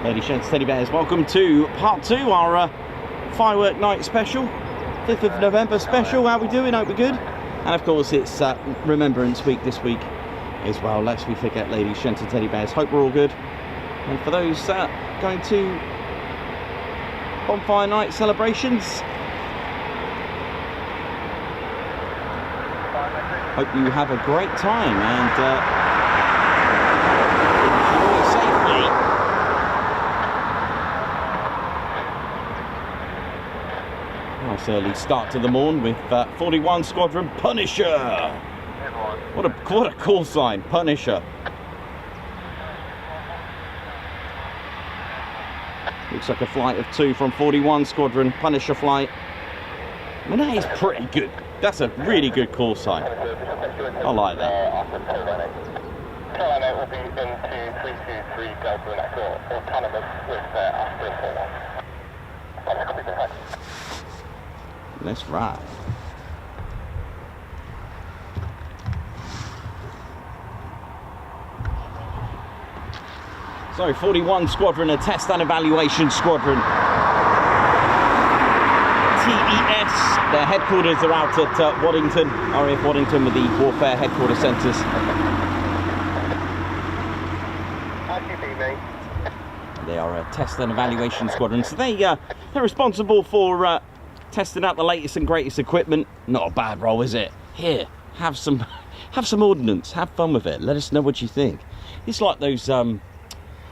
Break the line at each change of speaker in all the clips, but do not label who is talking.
Ladies, gents, teddy bears, welcome to part 2, our firework night special, 5th of November special. How we doing? Hope we're good. And of course it's Remembrance Week this week as well. Lest we forget, ladies, gents, teddy bears, hope we're all good. And for those going to bonfire night celebrations, hope you have a great time and enjoy safely. Nice early start to the morn with 41 Squadron Punisher. What a call sign, Punisher. Looks like a flight of 2 from 41 Squadron, Punisher flight. I mean, that is pretty good. That's a really good call sign. I like that.
Will be into 323 Delta and Echo autonomous with Aston 41.
Let's ride. So 41 Squadron, a test and evaluation squadron. TES, their headquarters are out at Waddington, RAF Waddington, with the Warfare Headquarters Centres. They are a test and evaluation squadron, so they're responsible for testing out the latest and greatest equipment. Not a bad role, is it? Here, have some ordnance, have fun with it. Let us know what you think. It's like those.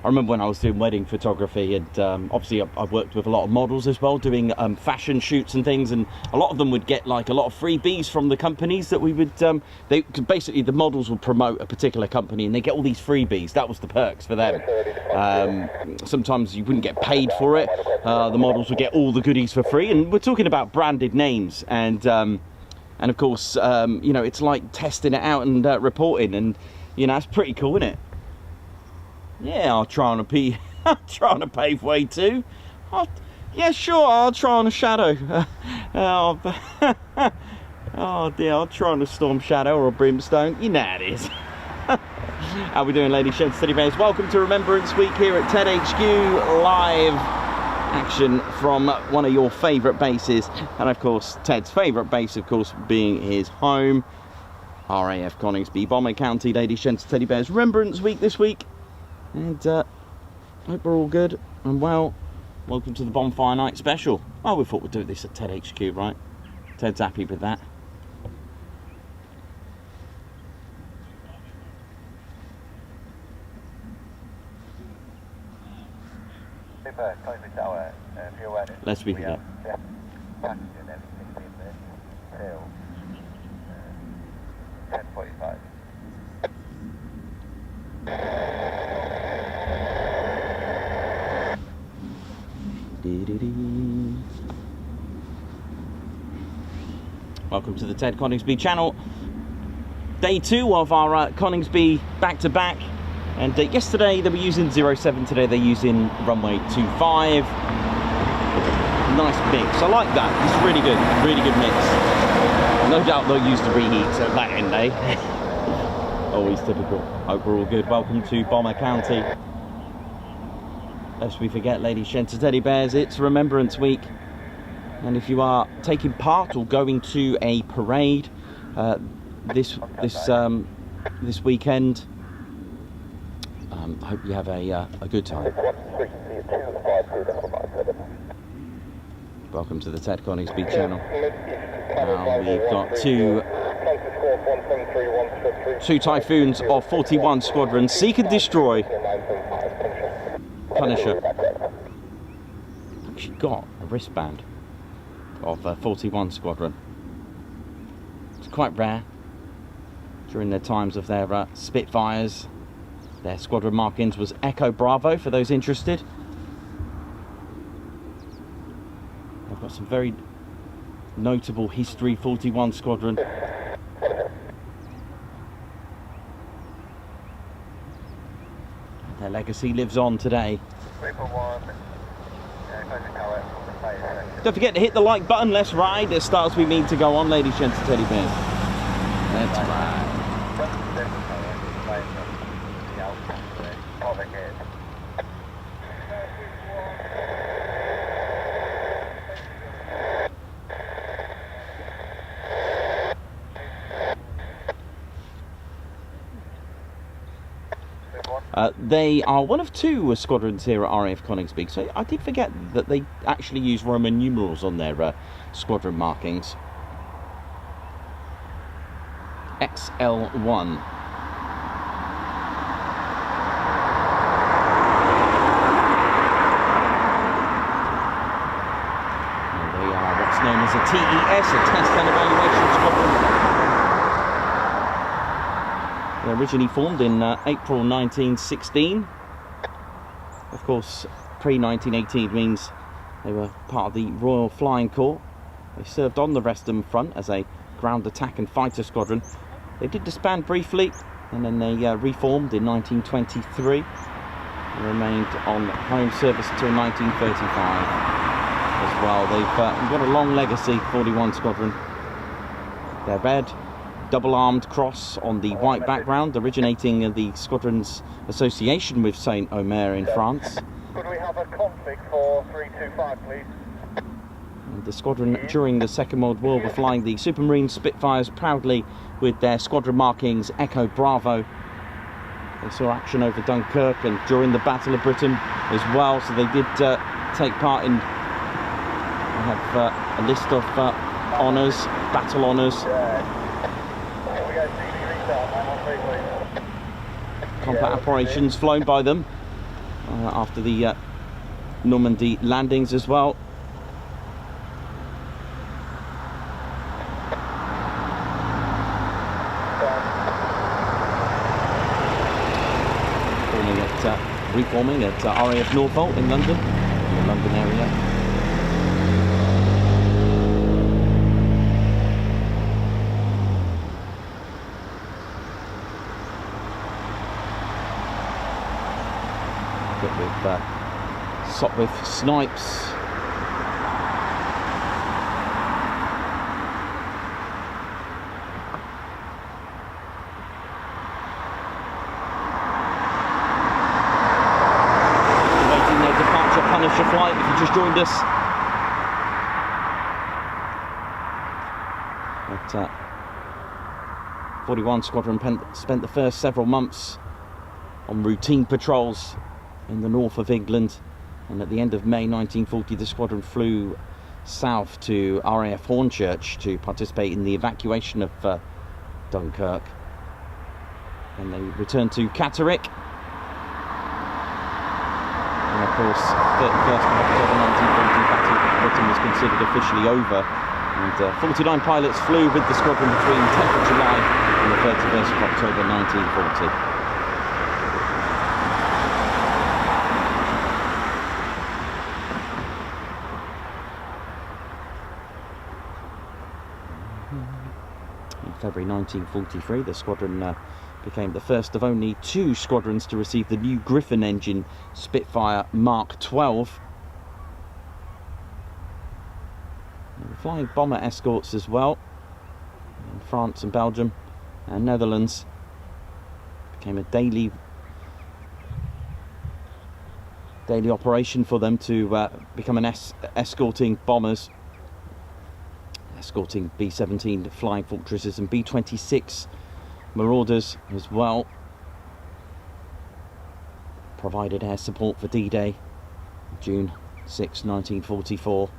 I remember when I was doing wedding photography, and obviously I've worked with a lot of models as well, doing fashion shoots and things, and a lot of them would get like a lot of freebies from the companies that we would, basically the models would promote a particular company and they get all these freebies. That was the perks for them. Sometimes you wouldn't get paid for it. The models would get all the goodies for free, and we're talking about branded names, and of course, you know, it's like testing it out and reporting, and you know, it's pretty cool, isn't it? Yeah, I'll try on a pave way too. Yeah, sure, I'll try on a shadow. Oh dear, I'll try on a storm shadow or a brimstone. You know how it is. How we doing, ladies, gents, teddy bears? Welcome to Remembrance Week here at Ted HQ. Live action from one of your favourite bases. And of course, Ted's favourite base, of course, being his home. RAF Coningsby, Bomber County, ladies, gents, teddy bears. Remembrance Week this week. And hope we're all good and well. Welcome to the Bonfire Night Special. Oh, we thought we'd do this at Ted HQ, right? Ted's happy with that. Let's be here. Welcome to the Ted Coningsby channel. Day 2 of our Coningsby back-to-back. And yesterday they were using 07, today they're using runway 25. Nice mix, I like that. It's really good mix. No doubt they'll use the reheats at that end, eh? Always typical. Hope we're all good. Welcome to Bomber County. Lest we forget, ladies, gents, and teddy bears, it's Remembrance Week. And if you are taking part or going to a parade this weekend, I hope you have a good time. Welcome to the Ted Coningsby channel. We've got two Typhoons of 41 Squadron. Seek and destroy. Punisher. actually got a wristband of 41 Squadron. It's quite rare. During the times of their Spitfires, their squadron markings was Echo Bravo, for those interested. I've got some very notable history, 41 Squadron. Their legacy lives on today. Don't forget to hit the like button. Let's ride as stars we mean to go on, ladies, gents, and teddy bears. Let's ride. They are one of two squadrons here at RAF Coningsby, so I did forget that they actually use Roman numerals on their squadron markings. XL1. And they are what's known as a TES, a Test and Evaluation Squadron. They originally formed in April 1916. Of course, pre-1918 means they were part of the Royal Flying Corps. They served on the Western Front as a ground attack and fighter squadron. They did disband briefly, and then they reformed in 1923 and remained on home service until 1935 as well. They've got a long legacy, 41 Squadron. They're red, double-armed cross on the white background, originating in the squadron's association with Saint Omer in France.
Could we have a config for 325, please?
And the squadron during the Second World War were flying the Supermarine Spitfires proudly with their squadron markings Echo Bravo. They saw action over Dunkirk and during the Battle of Britain as well, so they did take part in. I have a list of honours, battle honours. Combat operations flown by them after the Normandy landings as well. Reforming at RAF Norfolk in London, in the London area. With Sopwith snipes. Awaiting their departure Punisher flight if you just joined us. But 41 Squadron spent the first several months on routine patrols in the north of England, and at the end of May 1940 the squadron flew south to RAF Hornchurch to participate in the evacuation of Dunkirk, and they returned to Catterick, and of course 31st of October 1940 Battle of Britain was considered officially over, and 49 pilots flew with the squadron between 10th of July and the 31st of October 1940. February 1943, the squadron became the first of only two squadrons to receive the new Griffon engine Spitfire Mark 12. They were flying bomber escorts as well in France and Belgium and Netherlands. Became a daily operation for them to become escorting bombers, escorting B-17 Flying Fortresses and B-26 Marauders as well. Provided air support for D-Day, June 6, 1944.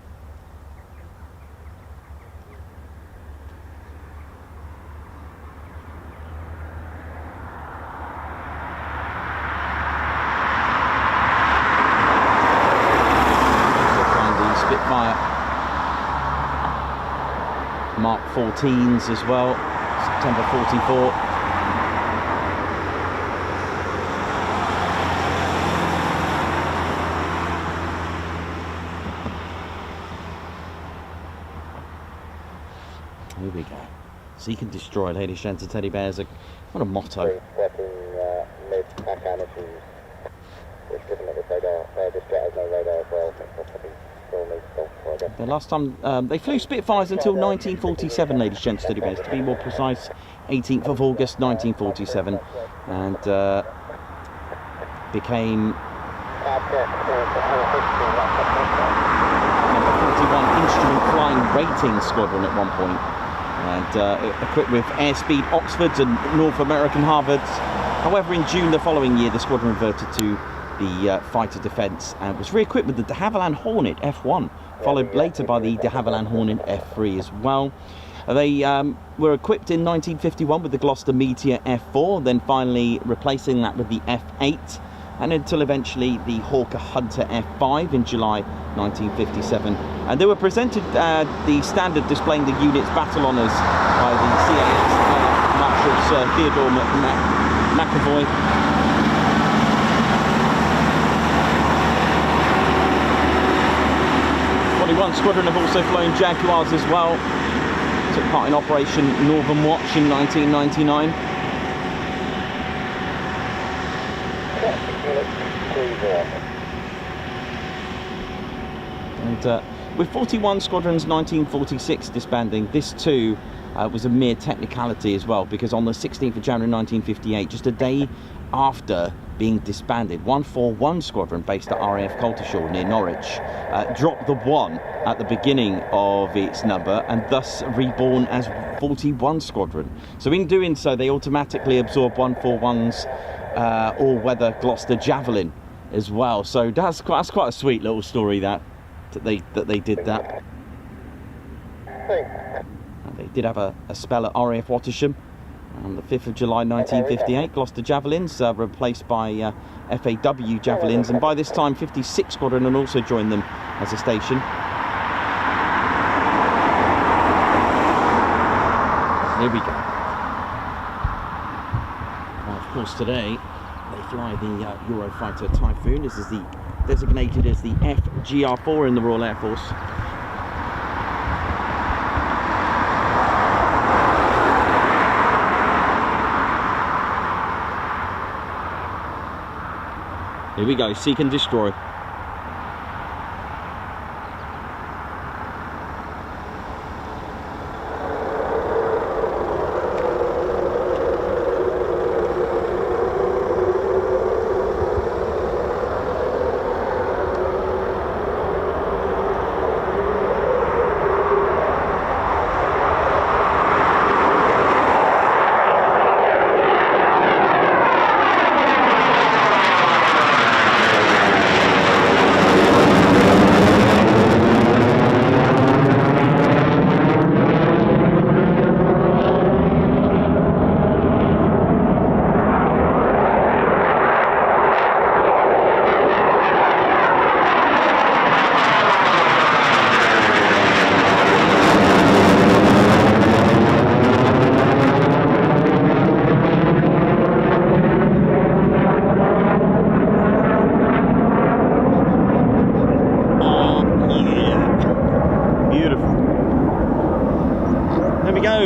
Mark 14s as well, September 44. Here we go. Seek and destroy, ladies and gents, teddy bears. What a motto. The last time they flew Spitfires until 1947, ladies and gents, teddy bears. To be more precise, 18th of August 1947, and became number 41 instrument flying rating squadron at one point, and equipped with airspeed Oxfords and North American Harvards. However, in June the following year, the squadron reverted to the fighter defence and was re-equipped with the de Havilland Hornet F1, followed later by the de Havilland Hornet F3 as well. They were equipped in 1951 with the Gloucester Meteor F4, then finally replacing that with the F8, and until eventually the Hawker Hunter F5 in July 1957. And they were presented the standard displaying the unit's battle honours by the CAS Marshal Sir Theodore McAvoy. 41 Squadron have also flown Jaguars as well. Took part in Operation Northern Watch in 1999. And with 41 Squadron's 1946 disbanding, this too was a mere technicality as well, because on the 16th of January 1958, just a day after being disbanded, 141 Squadron based at RAF Coningsby near Norwich dropped the 1 at the beginning of its number and thus reborn as 41 Squadron. So in doing so, they automatically absorbed 141's all-weather Gloucester Javelin as well. So that's quite a sweet little story that they did that. And they did have a spell at RAF Wattisham. On the 5th of July 1958, Gloucester Javelins replaced by FAW Javelins, and by this time 56 Squadron had also joined them as a station. Here we go. Well, of course, today they fly the Eurofighter Typhoon. This is designated as the FGR4 in the Royal Air Force. Here we go, seek and destroy.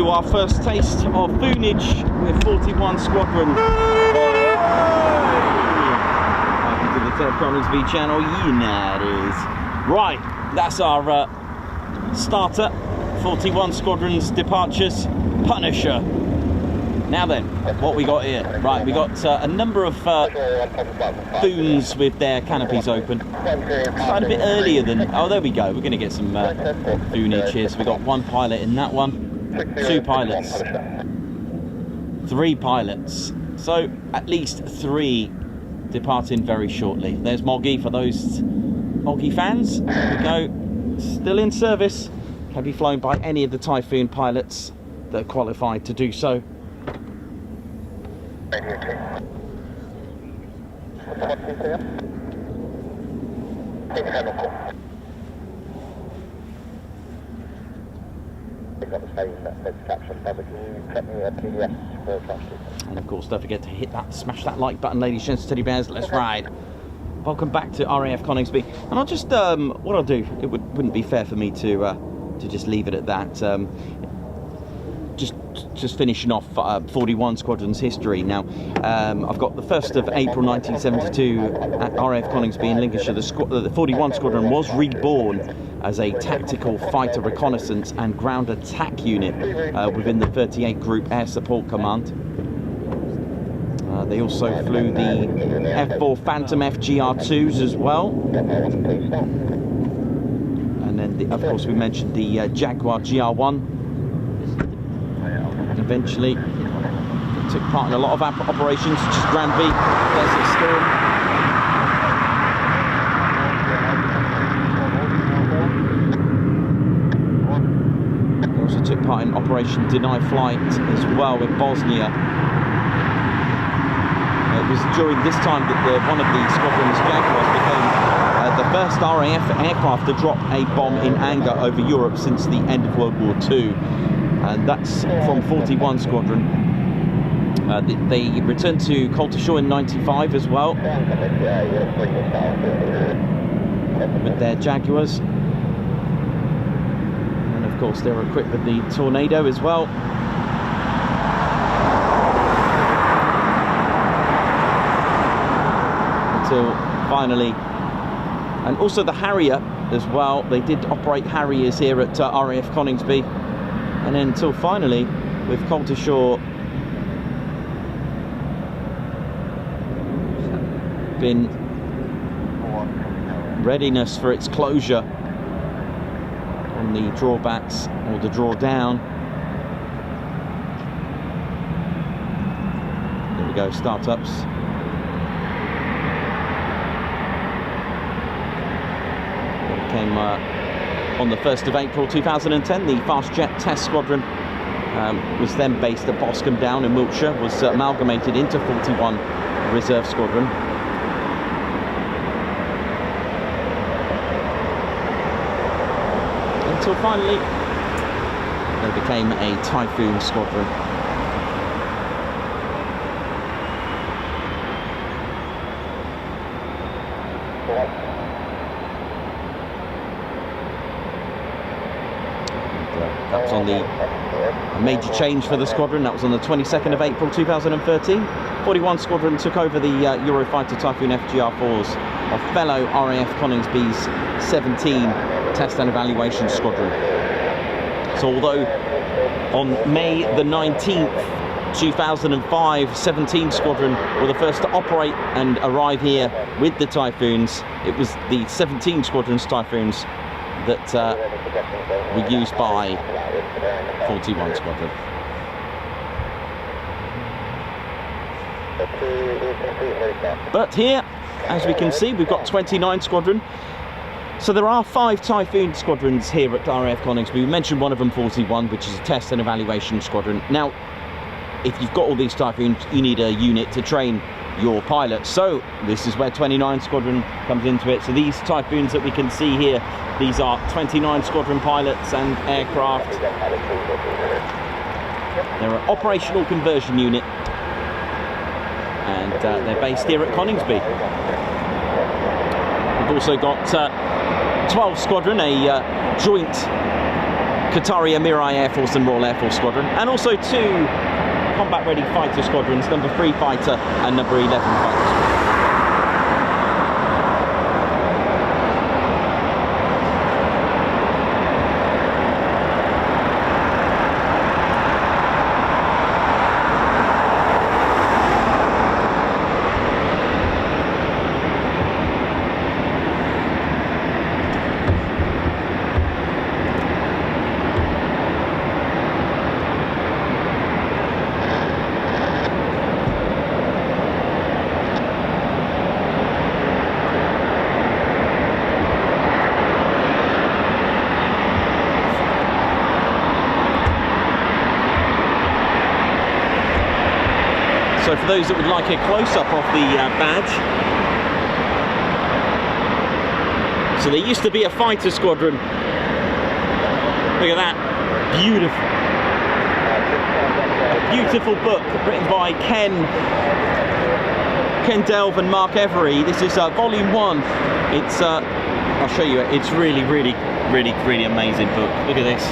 Our first taste of foonage with 41 Squadron. Welcome to the Ted Coningsby channel, you know it is. Right, that's our starter, 41 Squadron's departures, Punisher. Now then, what we got here? Right, we got a number of foons with their canopies open. Started a bit earlier than, oh there we go, we're going to get some foonage here. So we got one pilot in that one. 2 pilots, 3 pilots, so at least 3 departing very shortly. There's Moggy for those Moggy fans. There we go, still in service, can be flown by any of the Typhoon pilots that are qualified to do so.
got the same notification. Can you cut me a PDF for transport?
And of course, don't forget to hit that, smash that like button, ladies, gents, teddy bears. Let's ride. Welcome back to RAF Coningsby. And I'll just, what I'll do, it wouldn't be fair for me to just leave it at that. Just finishing off 41 Squadrons history. Now, I've got the 1st of April 1972 at RAF Coningsby in Lincolnshire. The 41 Squadron was reborn as a tactical fighter reconnaissance and ground attack unit within the 38 Group Air Support Command. They also flew the F4 Phantom FGR4s as well. And then, of course, we mentioned the Jaguar GR1. Eventually, took part in a lot of operations, such as Grand V, Desert Storm. He also took part in Operation Deny Flight as well in Bosnia. It was during this time that one of the Squadron's Jaguars became the first RAF aircraft to drop a bomb in anger over Europe since the end of World War II. And that's from 41 Squadron. They returned to Coltishore in '95 as well with their Jaguars. And of course, they were equipped with the Tornado as well. Until finally, and also the Harrier as well. They did operate Harriers here at RAF Coningsby. And then until finally, with Coltishore been readiness for its closure on the drawbacks or the drawdown. There we go, startups. Came on the 1st of April 2010, the Fast Jet Test Squadron was then based at Boscombe Down in Wiltshire, was amalgamated into 41 Reserve Squadron. Until finally, they became a Typhoon Squadron. That was on the major change for the squadron. That was on the 22nd of April 2013. 41 Squadron took over the Eurofighter Typhoon FGR4s of fellow RAF Coningsby's 17 Test and Evaluation Squadron. So although on May the 19th 2005, 17 Squadron were the first to operate and arrive here with the Typhoons, it was the 17 Squadron's Typhoons that were used by 41 Squadron. But here, as we can see, we've got 29 Squadron. So there are 5 Typhoon Squadrons here at RAF Coningsby. We mentioned one of them, 41, which is a Test and Evaluation Squadron. Now, if you've got all these Typhoons, you need a unit to train your pilots. So this is where 29 Squadron comes into it. So these Typhoons that we can see here, these are 29 Squadron pilots and aircraft. They're an operational conversion unit, and they're based here at Coningsby. We've also got 12 Squadron, a joint Qatari Emirai Air Force and Royal Air Force Squadron, and also 2 combat-ready fighter squadrons, number 3 fighter and number 11 fighter squadron. So for those that would like a close-up of the badge, so there used to be a fighter squadron. Look at that. beautiful. A beautiful book written by Ken Delve and Mark Every. This is volume 1. It's I'll show you it. It's really amazing book. Look at this.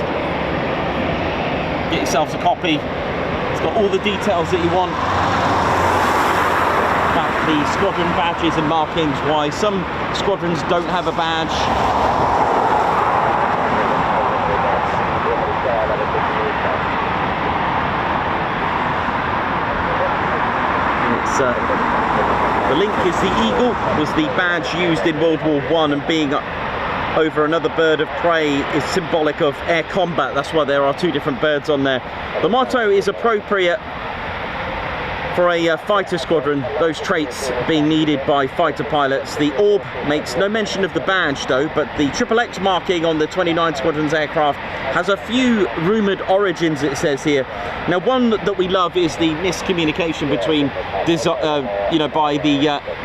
Get yourselves a copy. It's got all the details that you want about the squadron badges and markings, why some squadrons don't have a badge. The link is the eagle, was the badge used in World War I, and being over another bird of prey is symbolic of air combat. That's why there are 2 different birds on there. The motto is appropriate for a fighter squadron, those traits being needed by fighter pilots. The orb makes no mention of the badge though, but the XXX marking on the 29 Squadron's aircraft has a few rumoured origins, it says here. Now, one that we love is the miscommunication between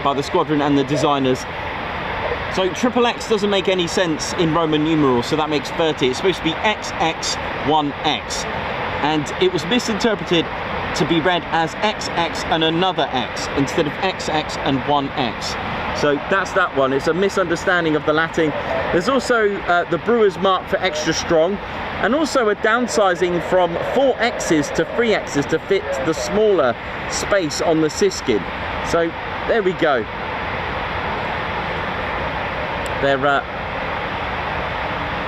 by the squadron and the designers. So XXX doesn't make any sense in Roman numerals, so that makes 30. It's supposed to be XX1X, and it was misinterpreted to be read as XX and another X instead of XX and 1X. So that's that one. It's a misunderstanding of the Latin. There's also the brewer's mark for extra strong, and also a downsizing from 4 X's to 3 X's to fit the smaller space on the siskin. So there we go. Their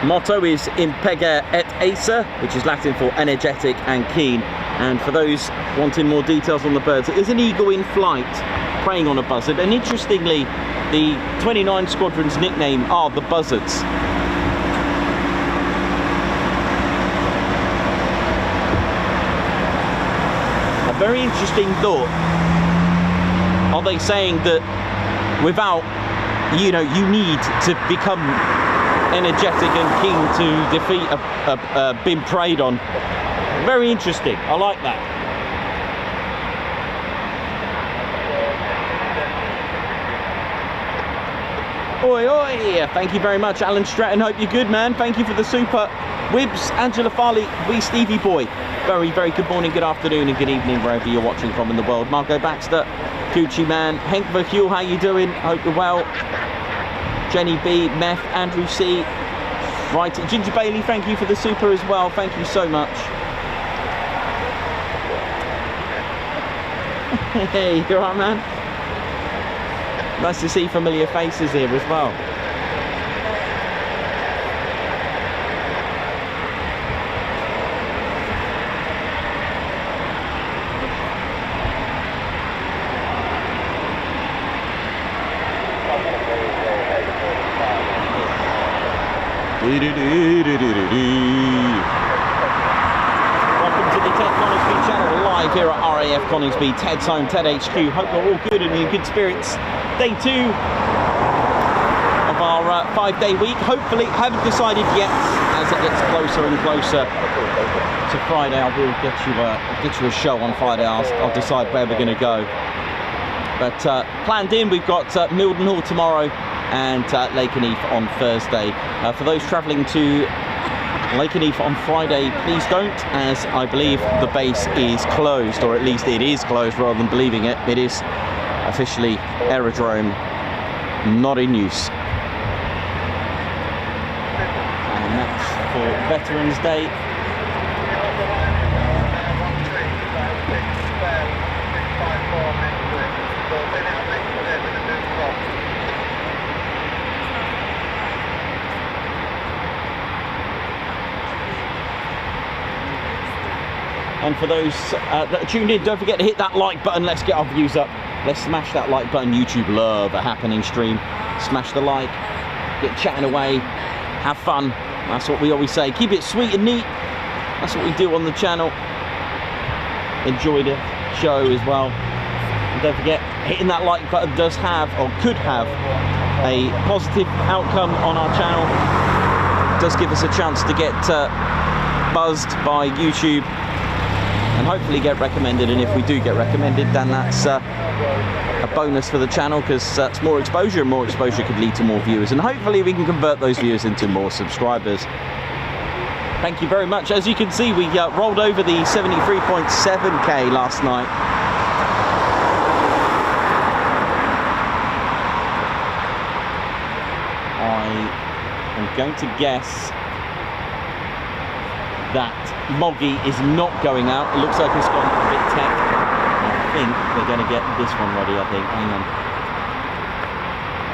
motto is Impeger et Acer, which is Latin for energetic and keen. And for those wanting more details on the birds, it is an eagle in flight preying on a buzzard. And interestingly, the 29 Squadron's nickname are the Buzzards. A very interesting thought. Are they saying that without, you need to become energetic and keen to defeat a being preyed on? Very interesting. I like that. Oi, oi. Thank you very much, Alan Stratton. Hope you're good, man. Thank you for the super. Wibbs, Angela Farley, wee Stevie boy. Very good morning, good afternoon, and good evening, wherever you're watching from in the world. Margot Baxter, Coochie Man, Henk Verhule, how you doing? Hope you're well. Jenny B, Meth, Andrew C. Right, Ginger Bailey, thank you for the super as well. Thank you so much. Hey, you alright, man? Nice to see familiar faces here as well. Welcome to the Ted Coningsby channel, live here at RAF Coningsby, Ted's home, Ted HQ. Hope you're all good and in good spirits. Day 2 of our 5-day week. Hopefully, haven't decided yet. As it gets closer and closer to Friday, I will get you a show on Friday. I'll decide where we're going to go. But planned in, we've got Mildenhall tomorrow and Lakenheath on Thursday. For those travelling to Lakenheath on Friday, please don't, as I believe the base is closed, or at least it is closed rather than believing it. It is officially aerodrome, not in use. And that's for Veterans Day. And for those that are tuned in, don't forget to hit that like button. Let's get our views up. Let's smash that like button. YouTube love a happening stream. Smash the like, get chatting away, have fun. That's what we always say. Keep it sweet and neat. That's what we do on the channel. Enjoy the show as well. And don't forget, hitting that like button does have, or could have, a positive outcome on our channel. It does give us a chance to get buzzed by YouTube and hopefully get recommended. And if we do get recommended, then that's a bonus for the channel, because that's more exposure, and more exposure could lead to more viewers, and hopefully we can convert those viewers into more subscribers. Thank you very much. As you can see, we rolled over the 73.7k last night. I am going to guess that Moggy is not going out. It looks like it's gone a bit tech. I think they're going to get this one ready, I think. Hang on.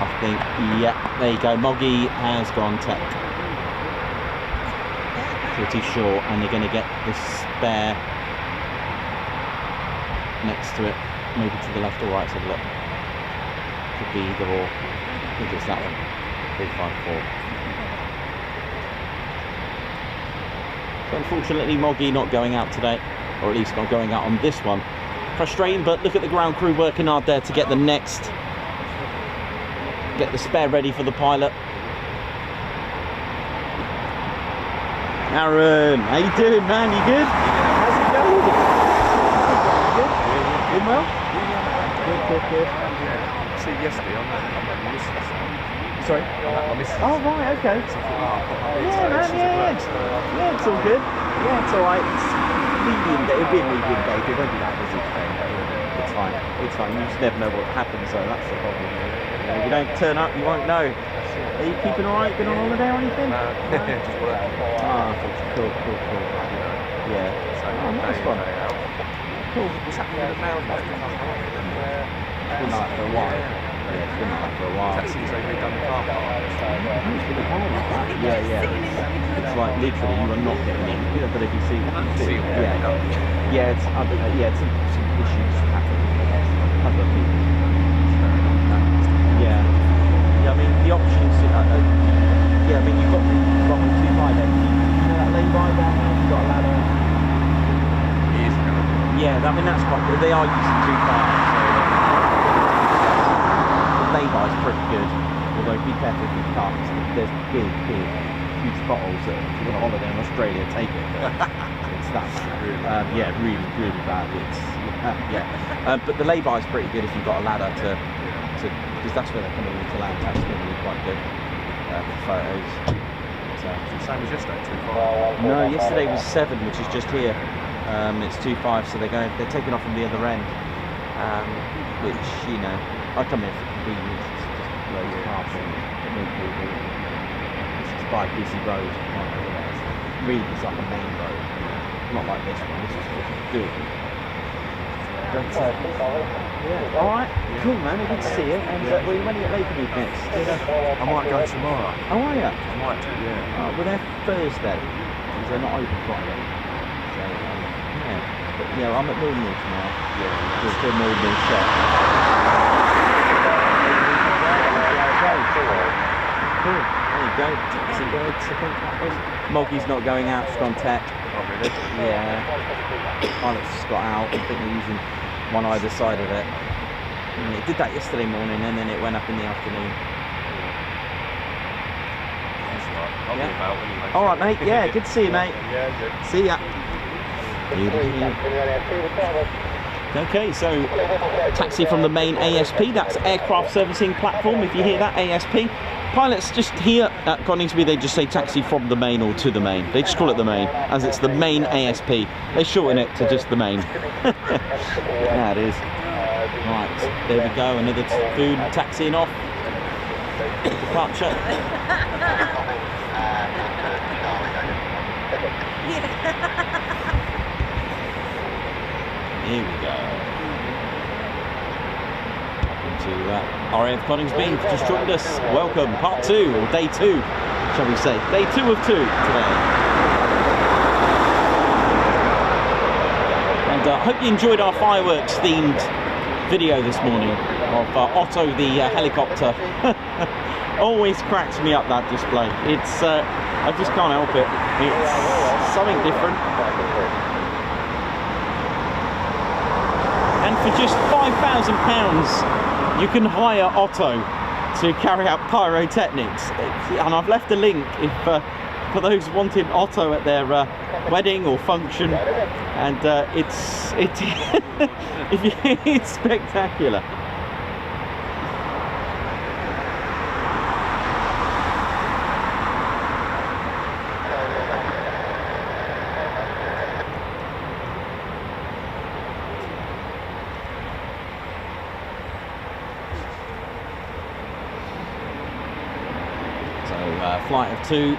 I think, yeah, there you go. Moggy has gone tech. Pretty sure. And they're going to get the spare next to it. Maybe to the left or right. Let's have a look. Could be either or. I think it's that one. 354. Unfortunately, Moggy not going out today, or at least not going out on this one. Frustrating, but look at the ground crew working hard there to get the next, get the spare ready for the pilot. Aaron, how you doing, man? You good? How's it going? Good? Doing well? Good.
See, yesterday I'm at my missus.
Sorry?
I'm at my missus.
Oh, right, okay.
So I thought, oh,
Yeah, man, yeah. Yeah, it's all good. Yeah, it's alright. It's medium day. It'll be a medium day. It won't be that busy today. It's fine. It's fine. You just never know what happens, so that's the problem. If you don't turn up, you won't know. Are you keeping alright? Been on holiday or anything?
No, just working.
Oh, cool. Yeah.
So
nice one. Cool.
What's happening with the mail?
It's been like for a while. Yeah, it's been like for a while.
That's since they've redone the car park.
Yeah. It's like literally you are not getting in. You know, but if you see, yeah, it's some issues happen. Other people. Yeah. I mean the options. Yeah, I mean you've got the runway 25 empty. You know that lay-by down there. You've got a ladder. Yeah, I mean that's quite good. They are using 25. Lay-by is pretty good, although be careful if you can't. There's big, huge bottles that if you're on holiday in Australia, take it. It's that bad. Yeah, really bad. It's but the lay-by is pretty good if you've got a ladder to because that's where they're coming into land. That's going to be quite good for photos.
Same as yesterday, 2.5.
No, yesterday was 7, which is just here. It's 2.5, so they're taking off from the other end, which you know. I come in for convenience, it's just loads of parking, this is by a busy road, it's like a main road, not like this one, this is just good. But, yeah, alright, cool man, good to see you, and when are you at Labour Meet next?
I might go tomorrow.
Oh, are you?
I might do, yeah.
We're there Thursday, because they're not open Friday, so yeah, but yeah, I'm at Millmill tomorrow, just do a Millmill shot. Cool. There you go. Taxi birds, I think that was. Moggy's not going out, she's gone tech.
Oh, really?
Yeah. Pilot's just got out. I think they're using one either side of it. And it did that yesterday morning and then it went up in the afternoon.
That's right. I'll be about anyway.
Alright, mate. Yeah, good to see you, mate.
Yeah, good.
See ya. Okay, so taxi from the main ASP, that's aircraft servicing platform, if you hear that, ASP. Pilots just here at Coningsby, they just say taxi from the main or to the main. They just call it the main, as it's the main ASP. They shorten it to just the main. That is. Right, there we go, another food taxiing off. Departure. Here we go. Welcome to RAF Coningsby. Just joined us. Welcome, part 2 or day 2, shall we say? Day 2 of 2 today. And I hope you enjoyed our fireworks themed video this morning of Otto the helicopter. Always cracks me up, that display. It's I just can't help it. It's something different. And for just £5,000 you can hire Otto to carry out pyrotechnics. And I've left a link if for those wanting Otto at their wedding or function, and it's spectacular. flight of 2.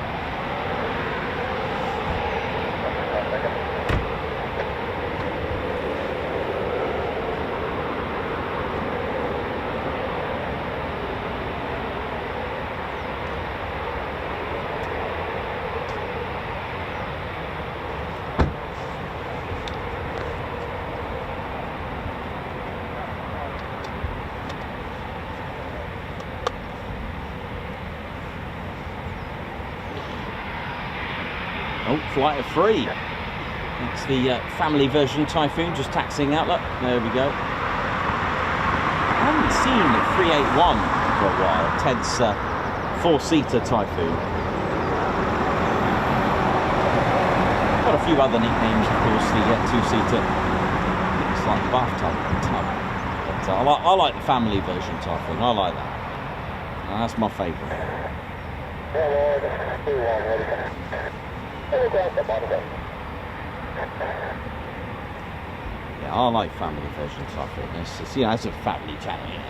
Oh, flight of 3. That's the family version Typhoon, just taxiing out. Look, there we go. I haven't seen the 381 for a while. Ted's 4-seater Typhoon. Got a few other nicknames, of course. The 2-seater. It's like the bathtub. But I like the family version Typhoon. I like that. That's my favourite. Yeah, I like family version Typhoon. It's, you know, it's a family channel, you know.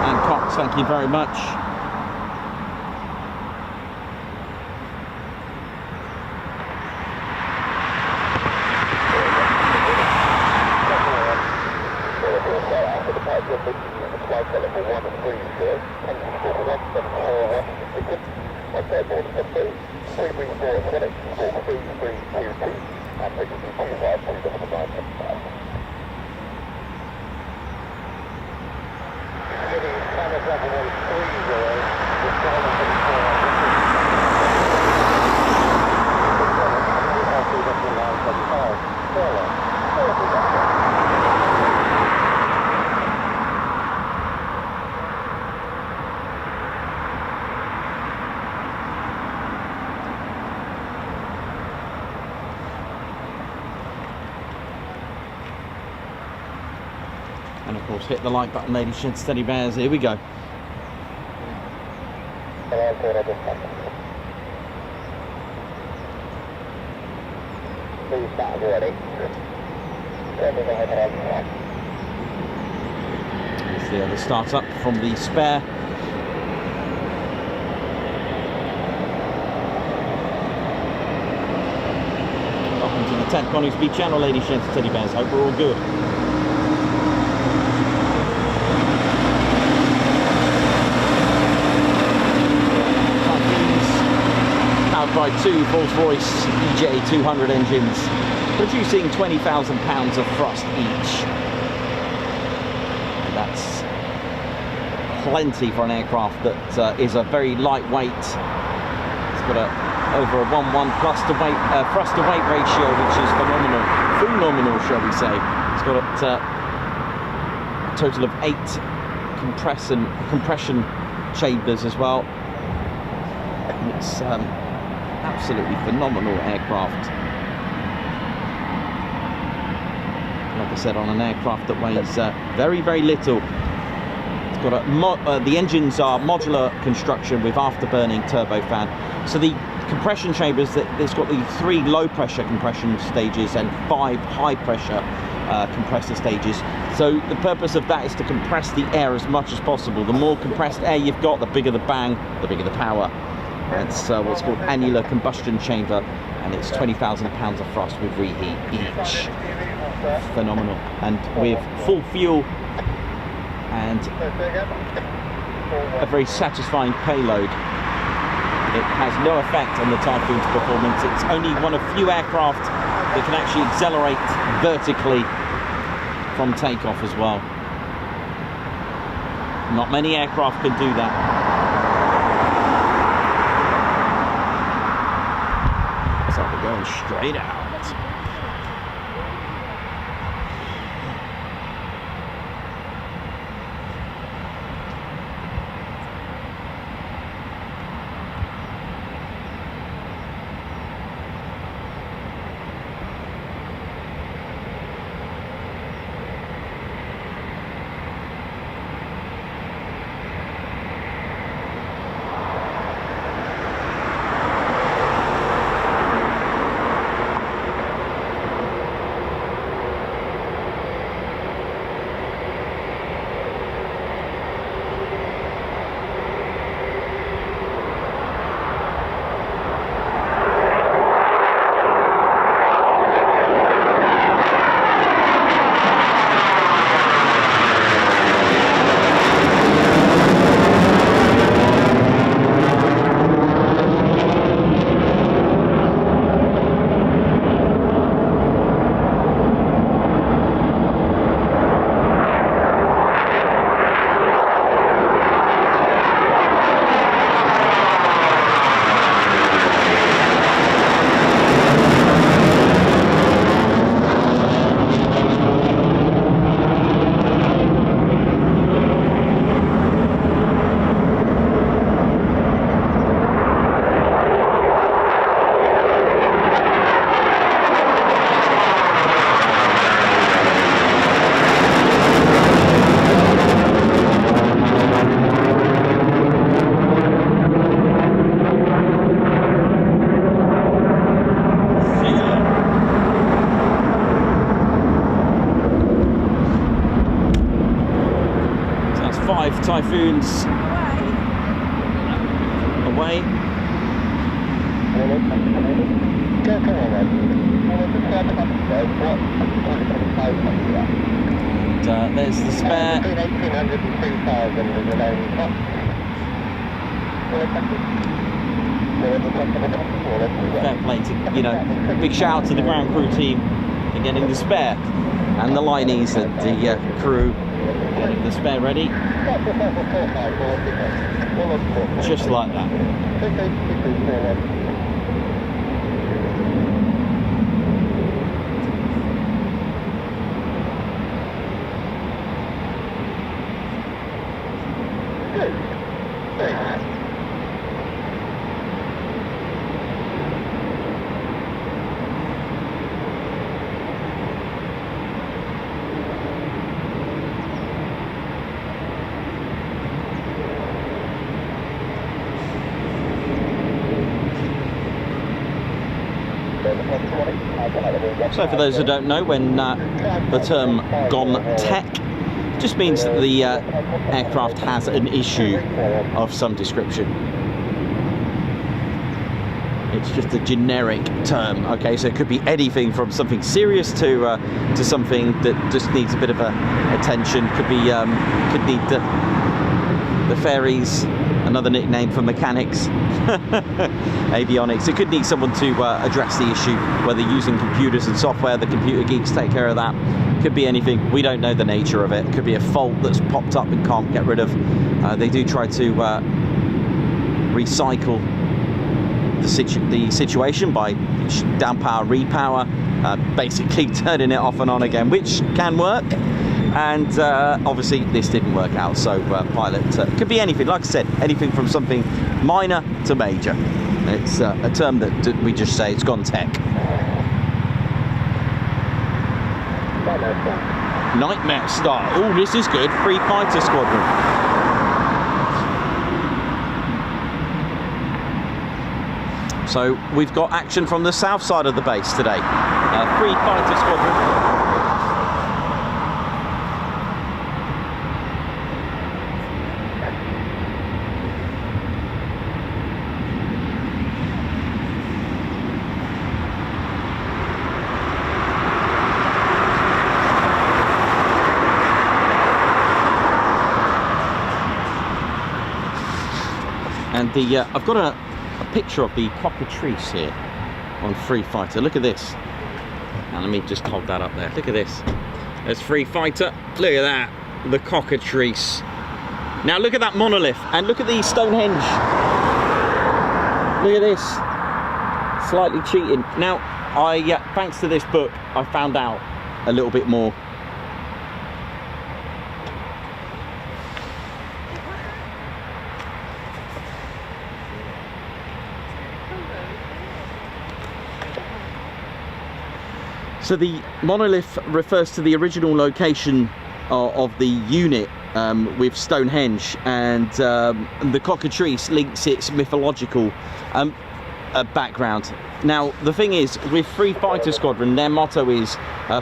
And Cox, thank you very much. And of course, hit the like button, ladies and steady bears. Here we go.
Please start ready.
Here's the other start up from the spare. Welcome to the Ted Coningsby channel, ladies and teddy bears. Hope we're all good. By 2 Rolls-Royce EJ200 engines, producing 20,000 pounds of thrust each. And that's plenty for an aircraft that is a very lightweight. It's got over a 1:1 thrust to weight ratio, which is phenomenal, shall we say. It's got a total of 8 compression chambers as well. And it's absolutely phenomenal aircraft. Like I said, on an aircraft that weighs very, very little. It's got the engines are modular construction with afterburning turbofan. So the compression chambers, it's got the 3 low pressure compression stages and 5 high pressure compressor stages. So the purpose of that is to compress the air as much as possible. The more compressed air you've got, the bigger the bang, the bigger the power. It's what's called annular combustion chamber, and it's 20,000 pounds of thrust with reheat each. Phenomenal. And with full fuel and a very satisfying payload, it has no effect on the Typhoon's performance. It's only one of few aircraft that can actually accelerate vertically from takeoff as well. Not many aircraft can do that. Going straight out. Typhoons away. And there's the spare. Fair play to, you know, big shout out to the ground crew team for getting the spare and the lineys and the crew getting the spare ready. Just like that. So for those who don't know, when the term gone tech just means that the aircraft has an issue of some description. It's just a generic term, okay? So it could be anything from something serious to something that just needs a bit of attention. Could be could need the fairies, another nickname for mechanics, avionics. It could need someone to address the issue, whether using computers and software. The computer geeks take care of that. Could be anything. We don't know the nature of it. It could be a fault that's popped up and can't get rid of. They do try to recycle the situation by downpower, repower, basically turning it off and on again, which can work. And obviously this didn't work out, so pilot could be anything, like I said, anything from something minor to major. It's a term that we just say it's gone tech. Nightmare start. Oh, this is good. Free fighter squadron. So we've got action from the south side of the base today. Free fighter squadron. And I've got a picture of the cockatrice here on Free Fighter. Look at this. Now let me just hold that up there. Look at this. There's Free Fighter. Look at that. The cockatrice. Now look at that monolith and look at the Stonehenge. Look at this. Slightly cheating. Now, thanks to this book, I found out a little bit more. So the monolith refers to the original location of the unit with Stonehenge, and the cockatrice links its mythological background. Now the thing is, with Free Fighter Squadron, their motto is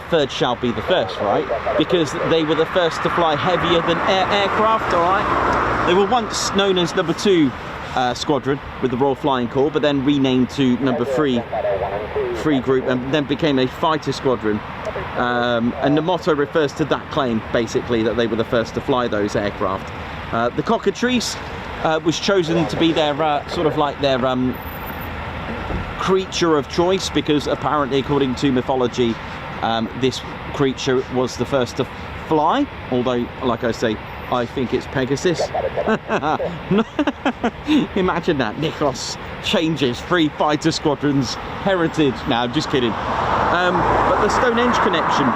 third shall be the first, right? Because they were the first to fly heavier than aircraft, all right? They were once known as number 2 Squadron with the Royal Flying Corps, but then renamed to number 3 Group, and then became a fighter squadron, and the motto refers to that claim, basically, that they were the first to fly those aircraft. The cockatrice was chosen to be their sort of like their creature of choice, because apparently, according to mythology, this creature was the first to fly, although, like I say, I think it's Pegasus. Imagine that. Nikos changes Free Fighter Squadron's heritage. No, just kidding. But the Stonehenge connection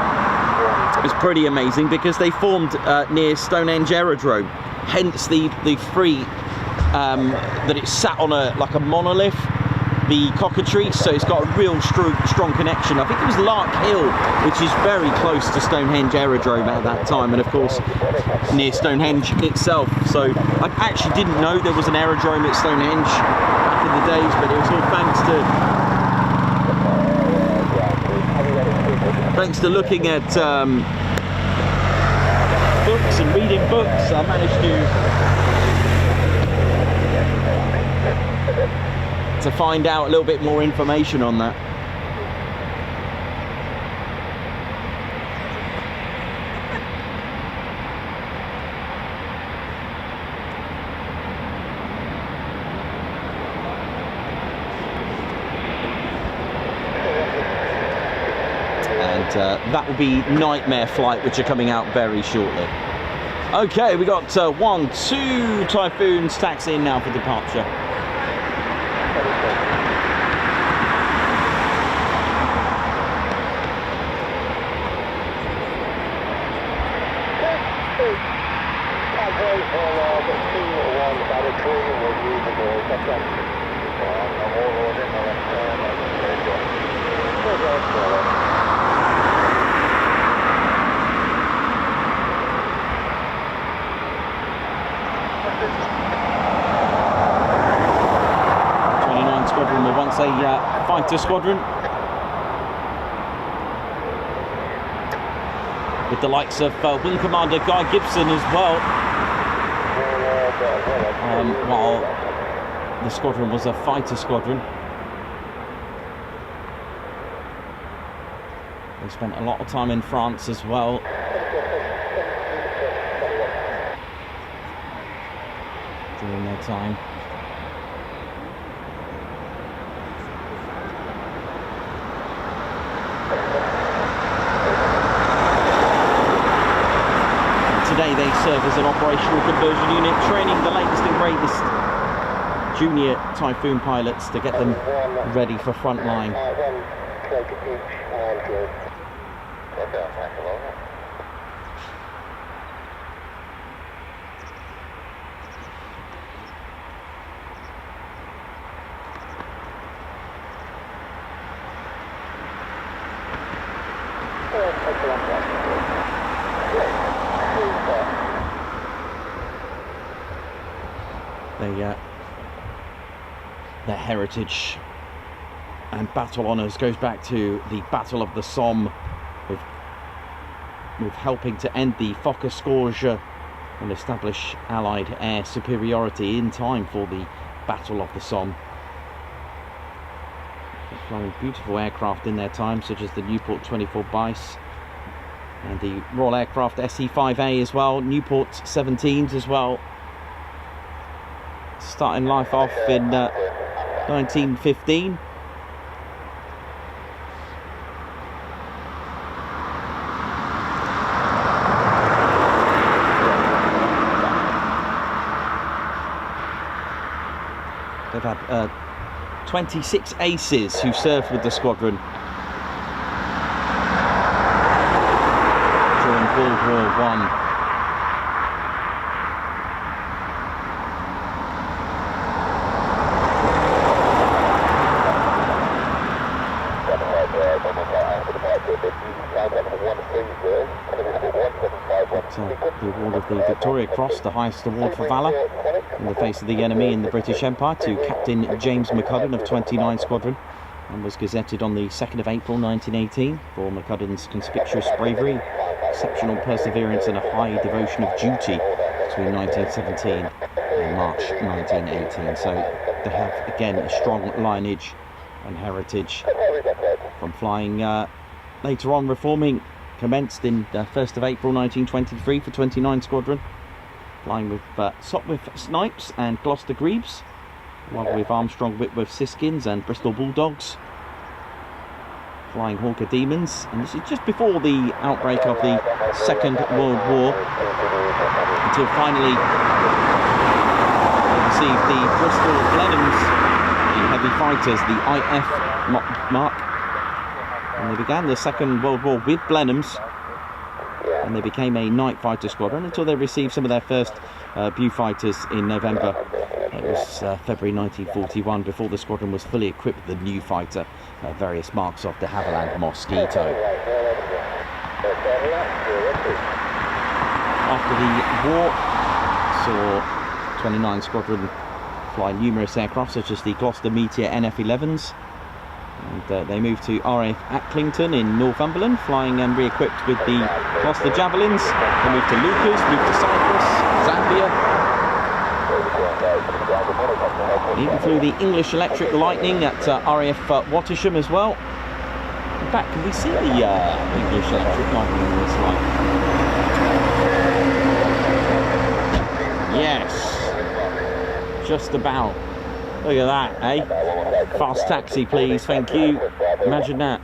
is pretty amazing, because they formed near Stonehenge Aerodrome. Hence the free that it sat on like a monolith, the cockatrice, so it's got a real strong connection. I think it was Lark Hill, which is very close to Stonehenge Aerodrome at that time, and of course near Stonehenge itself. So I actually didn't know there was an aerodrome at Stonehenge back in the days, but it was all thanks to looking at books and reading books, I managed to find out a little bit more information on that. That will be Nightmare Flight, which are coming out very shortly. Okay, we got 1, 2 Typhoons taxiing now for departure. Squadron were once a fighter squadron with the likes of Wing Commander Guy Gibson as well, while the squadron was a fighter squadron. They spent a lot of time in France as well. During their time. Today they serve as an operational conversion unit, training the latest and greatest junior Typhoon pilots to get them ready for frontline. Their heritage and battle honours goes back to the Battle of the Somme, with helping to end the Fokker Scourge and establish Allied air superiority in time for the Battle of the Somme. They're flying beautiful aircraft in their time, such as the Newport 24 Bice and the Royal Aircraft SE-5A as well, Newport 17s as well. Starting life off in 1915. They've had 26 aces who served with the squadron during World War I. The award of the Victoria Cross, the highest award for valour in the face of the enemy in the British Empire, to Captain James McCudden of 29 Squadron, and was gazetted on the 2nd of April 1918 for McCudden's conspicuous bravery, exceptional perseverance and a high devotion of duty between 1917 and March 1918. So they have again a strong lineage and heritage from flying later on. Reforming commenced in the 1st of April 1923 for 29 Squadron, flying with Sopwith Snipes and Gloucester Grebes, along with Armstrong Whitworth Siskins and Bristol Bulldogs, flying Hawker Demons. And this is just before the outbreak of the Second World War, until finally they received the Bristol Blenheims, the heavy fighters, the IF Mark. And they began the Second World War with Blenheims, and they became a night fighter squadron until they received some of their first Beaufighters in November. It was February 1941 before the squadron was fully equipped with the new fighter, various marks of de Havilland Mosquito. After the war, saw 29 Squadron fly numerous aircraft such as the Gloucester Meteor NF-11s, And they moved to RAF Acklington in Northumberland, flying and re-equipped with the Gloucester Javelins. They moved to Lucas, moved to Cyprus, Zambia. Even flew the English Electric Lightning at RAF Wattisham as well. In fact, can we see the English Electric Lightning in this light? Yes, just about. Look at that, eh? Fast taxi, please, thank you. Imagine that.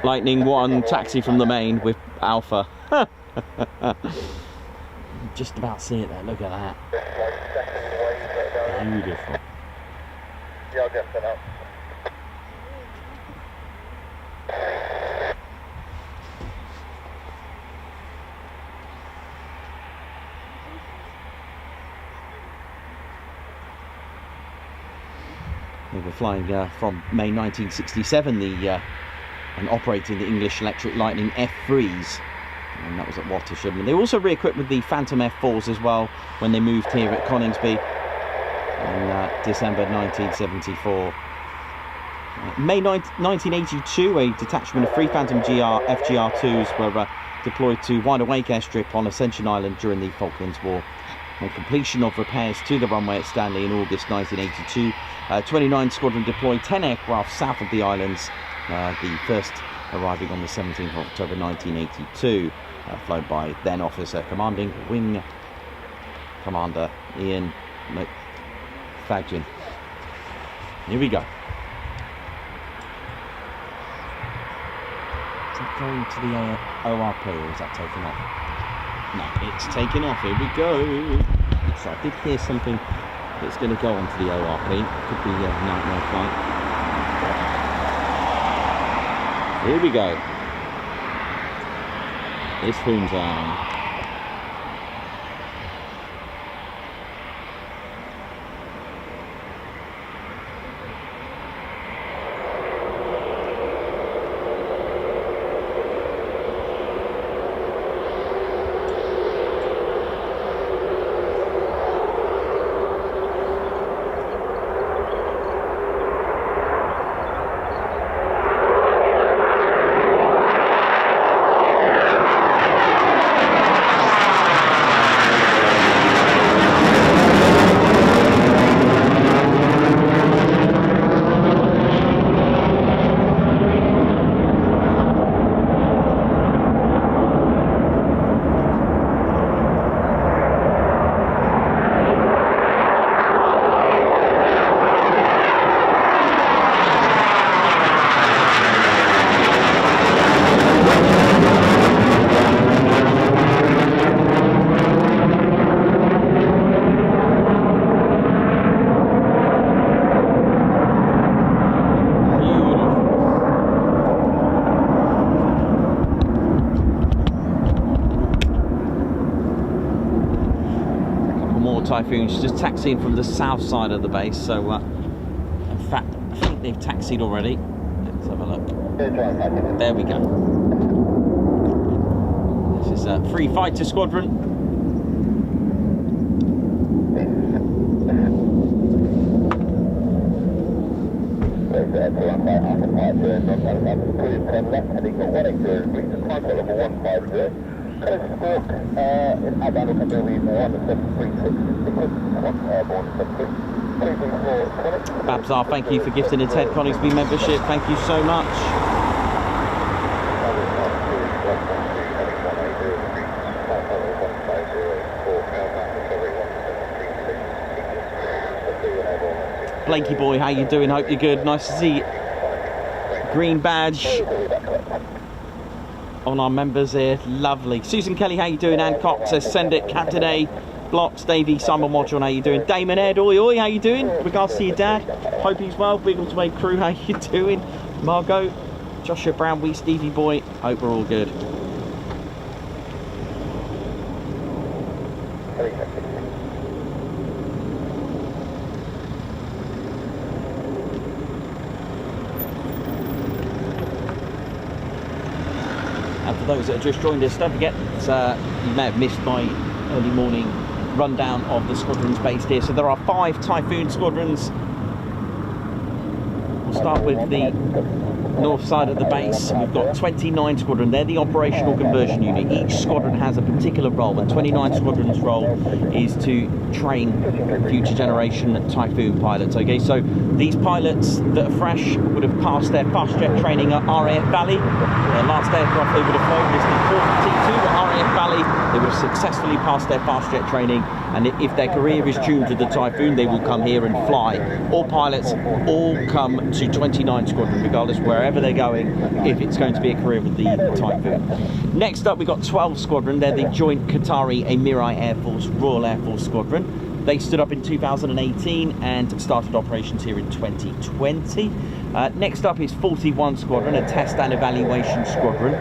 Lightning 1, taxi from the main with Alpha. Just about see it there, look at that. Beautiful.
Yeah, I'll get set up.
They were flying from May 1967, and operating the English Electric Lightning F3s, and that was at Wattisham. And they also re-equipped with the Phantom F4s as well when they moved here at Coningsby in December 1974. May 1982, a detachment of 3 Phantom FGR4s were deployed to Wide Awake airstrip on Ascension Island during the Falklands War. On completion of repairs to the runway at Stanley in August 1982, 29 Squadron deployed 10 aircraft south of the islands, the first arriving on the 17th of October 1982, flown by then Officer Commanding Wing Commander Ian McFadgen. Here we go. Is that going to the ORP or is that taken off? No, it's taken off. Here we go. So I did hear something that's going to go onto the ORP. Could be a nightmare flight. Here we go. This phone's on. Typhoons just taxiing from the south side of the base, so in fact I think they've taxied already. Let's have a look. There we go. This is a Free Fighter Squadron. Babsar, thank you for gifting a Ted Coningsby membership. Thank you so much. Blakey boy, how you doing? Hope you're good. Nice to see you. Green badge on our members here, lovely. Susan Kelly, how you doing? Ann Cox says send it. Captain A, Blocks, Davey, Simon Modron, how you doing? Damon Ed, oi oi, how you doing? Regards to your dad, hope he's well. Big Ultimate crew, how you doing? Margot, Joshua Brown, wee Stevie boy, hope we're all good. And for those that have just joined us, don't forget, you may have missed my early morning rundown of the squadrons based here. So there are 5 Typhoon squadrons. We'll start with the north side of the base. We've got 29 Squadron. They're the operational conversion unit. Each squadron has a particular role, and 29 Squadron's role is to train future generation Typhoon pilots. Okay, so these pilots that are fresh would have passed their fast jet training at RAF Valley. Their last aircraft they would have flown was the T2 at RAF Valley. They would have successfully passed their fast jet training, and if their career is tuned to the Typhoon, they will come here and fly. All pilots all come to 29 Squadron, regardless wherever they're going, if it's going to be a career with the Typhoon. Next up, we've got 12 Squadron. They're the joint Qatari Emirai Air Force Royal Air Force Squadron. They stood up in 2018 and started operations here in 2020. Next up is 41 Squadron, a test and evaluation squadron.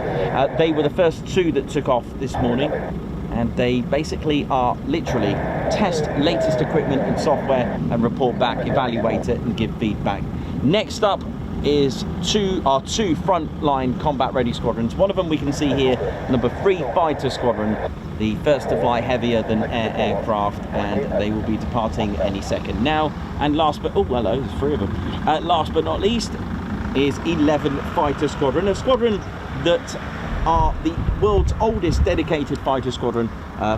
They were the first two that took off this morning, and they basically are literally test latest equipment and software and report back, evaluate it and give feedback. Next up is our two frontline combat ready squadrons. One of them we can see here, number 3 Fighter Squadron, the first to fly heavier than air aircraft, and they will be departing any second now. And last but, oh hello, there's 3 of them. Last but not least is 11 Fighter Squadron, a squadron that are the world's oldest dedicated fighter squadron,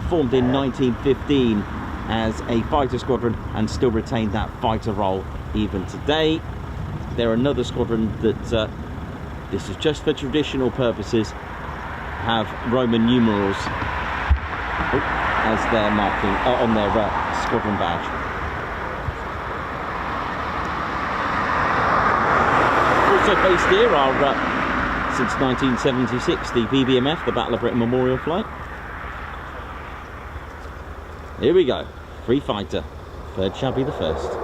formed in 1915 as a fighter squadron and still retain that fighter role even today. They're another squadron that, this is just for traditional purposes, have Roman numerals as their marking on their squadron badge. Also based here are, since 1976, the BBMF, the Battle of Britain Memorial Flight. Here we go, 3 Fighter, 3rd shall be the first.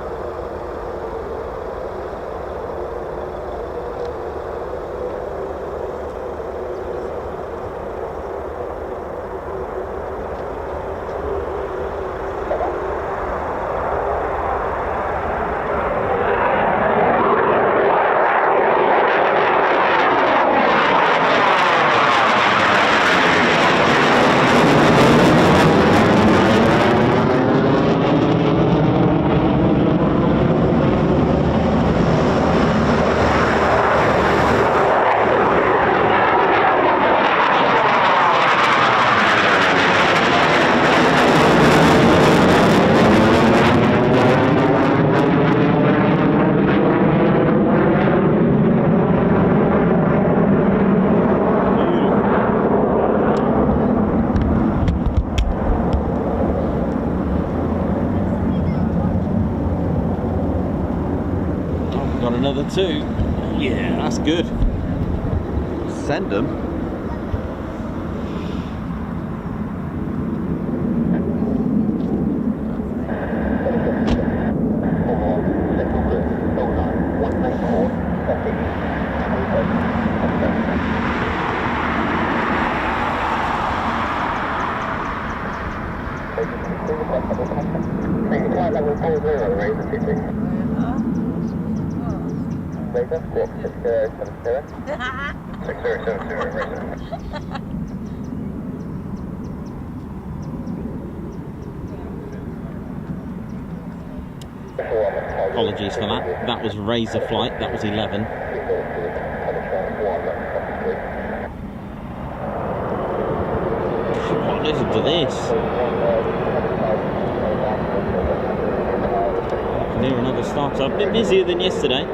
Another 2. Yeah, that's good. Send them. Apologies for that. That was Razor Flight. That was 11. Oh, listen to this. I can hear another starter. A bit busier than yesterday.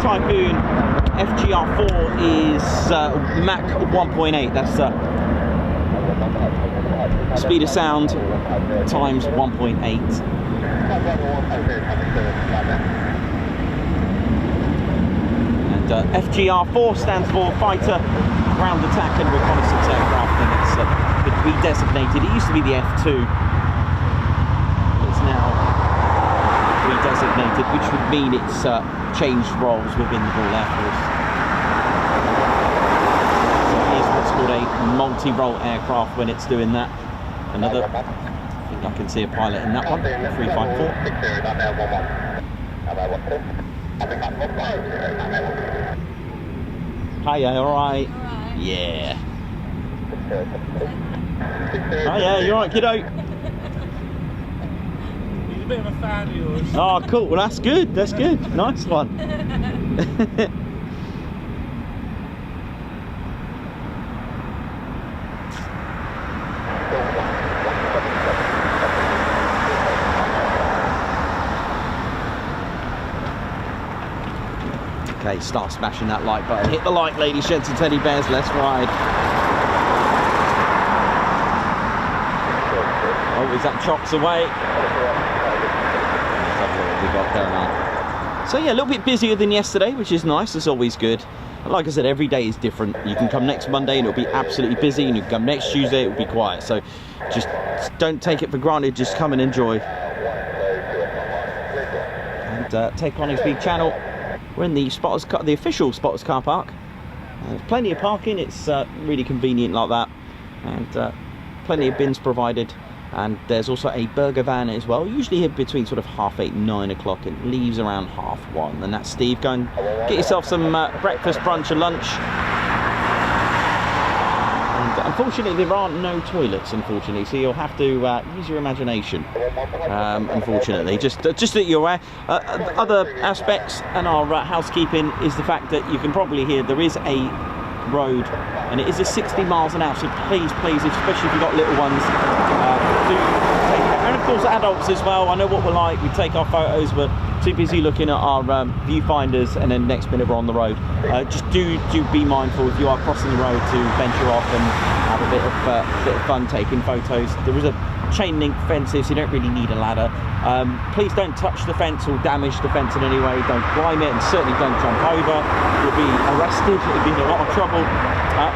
Typhoon FGR4 is Mach 1.8. That's speed of sound times 1.8. And FGR4 stands for Fighter Ground Attack and Reconnaissance Aircraft, and it's been redesignated. It used to be the F2. It's now redesignated, which would mean it's changed roles within the Royal Air Force. So it is what's called a multi-role aircraft when it's doing that. Another, I think I can see a pilot in that one, 354. Hiya, alright? Yeah. Oh yeah, you alright, kiddo?
He's a bit of a fan of yours.
Oh, cool. Well, that's good. That's good. Nice one. Okay, start smashing that like button. Hit the like, ladies, gents and teddy bears. Let's ride. Oh, is that chops away? What we got going on. So yeah, a little bit busier than yesterday, which is nice. It's always good. And like I said, every day is different. You can come next Monday and it'll be absolutely busy, and you can come next Tuesday, it'll be quiet. So just don't take it for granted. Just come and enjoy. And Ted Coningsby channel. We're in the the official Spotters car park. There's plenty of parking. It's really convenient like that, and plenty of bins provided. And there's also a burger van as well, usually here between sort of 8:30, 9 o'clock, and leaves around 1:30. And that's Steve. Go and get yourself some breakfast, brunch and lunch. And unfortunately there aren't no toilets, unfortunately, so you'll have to use your imagination, unfortunately. Just that you're aware. Other aspects and our housekeeping is the fact that you can probably hear there is a road, and it is a 60 miles an hour, so please, especially if you've got little ones, do take care. And of course adults as well. I know what we're like, we take our photos, we're too busy looking at our viewfinders, and then next minute we're on the road. Just do be mindful if you are crossing the road to venture off and have a bit of fun taking photos. There is a chain link fence here, so you don't really need a ladder. Please don't touch the fence or damage the fence in any way. Don't climb it, and certainly don't jump over. You'll be arrested. You'll be in a lot of trouble.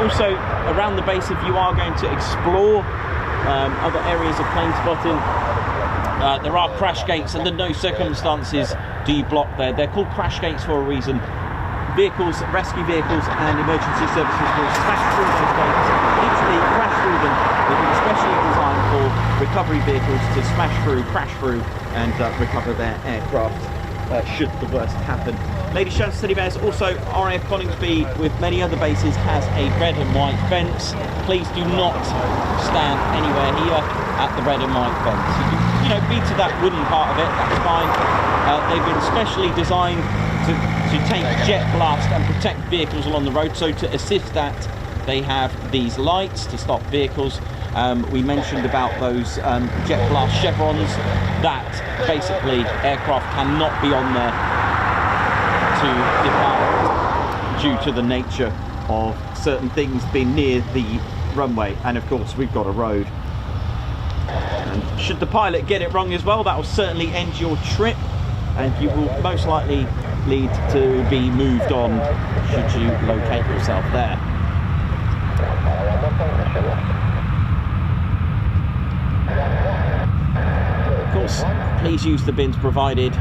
Also, around the base, if you are going to explore other areas of plane spotting, there are crash gates. Under no circumstances do you block there. They're called crash gates for a reason. Vehicles, rescue vehicles and emergency services will smash through those gates, literally crash through them. They've been specially designed for recovery vehicles to smash through, crash through and recover their aircraft should the worst happen. Ladies, gents, teddy bears, also RAF Coningsby, with many other bases, has a red and white fence. Please do not stand anywhere here at the red and white fence. You can, be to that wooden part of it, that's fine. They've been specially designed to take jet blast and protect vehicles along the road. So to assist that, they have these lights to stop vehicles. We mentioned about those jet blast chevrons, that basically aircraft cannot be on there to depart due to the nature of certain things being near the runway. And of course we've got a road, and should the pilot get it wrong as well, that will certainly end your trip, and you will most likely lead to be moved on should you locate yourself there. Of course, please use the bins provided.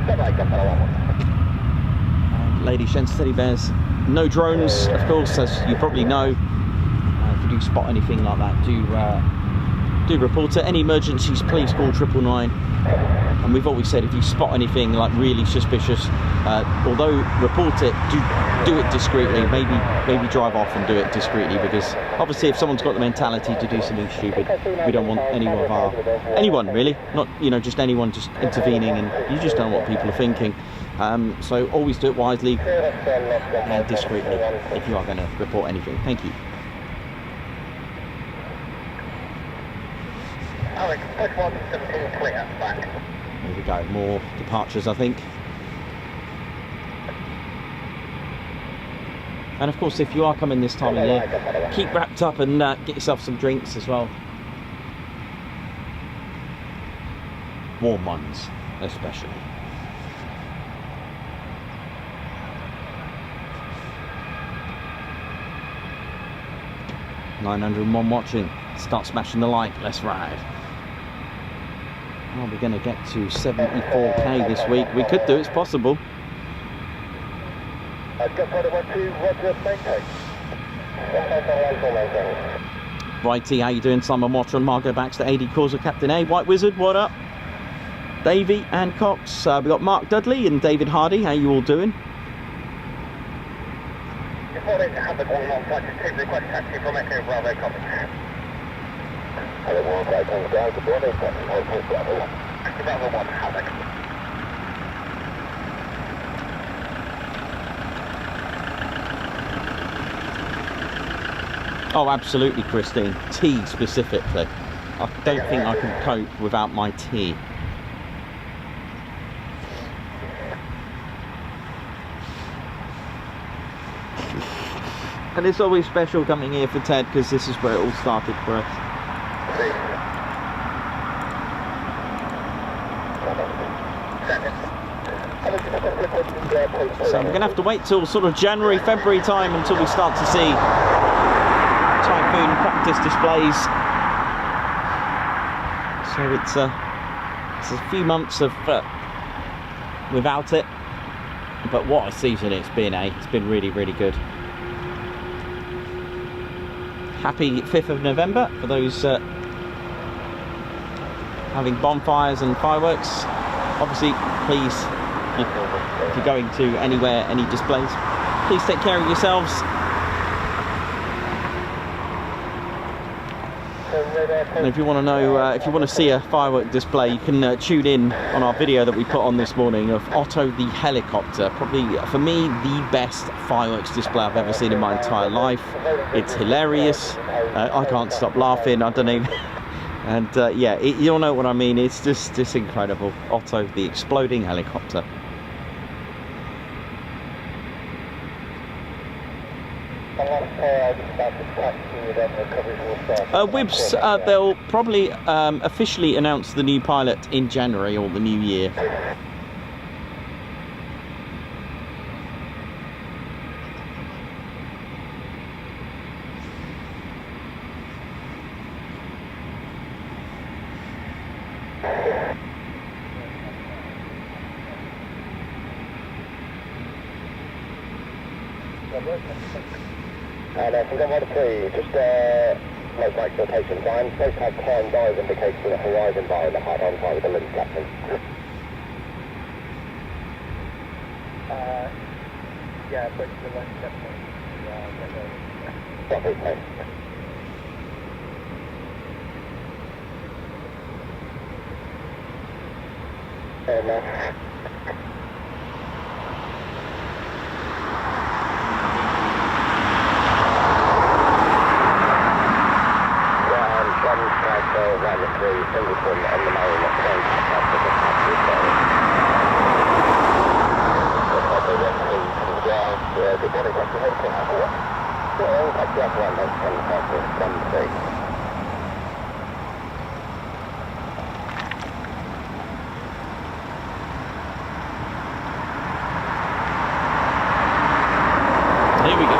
And ladies, gents, teddy bears, no drones, of course, as you probably know. If you do spot anything like that, do report it. Any emergencies, please call 999. And we've always said, if you spot anything like really suspicious, although report it, do it discreetly. Maybe drive off and do it discreetly, because obviously if someone's got the mentality to do something stupid, we don't want anyone really, not just anyone just intervening, and you just don't know what people are thinking. So always do it wisely and discreetly if you are going to report anything. Thank you.
Alex, push 117 clear, back.
There we go, more departures I think. And of course, if you are coming this time of year, keep wrapped up and get yourself some drinks as well. warm ones especially. $901 watching. Start smashing the like. Let's ride. Are we going to get to 74k this week? We could do. It's possible. Righty, how you doing? Simon Watcher and Margot Baxter, AD Causer, Captain A. White Wizard, what up? Davey and Cox. We got Mark Dudley and David Hardy. How you all doing? Oh, absolutely, Christine. Tea specifically. I don't think I can cope without my tea. And it's always special coming here for Ted because this is where it all started for us. So we're going to have to wait till sort of January, February time until we start to see Typhoon practice displays. So it's a few months of without it, but what a season it's been, eh? It's been really, really good. Happy 5th of November for those having bonfires and fireworks. Obviously, please, if you're going to anywhere, any displays, please take care of yourselves. And if you want to know, if you want to see a firework display, you can tune in on our video that we put on this morning of Otto the helicopter. Probably, for me, the best fireworks display I've ever seen in my entire life. It's hilarious. I can't stop laughing. I don't even... And yeah, you'll know what I mean. It's just incredible. Otto the exploding helicopter. Wibs, they'll probably officially announce the new pilot in January or the new year.
And from Governor 3, just make right location. I'm supposed to have climb dive indicated with a horizon bar in the hard on side with the lens captain. Yeah, but the lens captain. Copy, thanks. Here we go.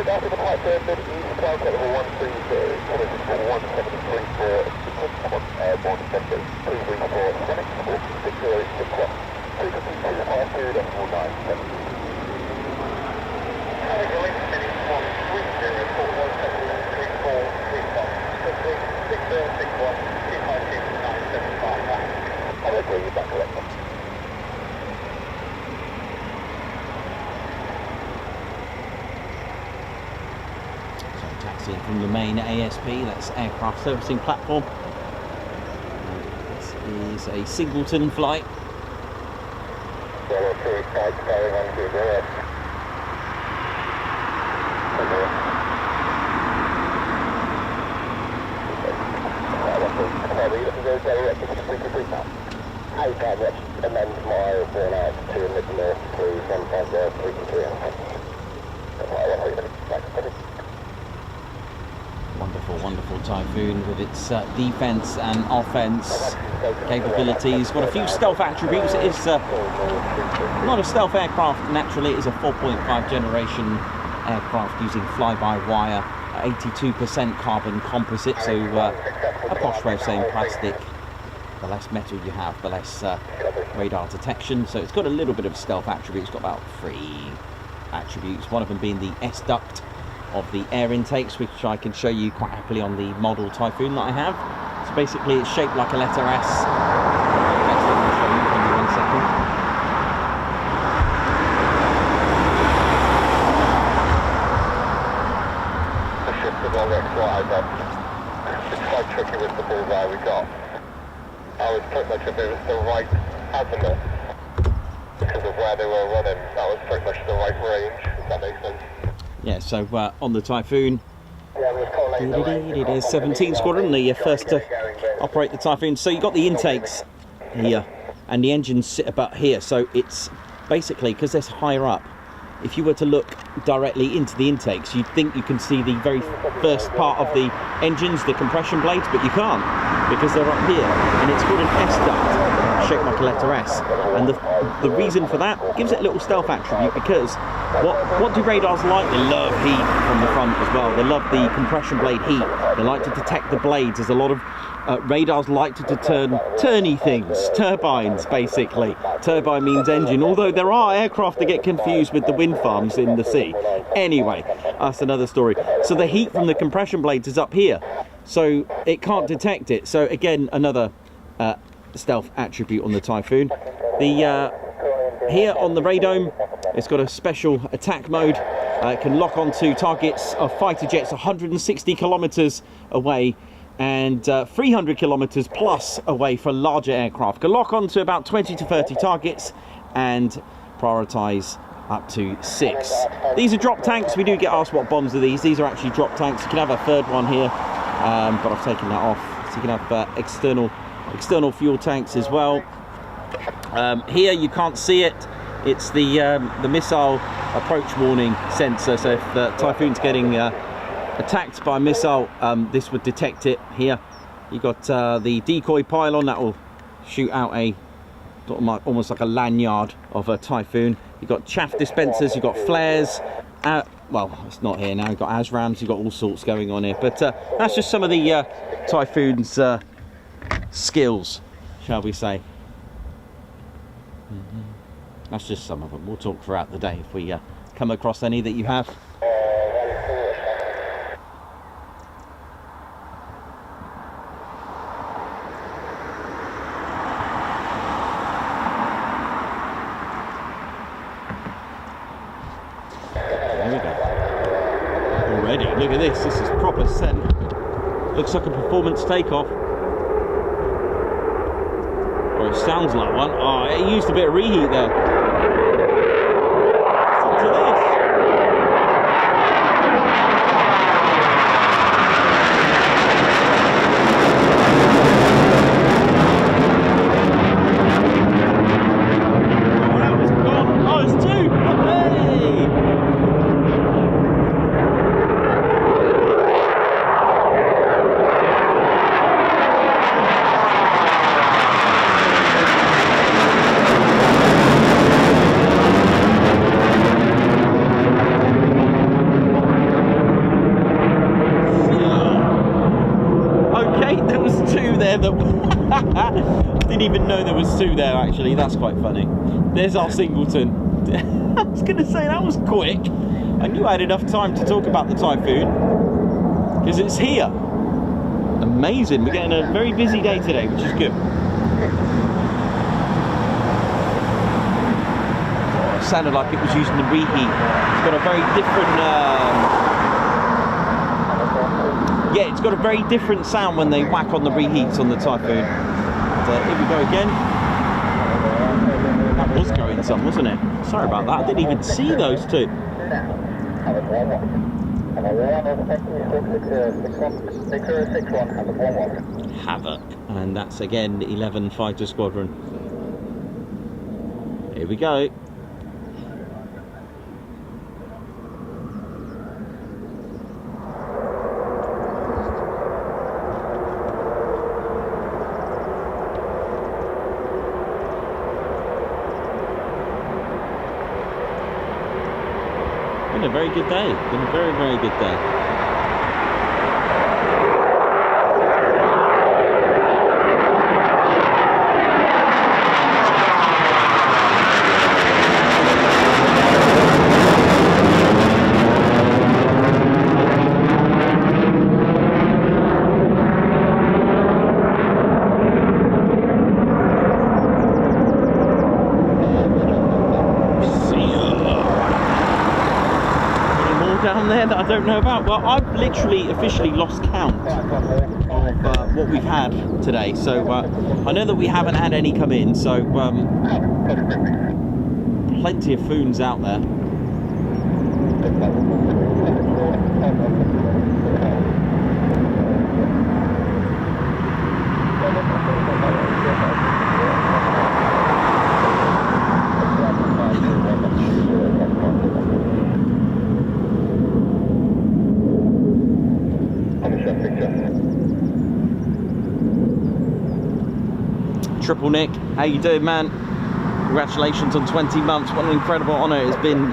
After the pipe there, mid-east, cloud level 130, Coningsby 1734, airborne defenders, 334, Sonic 4606, frequency 252, decimal 97. Carrier mid-east 130, 417, 6461, 252, 975. I'll agree with that correctly.
see it from the main ASP, that's aircraft servicing platform. This is a singleton flight.
Amend my burn out to mid-north to 150
Wonderful, wonderful Typhoon with its defense and offense capabilities. Got a few stealth attributes. It is not a stealth aircraft naturally. It is a 4.5 generation aircraft using fly-by-wire, 82% carbon composite, so a posh way of saying plastic. The less metal you have, the less radar detection. So it's got a little bit of stealth attributes. It's got about 3 attributes, one of them being the S-duct of the air intakes, which I can show you quite happily on the model Typhoon that I have. So basically it's shaped like a letter S. Next thing I'll show you, give me 1 second.
The shift of our X-wide, it's quite tricky with the bullseye we got. I was pretty much if it was the right azimuth because of where they were running. That was pretty much the right range, if that makes sense.
Yeah, so on the Typhoon, it is 17 Squadron, the first to operate the Typhoon. So you've got the intakes here, and the engines sit about here. So it's basically, because they're higher up, if you were to look directly into the intakes, you'd think you can see the very first part of the engines, the compression blades, but you can't, because they're up here, and it's called an S-duct, shaped like a letter S. And the reason for that gives it a little stealth attribute, because what do radars like? They love heat from the front as well. They love the compression blade heat. They like to detect the blades. There's a lot of radars like to turn turny things, turbines basically. Turbine means engine, although there are aircraft that get confused with the wind farms in the sea. Anyway, that's another story. So the heat from the compression blades is up here, so it can't detect it. So again, another stealth attribute on the Typhoon. Here on the radome, it's got a special attack mode. It can lock onto targets of fighter jets 160 kilometers away and 300 kilometers plus away for larger aircraft. Can lock onto about 20 to 30 targets and prioritize up to 6. These are drop tanks. We do get asked what bombs are these. These are actually drop tanks. You can have a third one here, but I've taken that off. So you can have external fuel tanks as well. Here you can't see it. It's the missile approach warning sensor. So if the Typhoon's getting attacked by a missile, this would detect it. Here you've got the decoy pylon that will shoot out a almost like a lanyard of a Typhoon. You've got chaff dispensers, you've got flares. Well, it's not here now. You've got ASRAMs, you've got all sorts going on here. But that's just some of the Typhoon's skills, shall we say. That's just some of them. We'll talk throughout the day if we come across any that you have. There we go. Already, look at this. This is proper set. Looks like a performance takeoff. Or it sounds like one. Oh, it used a bit of reheat there. Listen to this. Oh, that was gone. Oh, it's 2. Hey! Didn't even know there was 2 there actually. That's quite funny. There's our singleton. I was going to say that was quick. I knew I had enough time to talk about the Typhoon because it's here. Amazing. We're getting a very busy day today, which is good. Oh, it sounded like it was using the reheat. It's got a very different Yeah, it's got a very different sound when they whack on the reheats on the Typhoon. And, here we go again. That was going some, wasn't it? Sorry about that, I didn't even see those two. Havoc, and that's again 11 Fighter Squadron. Here we go. Been a very good day. Been a very, very good day. Down there that I don't know about. Well, I've literally officially lost count of what we've had today, so I know that we haven't had any come in, so plenty of foons out there. Triple Nick, how you doing, man? Congratulations on 20 months. What an incredible honour it has been.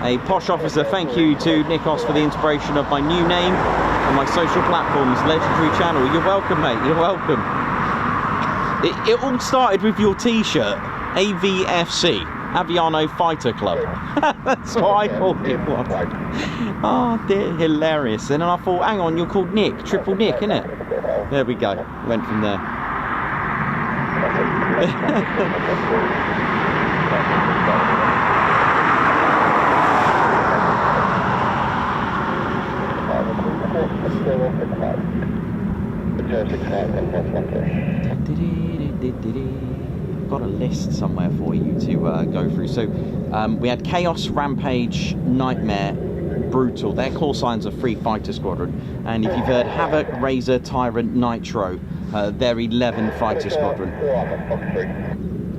A posh officer, thank you to Nikos for the inspiration of my new name on my social platforms, legendary channel. You're welcome, mate, you're welcome. It all started with your t-shirt, AVFC, Aviano Fighter Club. That's what I thought it was. Oh dear, hilarious. And then I thought, hang on, you're called Nick, Triple Nick, innit? There we go, went from there. Got a list somewhere for you to go through. So we had Chaos, Rampage, Nightmare, Brutal. Their call signs are 3 Fighter Squadron. And if you've heard Havoc, Razor, Tyrant, Nitro, they're 11 Fighter Squadron.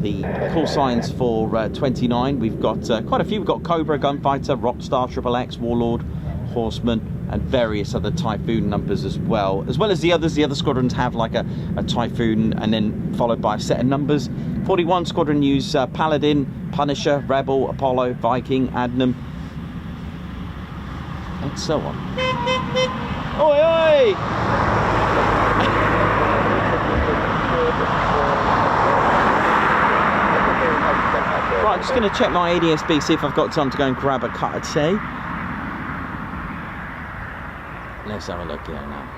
The call signs for 29, we've got quite a few. We've got Cobra, Gunfighter, Rockstar, Triple X, Warlord, Horseman, and various other Typhoon numbers as well as the others. The other squadrons have like a Typhoon and then followed by a set of numbers. 41 Squadron use Paladin, Punisher, Rebel, Apollo, Viking, Adnam, and so on. Oi, oi! Right, I'm just going to check my ADSB, see if I've got time to go and grab a cut of tea. Let's have a look here now.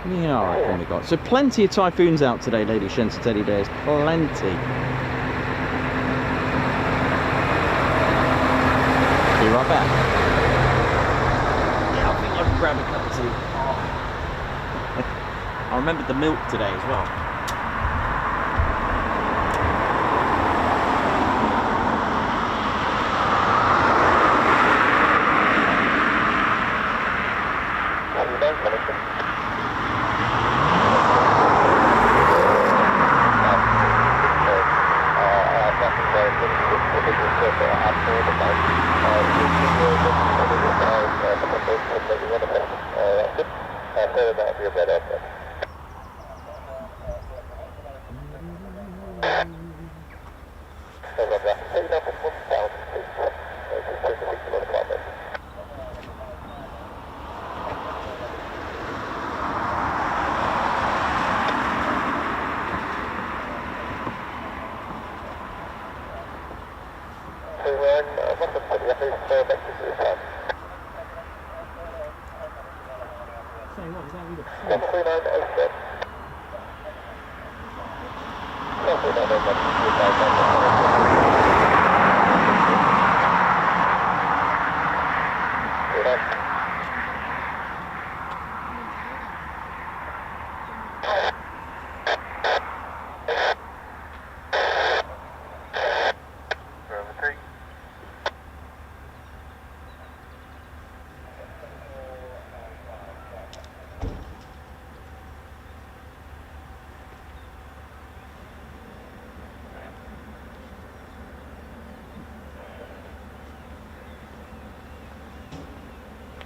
Yeah, I reckon we got. So plenty of Typhoons out today, ladies, gents, and teddy bears. Plenty. Be right back. Yeah, I think I can grab a cup of tea. I remembered the milk today as well.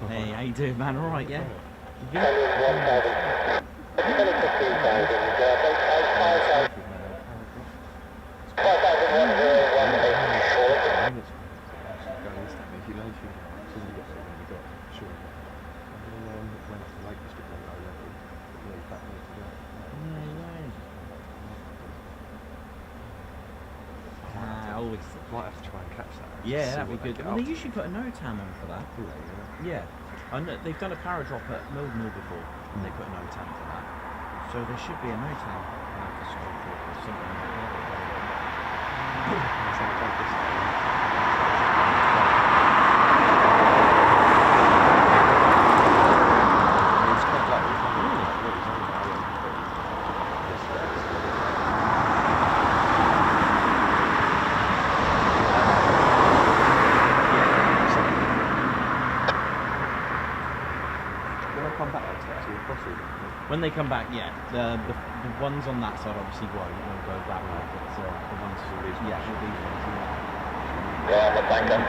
Hey, how you doing, man? All right, yeah? You
It's only 15,000, 5,101 short.
Always.
Might have to try and catch that.
Yeah,
See
that'd be
what they
good.
get
Well,
up
they
to.
usually put a NOTAM on for that.
Do they, yeah?
Yeah. I know they've done a power drop at Mildenhall before, and they put a NOTAM for that. So there should be a NOTAM for scope or something like that.
It's quite low, it's not really like what it's on now, but yes, when I come back, I'll text you across all that.
When they come back, yeah, the ones on that side obviously won't go that way, but the ones all these ones, yeah.
Yeah, I'm a banker.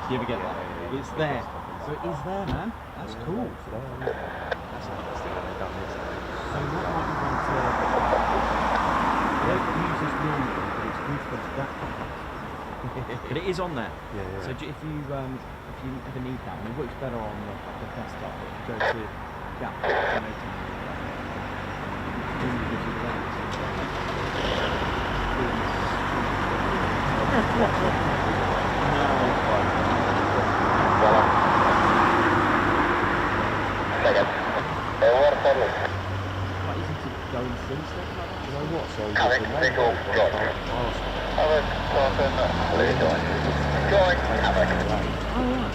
Do you ever get that? It's there. So it is there, man. That's cool.
That's interesting when they've done this.
So what might you want to... They don't use this normally, but it's good for that. But it is on there.
Yeah, yeah.
So if you ever need that, and it works better on the desktop, but if you go to that,
Second. What a problem.
quite easy to go and see stuff like that.
Do you know what? So
Alex, single, John. Alex, Martin, please join. Join, Alex.
Oh, right.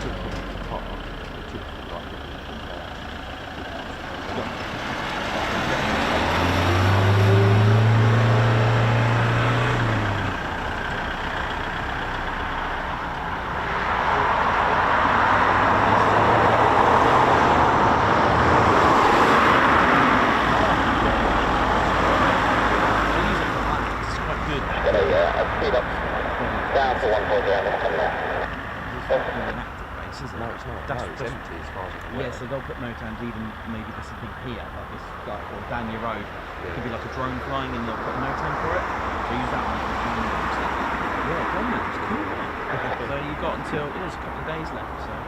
Speed up. Down for 1 point down.
No, it's not. No, it's empty as far as I can
Yeah, so they'll put NOTAMs even maybe this thing here, like this guy, or down your road. It could be like a drone flying and they'll put a NOTAM for it. So use that one for drone maps. Yeah, drone maps, cool. So you've got until, there's a couple of days left, so.
Then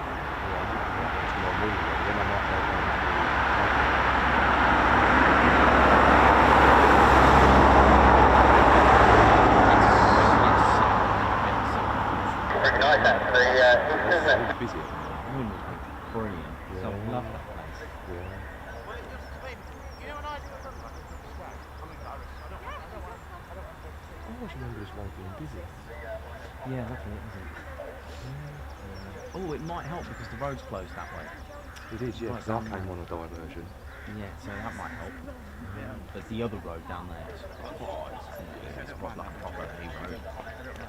I might go
Nice, actually. Isn't it?
busy.
Brilliant. So I love that place.
Yeah. I always remember this road being busy.
Yeah, that's it, isn't it? Oh, it might help because the road's closed that way.
It is, yeah, because I came on a diversion.
Yeah, so that might help. Yeah. But the other road down there is it's quite like a proper A road.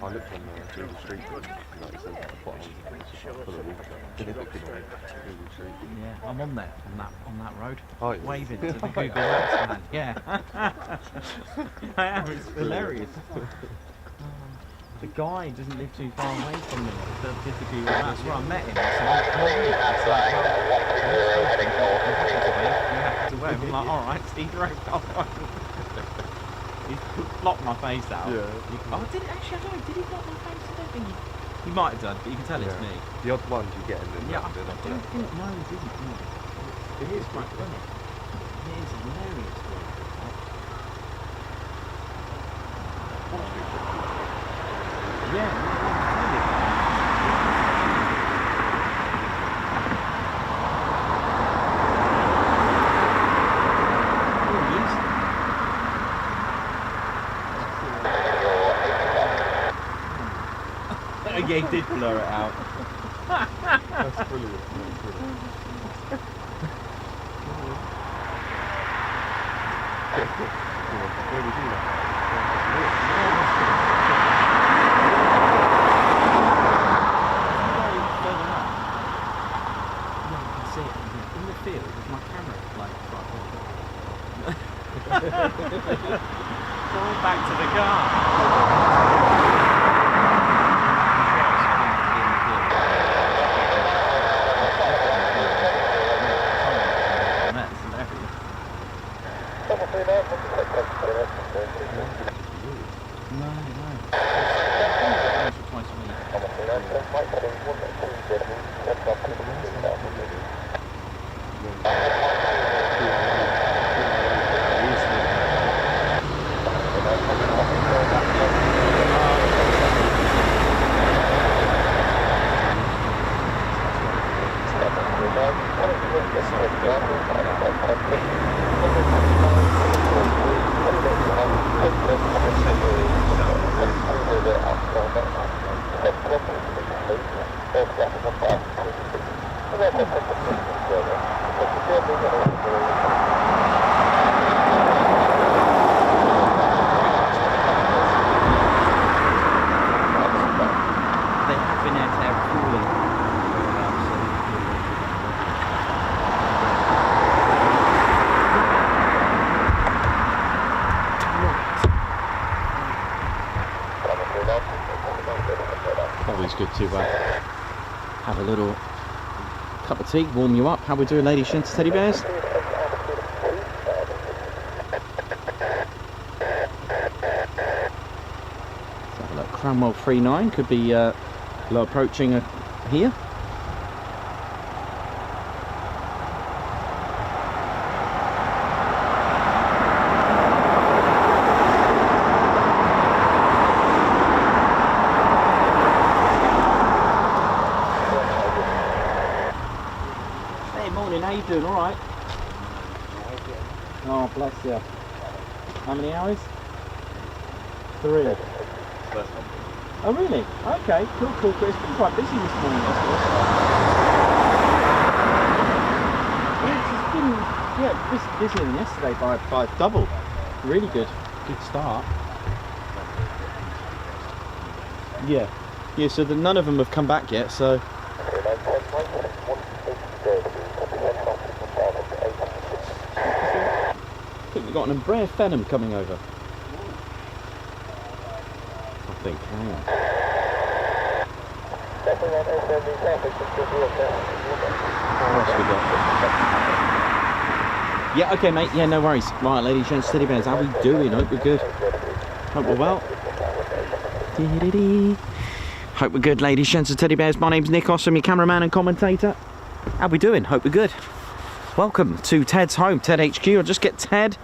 I looked on the Google Street View, like it says at the bottom, it's just like full of water. Google Street View.
Yeah, I'm on there, on that road.
Oh, yeah.
Waving to the Google Maps man. Yeah. I am, it's hilarious. The guy doesn't live too far away from me. That's where I met him.
That's right. 130 heading north.
I'm like, alright, Steve drove off. He blocked my face out.
Yeah.
Oh, did it actually? I don't know. Did he block my face? I don't think he might have done, but you can tell it's me.
The odd ones you get in the
Yeah, I don't think, no, he didn't. No. It is quite funny. It is hilarious. Yeah. Yeah, he did blur it out.
That's brilliant. Where was you then?
Back to the car. Always good to have a little cup of tea, warm you up. How we doing, ladies and teddy bears? Let's have a look. Cranwell 39 could be low approaching here. How you doing? All right? Oh, bless you. How many hours? 3. Oh, really? Okay, cool. It's been quite busy this morning. It's been, busier than yesterday by double. Really good. Good start. Yeah. So none of them have come back yet, so... We've got an Embraer Phenom coming over. I think. Hang on. What else we got? Yeah, okay, mate. Yeah, no worries. Right, ladies and teddy bears, how we doing? Hope we're good. Hope we're well. Hope we're good, ladies and teddy bears. My name's Nikos. I'm your cameraman and commentator. How we doing? Hope we're good. Welcome to Ted's home, Ted HQ. I'll just get Ted.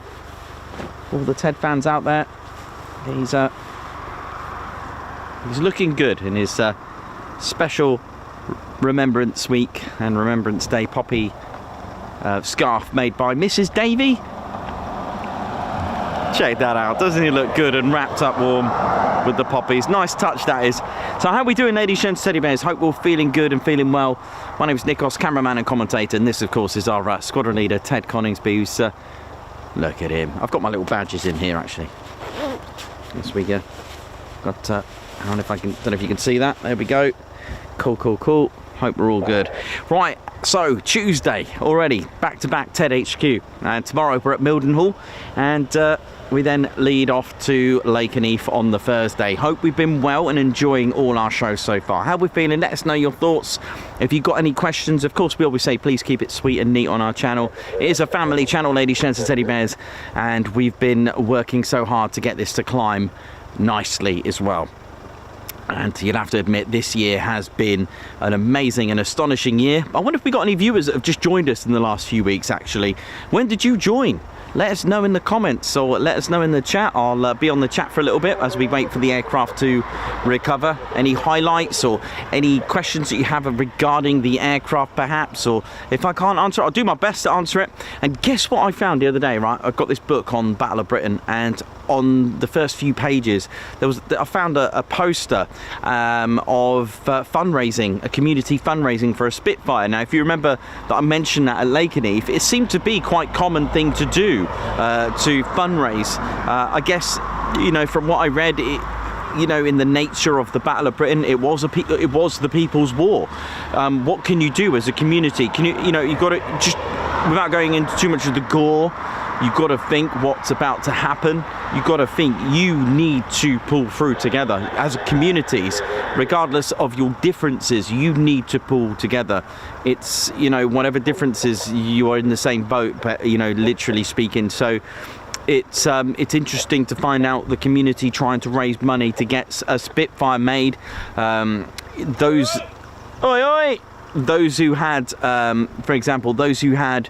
All the Ted fans out there. He's looking good in his special Remembrance Week and Remembrance Day poppy scarf made by Mrs. Davey. Check that out. Doesn't he look good and wrapped up warm with the poppies? Nice touch that is. So how are we doing, ladies and teddy bears? Hope we're all feeling good and feeling well. My name is Nikos, cameraman and commentator, and this of course is our squadron leader Ted Coningsby, who's look at him. I've got my little badges in here actually. Yes, we go. Got I don't know if you can see that. There we go. Cool. Hope we're all good. Right, so Tuesday already, back to back Ted HQ, and tomorrow we're at Mildenhall, and we then lead off to Lakenheath on the Thursday. Hope we've been well and enjoying all our shows so far. How we feeling? Let us know your thoughts. If you've got any questions, of course we always say please keep it sweet and neat on our channel. It is a family channel, ladies and teddy bears, and we've been working so hard to get this to climb nicely as well. And you'll have to admit, this year has been an amazing and astonishing year. I wonder if we got any viewers that have just joined us in the last few weeks, actually. When did you join? Let us know in the comments or let us know in the chat. I'll be on the chat for a little bit as we wait for the aircraft to recover. Any highlights or any questions that you have regarding the aircraft perhaps, or if I can't answer it, I'll do my best to answer it. And guess what I found the other day, right? I've got this book on Battle of Britain, and on the first few pages, I found a poster of fundraising, a community fundraising for a Spitfire. Now, if you remember that I mentioned that at Lakenheath, it seemed to be quite a common thing to do, to fundraise. I guess, you know, from what I read, you know, in the nature of the Battle of Britain, it was the People's War. What can you do as a community? You know, you've got to, just without going into too much of the gore, you've got to think what's about to happen. You've got to think you need to pull through together as communities, regardless of your differences. You need to pull together. It's, you know, whatever differences, you are in the same boat, but, you know, literally speaking. So it's interesting to find out the community trying to raise money to get a Spitfire made. Those who had, for example, those who had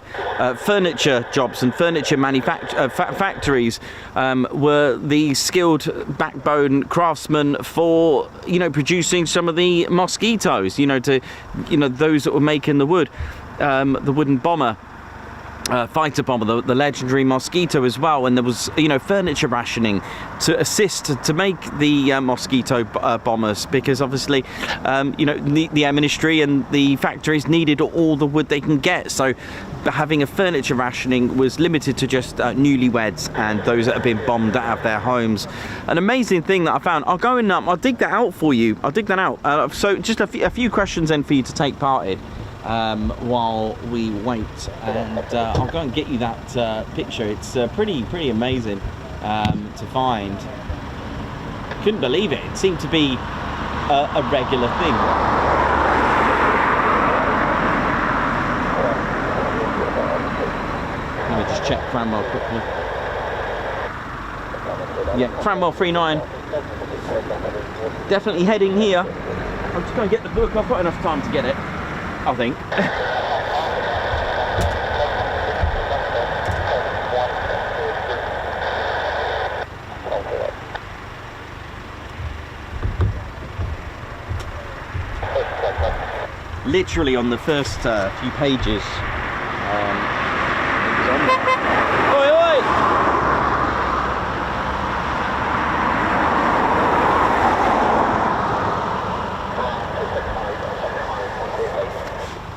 furniture jobs and furniture factories were the skilled backbone craftsmen for, you know, producing some of the mosquitoes. You know, those that were making the wooden bomber. Fighter bomber, the legendary Mosquito as well, and there was, you know, furniture rationing to assist to make the Mosquito bombers, because obviously, you know, the Air Ministry and the factories needed all the wood they can get, so having a furniture rationing was limited to just newlyweds and those that have been bombed out of their homes. An amazing thing that I found, I'll dig that out for you, so just a few questions then for you to take part in. While we wait, and I'll go and get you that picture. It's pretty amazing to find. Couldn't believe it. It seemed to be a regular thing. Let me just check Cranwell quickly. Yeah, Cranwell 39. Definitely heading here. I'm just going to get the book. I've got enough time to get it, I think. Literally on the first few pages. Oi, oi!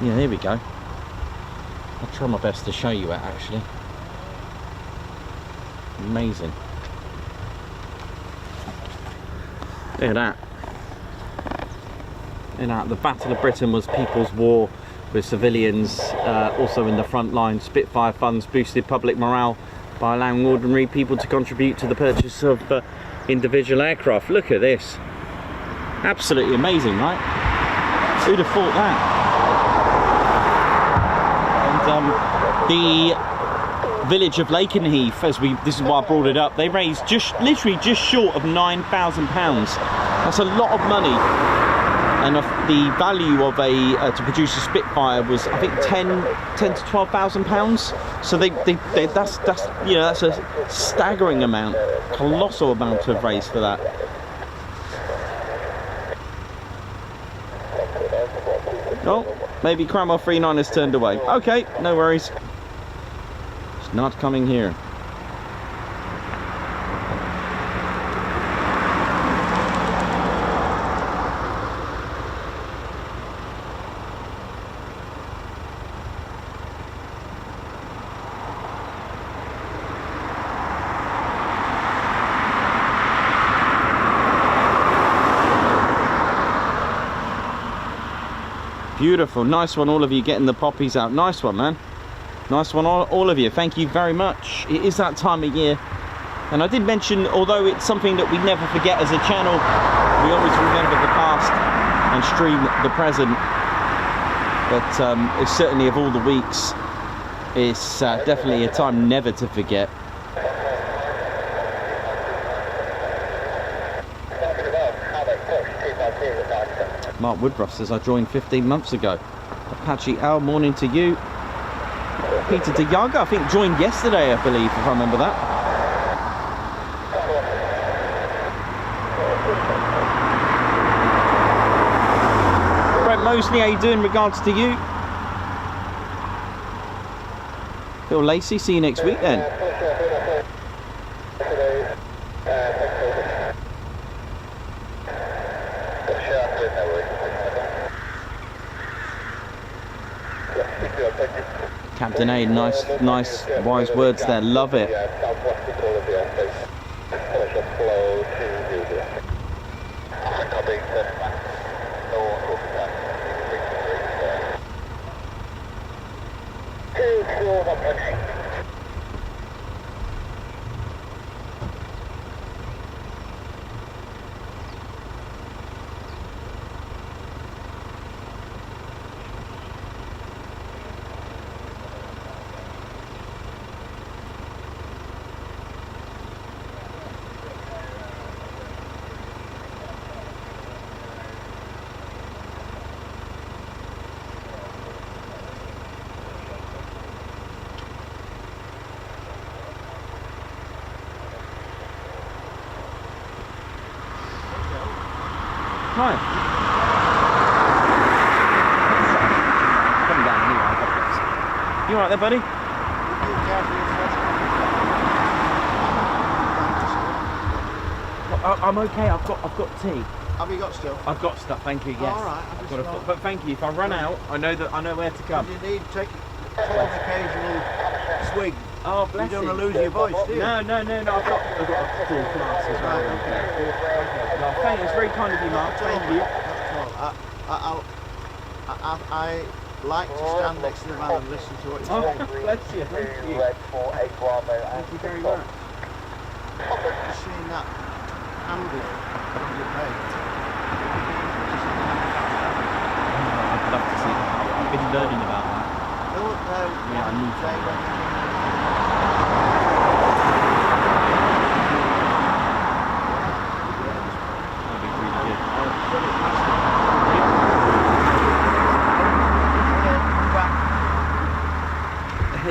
Yeah, there we go. I'll try my best to show you it, actually. Amazing. Look at that. Look at that. The Battle of Britain was People's War, with civilians also in the front line. Spitfire funds boosted public morale by allowing ordinary people to contribute to the purchase of individual aircraft. Look at this. Absolutely amazing, right? Who'd have thought that? The village of Lakenheath, this is why I brought it up, they raised literally just short of £9,000. That's a lot of money, and the value of to produce a Spitfire was, I think, 10 to £12,000. So that's you know, that's a staggering amount, colossal amount to have raised for that. Oh, maybe Cranwell 39 has turned away. Okay, no worries. It's not coming here. Beautiful, nice one, all of you getting the poppies out. Nice one, man. Nice one, all of you. Thank you very much. It is that time of year, and I did mention, although it's something that we never forget as a channel, we always remember the past and stream the present. But it's certainly, of all the weeks, it's definitely a time never to forget. Mark Woodruff says, I joined 15 months ago. Apache Al, morning to you. Peter DeYaga, I think, joined yesterday, I believe, if I remember that. Brent Mosley, how you doing in regards to you? Phil Lacey, see you next week then. Danae, nice wise words there. Love it.
Southwestern corner of the office. Finish up slow to Julia. Copy, sir. No one copy that. 2-4-1.
Hi. Come down anyway. You alright there, buddy? I'm okay. I've got tea.
Have you got stuff?
I've got stuff. Thank you. Yes.
All right.
I've got but thank you. If I run out, I know where to come.
You need to take an occasional swig.
Oh, bless
you.
You.
Don't want to lose your voice, do you?
No. I've got a full glass as well. No, thank you. It's very kind of you, Mark. Thank you.
I like to stand next to the man and listen to what you're saying.
Bless you. Thank you. Thank you very much.
Just seeing that handle on your page.
I'd love to see that. I've been learning about that.
No,
Yeah, I need to. That'd be really good.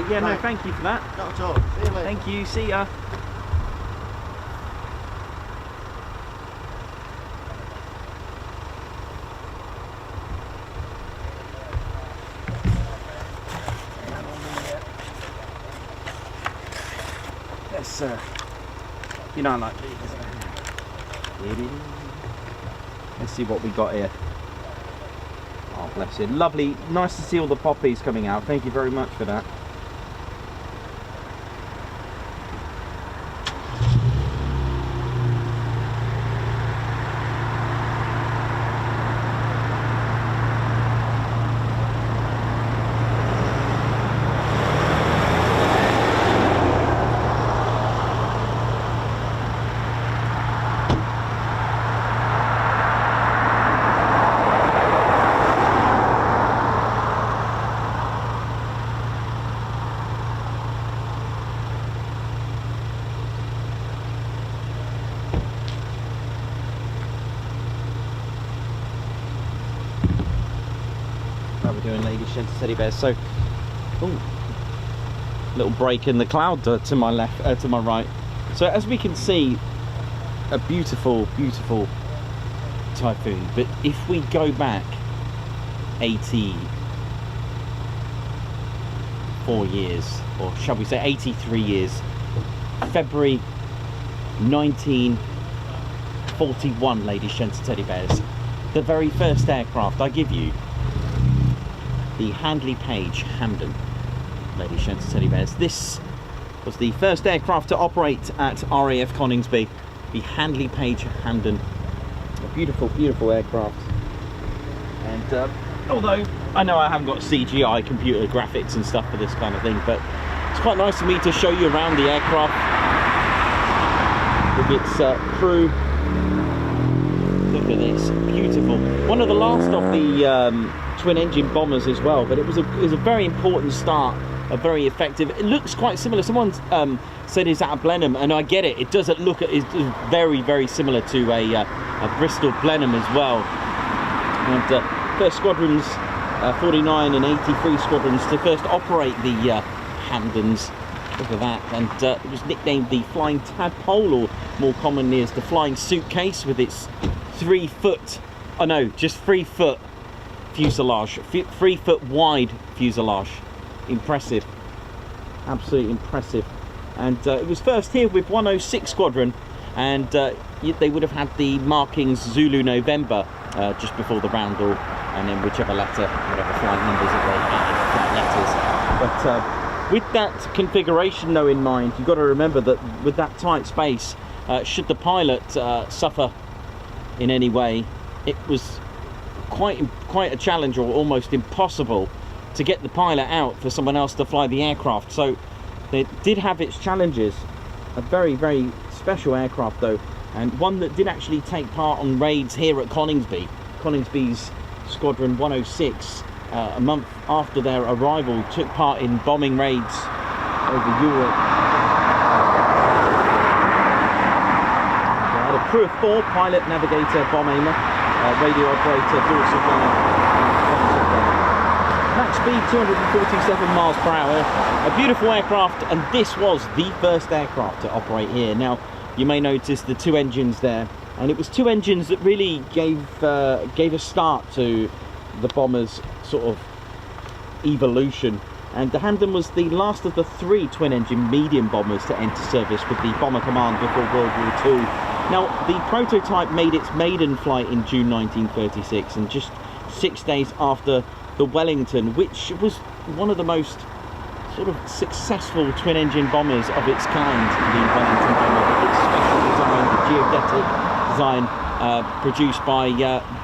Yeah, no,
Right.
thank you for that.
Not at all. See you later.
Thank you. See ya. Yes, you know I like these. Let's see what we got here. Oh, bless you. Lovely. Nice to see all the poppies coming out. Thank you very much for that. Doing ladies, gents, teddy bears. So, little break in the cloud to my left, to my right. So as we can see, a beautiful, beautiful Typhoon. But if we go back 84 years, or shall we say 83 years, February 1941, ladies, gents, teddy bears, the very first aircraft I give you, the Handley Page Hampden, ladies, gents, teddy bears. This was the first aircraft to operate at RAF Coningsby, the Handley Page Hampden. A beautiful, beautiful aircraft. And although I know I haven't got CGI computer graphics and stuff for this kind of thing, but it's quite nice for me to show you around the aircraft with its crew. Look at this, beautiful. One of the last of the twin engine bombers as well, but it was a very important start, a very effective. It looks quite similar. Someone said it's out of Blenheim, and I get it. It doesn't look, it's very, very similar to a Bristol Blenheim as well. And first squadrons, 49 and 83 squadrons to first operate the Hampdens. Look at that. And it was nicknamed the Flying Tadpole, or more commonly as the Flying Suitcase, with its 3 foot, oh no, just 3 foot fuselage, 3 foot wide fuselage. Impressive, absolutely impressive. And it was first here with 106 Squadron, and they would have had the markings Zulu November just before the roundel, and then whichever letter, whatever flight numbers that they had, flight letters. But with that configuration though in mind, you've got to remember that with that tight space, should the pilot suffer in any way, it was quite a challenge, or almost impossible, to get the pilot out for someone else to fly the aircraft. So it did have its challenges. A very, very special aircraft though, and one that did actually take part on raids here at Coningsby. Coningsby's Squadron 106, a month after their arrival, took part in bombing raids over Europe. They had a crew of 4: pilot, navigator, bomb aimer, radio operator, dorsal gunner, max speed 247 miles per hour. A beautiful aircraft, and this was the first aircraft to operate here. Now you may notice the 2 engines there, and it was 2 engines that really gave a start to the bomber's sort of evolution. And the Hamden was the last of the 3 twin-engine medium bombers to enter service with the Bomber Command before World War II. Now, the prototype made its maiden flight in June 1936, and just 6 days after the Wellington, which was one of the most sort of successful twin-engine bombers of its kind, the Wellington bomber, with its special design, the geodetic design produced by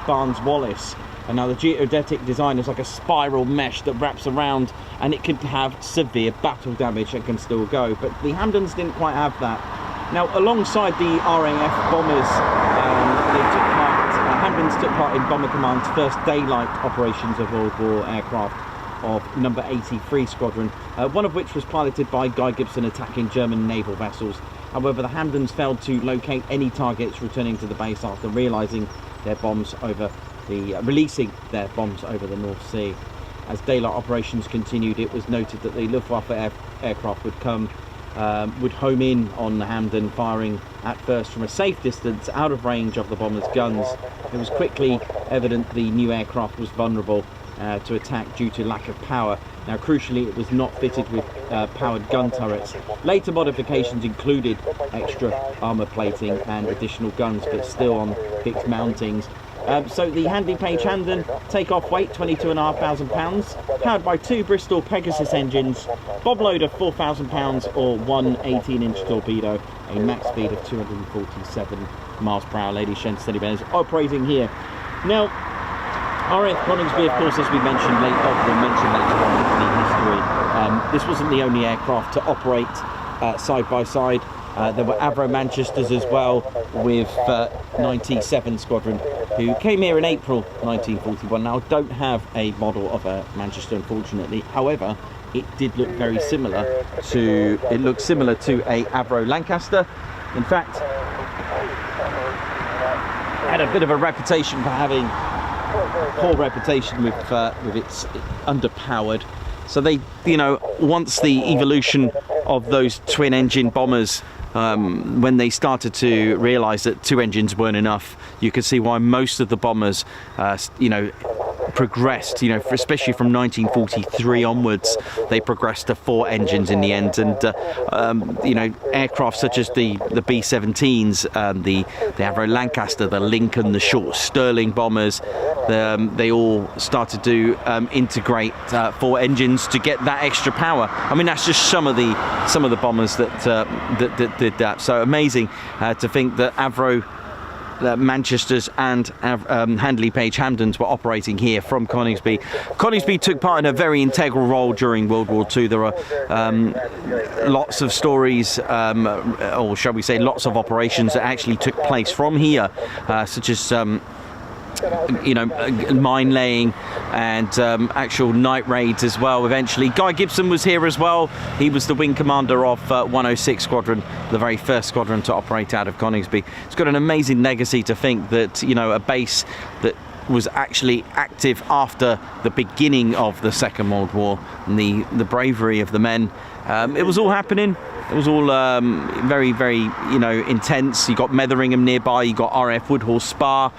Barnes-Wallis. And now the geodetic design is like a spiral mesh that wraps around, and it can have severe battle damage and can still go. But the Hamdens didn't quite have that. Now, alongside the RAF bombers, Hamdens took part in Bomber Command's first daylight operations of World War aircraft of number 83 Squadron, one of which was piloted by Guy Gibson attacking German naval vessels. However, the Hamdens failed to locate any targets, returning to the base after releasing their bombs over the North Sea. As daylight operations continued, it was noted that the Luftwaffe aircraft would home in on the Hamden, firing at first from a safe distance out of range of the bomber's guns. It was quickly evident the new aircraft was vulnerable to attack due to lack of power. Now, crucially, it was not fitted with powered gun turrets. Later modifications included extra armour plating and additional guns, but still on fixed mountings. So the Handley Page Hamden take-off weight 22,500 pounds, powered by 2 Bristol Pegasus engines, bob load of 4,000 pounds, or 1 18-inch torpedo, a max speed of 247 miles per hour. Ladies, gents, steady bears, operating here. Now, RAF Coningsby, of course, as we mentioned later on in the history, this wasn't the only aircraft to operate side by side. There were Avro Manchesters as well, with 97 Squadron, who came here in April 1941. Now, I don't have a model of a Manchester, unfortunately. However, it did look very similar to a Avro Lancaster. In fact, had a bit of a reputation for having poor reputation with its underpowered. So they, once the evolution of twin engine bombers, when they started to realise that 2 engines weren't enough, you could see why most of the bombers, progressed, especially from 1943 onwards, they progressed to 4 engines in the end. And aircraft such as the B-17s, the Avro Lancaster, the Lincoln, the short Sterling bombers, they all started to integrate 4 engines to get that extra power. I mean, that's just some of the bombers that did that. So amazing to think that Avro Manchesters and Handley Page Hamdens were operating here from Coningsby. Coningsby took part in a very integral role during World War II. There are lots of stories, or shall we say lots of operations that actually took place from here, such as mine laying and actual night raids as well. Eventually, Guy Gibson was here as well. He was the wing commander of 106 Squadron, the very first squadron to operate out of Coningsby. It's got an amazing legacy to think that, a base that was actually active after the beginning of the Second World War, and the bravery of the men. It was all happening. It was all very, very, intense. You got Metheringham nearby. You got RAF Woodhall Spa.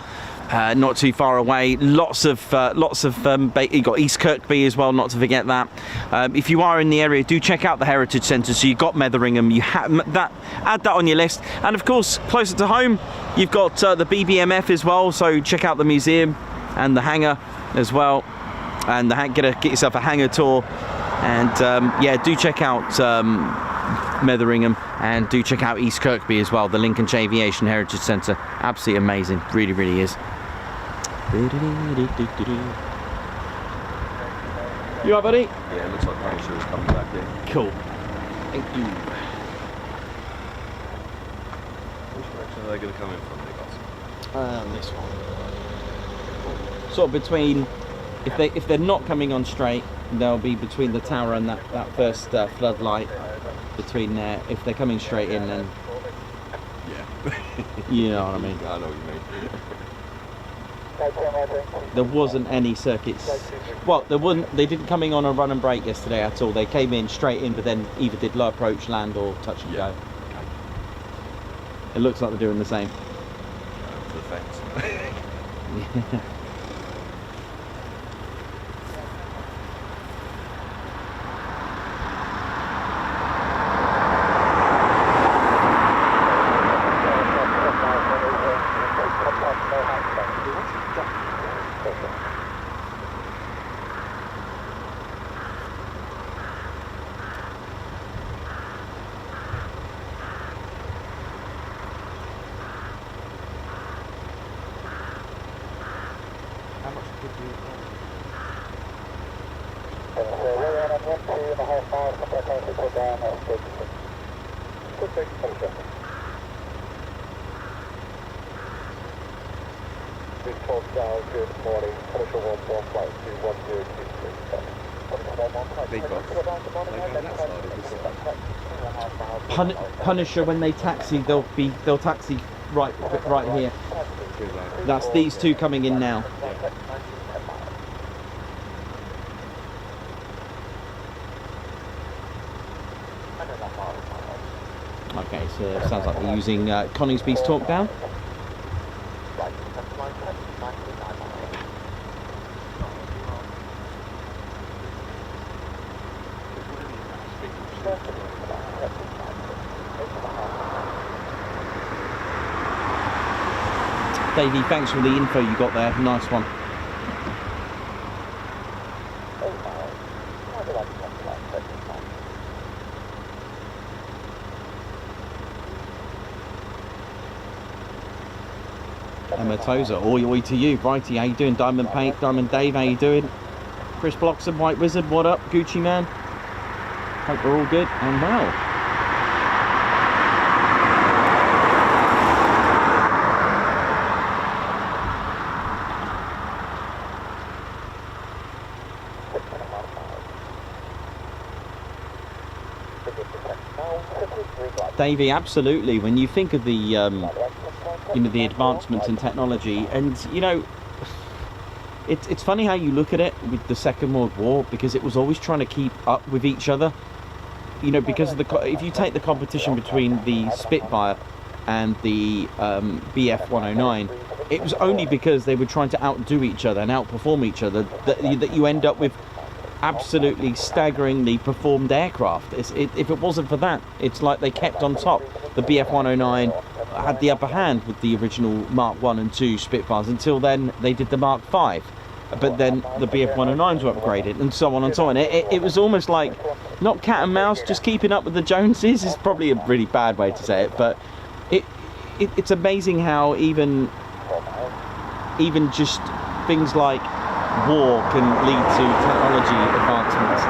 Not too far away. Lots of you got East Kirkby as well, not to forget that. If you are in the area, do check out the Heritage Centre. So you've got Metheringham, you have that, add that on your list. And of course, closer to home, you've got the BBMF as well. So check out the museum and the hangar as well, and get yourself a hangar tour. And yeah, do check out Metheringham, and do check out East Kirkby as well, the Lincolnshire Aviation Heritage Centre. Absolutely amazing, really, really is. You alright, buddy?
Yeah, it looks like Punisher is coming back in.
Cool. Thank you.
Which direction are they going to come in from, they guys?
This one. Sort of between, if they're not coming on straight, they'll be between the tower and that first floodlight. Between there, if they're coming straight in, then
Yeah.
you know what I mean.
I know what you mean.
There wasn't any circuits. Well, they didn't come in on a run and brake yesterday at all. They came in straight in, but then either did low approach, land, or touch and go. It looks like they're doing the same.
To the fence.
Good morning, Punisher 1 flight 21023.
Big box. They go that side or this side?
Punisher, when they taxi, they'll taxi right here. That's these two coming in now. Okay, so it sounds like they're using Coningsby's talk down. Davey, thanks for the info you got there. Nice one. Emma Tozer, oi to you. Righty, how you doing? Diamond Paint, Diamond Dave, how you doing? Chris Bloxham, White Wizard, what up? Gucci Man. Hope we're all good and well. Davey, absolutely. When you think of the, you know, the advancements in technology, and you know, it's funny how you look at it with the Second World War, because it was always trying to keep up with each other. You know, because of if you take the competition between the Spitfire and the BF 109, it was only because they were trying to outdo each other and outperform each other that you end up with absolutely staggeringly performed aircraft. If it wasn't for that, it's like they kept on top. The BF 109 had the upper hand with the original Mark 1 and 2 Spitfires until then they did the Mark 5. But then the BF 109s were upgraded, and so on and so on. It was almost like, not cat and mouse, just keeping up with the Joneses is probably a really bad way to say it, but it's amazing how even just things like war can lead to technology advancements.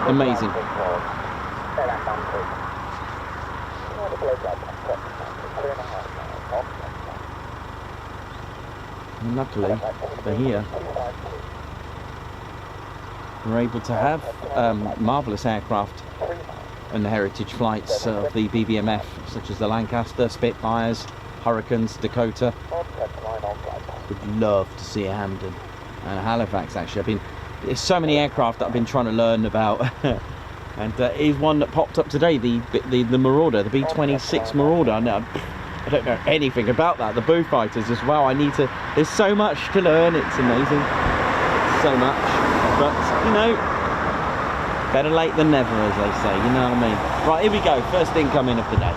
Amazing. And luckily, for here, we're able to have marvellous aircraft and the heritage flights of the BBMF, such as the Lancaster, Spitfires, Hurricanes, Dakota. Would love to see a Hamden and Halifax, actually. There's so many aircraft that I've been trying to learn about. And here's one that popped up today, the Marauder, the B-26 Marauder. Now, I don't know anything about that. The Boo Fighters as well. There's so much to learn. It's amazing. So much. But, you know, better late than never, as they say. You know what I mean? Right, here we go. First incoming of the day.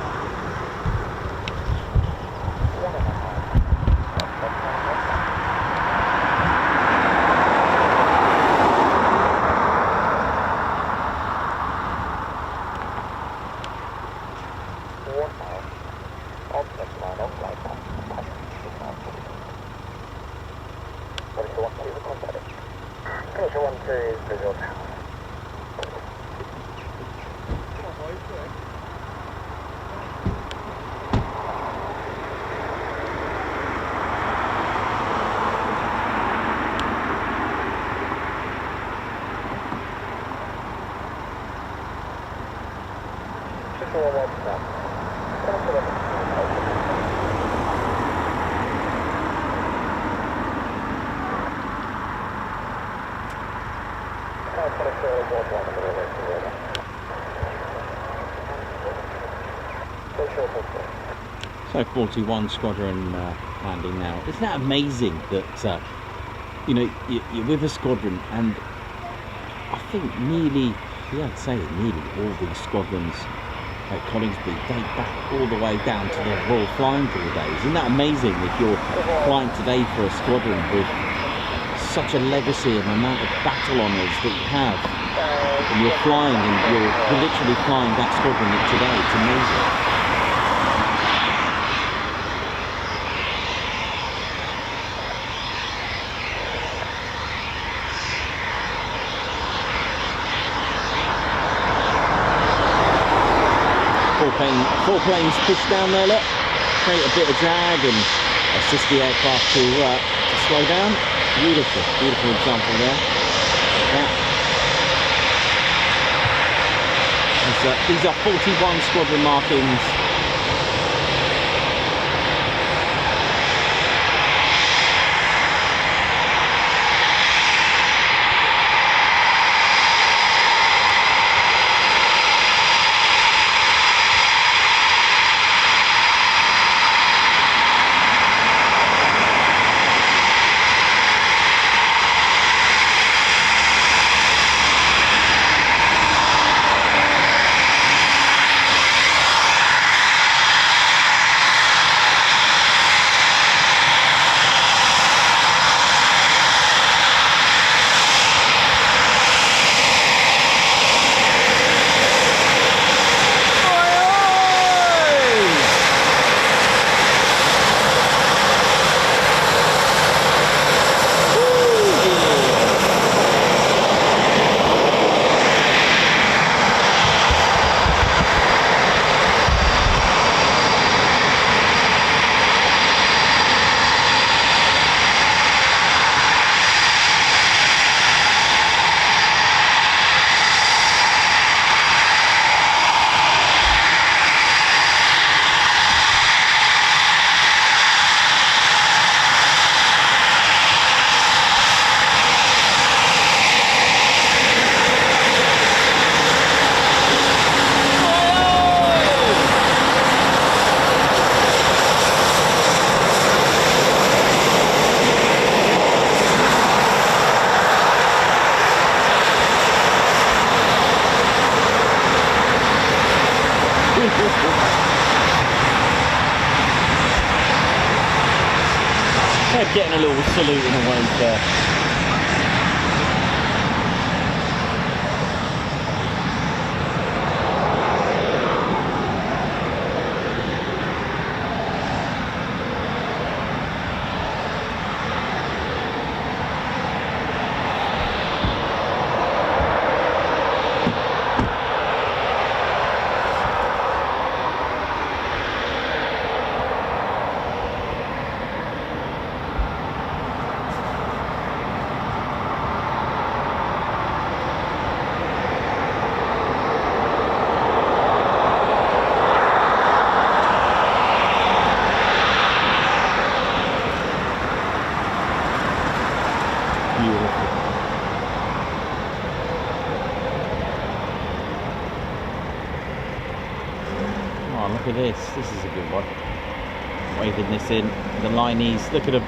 So 41 Squadron landing now. Isn't that amazing that, you know, you're with a squadron, and I think nearly, yeah, I'd say nearly all these squadrons at Coningsby date back all the way down to the Royal Flying Corps days. Isn't that amazing if you're flying today for a squadron with such a legacy and amount of battle honours that you have, and you're flying and you're literally flying that squadron today? It's amazing. Four planes pushed down there, look, create a bit of drag and assist the aircraft to slow down. Beautiful, beautiful example there. These are 41 squadron markings. Ted getting a little salute in a wave there. Oh, look at this. This is a good one. Waving this in. The lineys. Look at them.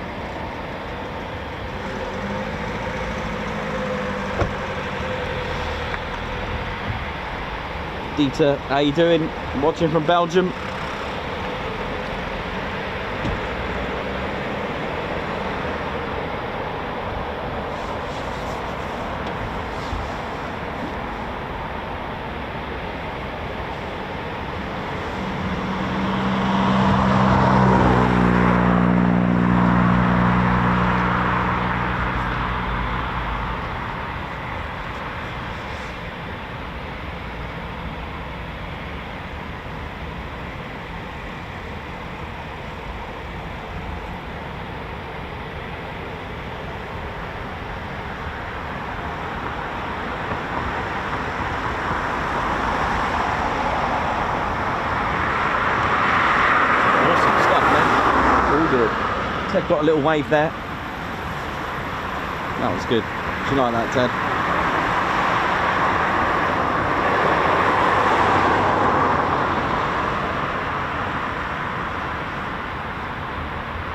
Dieter, how you doing? Watching from Belgium. Ted got a little wave there. That was good. Do you like that, Ted?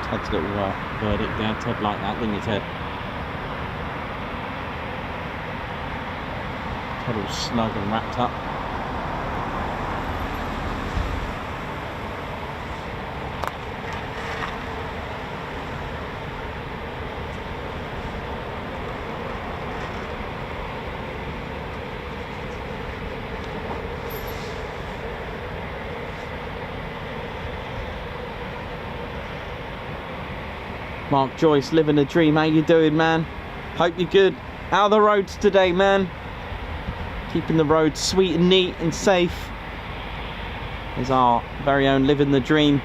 Ted's little verdict there. Ted liked that, didn't you, Ted? Ted all snug and wrapped up. Mark Joyce, living the dream. How you doing, man? Hope you're good. How are the roads today, man? Keeping the roads sweet and neat and safe. Is our very own living the dream.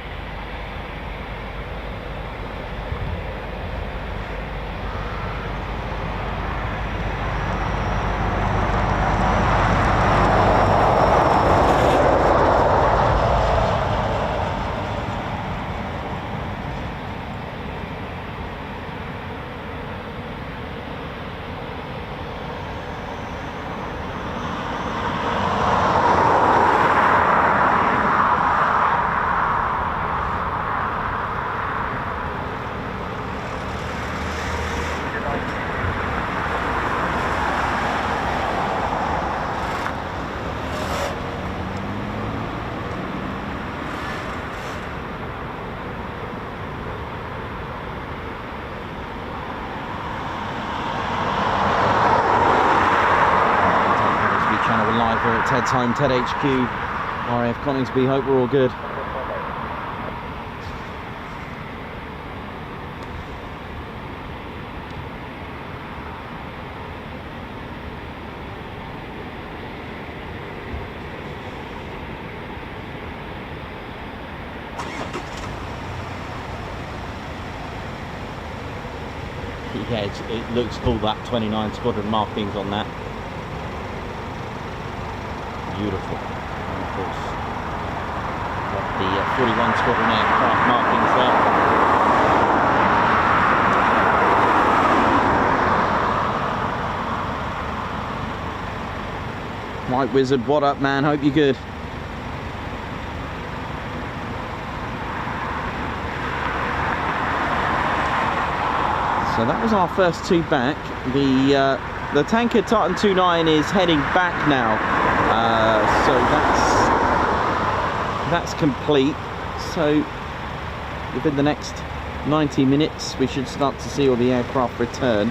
Ted's home, Ted HQ, RAF Coningsby. Hope we're all good. Yeah, it looks cool, that 29 squadron markings on that. Beautiful. And of course, got the 41 Squadron aircraft markings there. White Wizard, what up, man? Hope you're good. So that was our first two back. The tanker Titan 29 is heading back now. So that's complete. So within the next 90 minutes we should start to see all the aircraft return.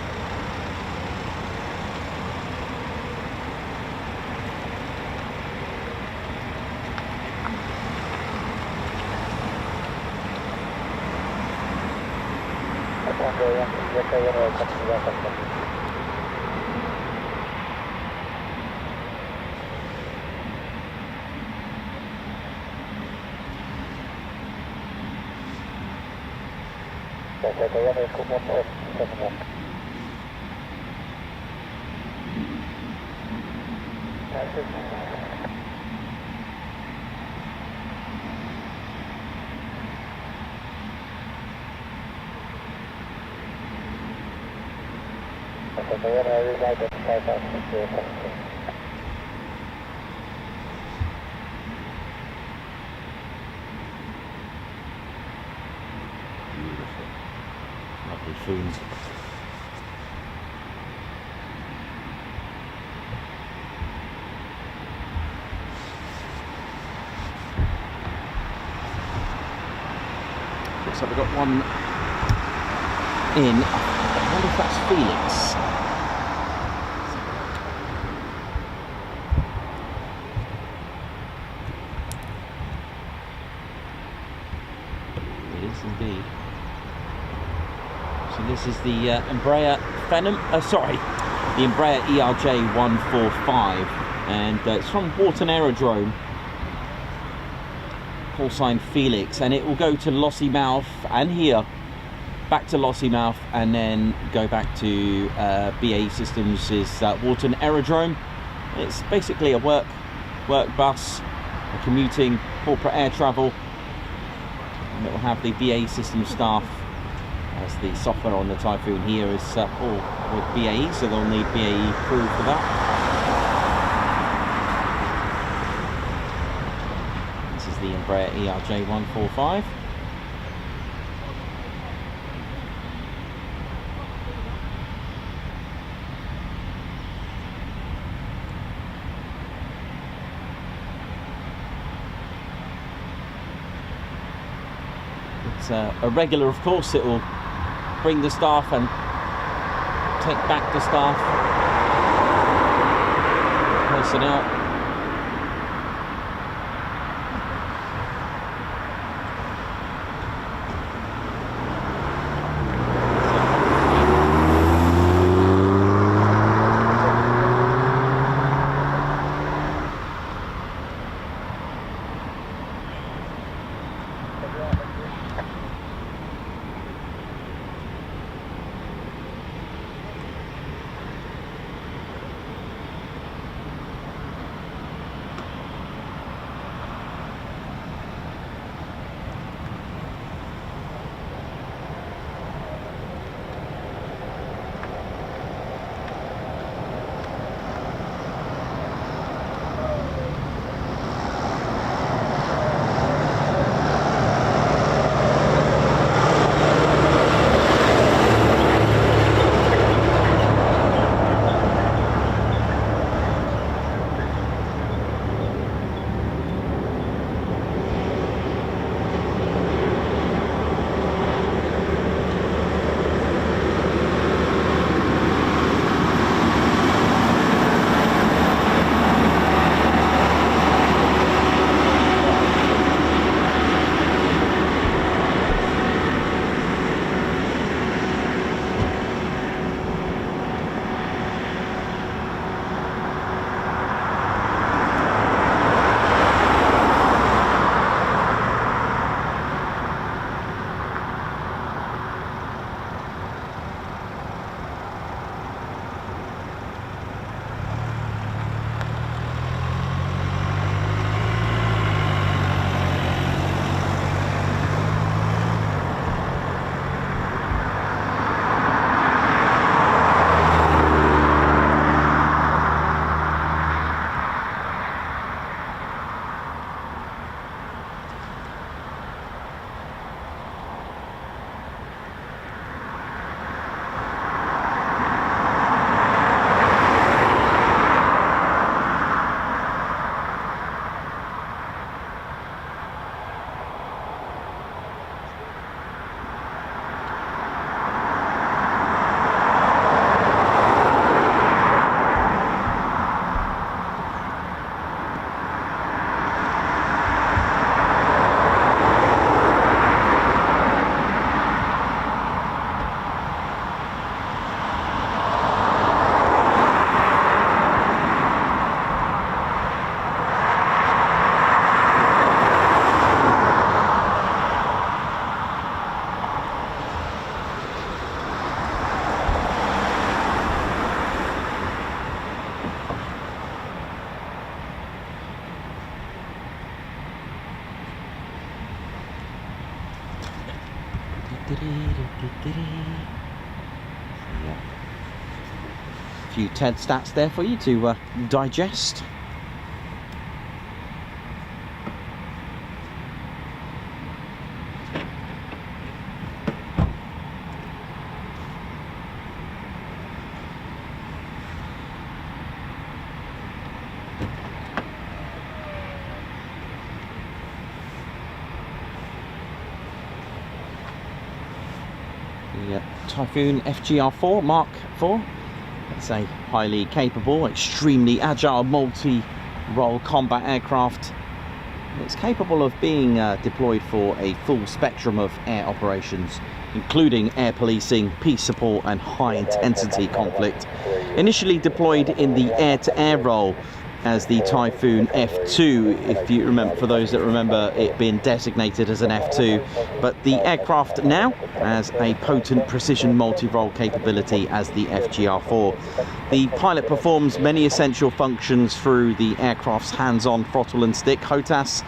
Beautiful. Lovely food. Looks like we've got one in. I wonder if that's Felix. It is indeed. So this is the Embraer Phenom, the Embraer ERJ145, and it's from Wharton Aerodrome. Call sign Felix, and it will go to Lossiemouth and here, back to Lossiemouth, and then go back to BAE Systems' Wharton Aerodrome. It's basically a work bus, a commuting corporate air travel, and it will have the BAE Systems staff as the software on the Typhoon here is all with BAE, so they'll need BAE crew for that. This is the Embraer ERJ145. It's a regular, of course. It will bring the staff and take back the staff personnel. Yeah. A few Ted stats there for you to digest. The Typhoon FGR4 Mark IV. It's a highly capable, extremely agile, multi-role combat aircraft. It's capable of being deployed for a full spectrum of air operations, including air policing, peace support and high-intensity conflict. Initially deployed in the air-to-air role as the Typhoon F2, if you remember, for those that remember it being designated as an F2, but the aircraft now has a potent precision multi-role capability as the FGR4. The pilot performs many essential functions through the aircraft's hands-on throttle and stick HOTAS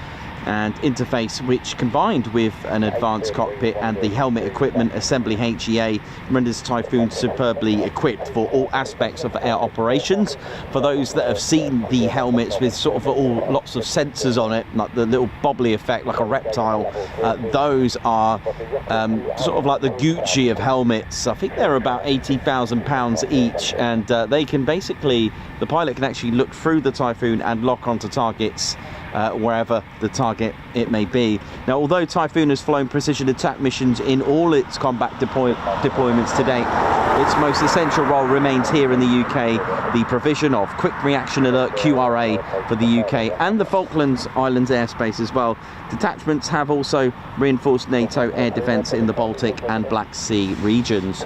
and interface, which combined with an advanced cockpit and the helmet equipment assembly HEA renders Typhoon superbly equipped for all aspects of air operations. For those that have seen the helmets with sort of lots of sensors on it, like the little bobbly effect like a reptile, those are sort of like the Gucci of helmets. I think they're about £80,000 each, and they can basically, the pilot can actually look through the Typhoon and lock onto targets wherever the target it may be. Now, although Typhoon has flown precision attack missions in all its combat deployments to date, its most essential role remains here in the UK, the provision of Quick Reaction Alert QRA for the UK and the Falklands Islands airspace as well. Detachments have also reinforced NATO air defence in the Baltic and Black Sea regions.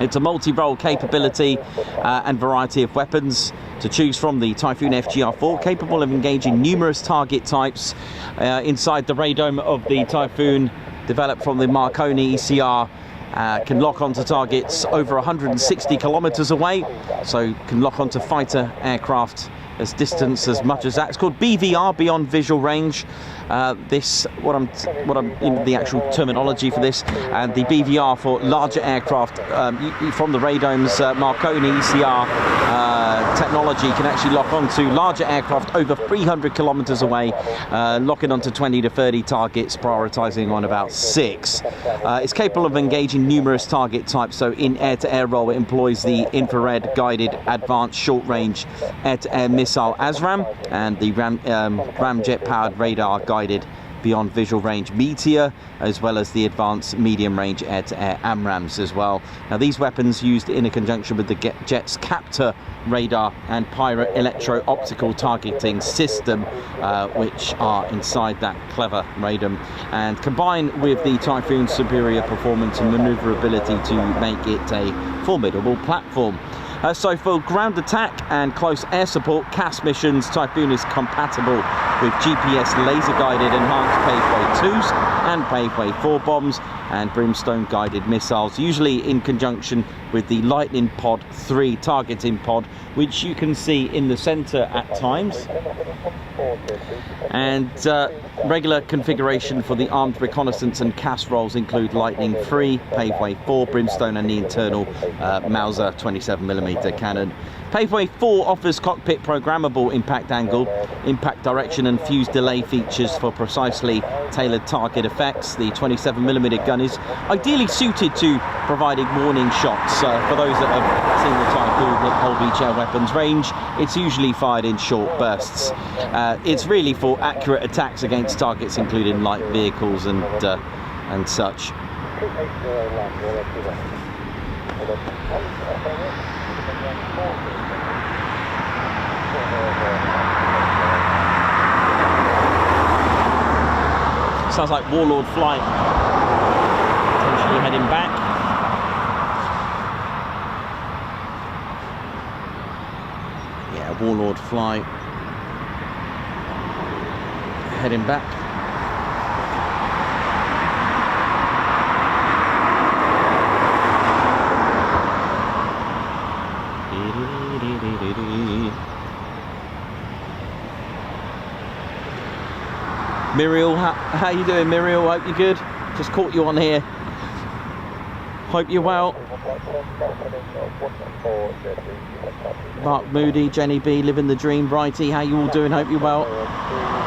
It's a multi-role capability and variety of weapons to choose from. The Typhoon FGR4, capable of engaging numerous target types inside the radome of the Typhoon, developed from the Marconi ECR, can lock onto targets over 160 kilometers away, so can lock onto fighter aircraft as distance as much as that. It's called BVR, beyond visual range. What I'm in the actual terminology for this, and the BVR for larger aircraft from the radome's Marconi ECR technology can actually lock onto larger aircraft over 300 kilometers away, locking onto 20 to 30 targets, prioritizing on about 6. It's capable of engaging numerous target types, so in air-to-air role it employs the infrared guided advanced short-range air-to-air missile ASRAM and the ramjet powered radar guided beyond visual range Meteor, as well as the advanced medium range air-to-air AMRAAMs as well. Now, these weapons used in a conjunction with the jet's Captor radar and Pirate electro-optical targeting system, which are inside that clever radome, and combined with the Typhoon's superior performance and maneuverability to make it a formidable platform. So for ground attack and close air support CAS missions, Typhoon is compatible with GPS laser-guided enhanced Paveway 2s and Paveway 4 bombs and Brimstone guided missiles, usually in conjunction with the Lightning Pod 3 targeting pod, which you can see in the centre at times. And regular configuration for the armed reconnaissance and CAS roles include Lightning 3, Paveway 4, Brimstone and the internal Mauser 27mm cannon. Paveway 4 offers cockpit programmable impact angle, impact direction and fuse delay features for precisely tailored target effects. The 27mm gun is ideally suited to providing warning shots. For those that have seen the Typhoon at Whole Beach Air Weapons range, it's usually fired in short bursts. It's really for accurate attacks against targets including light vehicles and such. Sounds like Warlord flight potentially heading back. Yeah, Warlord flight heading back. Muriel, how you doing, Muriel? Hope you're good. Just caught you on here. Hope you're well. Mark Moody, Jenny B, living the dream. Brighty, how you all doing? Hope you're well.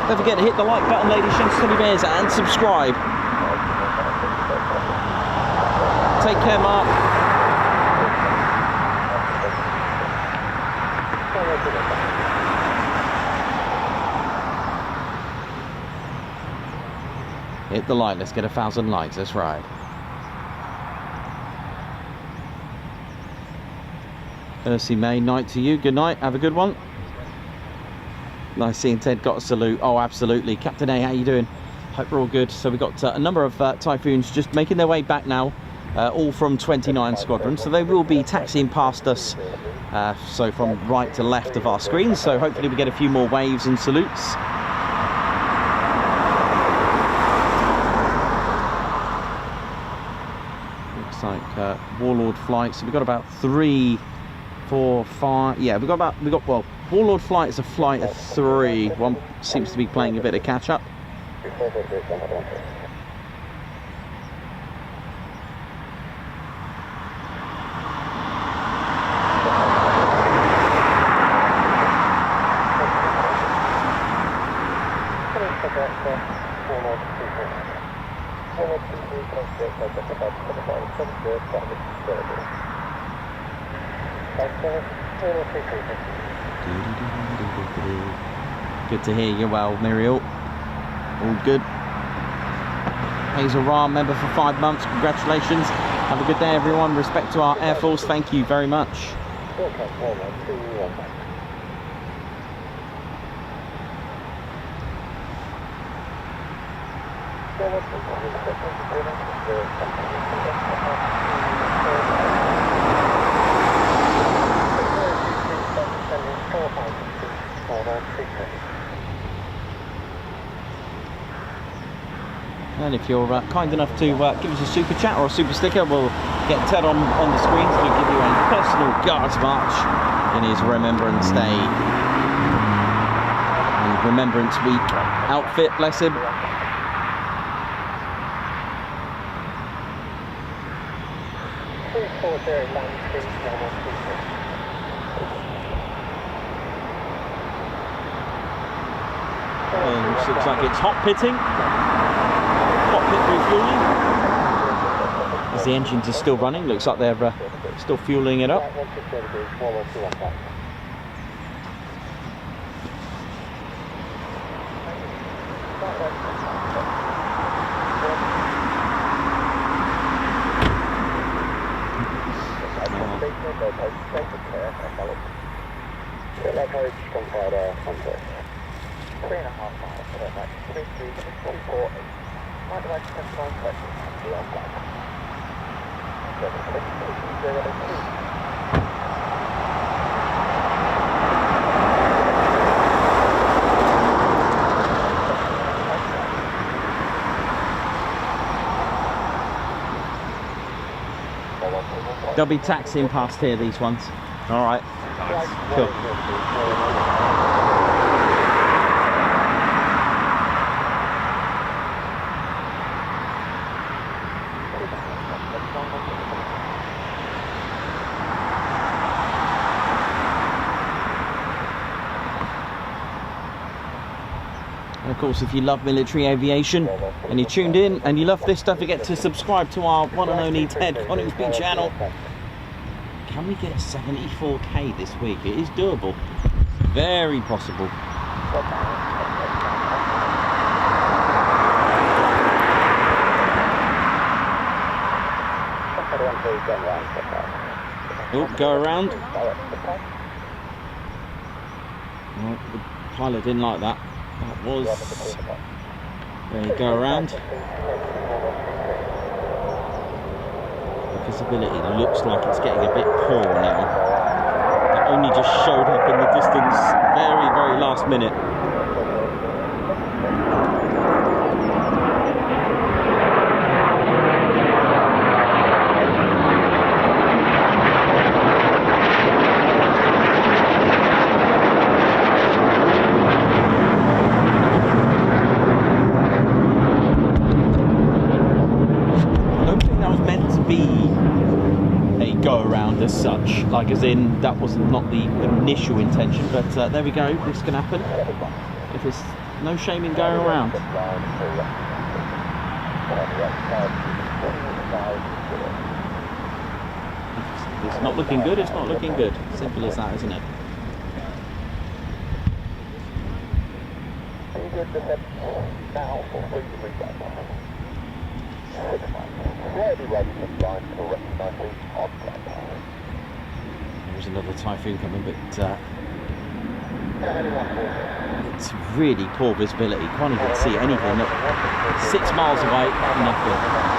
Don't forget to hit the like button, ladies, gents, teddy bears, and subscribe. Take care, Mark. Hit the like, let's get 1,000 likes, that's right. Ursi May, night to you, good night, have a good one. Nice seeing Ted, got a salute, oh absolutely. Captain A, how you doing? Hope we're all good. So we've got a number of Typhoons just making their way back now, all from 29 Squadrons, so they will be taxiing past us, so from right to left of our screen, so hopefully we get a few more waves and salutes. Like Warlord flight, so we've got about 3, 4, 5. Yeah, well, Warlord flight is a flight of 3. One seems to be playing a bit of catch up. Good to hear you well, Muriel. All good. Hazel Ra, member for 5 months. Congratulations. Have a good day, everyone. Respect to our Air Force. Thank you very much. And if you're kind enough to give us a super chat or a super sticker, we'll get Ted on the screen to give you a personal Guards March in his Remembrance Day and Remembrance Week outfit, bless him. And looks like it's hot pitting. Pit refueling as the engines are still running. Looks like they're still fueling it up. They'll be taxiing past here, these ones. All right. Cool. And of course, if you love military aviation and you tuned in and you love this, don't forget to subscribe to our one and only Ted Coningsby channel. Can we get 74k this week? It is doable. Very possible. Oh, go around. Oh, the pilot didn't like that. That was... There you go around. The visibility looks like it's getting a bit poor now. It only just showed up in the distance very, very last minute. As such, like as in that was not the initial intention, but there we go. This can happen if there's no shame in going around. It's not looking good. It's not looking good. Simple as that, isn't it? There's another Typhoon coming, but it's really poor visibility. Can't even see anything. Look, 6 miles away, nothing.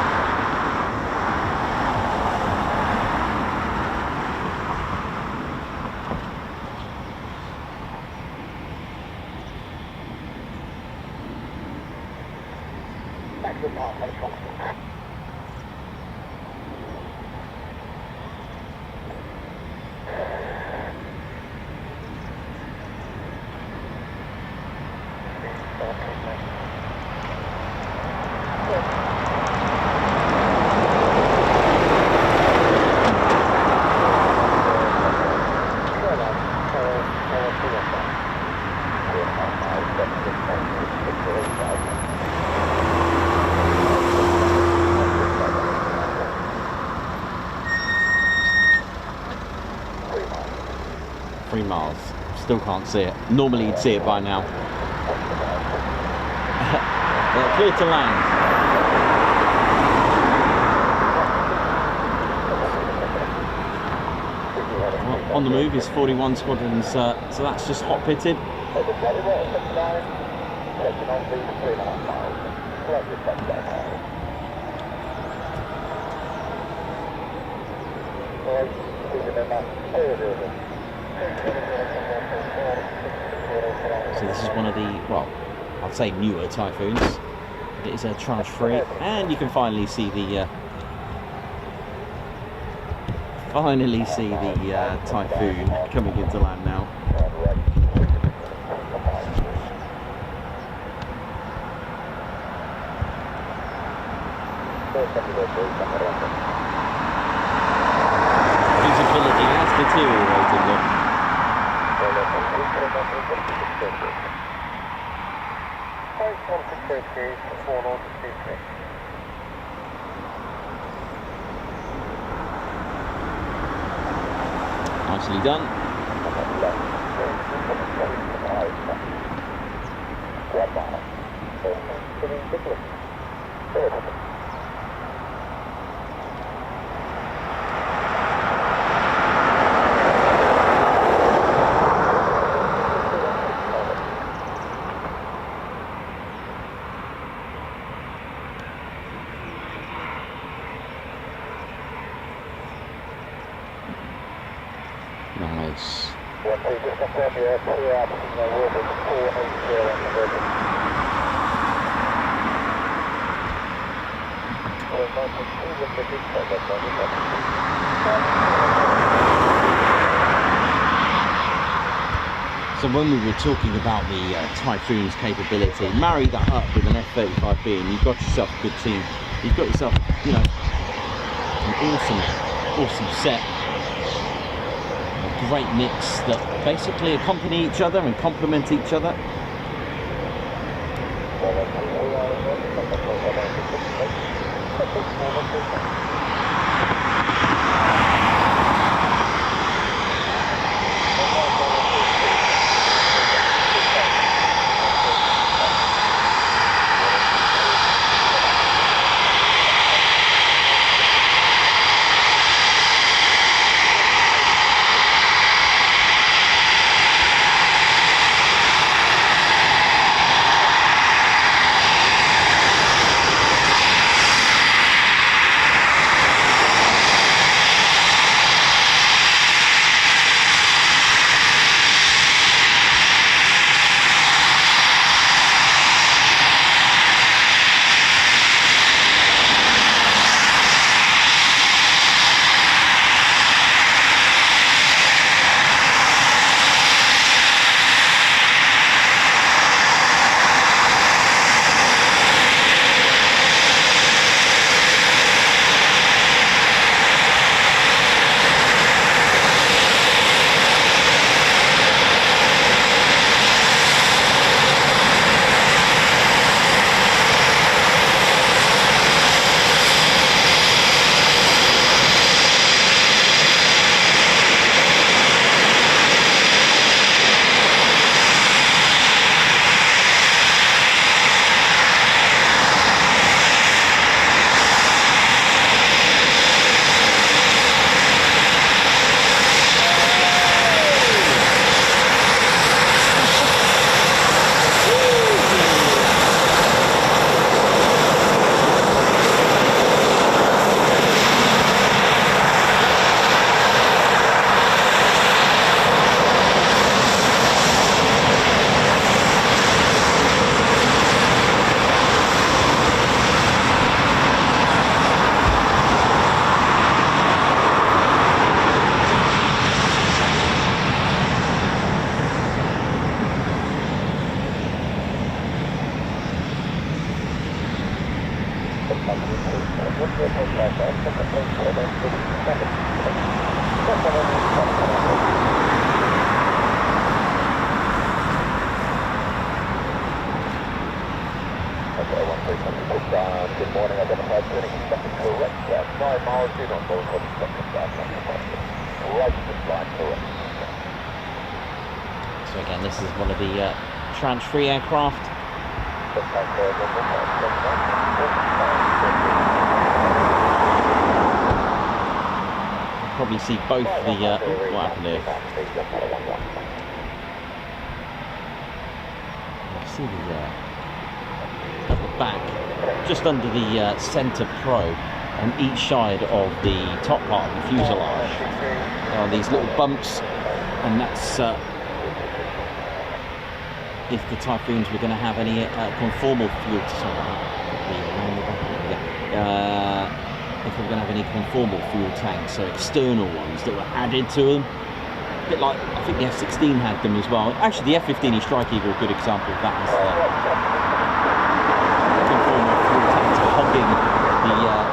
3 miles. Still can't see it. Normally you'd see it by now. Clear to land. Well, on the move is 41 Squadrons, so that's just hot pitted. So this is one of the, well, I'd say newer Typhoons. It is a tranche 3, and you can finally see the Typhoon coming into land now. Usability has deteriorated, look. Nicely done. Nice. So when we were talking about the Typhoon's capability, marry that up with an F-35B and you've got yourself a good team. You've got yourself, you know, an awesome set. A great mix that basically accompany each other and complement each other.
Good morning, identified turning instructed correct. 9 miles in on board for the second right to this line, correct.
So again, this is one of the tranche-free aircraft. Probably see both the what happened here? You can see at the back, just under the centre probe, on each side of the top part of the fuselage, there are these little bumps, and that's if the Typhoons were going to have any conformal fuel if we were going to have any conformal fuel tanks, so external ones that were added to them. A bit like, I think the F-16 had them as well. Actually, the F-15 Strike Eagle, a good example of that, is the conformal fuel tanks hogging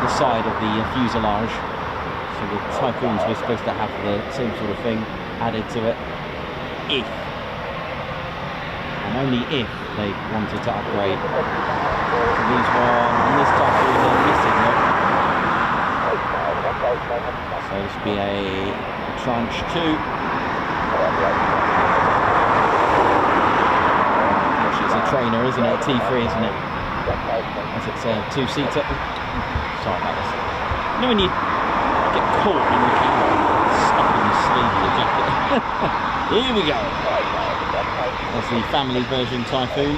the side of the fuselage. So the Typhoons were supposed to have the same sort of thing added to it, if, and only if, they wanted to upgrade. So these one, and this Typhoon are missing, look. So this would be a tranche 2. Actually, it's a trainer, isn't it? A T3, isn't it? As it's a 2-seater. Sorry about this. You know when you get caught in the camera stuck in the sleeve of your jacket? Here we go. That's the family version Typhoon.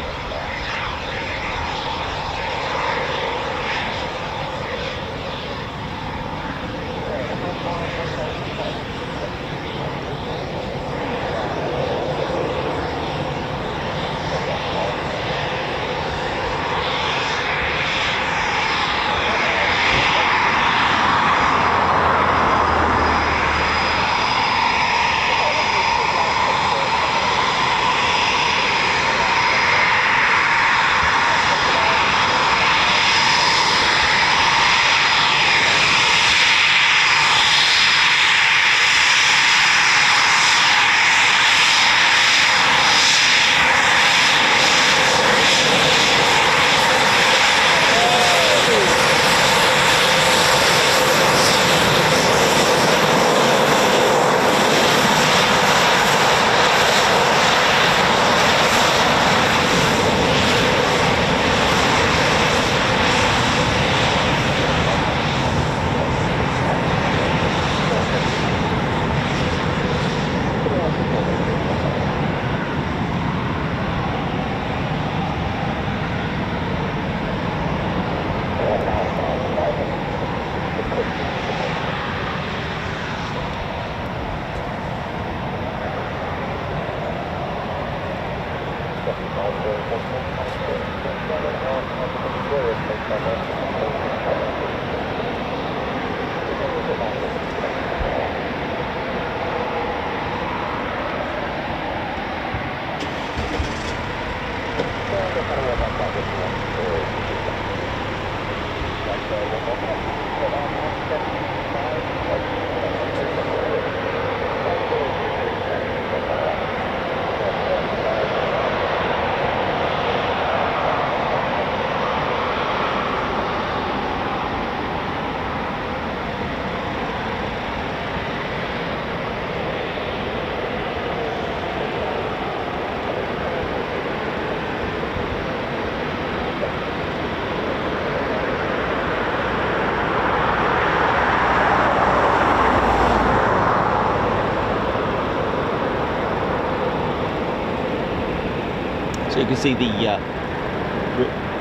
So you can see the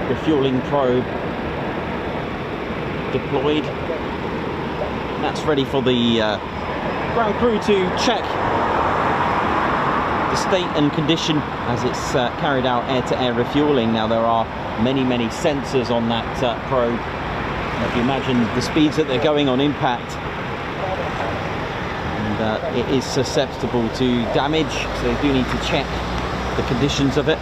refueling probe deployed. That's ready for the ground crew to check the state and condition as it's carried out air-to-air refueling. Now there are many sensors on that probe. Now, if you imagine the speeds that they're going on impact, and it is susceptible to damage, so they do need to check the conditions of it.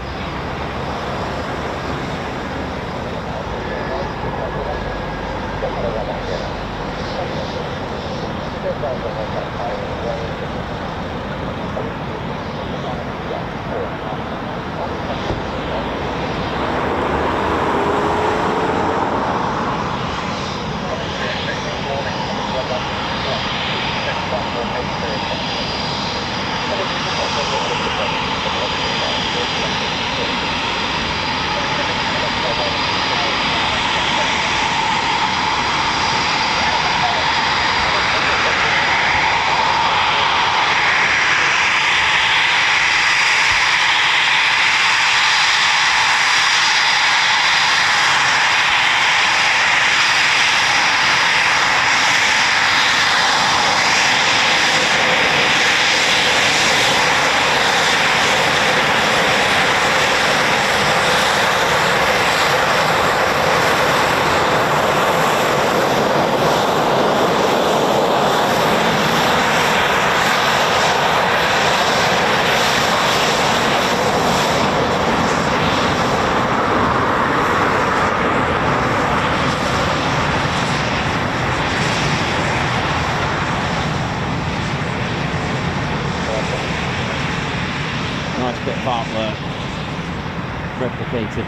creative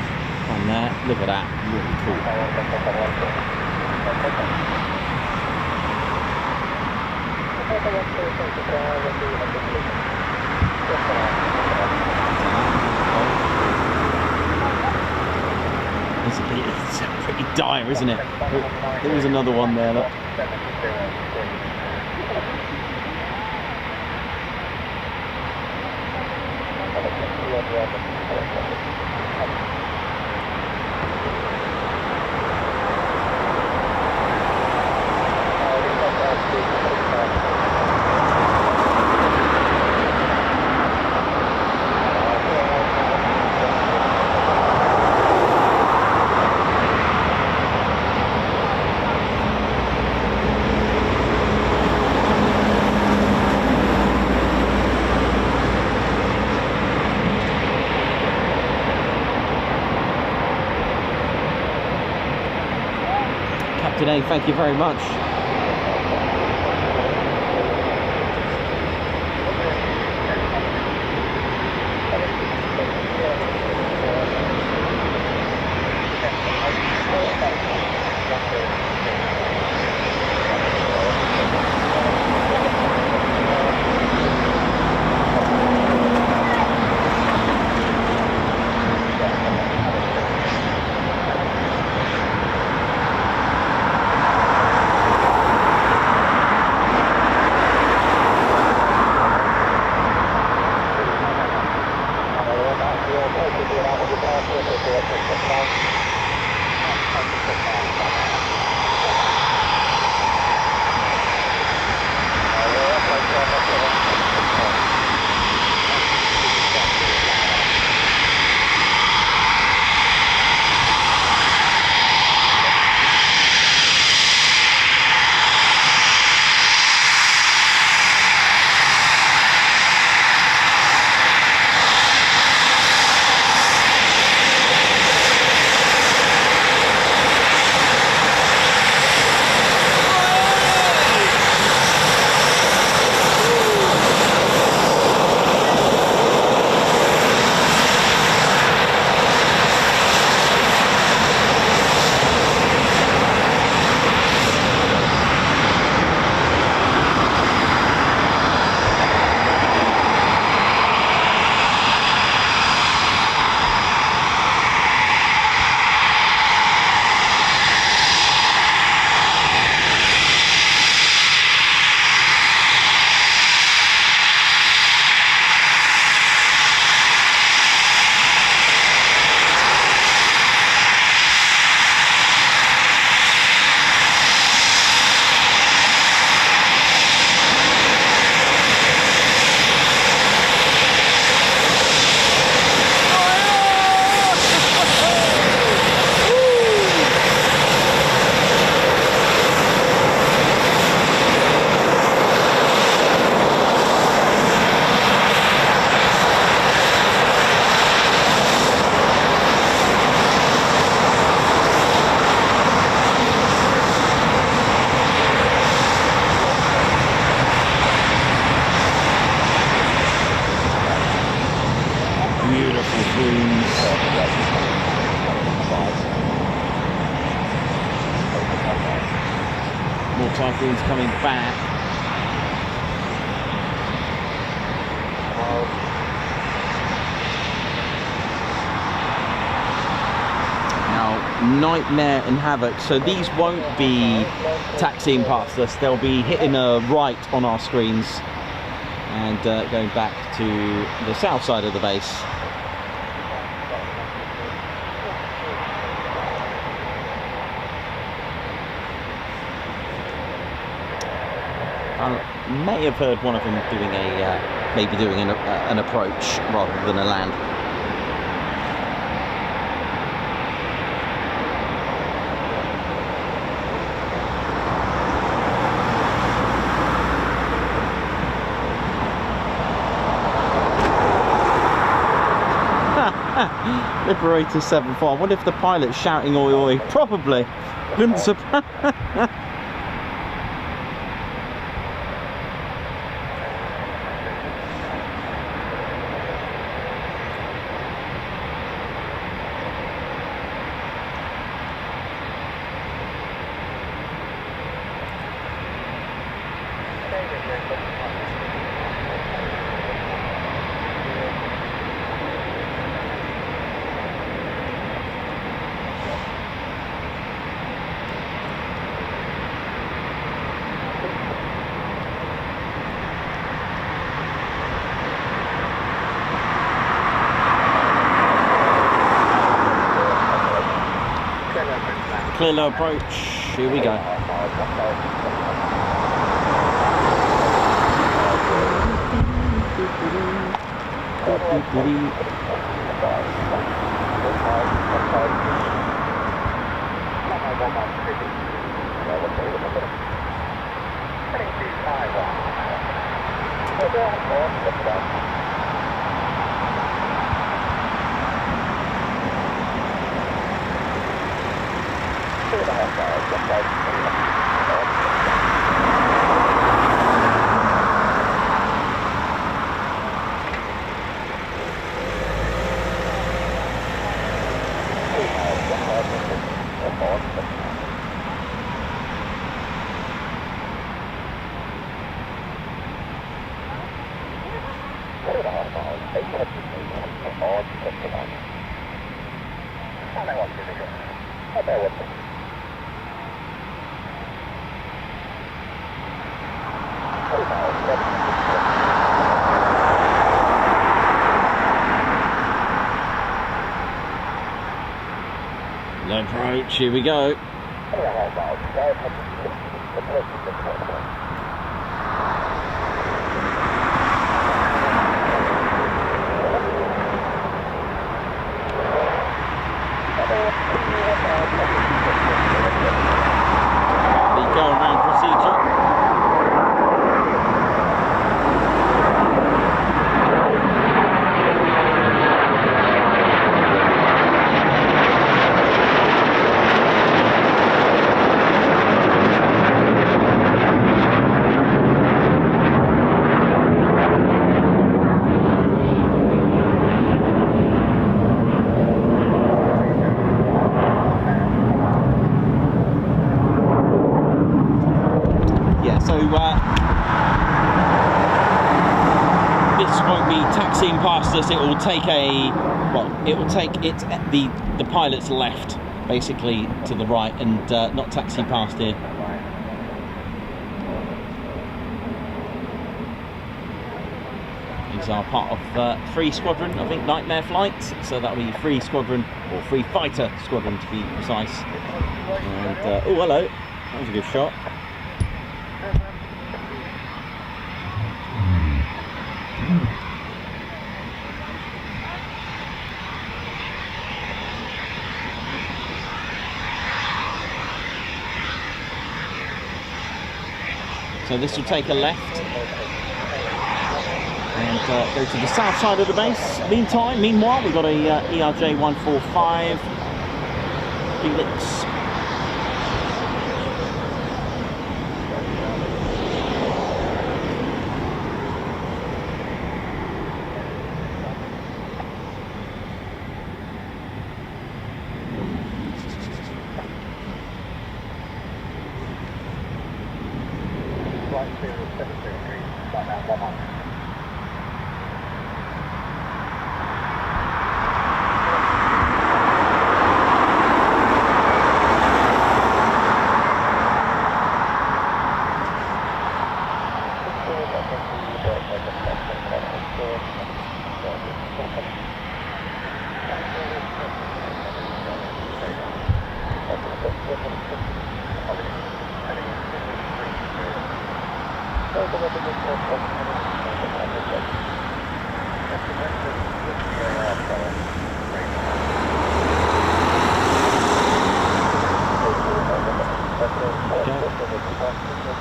on there. Look at that, really cool. It's pretty dire, isn't it? There was another one there, look. Today, thank you very much. Typhoon's coming back. Now, Nightmare and Havoc, so these won't be taxiing past us, they'll be hitting a right on our screens and going back to the south side of the base. I may have heard one of them doing maybe doing an approach rather than a land. Liberator 7-4. I wonder if the pilot's shouting oi oi. Probably. Wouldn't surprise. Clear low approach. Here we go. Low approach, here we go. The go around procedure. This won't be taxiing past us. It will take the pilot's left, basically to the right, and not taxi past here. These are part of Free Squadron, I think, nightmare flights. So that'll be Free Squadron, or Free Fighter Squadron to be precise. And oh, hello, that was a good shot. So this will take a left and go to the south side of the base. Meanwhile, we've got a ERJ 145 Felix.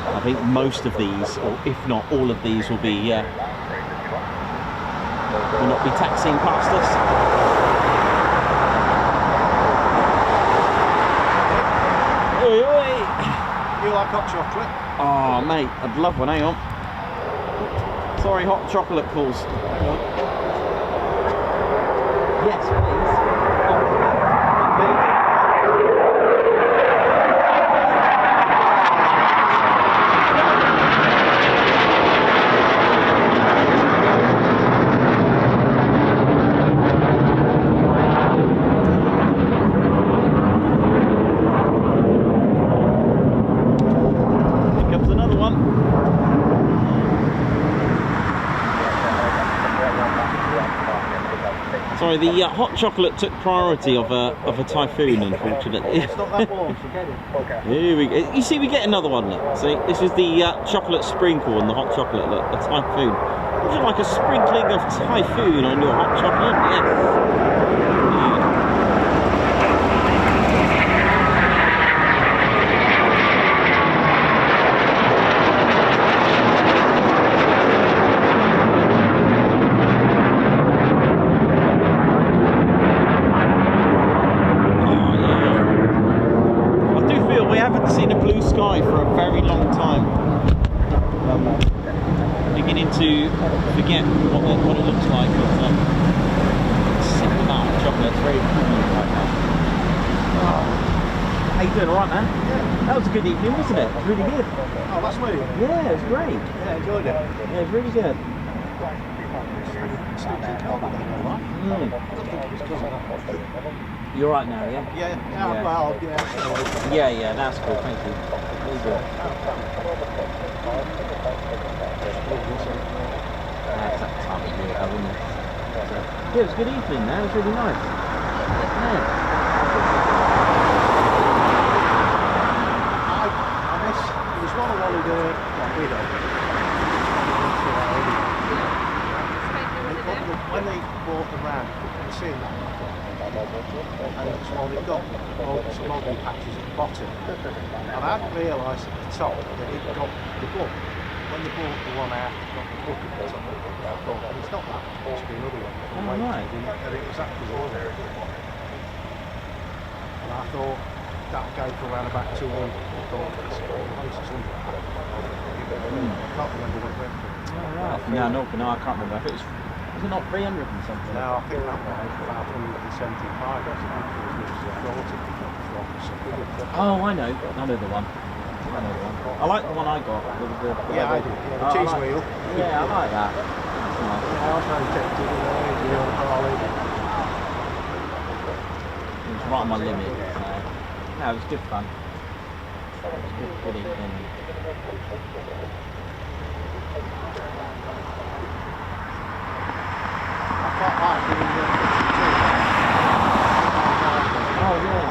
I think most of these, or if not all of these, will not be taxiing past us. Oi, oi.
You like hot chocolate?
Oh, mate, I'd love one. Hang on. Sorry, hot chocolate calls. Hang on. Yes, please. Sorry, the hot chocolate took priority of a Typhoon, unfortunately.
It's not that warm, forget it.
Here we go. You see, we get another one. Look. See, this is the chocolate sprinkle and the hot chocolate. Look, a Typhoon. Would you like a sprinkling of Typhoon on your hot chocolate? Yes. For a very long time. Beginning to forget what it looks like, but sick amount of chocolate. It's very cool right now. How you doing? Alright, man? Yeah. That was a good evening, wasn't it? Really good.
Oh, that's me.
Yeah, it was great.
Yeah, enjoyed it.
Yeah, it was really good. You're right now, yeah?
Yeah, well, yeah.
Yeah, that's cool, thank you. Really good. That's that time of year, though, isn't it? So, yeah, it was a good evening, man. It was really nice. Yeah.
I miss, there was one I wanted to get rid of. When they bought the RAM, I've seen that before. And it's well, they've got some model patches at the bottom. And I hadn't realised at the top that it got the book. When they bought the one out, it got the book at the top. I thought, it's not that, it must be another one.
Oh, right.
And it was actually ordered. And I thought that'd go for around about 200. I thought, this is 100. I can't remember what it went for.
Oh, right. No, I can't remember. It was it not 300 and something?
No, I think that one was about 175.
Oh, I know the one. I like the one I got.
Yeah, I do. Yeah, the cheese wheel.
Yeah, I like that. That's nice.
I was very tempted with the Harley.
It was right on my limit. So. No, it was good fun. It was good evening. Oh yeah.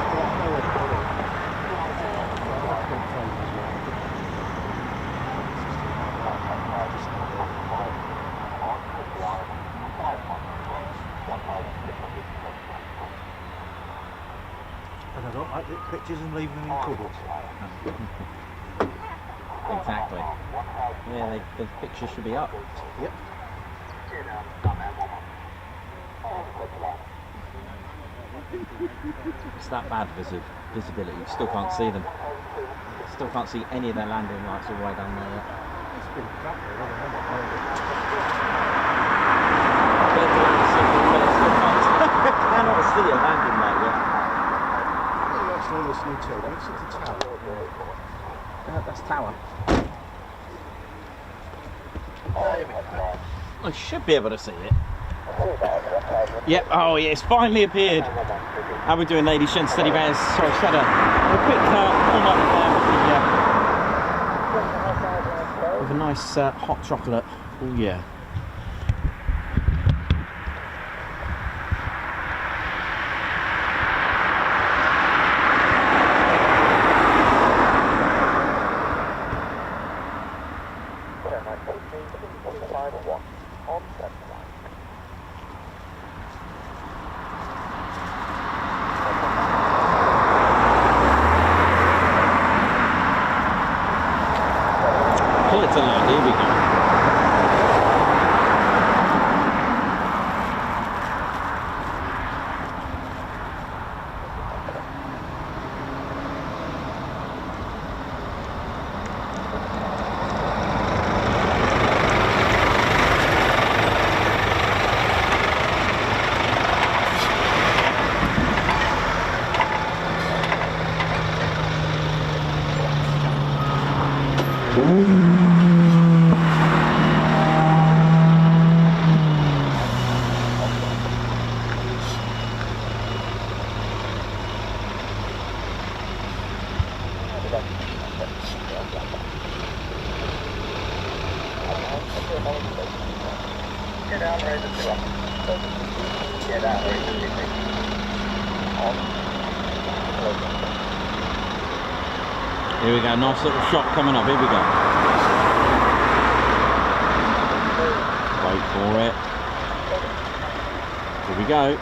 And I don't like the pictures and leaving them in cupboards.
Exactly. Yeah, the picture should be up.
Yep.
It's that bad visibility. You still can't see them. Still can't see any of their landing lights all the way down there yet.
It's been crap,
Cannot see a landing light yet.
What are you actually listening to? It's at the tower.
That's tower. I should be able to see it. Yep, oh yeah, it's finally appeared. How are we doing, ladies, gents, steady bears? Sorry, set a quick warm up there with a nice hot chocolate. Oh yeah. Here we go. Here we go, nice little shot coming up, here we go. Wait for it. Here we go.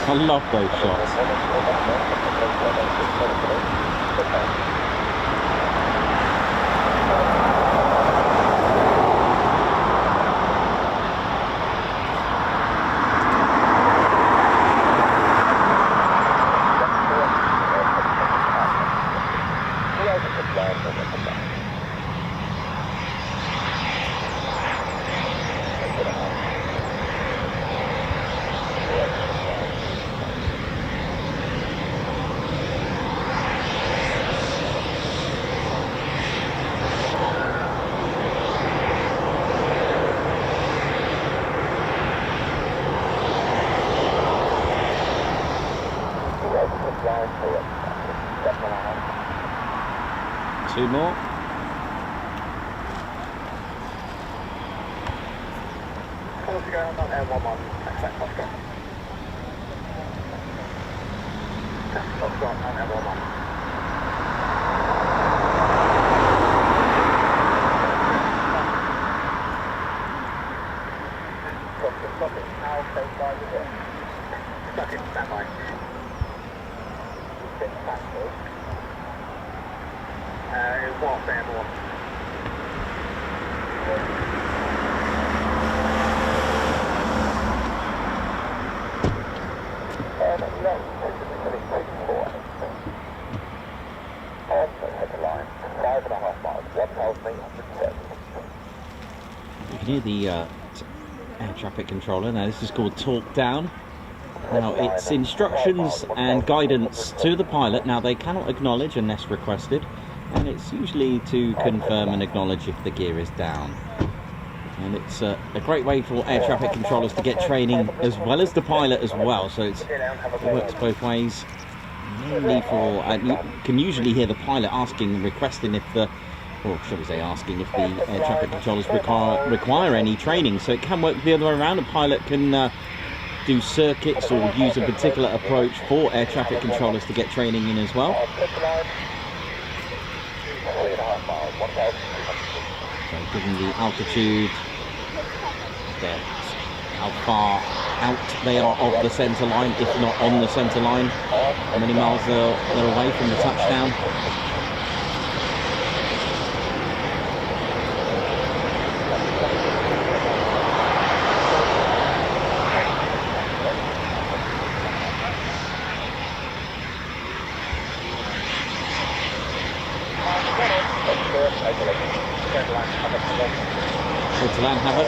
I love those shots. Two more. You can hear the air traffic controller. Now this is called talk down. Now it's instructions and guidance to the pilot. Now they cannot acknowledge unless requested, and it's usually to confirm and acknowledge if the gear is down. And it's a great way for air traffic controllers to get training as well as the pilot as well, so it works both ways. Mainly for, you can usually hear the pilot asking, requesting if the, or should we say asking if the air traffic controllers require any training, so it can work the other way around. A pilot can do circuits or use a particular approach for air traffic controllers to get training in as well. So given the altitude, how far out they are of the centre line, if not on the centre line, how many miles they're away from the touchdown. To land havoc.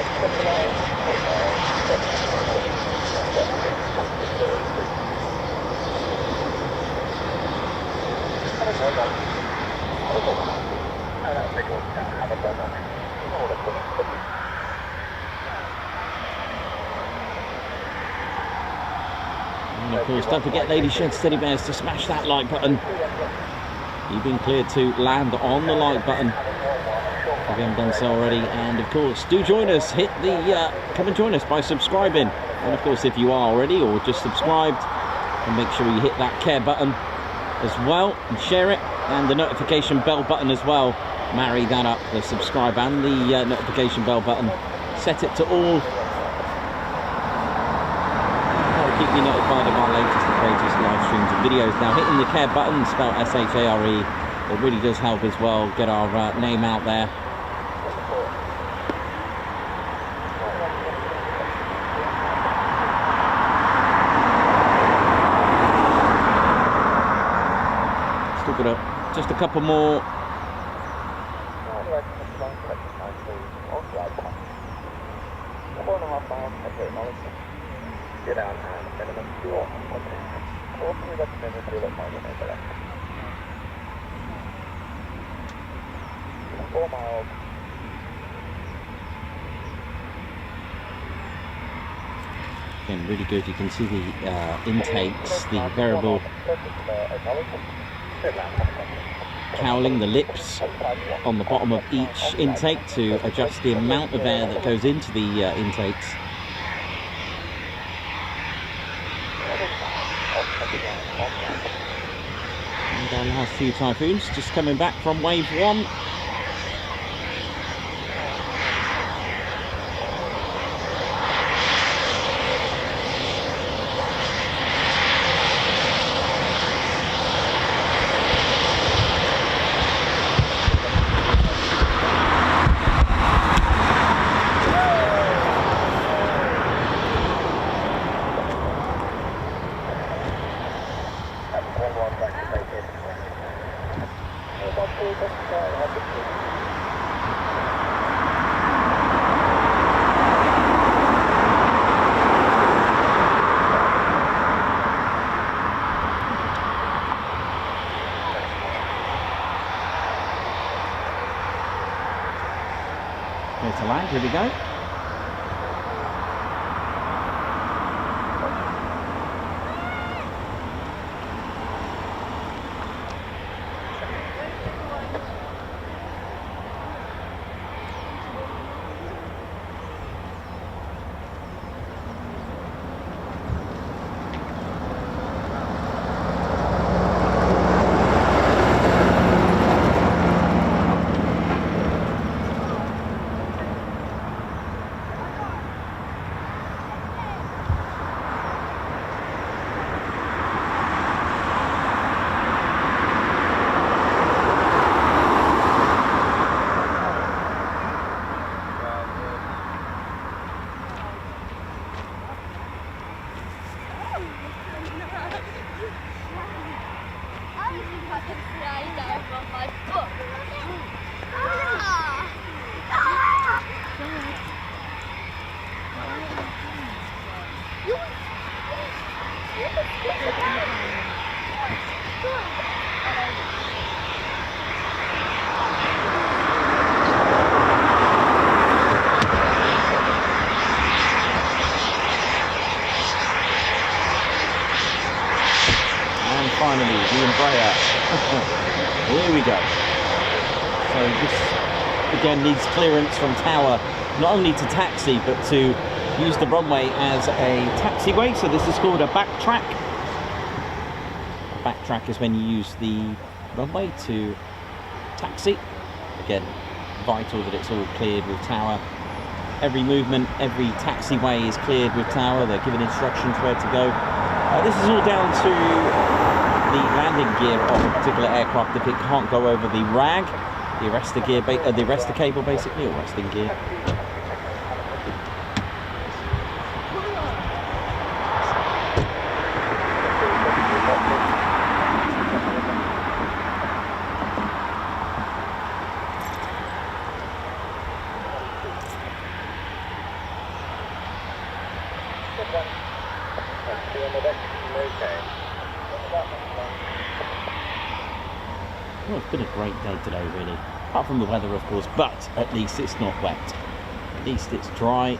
And of course, don't forget, ladies, gents, teddy bears, to smash that like button. You've been cleared to land on the like button if you haven't done so already, and of course do join us, hit the come and join us by subscribing, and of course if you are already or just subscribed, and make sure you hit that care button as well and share it, and the notification bell button as well. Marry that up, the subscribe and the notification bell button, set it to all. That'll keep you notified of our latest and greatest live streams and videos. Now hitting the care button, spelled S-H-A-R-E, it really does help as well, get our name out there. Still got just a couple more. Again, really good. You can see the intakes, the variable cowling, the lips on the bottom of each intake to adjust the amount of air that goes into the intakes. And our last few Typhoons just coming back from wave 1. To land, here we go. Finally, the Embraer. Here we go. So this again needs clearance from tower, not only to taxi but to use the runway as a taxiway. So this is called a backtrack. A backtrack is when you use the runway to taxi. Again, vital that it's all cleared with tower. Every movement, every taxiway is cleared with tower. They're given instructions where to go. This is all down to the landing gear of a particular aircraft if it can't go over the RAG, the arrestor gear, the arrestor cable basically, or arresting gear. Well, it's been a great day today, really. Apart from the weather, of course, but at least it's not wet. At least it's dry.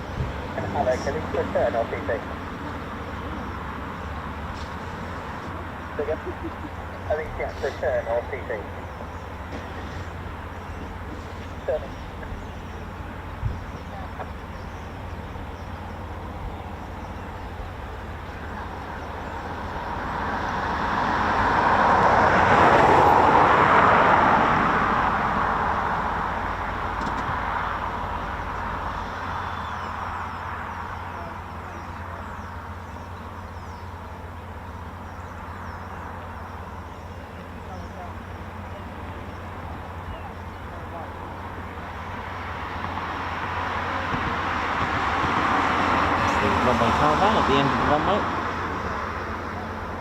Runway caravan at the end of the runway.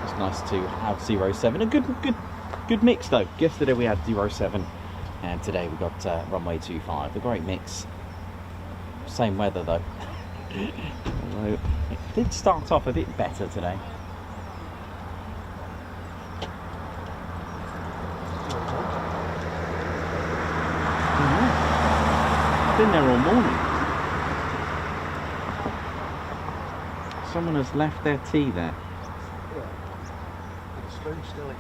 It's nice to have 07. A good mix though. Yesterday we had 07 and today we got runway 25. A great mix. Same weather though. Although it did start off a bit better today. I've been there all morning. someone has left their tea there.
Yeah. The spoon's still in.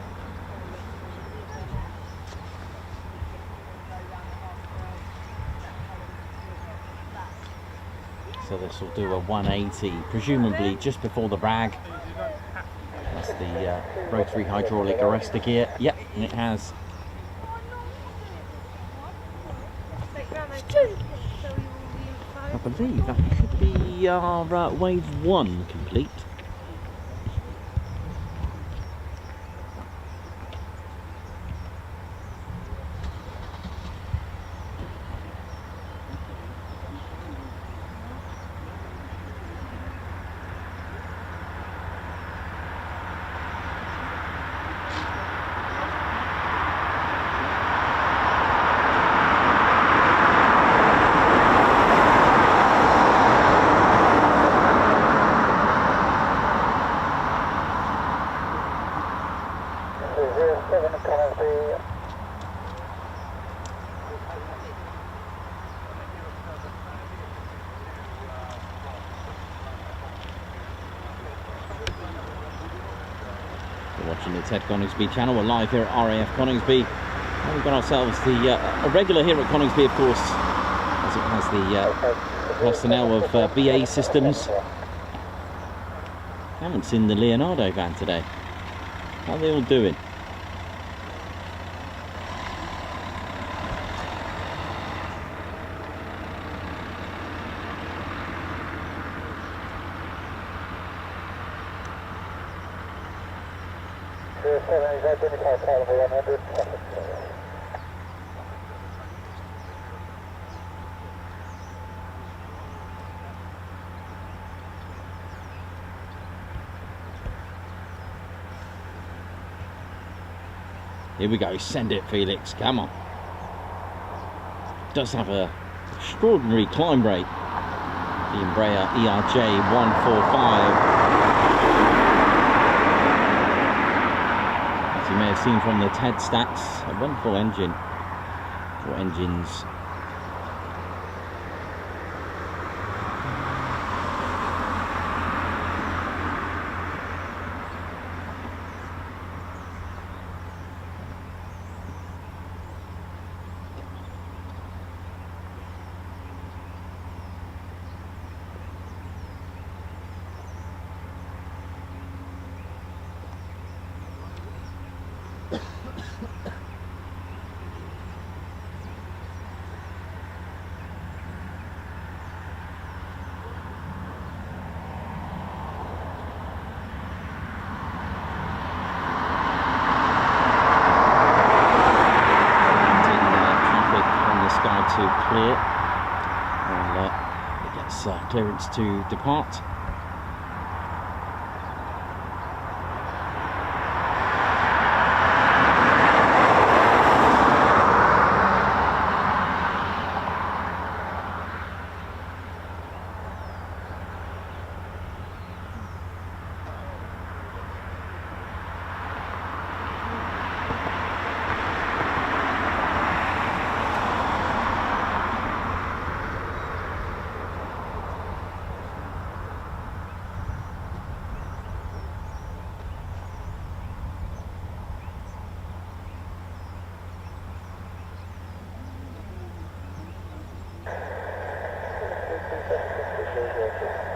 So this will do a 180, presumably just before the rag. That's the rotary hydraulic arrestor gear. Yep, and it has. I believe that could be our wave 1 complete. Watching the Ted Coningsby channel. We're live here at RAF Coningsby. And we've got ourselves a regular here at Coningsby, of course, as it has the personnel of BA Systems. Haven't seen the Leonardo van today. How are they all doing? Here we go, send it, Felix, come on. Does have a extraordinary climb rate. The Embraer ERJ 145. As you may have seen from the TED stats, a wonderful engine. 4 engines. To clear, and it gets clearance to depart.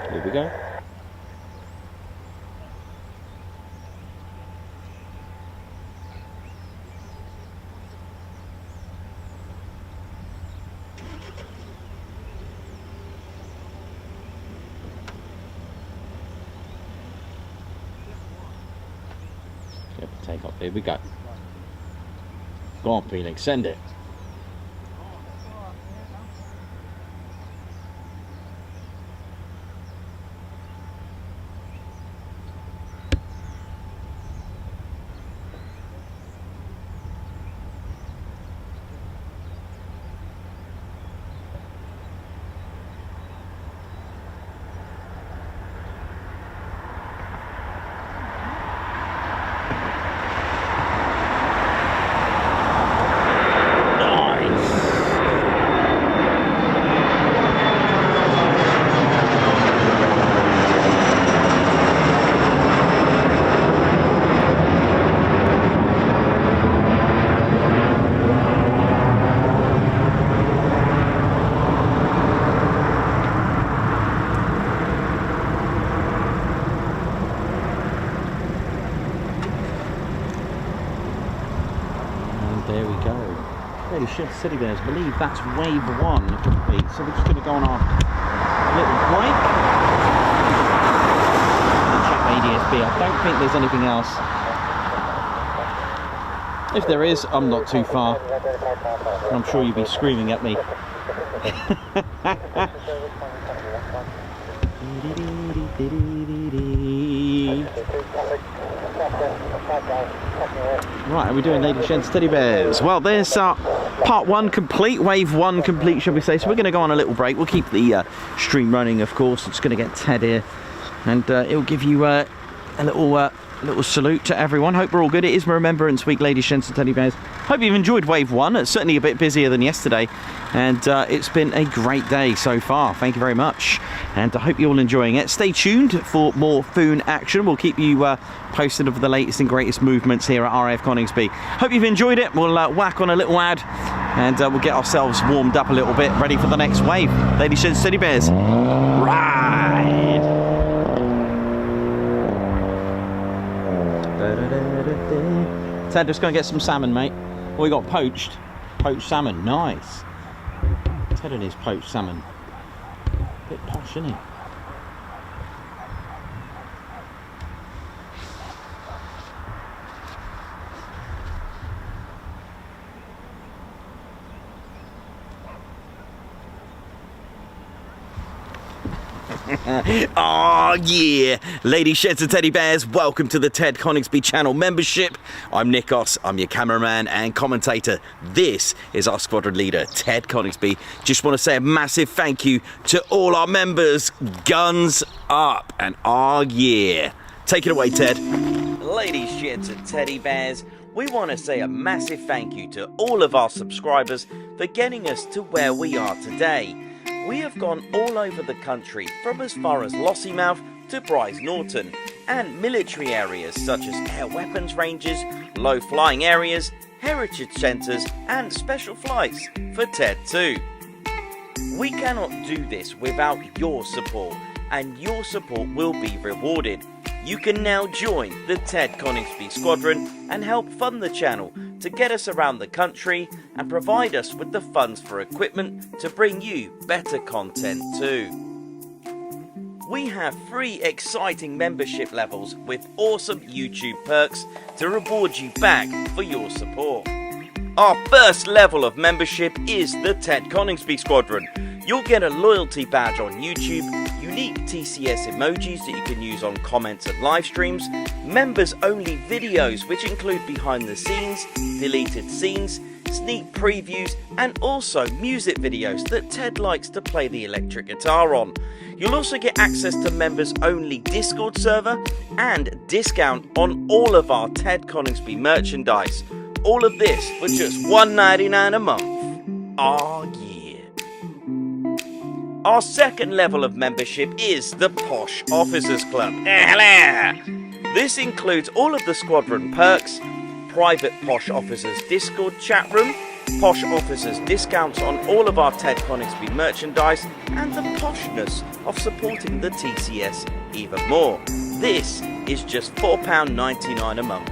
Here we go. Take off. Here we go. Go on, Felix, send it. Really should City Bears believe that's wave 1 complete. So we're just going to go on our little break. And check ADSB. I don't think there's anything else. If there is, I'm not too far. I'm sure you'll be screaming at me. Right, are we doing Lady Shen's Teddy Bears? Well, there's part 1 complete, wave 1 complete, shall we say. So we're going to go on a little break. We'll keep the stream running, of course. It's going to get Ted here, and it'll give you a little salute to everyone. Hope we're all good. It is Remembrance Week, Lady Shen's Teddy Bears. Hope you've enjoyed wave 1. It's certainly a bit busier than yesterday, and it's been a great day so far. Thank you very much, and I hope you're all enjoying it. Stay tuned for more Foon action. We'll keep you posted of the latest and greatest movements here at RAF Coningsby. Hope you've enjoyed it. We'll whack on a little ad, and we'll get ourselves warmed up a little bit, ready for the next wave. Lady Shen's Teddy Bears, ride! Ted, just go and get some salmon, mate. Well, we got poached salmon, nice. Ted and his poached salmon. Bit posh, isn't he? Oh yeah, Lady Sheds and Teddy Bears, welcome to the Ted Coningsby channel membership. I'm Nikos, I'm your cameraman and commentator. This is our squadron leader, Ted Coningsby. Just want to say a massive thank you to all our members. Guns up, and oh yeah. Take it away, Ted. Lady Sheds and Teddy Bears, we want to say a massive thank you to all of our subscribers for getting us to where we are today. We have gone all over the country, from as far as Lossiemouth to Bryce Norton, and military areas such as air weapons ranges, low flying areas, heritage centres and special flights for TED too. We cannot do this without your support, and your support will be rewarded. You can now join the Ted Coningsby Squadron and help fund the channel to get us around the country and provide us with the funds for equipment to bring you better content too. We have 3 exciting membership levels with awesome YouTube perks to reward you back for your support. Our first level of membership is the Ted Coningsby Squadron. You'll get a loyalty badge on YouTube, unique TCS emojis that you can use on comments and live streams, members only videos which include behind the scenes, deleted scenes, sneak previews and also music videos that Ted likes to play the electric guitar on. You'll also get access to members only Discord server and discount on all of our Ted Coningsby merchandise. All of this for just $1.99 a month. Oh yeah. Our second level of membership is the Posh Officers Club. This includes all of the squadron perks, private Posh Officers Discord chat room, Posh Officers discounts on all of our Ted Coningsby merchandise, and the poshness of supporting the TCS even more. This is just £4.99 a month.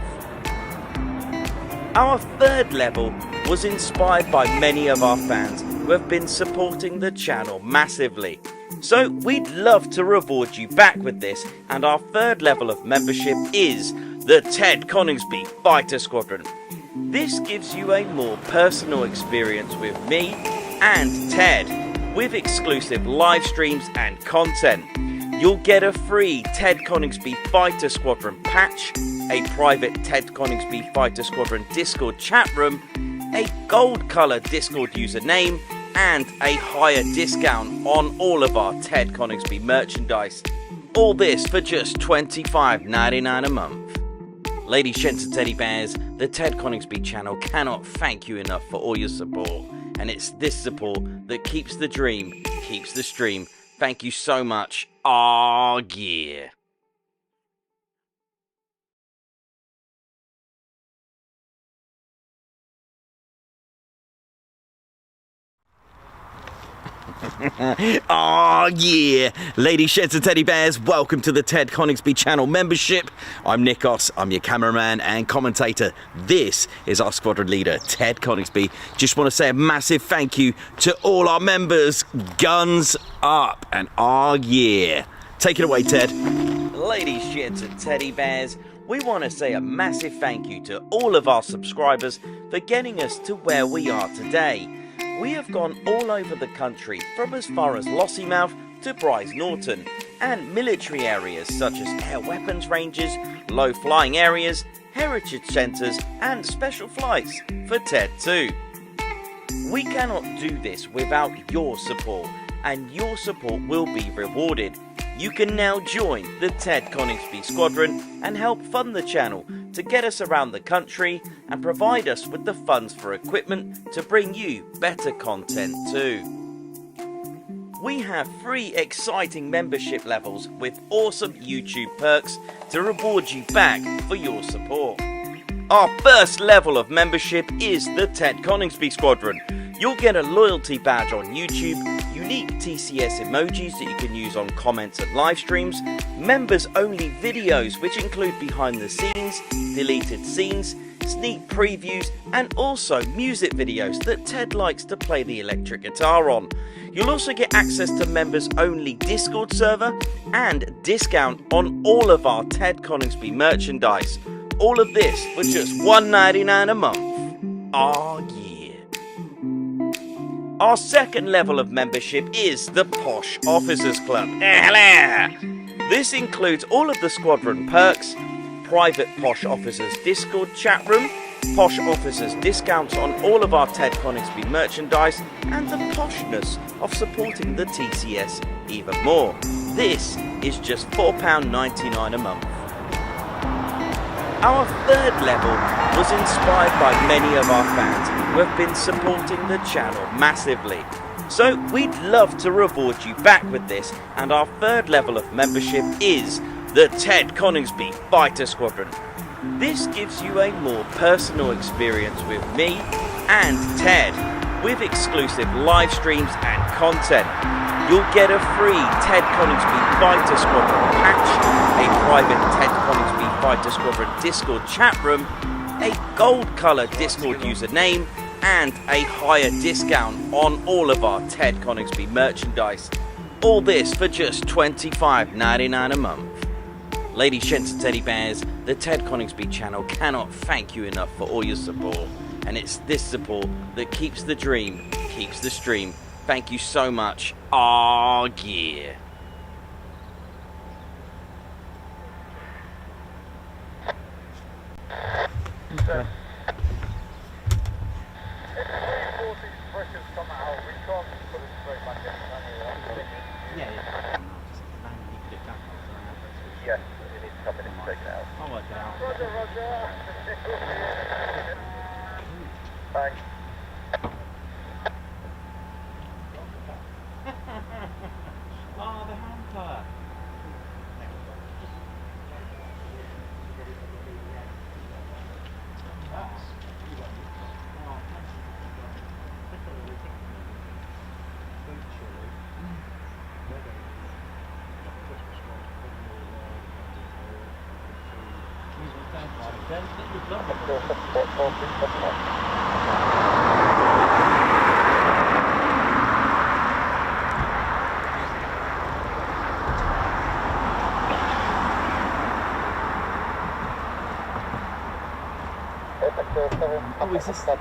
Our third level was inspired by many of our fans who have been supporting the channel massively. So we'd love to reward you back with this, and our third level of membership is the Ted Coningsby Fighter Squadron. This gives you a more personal experience with me and Ted, with exclusive live streams and content. You'll get a free Ted Coningsby Fighter Squadron patch, a private Ted Coningsby Fighter Squadron Discord chat room, a gold colour Discord username, and a higher discount on all of our Ted Coningsby merchandise. All this for just $25.99 a month. Lady Sheds and Teddy Bears, the Ted Coningsby channel cannot thank you enough for all your support, and it's this support that keeps the dream, keeps the stream. Thank you so much. Aw, yeah. Oh yeah, ladies, sheds and teddy bears, welcome to the Ted Coningsby channel membership. I'm Nikos, I'm your cameraman and commentator. This is our squadron leader, Ted Coningsby. Just want to say a massive thank you to all our members. Guns up and oh yeah. Take it away, Ted. Ladies, sheds and teddy bears, we want to say a massive thank you to all of our subscribers for getting us to where we are today. We have gone all over the country, from as far as Lossiemouth to Bryce Norton, and military areas such as air weapons ranges, low flying areas, heritage centres and special flights for Ted too. We cannot do this without your support, and your support will be rewarded. You can now join the Ted Coningsby Squadron and help fund the channel to get us around the country and provide us with the funds for equipment to bring you better content too. We have 3 exciting membership levels with awesome YouTube perks to reward you back for your support. Our first level of membership is the Ted Coningsby Squadron. You'll get a loyalty badge on YouTube, unique TCS emojis that you can use on comments and live streams, members only videos which include behind the scenes, deleted scenes, sneak previews and also music videos that Ted likes to play the electric guitar on. You'll also get access to members only Discord server and discount on all of our Ted Coningsby merchandise. All of this for just $1.99 a month. Oh yeah. Our second level of membership is the Posh Officers Club. This includes all of the squadron perks, private Posh Officers Discord chat room, Posh Officers discounts on all of our Ted Coningsby merchandise, and the poshness of supporting the TCS even more. This is just £4.99 a month. Our third level was inspired by many of our fans who have been supporting the channel massively. So we'd love to reward you back with this, and our third level of membership is the Ted Coningsby Fighter Squadron. This gives you a more personal experience with me and Ted, with exclusive live streams and content. You'll get a free Ted Coningsby Fighter Squadron patch, a private Ted Coningsby Fighter Squadron Discord chat room, a gold colour Discord username, and a higher discount on all of our Ted Coningsby merchandise. All this for just $25.99 a month. Ladies, gents and teddy bears, the Ted Coningsby channel cannot thank you enough for all your support. And it's this support that keeps the dream, keeps the stream. Thank you so much. Oh yeah. Okay.
Yes, you need to come in and take it out.
I'll work it out.
Roger, roger. Thanks.
Oh, the hamper.
Oh, is this? Yeah.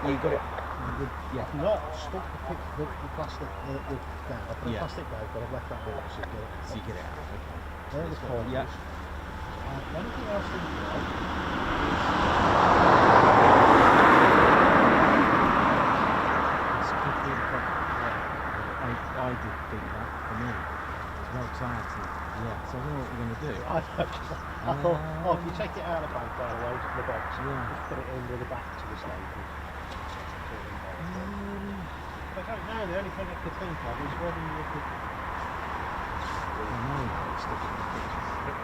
You got it. Yeah.
Not stuck the plastic down. I put the plastic bag, but I've left that bit so you get it.
So you get it out. Okay.
There are the corners.
Yeah.
Anything else that you know? It's completely I did think that for me. It's no anxiety.
Yeah. So I don't know what we're going to do.
I thought, oh, if you take it out of the bag, by the way, the box, just put it in with the back to the stages. I don't know, the only thing I could think of is whether you could...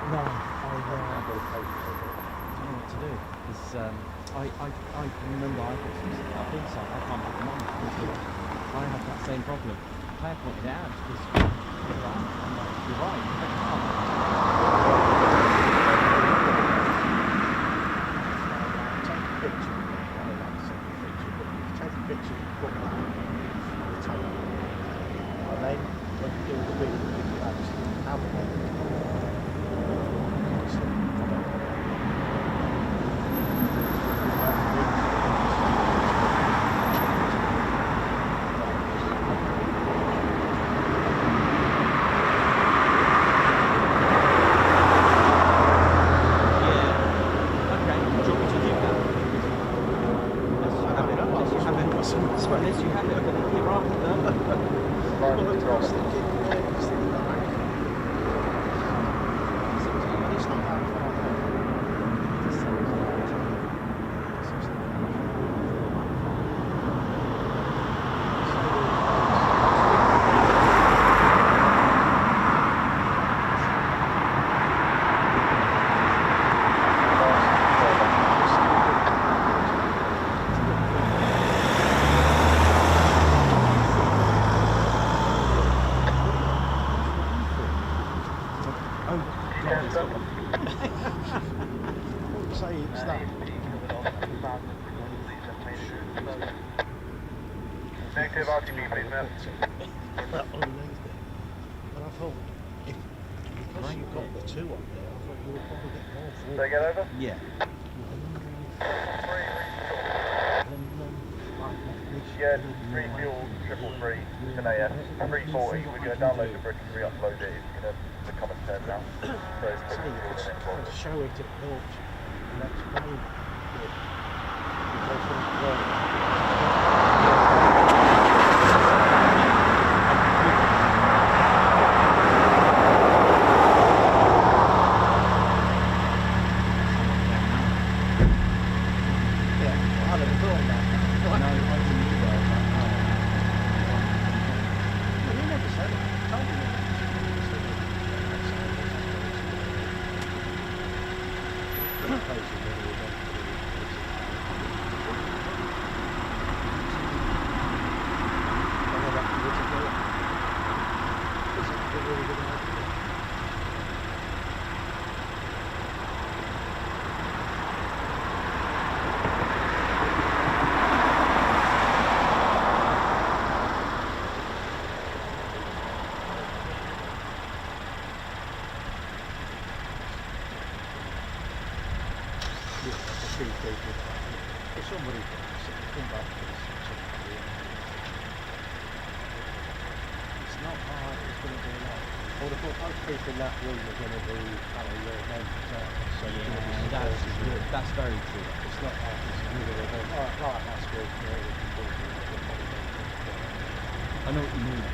No, I don't know what to do, because I remember I got some, I think so, I can't put them on, because I have that same problem.
Claire pointed out, because you're right.
Take a picture. Take a picture and put that on the table. And then when you do the big flags, have a
Negative RTB, please, ma'am.
underneath it. And I thought, because you've got the two on there, I thought you would probably get more for
Did I get over?
Yeah.
Yeah, 3 fuel, 333, it's an AF, 340, we're going to download the brick and re-upload it, it's going to become a turn now. So it's put the fuel in it for us.
show it at launch and explain it. Because of somebody come back to this. It's not hard, it's going to be a lot. I would have thought most people in that room are going to be your men. So
That's very true.
it's not hard, it's really a bit. Right, that's good.
I know what you mean.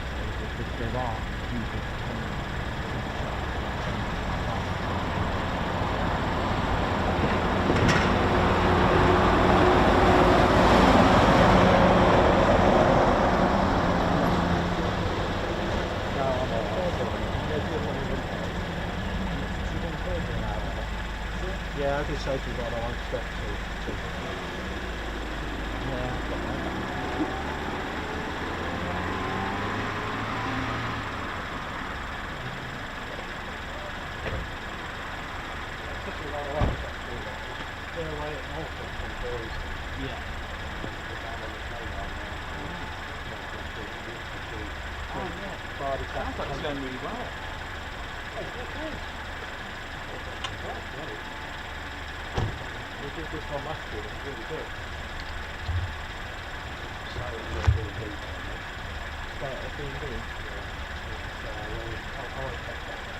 There are people
yeah, I can say to you what I expect to.
Sounds like it's going really well.
We did this one last year, it was really good. So really good. Start at B&B. I'll take that.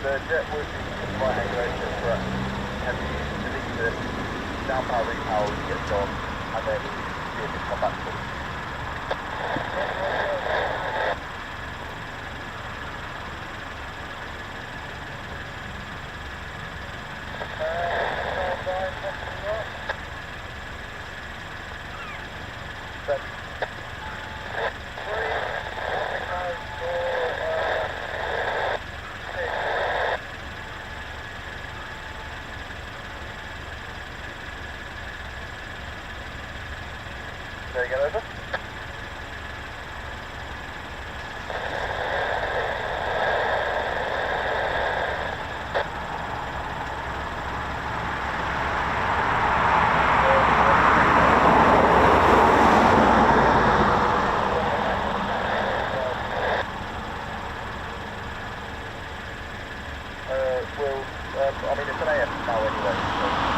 The jet would be quite aggressive, but have you released the downpower repower when you get done, and then see if it come back to us. There you go, over. I mean, it's an AF now anyway, so.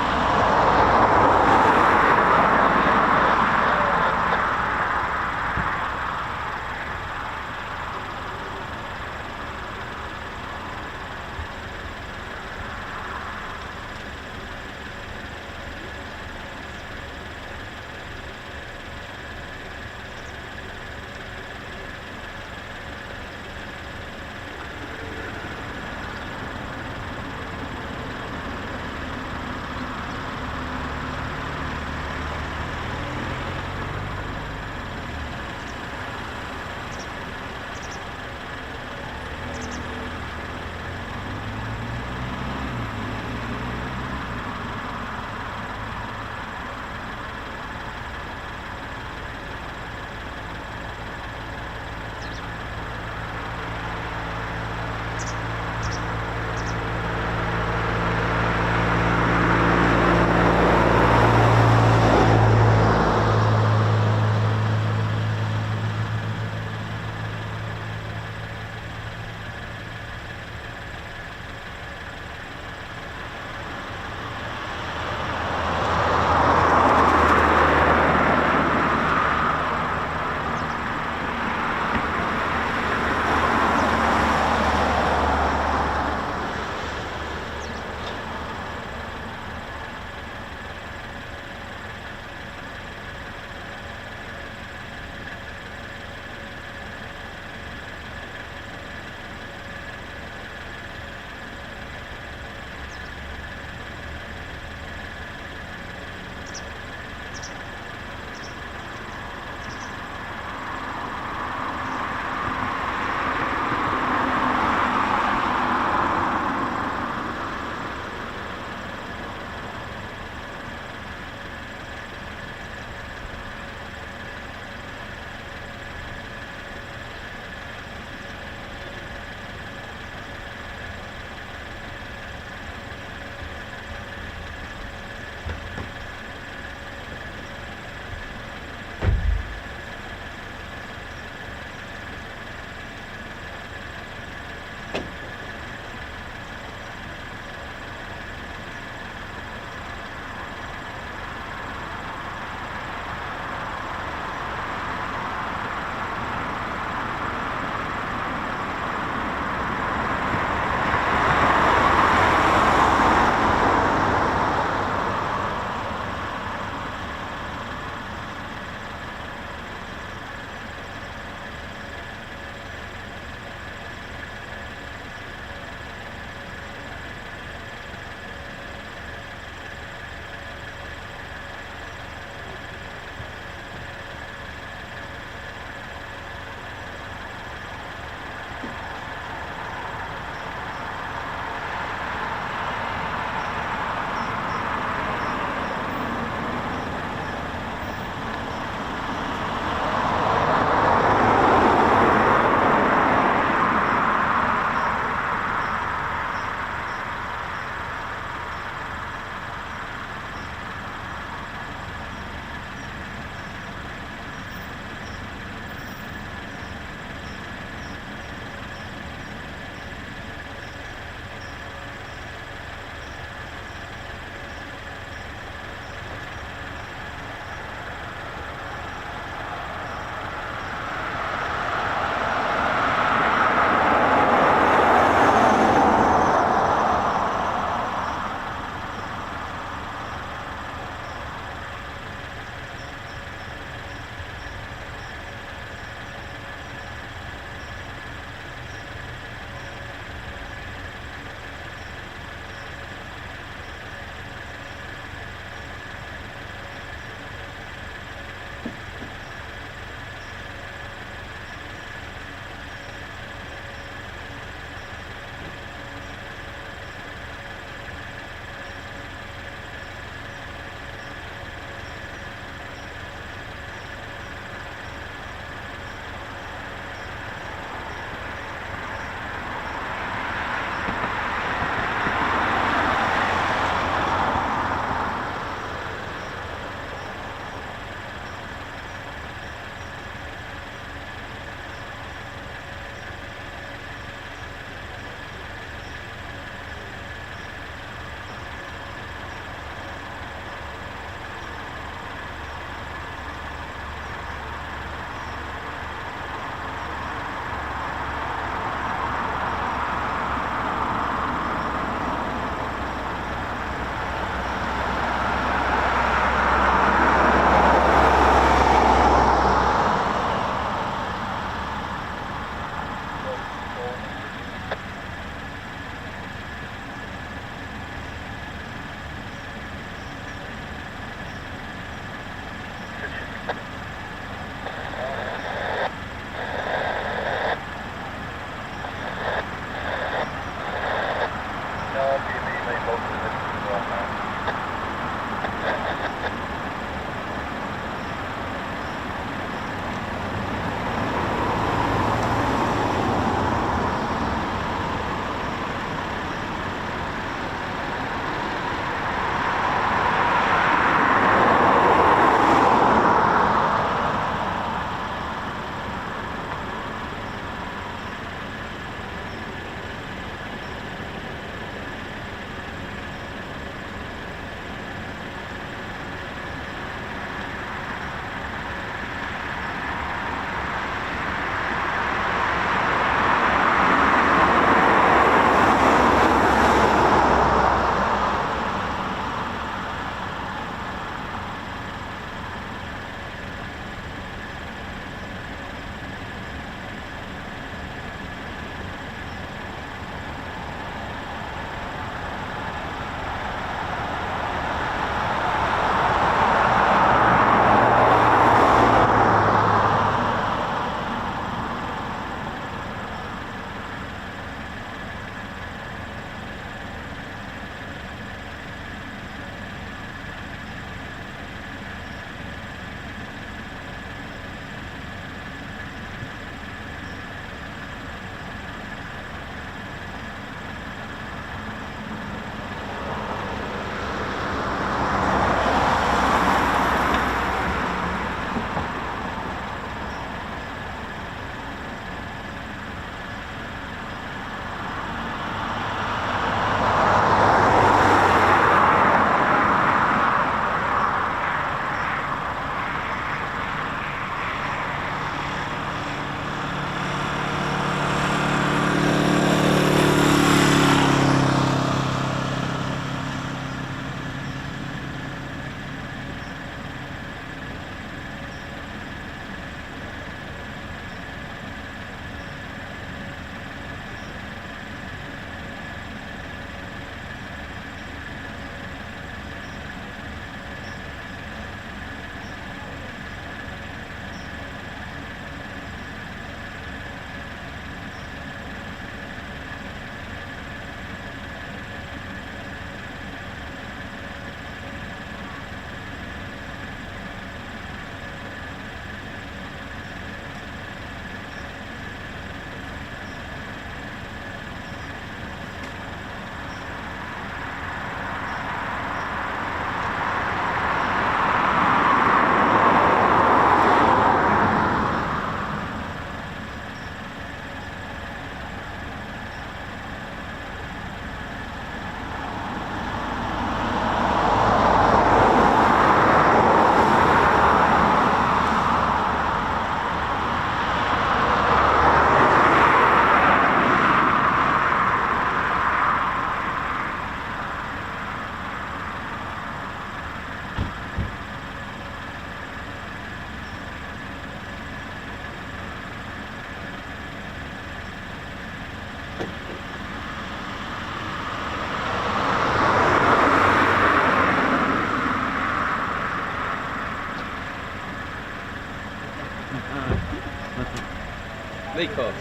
Nikos,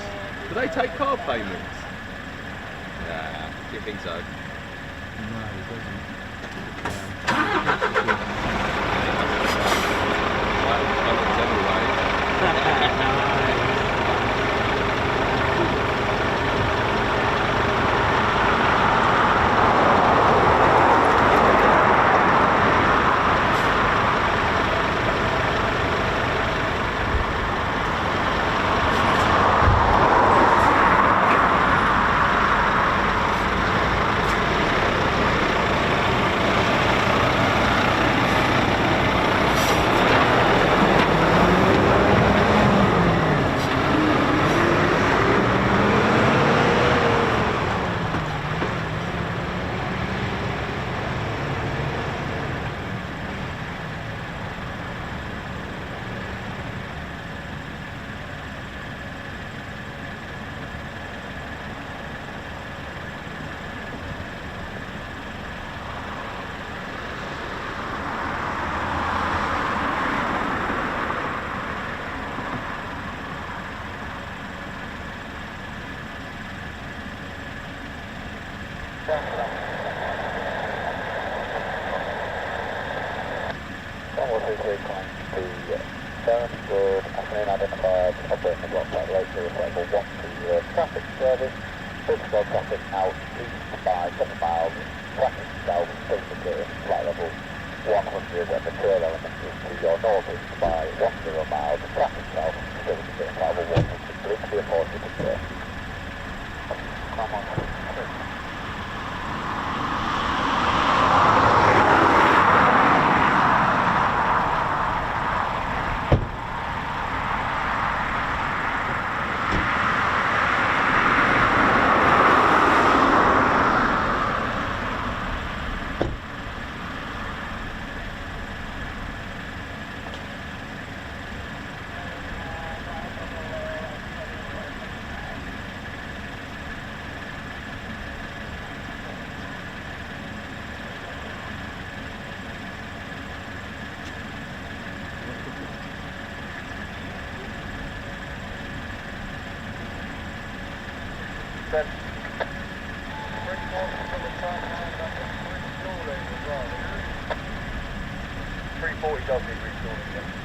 do they take card payments? Nah, do you think so?
No, it doesn't.
Identified operating block by the 807 1 to traffic service. Physical traffic out east by 7 miles. Traffic south indicating flight level 100 and material element is to your northeast by 10 miles. Traffic south still indicating flight level 100. Please be reported to clear. Come on. Then 340 does need refueling, yeah.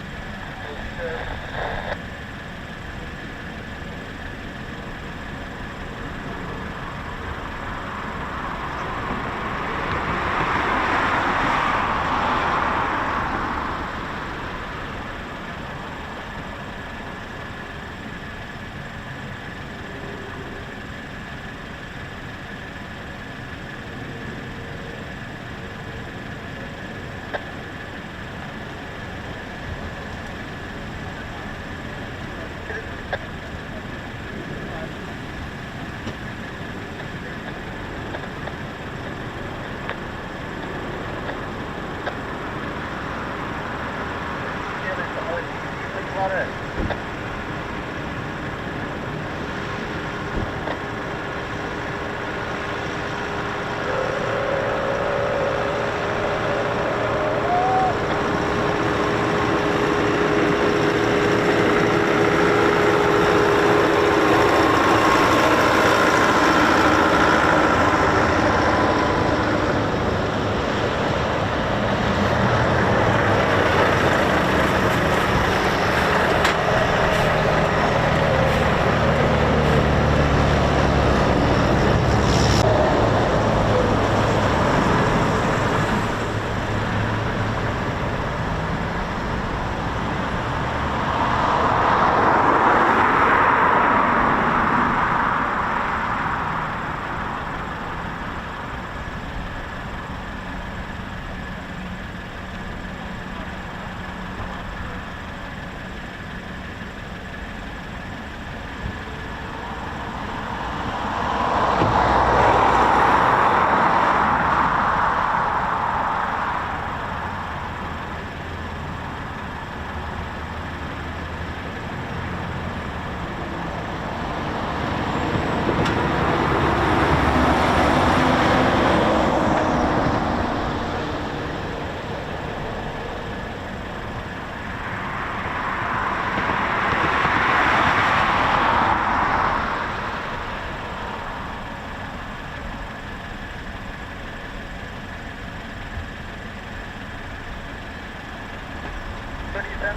No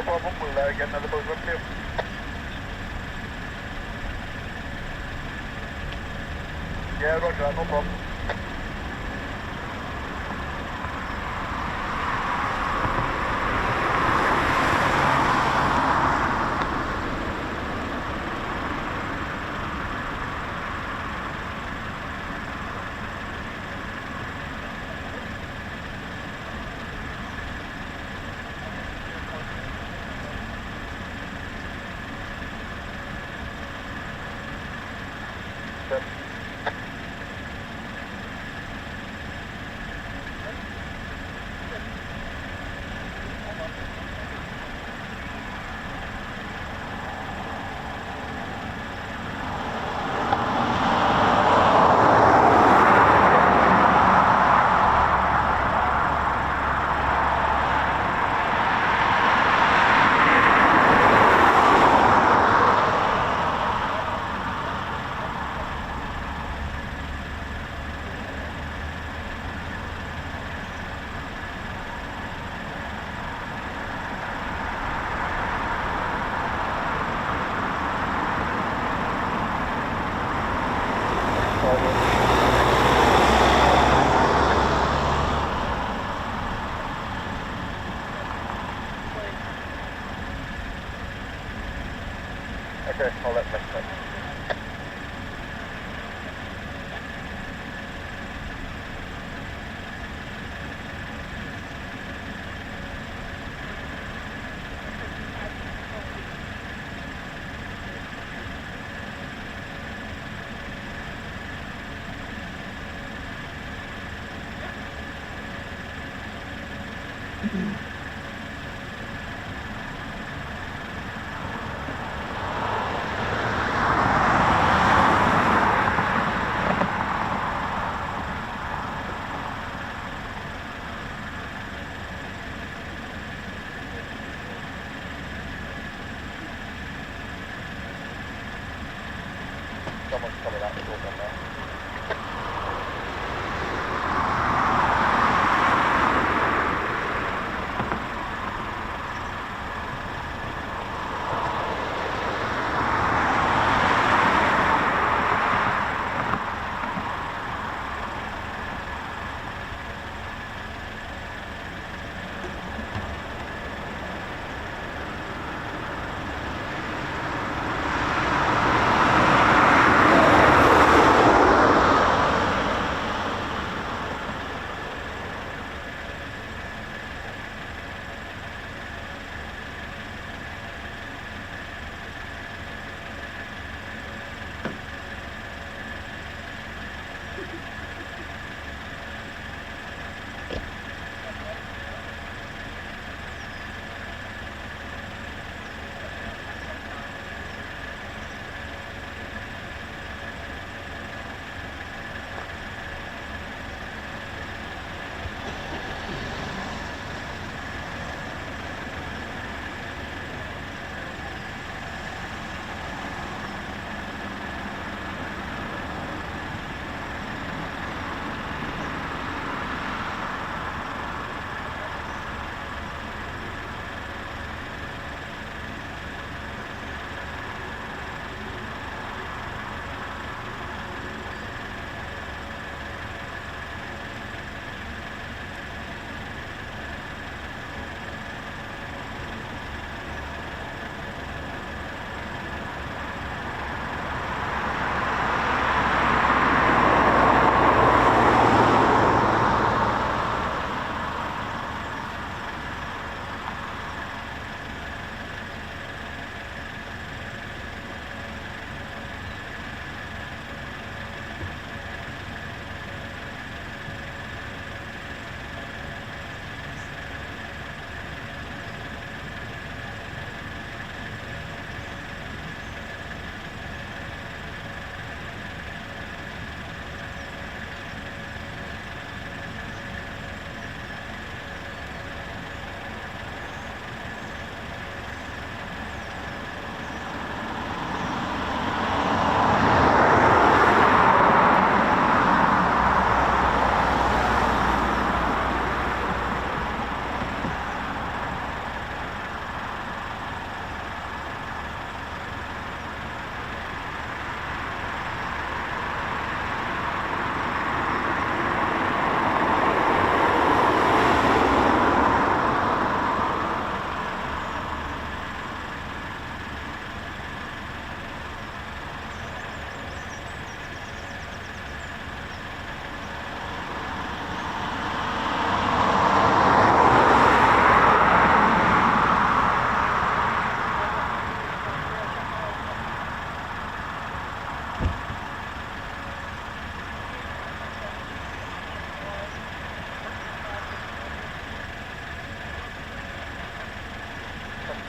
problem, we'll get another boat run for you. Yeah, roger that, no problem. Okay, I'll let Mick know. Someone's coming out the door now.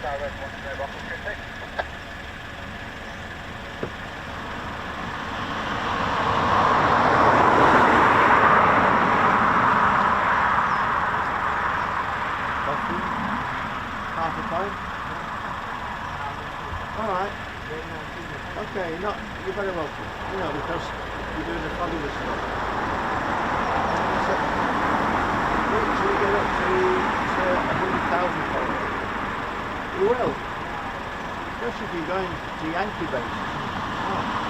Half a pint? Alright. Okay, you're very welcome. You know, because you're doing a fabulous job. So, wait till you get up to 100,000 followers. You will. Especially if you're going to Yankee bases. Oh.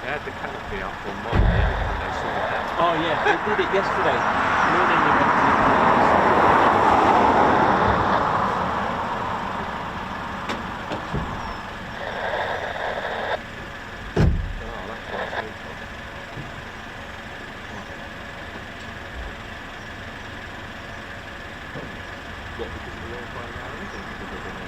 They had the canopy up on Monday and they saw that.
Oh yeah, they did it yesterday. Morning we went to
Oh, that's what I think of. What, because of the old fire hours or because of the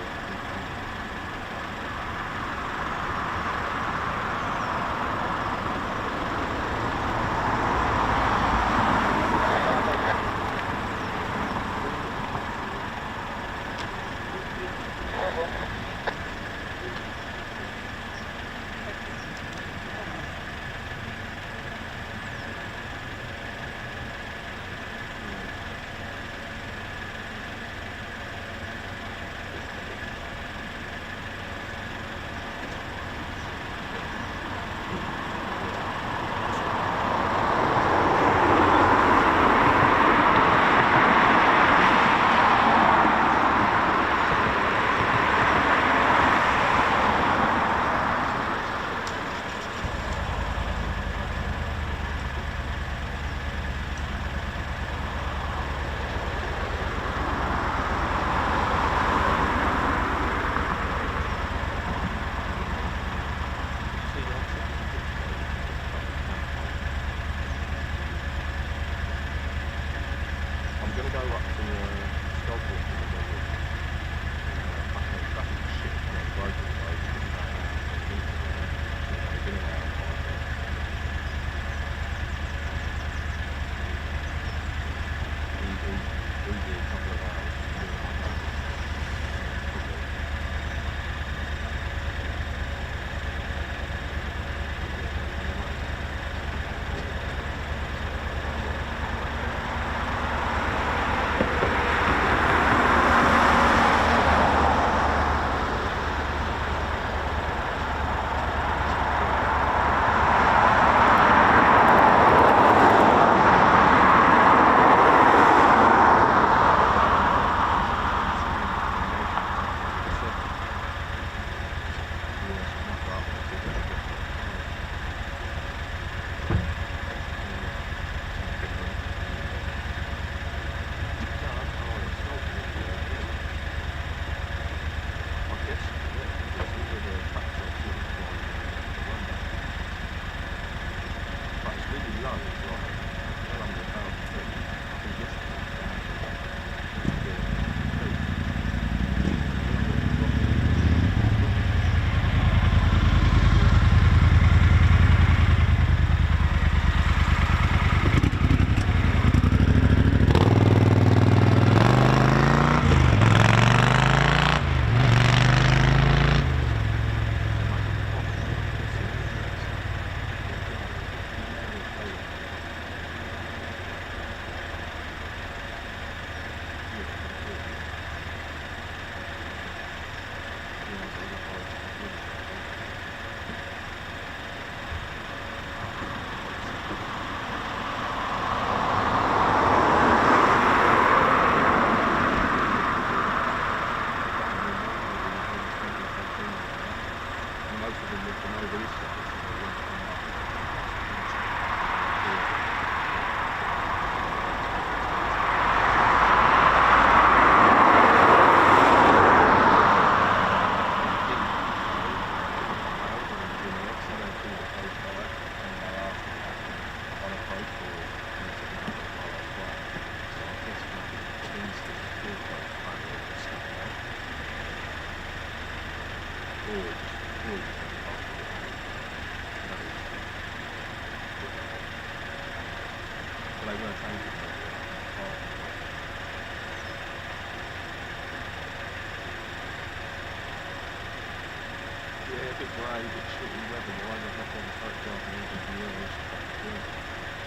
bit grey, bit shitty weather, why they have on the photograph and all the viewers?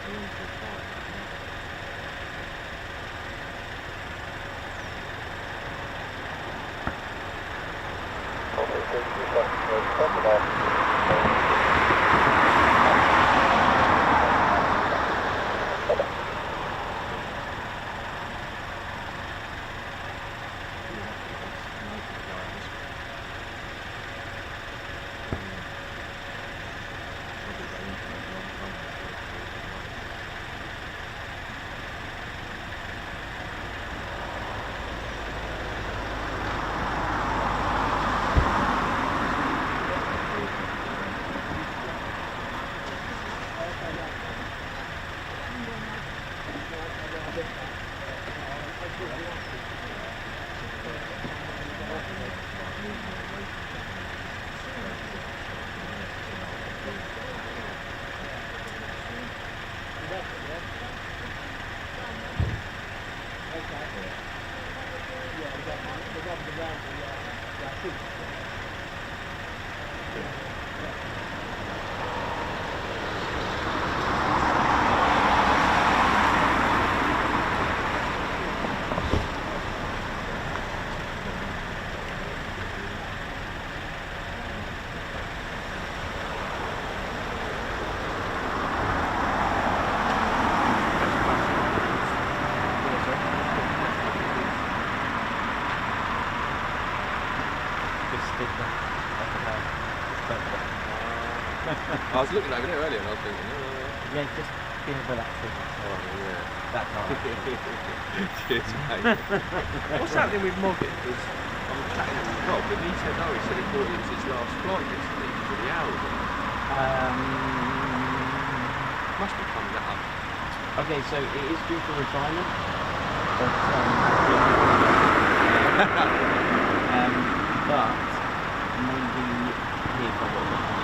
They're all for fire.
I was looking over there earlier and I was thinking,
Yeah, just give it relaxing.
oh yeah.
That's all right.
Cheers, mate. What's happening with Morgan? Because I'm chatting with Rob and he said, oh, he said he thought it was his last flight yesterday for the hours. Must be coming up.
Okay, so it is due for retirement, but maybe here for a little bit.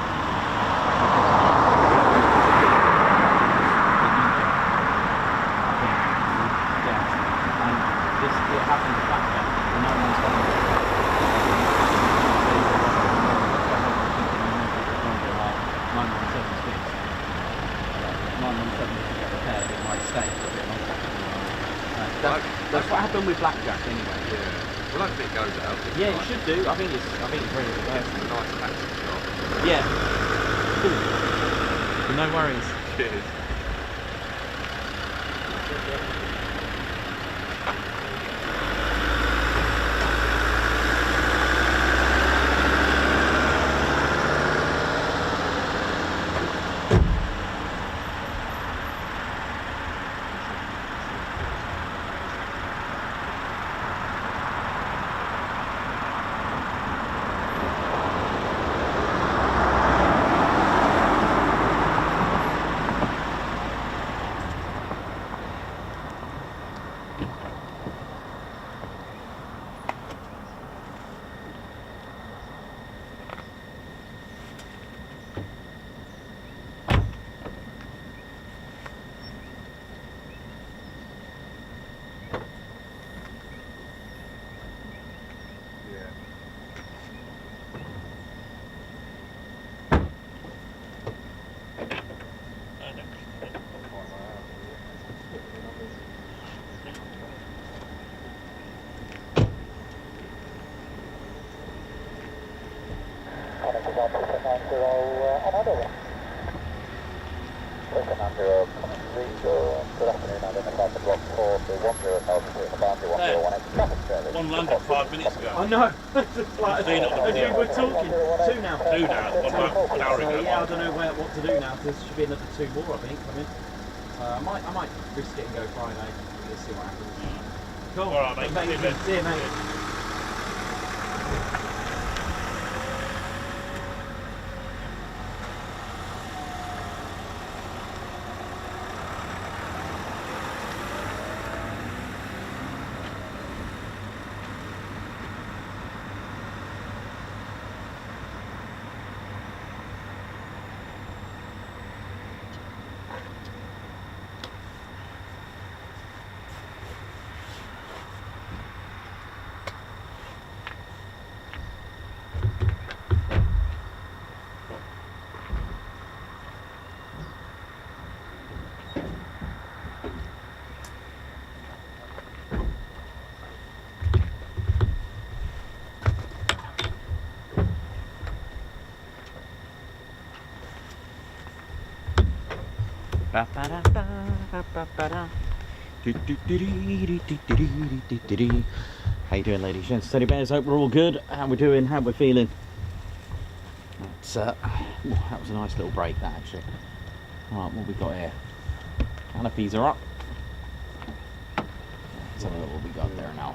It happened in fact that no one's got it. It might stay for a bit longer. That's what happened with Blackjack anyway.
Yeah. Well, hopefully it goes out.
Yeah, it should do. I think it's really
Get some nice taxi shop.
Yeah. Cool. No worries.
Cheers.
One landed 5 minutes ago.
I know. Just like, we're talking. Two now.
Two now, one hour
So
ago.
yeah, I don't know what to do now. There should be another two more, I think. I might risk it and go Friday. Let's see what happens. Cool.
All right, mate.
Thank you. See you, mate.
How you doing, ladies and gents? Teddy Bears, hope we're all good. How we doing? How we feeling? That was a nice little break, that actually. Right, what we got here? Canopies are up. Let's have a look what we got there now.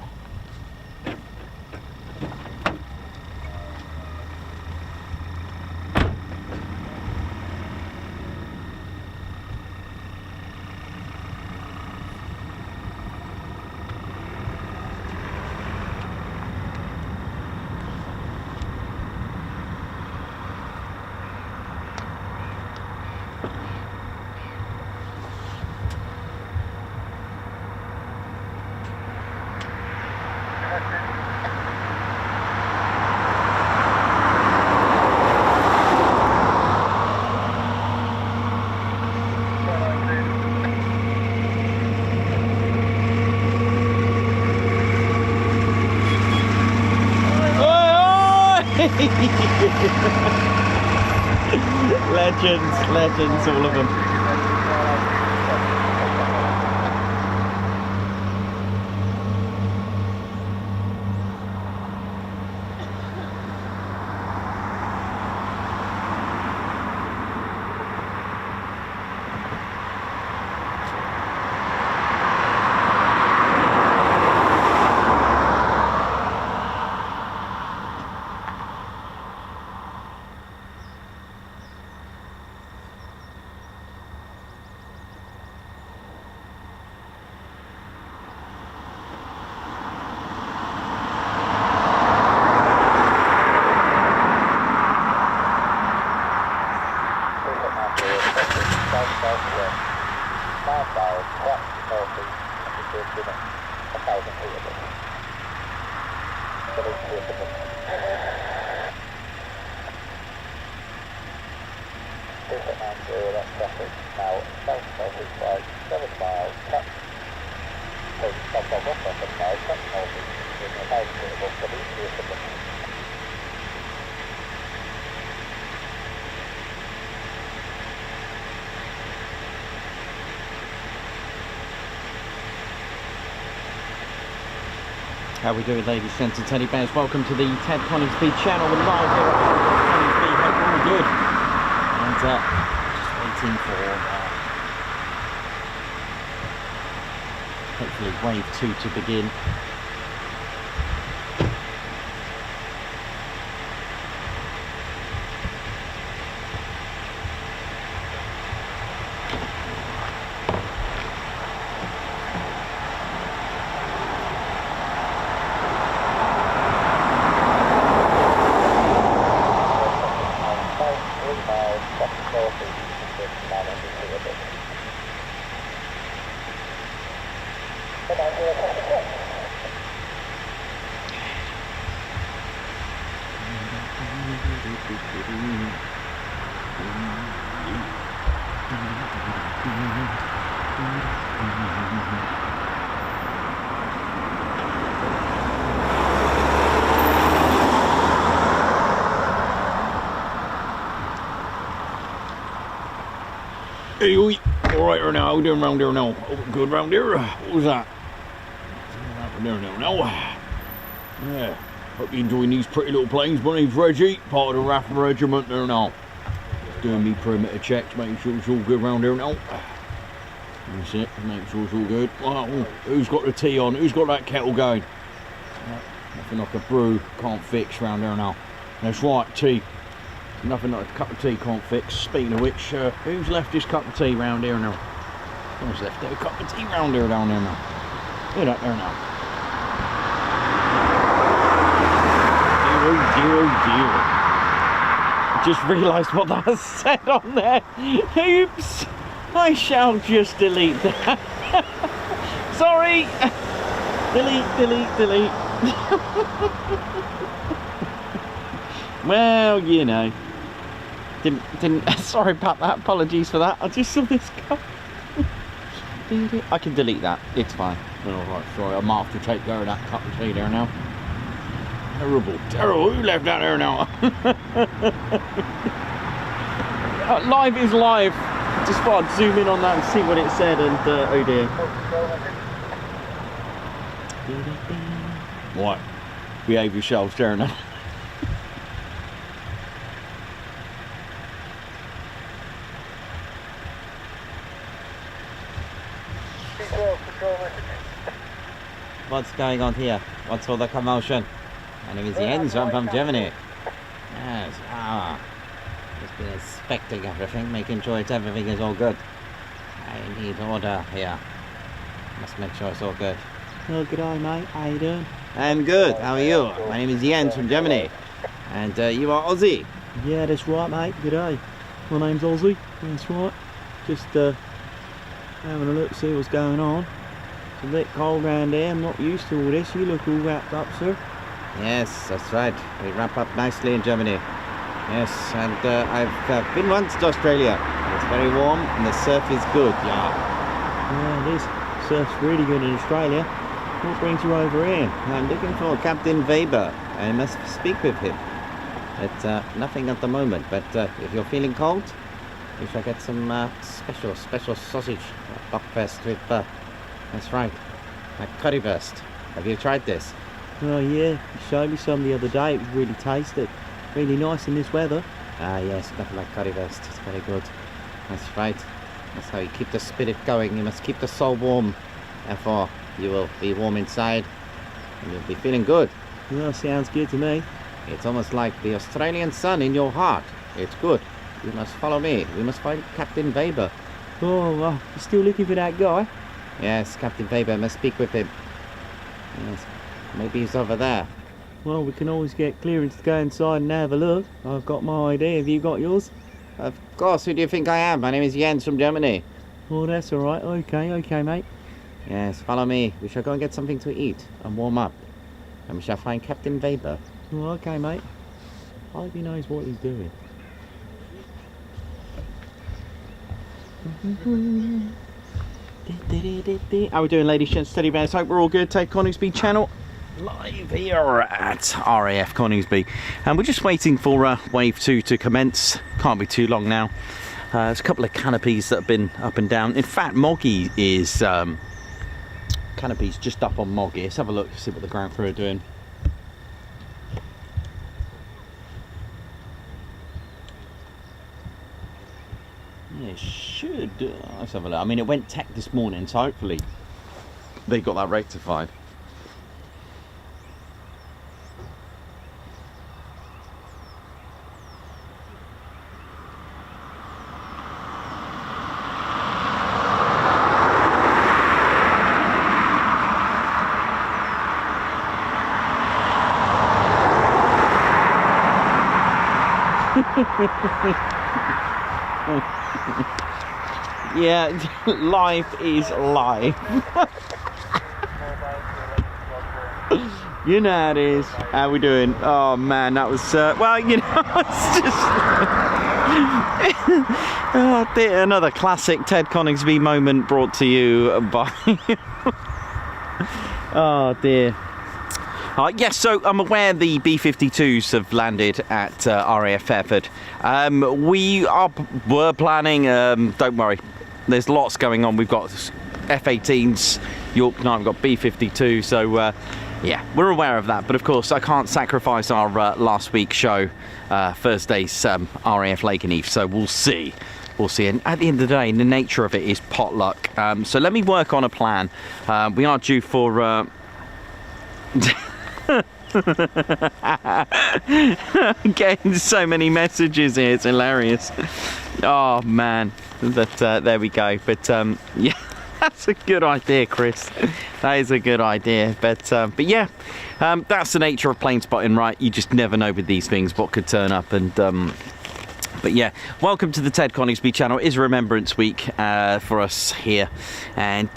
Legends, all of them. How we doing, ladies and gents, Teddy Bears? Welcome to the Ted Coningsby channel. We're live here at Coningsby. Hope we're all good. And just waiting for hopefully wave 2 to begin. Hey, alright now, how we doing round there now? Oh, good round there? What was that? There now. Yeah, hope you're enjoying these pretty little planes. My name's Reggie, part of the RAF regiment there now. Just doing me perimeter checks, making sure it's all good round there now. That's it, make sure it's all good. Oh, who's got the tea on? Who's got that kettle going? Nothing like a brew can't fix round there now. That's right, tea. Nothing like a cup of tea can't fix. Speaking of which, who's left his cup of tea round here now? Who's left their cup of tea round here down there now? Get up there now. Dear. I just realised what that said on there. Oops. I shall just delete that. Sorry. Delete. Well, you know. Didn't sorry about that, apologies for that. I just saw this guy. I can delete that, it's fine. Alright, sorry, I'm after take go of that cup of tea there now. Terrible, who left that there now? Live is live. just thought I'd zoom in on that and see what it said, and oh dear. What? Behave yourselves, Darren. What's going on here? What's all the commotion? My name is Jens, I'm from Germany. Yes, just been inspecting everything, making sure everything is all good. I need order here. Must make sure it's all good.
Oh, good day, mate. How you doing?
I'm good, how are you? My name is Jens from Germany. And you are Ozzie?
Yeah, that's right, mate. Good day. My name's Ozzie. That's right. Just having a look, see what's going on. It's a bit cold round here. I'm not used to all this. You look all wrapped up, sir.
Yes, that's right. We wrap up nicely in Germany. Yes, and I've been once to Australia. It's very warm and the surf is good, yeah.
Yeah, it is. Surf's really good in Australia. What brings you over here?
I'm looking for Captain Weber. I must speak with him. It's nothing at the moment, but if you're feeling cold, we shall get some special sausage, buckfast with, that's right, a currywurst. Have you tried this?
Oh yeah, you showed me some the other day. It was really tasty. Really nice in this weather.
Ah yes, nothing like currywurst. It's very good. That's right. That's how you keep the spirit going. You must keep the soul warm. Therefore, you will be warm inside and you'll be feeling good.
Well, sounds good to me.
It's almost like the Australian sun in your heart. It's good. You must follow me. We must find Captain Weber.
Oh, well, you're still looking for that guy?
Yes, Captain Weber. I must speak with him. Yes, maybe he's over there.
Well, we can always get clearance to go inside and have a look. I've got my idea. Have you got yours?
Of course. Who do you think I am? My name is Jens from Germany.
Oh, that's all right. Okay, mate.
Yes, follow me. We shall go and get something to eat and warm up. And we shall find Captain Weber.
Oh, okay, mate. I hope he knows what he's doing.
How we doing, ladies, gents, teddy bears? Hope we're all good. Ted Coningsby channel live here at RAF Coningsby, and we're just waiting for wave 2 to commence. Can't be too long now. There's a couple of canopies that have been up and down. In fact, Moggy is canopies just up on Moggy. Let's have a look, see what the ground crew are doing. Yeah, it should. Let's have a look. I mean, it went tech this morning, so hopefully they got that rectified. Yeah, life is life. You know how it is. How we doing? Oh man, that was well, you know, it's just oh dear, another classic Ted Coningsby moment brought to you by oh dear. Yes, so I'm aware the B-52s have landed at RAF Fairford. We're planning, don't worry, there's lots going on. We've got F-18s, York 9, we've got B-52, so yeah, we're aware of that. But of course, I can't sacrifice our last week's show, Thursday's RAF Lakenheath, so we'll see. We'll see. And at the end of the day, the nature of it is potluck. So let me work on a plan. We are due for... Getting so many messages here, it's hilarious. Oh man, but there we go. But yeah, that's a good idea, Chris. That is a good idea. But yeah, that's the nature of plane spotting, right? You just never know with these things what could turn up. And but yeah, welcome to the Ted Coningsby channel. It is Remembrance Week for us here, and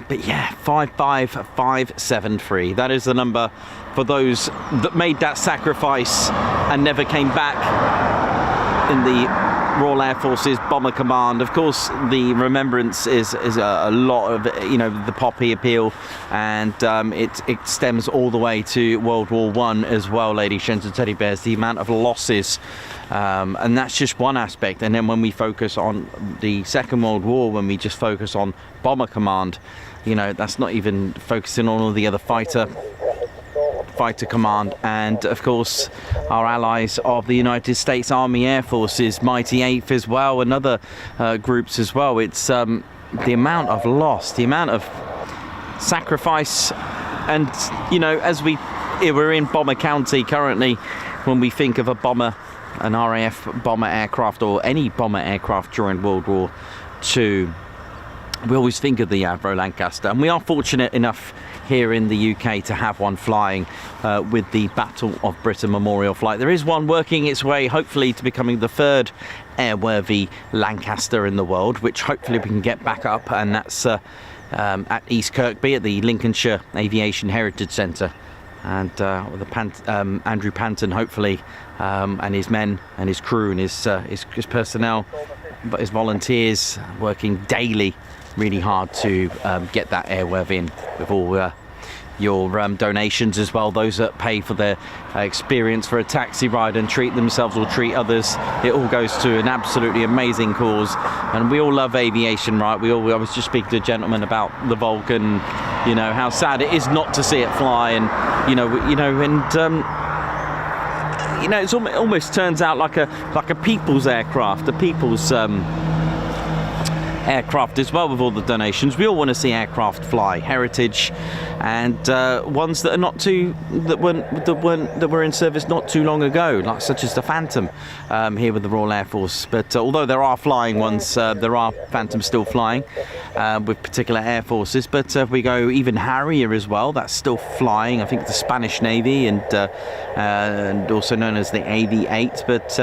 but yeah, 55573. That is the number for those that made that sacrifice and never came back in the Royal Air Force's Bomber Command. Of course, the remembrance is a lot of, you know, the poppy appeal, and it stems all the way to World War I as well, ladies, gents and teddy bears, the amount of losses. And that's just one aspect. And then when we focus on the Second World War, when we just focus on Bomber Command, you know, that's not even focusing on all the other fighter command, and of course our allies of the United States Army Air Forces, Mighty 8th as well, and other groups as well. It's the amount of loss, the amount of sacrifice, and you know, as we're in Bomber County currently, when we think of a bomber, an RAF bomber aircraft, or any bomber aircraft during World War II, we always think of the Avro Lancaster, and we are fortunate enough here in the UK to have one flying with the Battle of Britain Memorial Flight. There is one working its way, hopefully, to becoming the third airworthy Lancaster in the world, which hopefully we can get back up, and that's at East Kirkby at the Lincolnshire Aviation Heritage Centre. And with Andrew Panton, hopefully, and his men and his crew and his personnel, but his volunteers working daily really hard to get that airworthy in, with all your donations as well, those that pay for their experience for a taxi ride and treat themselves or treat others. It all goes to an absolutely amazing cause, and we all love aviation, right? I was just speaking to a gentleman about the Vulcan, you know, how sad it is not to see it fly, and you know, it almost turns out like a people's aircraft, a people's aircraft as well. With all the donations, we all want to see aircraft fly, heritage, and ones that were in service not too long ago, like such as the Phantom here with the Royal Air Force. But although there are flying ones, there are Phantoms still flying with particular air forces. But if we go even Harrier as well, that's still flying. I think the Spanish Navy, and also known as the AV8. But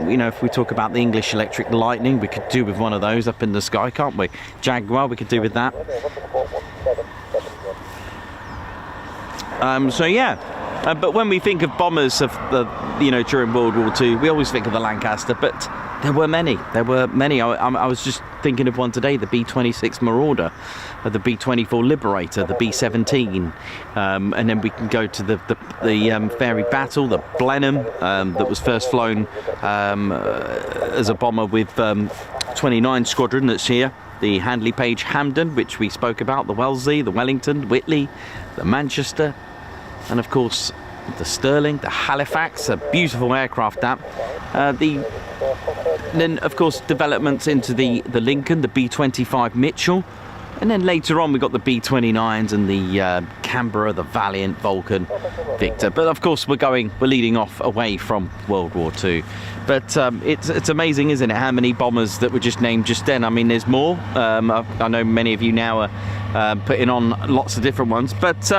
you know, if we talk about the English Electric Lightning, we could do with one of those up in the sky, can't we? Jaguar, we could do with that. So yeah, but when we think of bombers of you know, during World War II, we always think of the Lancaster, but there were many. I was just thinking of one today, the B-26 Marauder, the B-24 Liberator, the B-17, and then we can go to the Fairy Battle, the Blenheim, that was first flown as a bomber with 29 Squadron that's here, the Handley Page Hampden, which we spoke about, the Wellesley, the Wellington, Whitley, the Manchester, and of course the Stirling, the Halifax, a beautiful aircraft that. Then of course developments into the Lincoln, the B-25 Mitchell, and then later on we got the B-29s and the Canberra, the Valiant, Vulcan, Victor. But of course we're leading off away from World War II. But it's amazing, isn't it, how many bombers that were just named just then. I mean, there's more. I know many of you now are putting on lots of different ones, but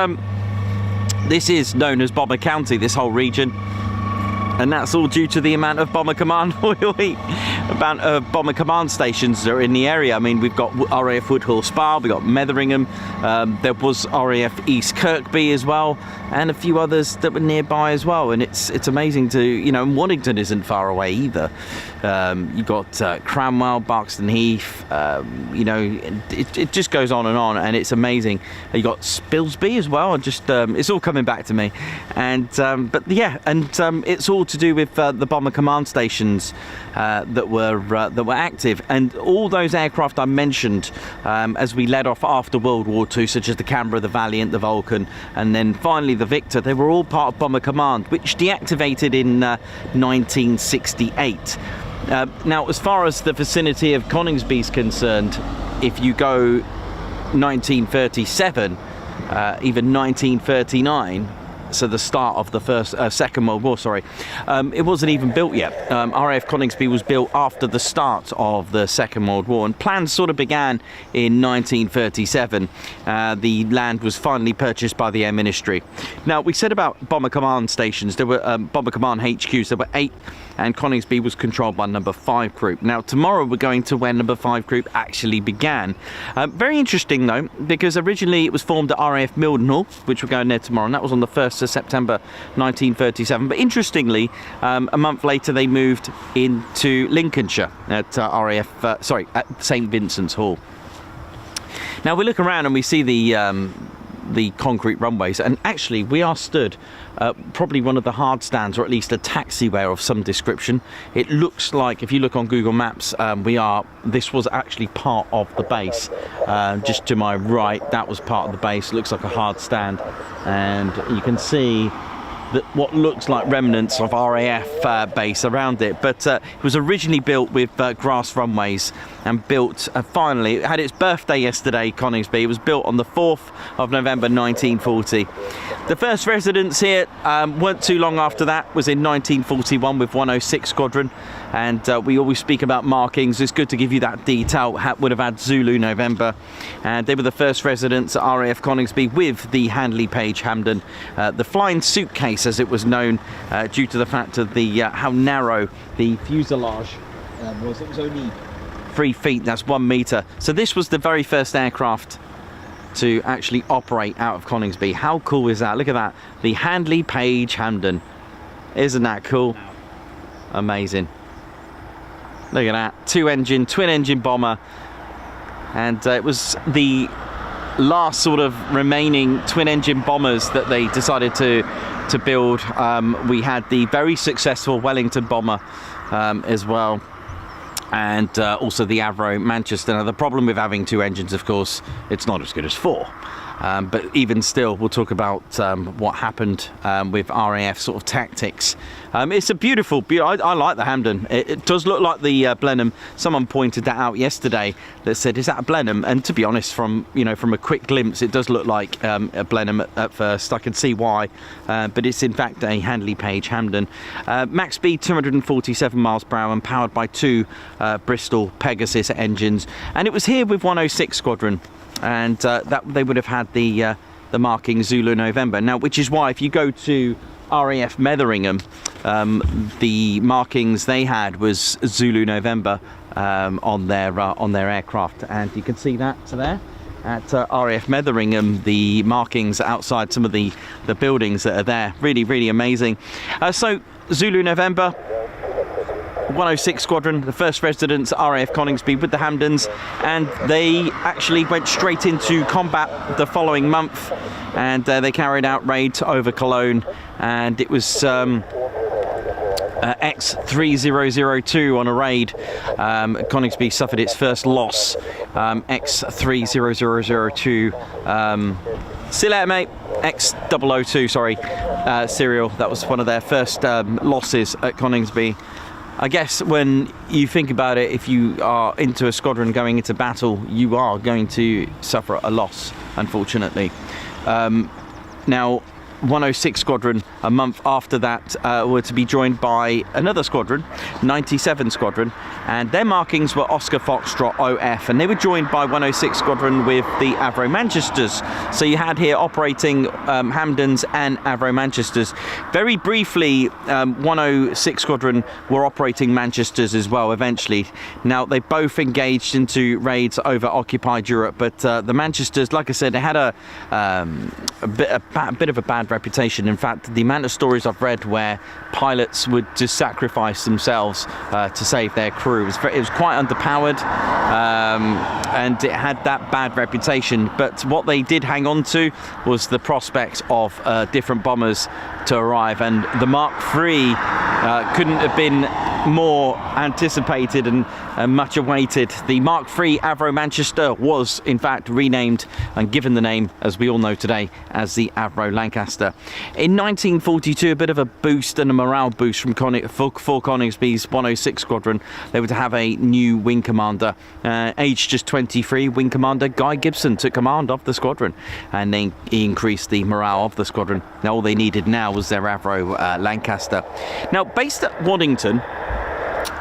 this is known as Bomber County, this whole region, and that's all due to the amount of Bomber Command amount of Bomber Command stations that are in the area. I mean, we've got RAF Woodhall Spa, we've got Metheringham, there was RAF East Kirkby as well, and a few others that were nearby as well. And it's amazing to, you know, Waddington isn't far away either. You've got Cranwell, Barkston Heath, you know, it just goes on, and it's amazing. You got Spilsby as well, and just it's all coming back to me. And but yeah, and it's all to do with the Bomber Command stations that were active, and all those aircraft I mentioned as we led off after World War II, such as the Canberra, the Valiant, the Vulcan, and then finally the Victor. They were all part of Bomber Command, which deactivated in 1968. Now, as far as the vicinity of Coningsby is concerned, if you go 1937, even 1939, so the start of the Second World War, it wasn't even built yet. RAF Coningsby was built after the start of the Second World War, and plans sort of began in 1937. The land was finally purchased by the Air Ministry. Now, we said about Bomber Command stations, there were Bomber Command HQs, there were 8, and Coningsby was controlled by Number 5 Group. Now, tomorrow we're going to where Number 5 Group actually began. Very interesting though, because originally it was formed at RAF Mildenhall, which we're going there tomorrow, and that was on the 1st 1st of September 1937. But interestingly, a month later they moved into Lincolnshire at at St Vincent's Hall. Now we look around and we see the concrete runways, and actually we are stood probably one of the hard stands, or at least a taxiway of some description. It looks like, if you look on Google Maps, this was actually part of the base. Just to my right, that was part of the base. It looks like a hard stand, and you can see that what looks like remnants of RAF base around it, but it was originally built with grass runways and built finally. It had its birthday yesterday, Coningsby. It was built on the 4th of November 1940. The first residence here weren't too long after that, was in 1941 with 106 Squadron, and we always speak about markings. It's good to give you that detail. Would have had Zulu November, and they were the first residents at RAF Coningsby with the Handley Page Hampden, the flying suitcase as it was known, due to the fact of the how narrow the fuselage was. It was only 3 feet, that's 1 metre. So this was the very first aircraft to actually operate out of Coningsby. How cool is that? Look at that, the Handley Page Hampden. Isn't that cool? Amazing. Look at that, twin engine bomber, and it was the last sort of remaining twin engine bombers that they decided to build. We had the very successful Wellington bomber as well, and also the Avro Manchester. Now the problem with having 2 engines, of course, it's not as good as 4. But even still, we'll talk about what happened with RAF sort of tactics. It's a beautiful, I like the Hampden. It does look like the Blenheim. Someone pointed that out yesterday that said, is that a Blenheim? And to be honest, from a quick glimpse, it does look like a Blenheim at first. I can see why, but it's in fact a Handley Page Hampden. Max speed 247 miles per hour and powered by 2 Bristol Pegasus engines. And it was here with 106 Squadron. And that they would have had the marking Zulu November. Now, which is why if you go to RAF Metheringham, the markings they had was Zulu November on their aircraft, and you can see that there at RAF Metheringham, the markings outside some of the buildings that are there. Really, really amazing. So Zulu November, 106 Squadron, the first residents at RAF Coningsby with the Hampdens, and they actually went straight into combat the following month, and they carried out raids over Cologne, and it was X3002 on a raid. Coningsby suffered its first loss. X30002. See you later, mate. X002, sorry, serial. That was one of their first losses at Coningsby. I guess when you think about it, if you are into a squadron going into battle, you are going to suffer a loss, unfortunately. Now, 106 Squadron, a month after that, were to be joined by another squadron, 97 Squadron, and their markings were Oscar Foxtrot OF, and they were joined by 106 Squadron with the Avro Manchesters. So you had here operating Hampdens and Avro Manchesters. Very briefly, 106 Squadron were operating Manchesters as well eventually. Now, they both engaged into raids over occupied Europe, but the Manchesters, like I said, they had a bit of a bad reputation. In fact, the amount of stories I've read where pilots would just sacrifice themselves to save their crew, it was quite underpowered, and it had that bad reputation. But what they did hang on to was the prospect of different bombers to arrive, and the Mark III couldn't have been more anticipated and much awaited. The Mark III Avro Manchester was in fact renamed and given the name, as we all know today, as the Avro Lancaster. In 1942, a bit of a boost and a morale boost for Coningsby's 106 Squadron. They were to have a new wing commander, aged just 23. Wing Commander Guy Gibson took command of the squadron, and he increased the morale of the squadron. Now all they needed now was their Avro Lancaster. Now, based at Waddington,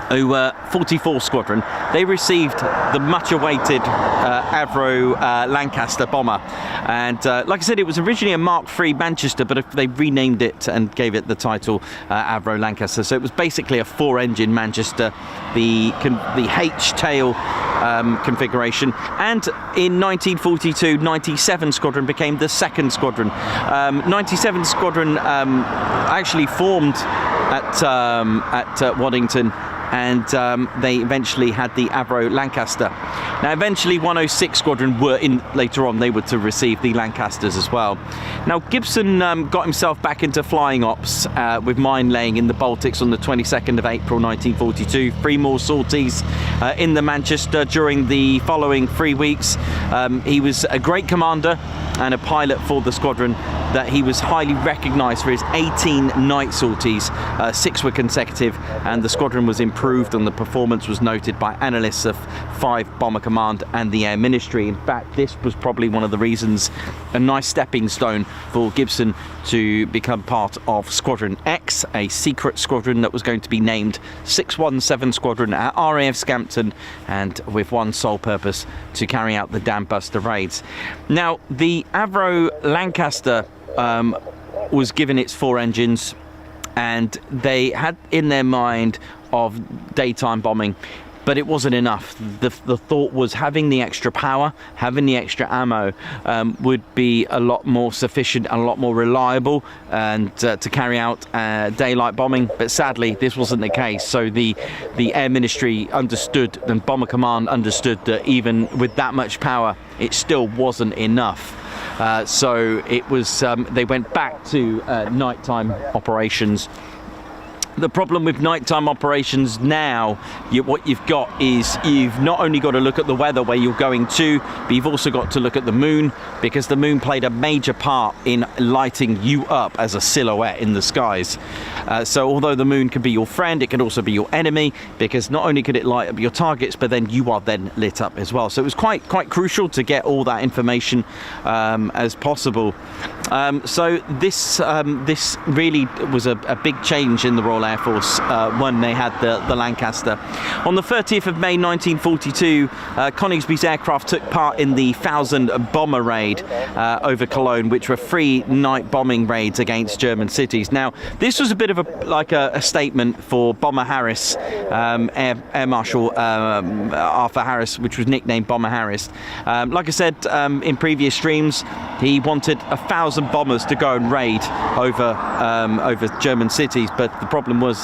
44 Squadron, they received the much-awaited Avro Lancaster bomber. And like I said, it was originally a Mark III Manchester, but they renamed it and gave it the title Avro Lancaster. So it was basically a 4-engine Manchester, the H-tail configuration. And in 1942, 97 Squadron became the 2nd Squadron. 97 Squadron actually formed at Waddington, and they eventually had the Avro Lancaster. Now eventually 106 Squadron were in later on, they were to receive the Lancasters as well. Now Gibson got himself back into flying ops with mine laying in the Baltics on the 22nd of April 1942. 3 more sorties in the Manchester during the following 3 weeks. He was a great commander and a pilot for the squadron, that he was highly recognised for his 18 night sorties. 6 were consecutive, and the squadron was improved, and the performance was noted by analysts of 5 Bomber Command and the Air Ministry. In fact, this was probably one of the reasons, a nice stepping stone for Gibson to become part of Squadron X, a secret squadron that was going to be named 617 Squadron at RAF Scampton, and with one sole purpose, to carry out the Dam Buster raids. Now, the Avro Lancaster was given its 4 engines, and they had in their mind of daytime bombing, but it wasn't enough. The thought was having the extra power, having the extra ammo would be a lot more sufficient and a lot more reliable, and to carry out daylight bombing. But sadly, this wasn't the case. So the Air Ministry understood, and Bomber Command understood, that even with that much power, it still wasn't enough. So it was. They went back to nighttime operations. The problem with nighttime operations now, what you've got is, you've not only got to look at the weather where you're going to, but you've also got to look at the moon, because the moon played a major part in lighting you up as a silhouette in the skies. So although the moon can be your friend, it can also be your enemy, because not only could it light up your targets, but then you are then lit up as well. So it was quite crucial to get all that information as possible. So this really was a big change in the Royal Air Force when they had the Lancaster. On the 30th of May 1942, Coningsby's aircraft took part in the 1000 bomber raid over Cologne, which were 3 night bombing raids against German cities. Now, this was a bit of a statement for Bomber Harris, Air Marshal Arthur Harris, which was nicknamed Bomber Harris. Like I said in previous streams, he wanted 1,000 bombers to go and raid over German cities, but the problem was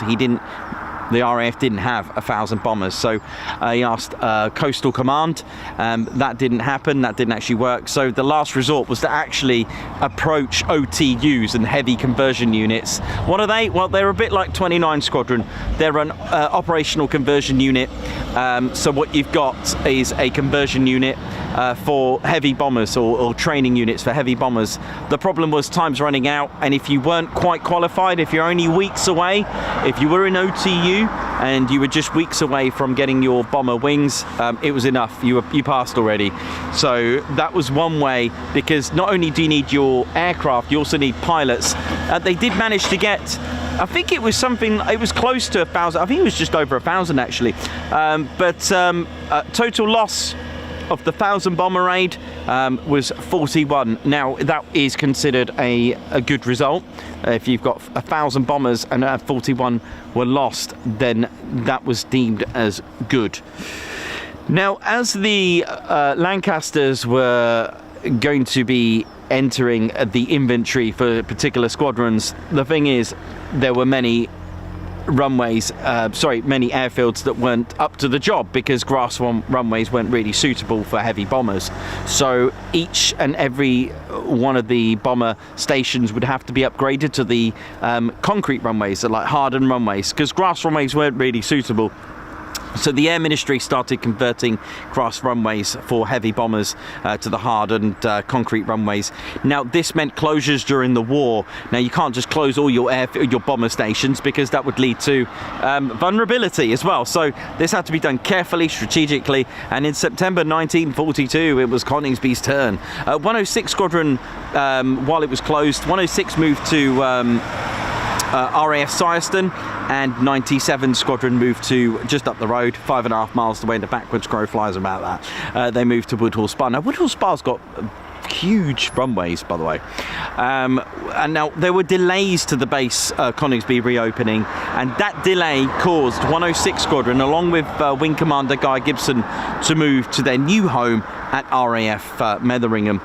the RAF didn't have 1,000 bombers. So he asked Coastal Command. That didn't happen. That didn't actually work. So the last resort was to actually approach OTUs and heavy conversion units. What are they? Well, they're a bit like 29 Squadron. They're an operational conversion unit. So what you've got is a conversion unit for heavy bombers, or training units for heavy bombers. The problem was time's running out, and if you weren't quite qualified, if you're only weeks away, if you were in OTU and you were just weeks away from getting your bomber wings, it was enough. You passed already. So that was one way, because not only do you need your aircraft, you also need pilots. They did manage to get, I think it was close to 1,000. I think it was just over 1,000 actually. But total loss of the 1000 bomber raid was 41. Now that is considered a good result. If you've got 1,000 bombers and 41 were lost, then that was deemed as good. Now, as the Lancasters were going to be entering the inventory for particular squadrons, the thing is, there were many runways, many airfields that weren't up to the job, because grass runways weren't really suitable for heavy bombers. So each and every one of the bomber stations would have to be upgraded to the concrete runways, so like hardened runways, because grass runways weren't really suitable. So the Air Ministry started converting grass runways for heavy bombers to the hardened concrete runways. Now, this meant closures during the war. Now, you can't just close all your bomber stations, because that would lead to vulnerability as well. So this had to be done carefully, strategically. And in September 1942, it was Coningsby's turn. 106 Squadron, while it was closed, 106 moved to RAF Scieston, and 97 Squadron moved to just up the road, 5.5 miles away, into backwards crow flies about that. They moved to Woodhall Spa. Now, Woodhall Spa's got huge runways, by the way, and now there were delays to the base Coningsby reopening, and that delay caused 106 Squadron, along with Wing Commander Guy Gibson, to move to their new home at RAF Metheringham.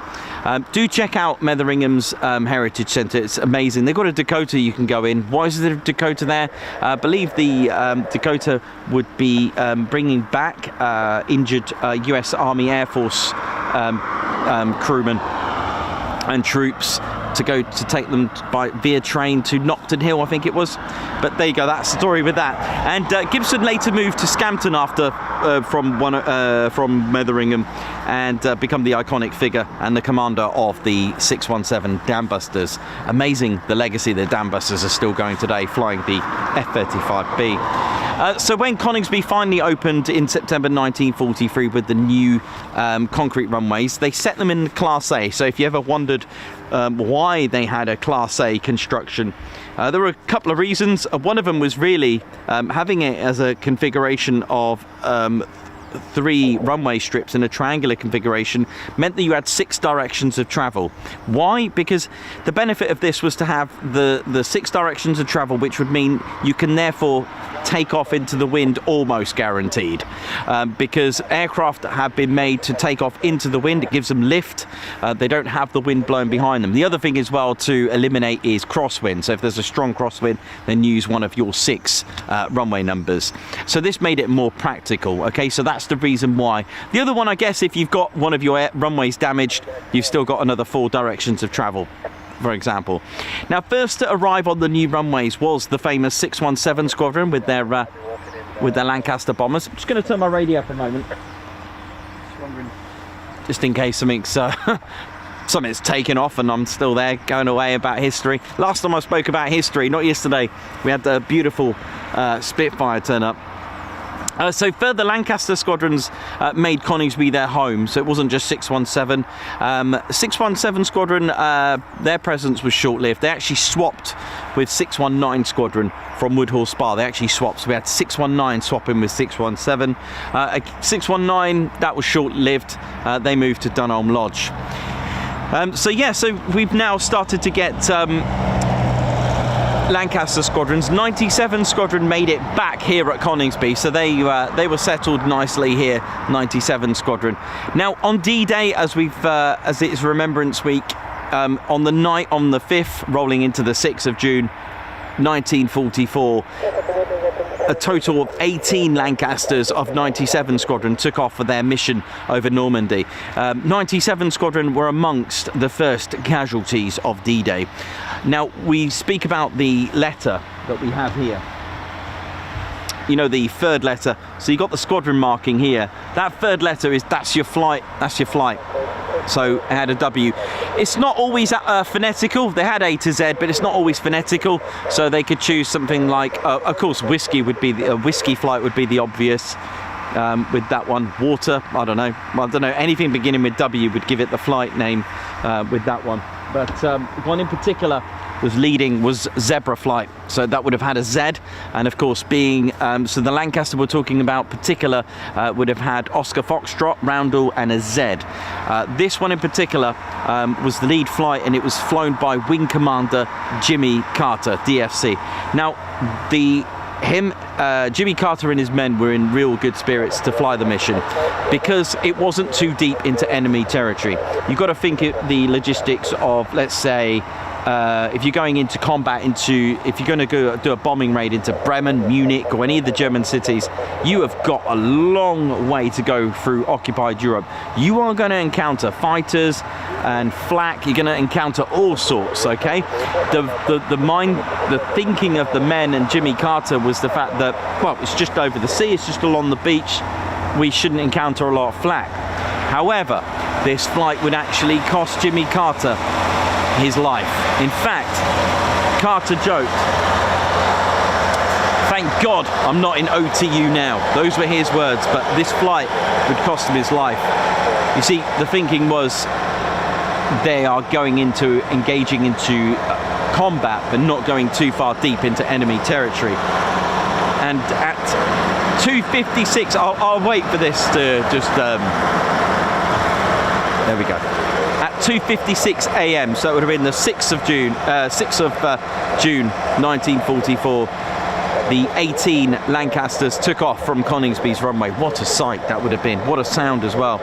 Do check out Metheringham's Heritage Centre. It's amazing. They've got a Dakota you can go in. Why is there a Dakota there? I believe the Dakota would be bringing back injured US Army Air Force crewmen and troops to go to take them via train to Nocton Hill, I think it was. But there you go, that's the story with that. And Gibson later moved to Scampton after from Metheringham, and become the iconic figure and the commander of the 617 Dambusters. Amazing the legacy the Dambusters are still going today, flying the F-35B. So when Coningsby finally opened in September 1943 with the new concrete runways, they set them in Class A. So if you ever wondered why they had a Class A construction, there were a couple of reasons. One of them was really having it as a configuration of 3 runway strips in a triangular configuration meant that you had 6 directions of travel. Why? Because the benefit of this was to have the 6 directions of travel, which would mean you can therefore take off into the wind almost guaranteed, because aircraft have been made to take off into the wind. It gives them lift. They don't have the wind blowing behind them. The other thing as well to eliminate is crosswind. So if there's a strong crosswind, then use one of your 6 runway numbers. So this made it more practical. Okay, so that's the reason why. The other one, I guess, if you've got one of your runways damaged, you've still got another 4 directions of travel, for example. Now, first to arrive on the new runways was the famous 617 Squadron with their Lancaster bombers. I'm just going to turn my radio up a moment, just in case something's taken off and I'm still there going away about history. Last time I spoke about history, not yesterday, we had the beautiful Spitfire turn up. So further Lancaster Squadrons made Coningsby their home, so it wasn't just 617. 617 Squadron, their presence was short-lived. They actually swapped with 619 Squadron from Woodhall Spa. They actually swapped, so we had 619 swapping with 617. 619, that was short-lived. They moved to Dunholm Lodge. So we've now started to get Lancaster Squadrons. 97 Squadron made it back here at Coningsby, so they were settled nicely here. 97 Squadron. Now on D-Day, as it's Remembrance Week, on the night on the 5th, rolling into the 6th of June, 1944. A total of 18 Lancasters of 97 Squadron took off for their mission over Normandy. 97 Squadron were amongst the first casualties of D-Day. Now, we speak about the letter that we have here. You know, the third letter. So you got the squadron marking here. That third letter that's your flight. That's your flight. So it had a W. It's not always phonetical. They had A to Z, but it's not always phonetical. So they could choose something like, of course, whiskey would be a whiskey flight would be the obvious. With that one, water. I don't know. Anything beginning with W would give it the flight name with that one. But one in particular was Zebra Flight, so that would have had a Z, and of course being so the Lancaster we're talking about particular would have had Oscar Foxtrot, Roundel and a Z. This one in particular was the lead flight, and it was flown by Wing Commander Jimmy Carter, DFC. Now Jimmy Carter and his men were in real good spirits to fly the mission because it wasn't too deep into enemy territory. You've got to think of the logistics of, let's say, if you're going into combat if you're going to go do a bombing raid into Bremen, Munich or any of the German cities, you have got a long way to go through occupied Europe. You are going to encounter fighters and flak. You're going to encounter all sorts, okay? The thinking of the men and Jimmy Carter was the fact that, well, it's just over the sea, it's just along the beach, we shouldn't encounter a lot of flak. However, this flight would actually cost Jimmy Carter his life. In fact, Carter joked, "Thank God I'm not in OTU now." Those were his words, but this flight would cost him his life. You see, the thinking was they are engaging into combat, but not going too far deep into enemy territory. And at 2:56, I'll wait for this to just, there we go. At 2:56 a.m., so it would have been the 6th of June, 1944, the 18 Lancasters took off from Coningsby's runway. What a sight that would have been. What a sound as well.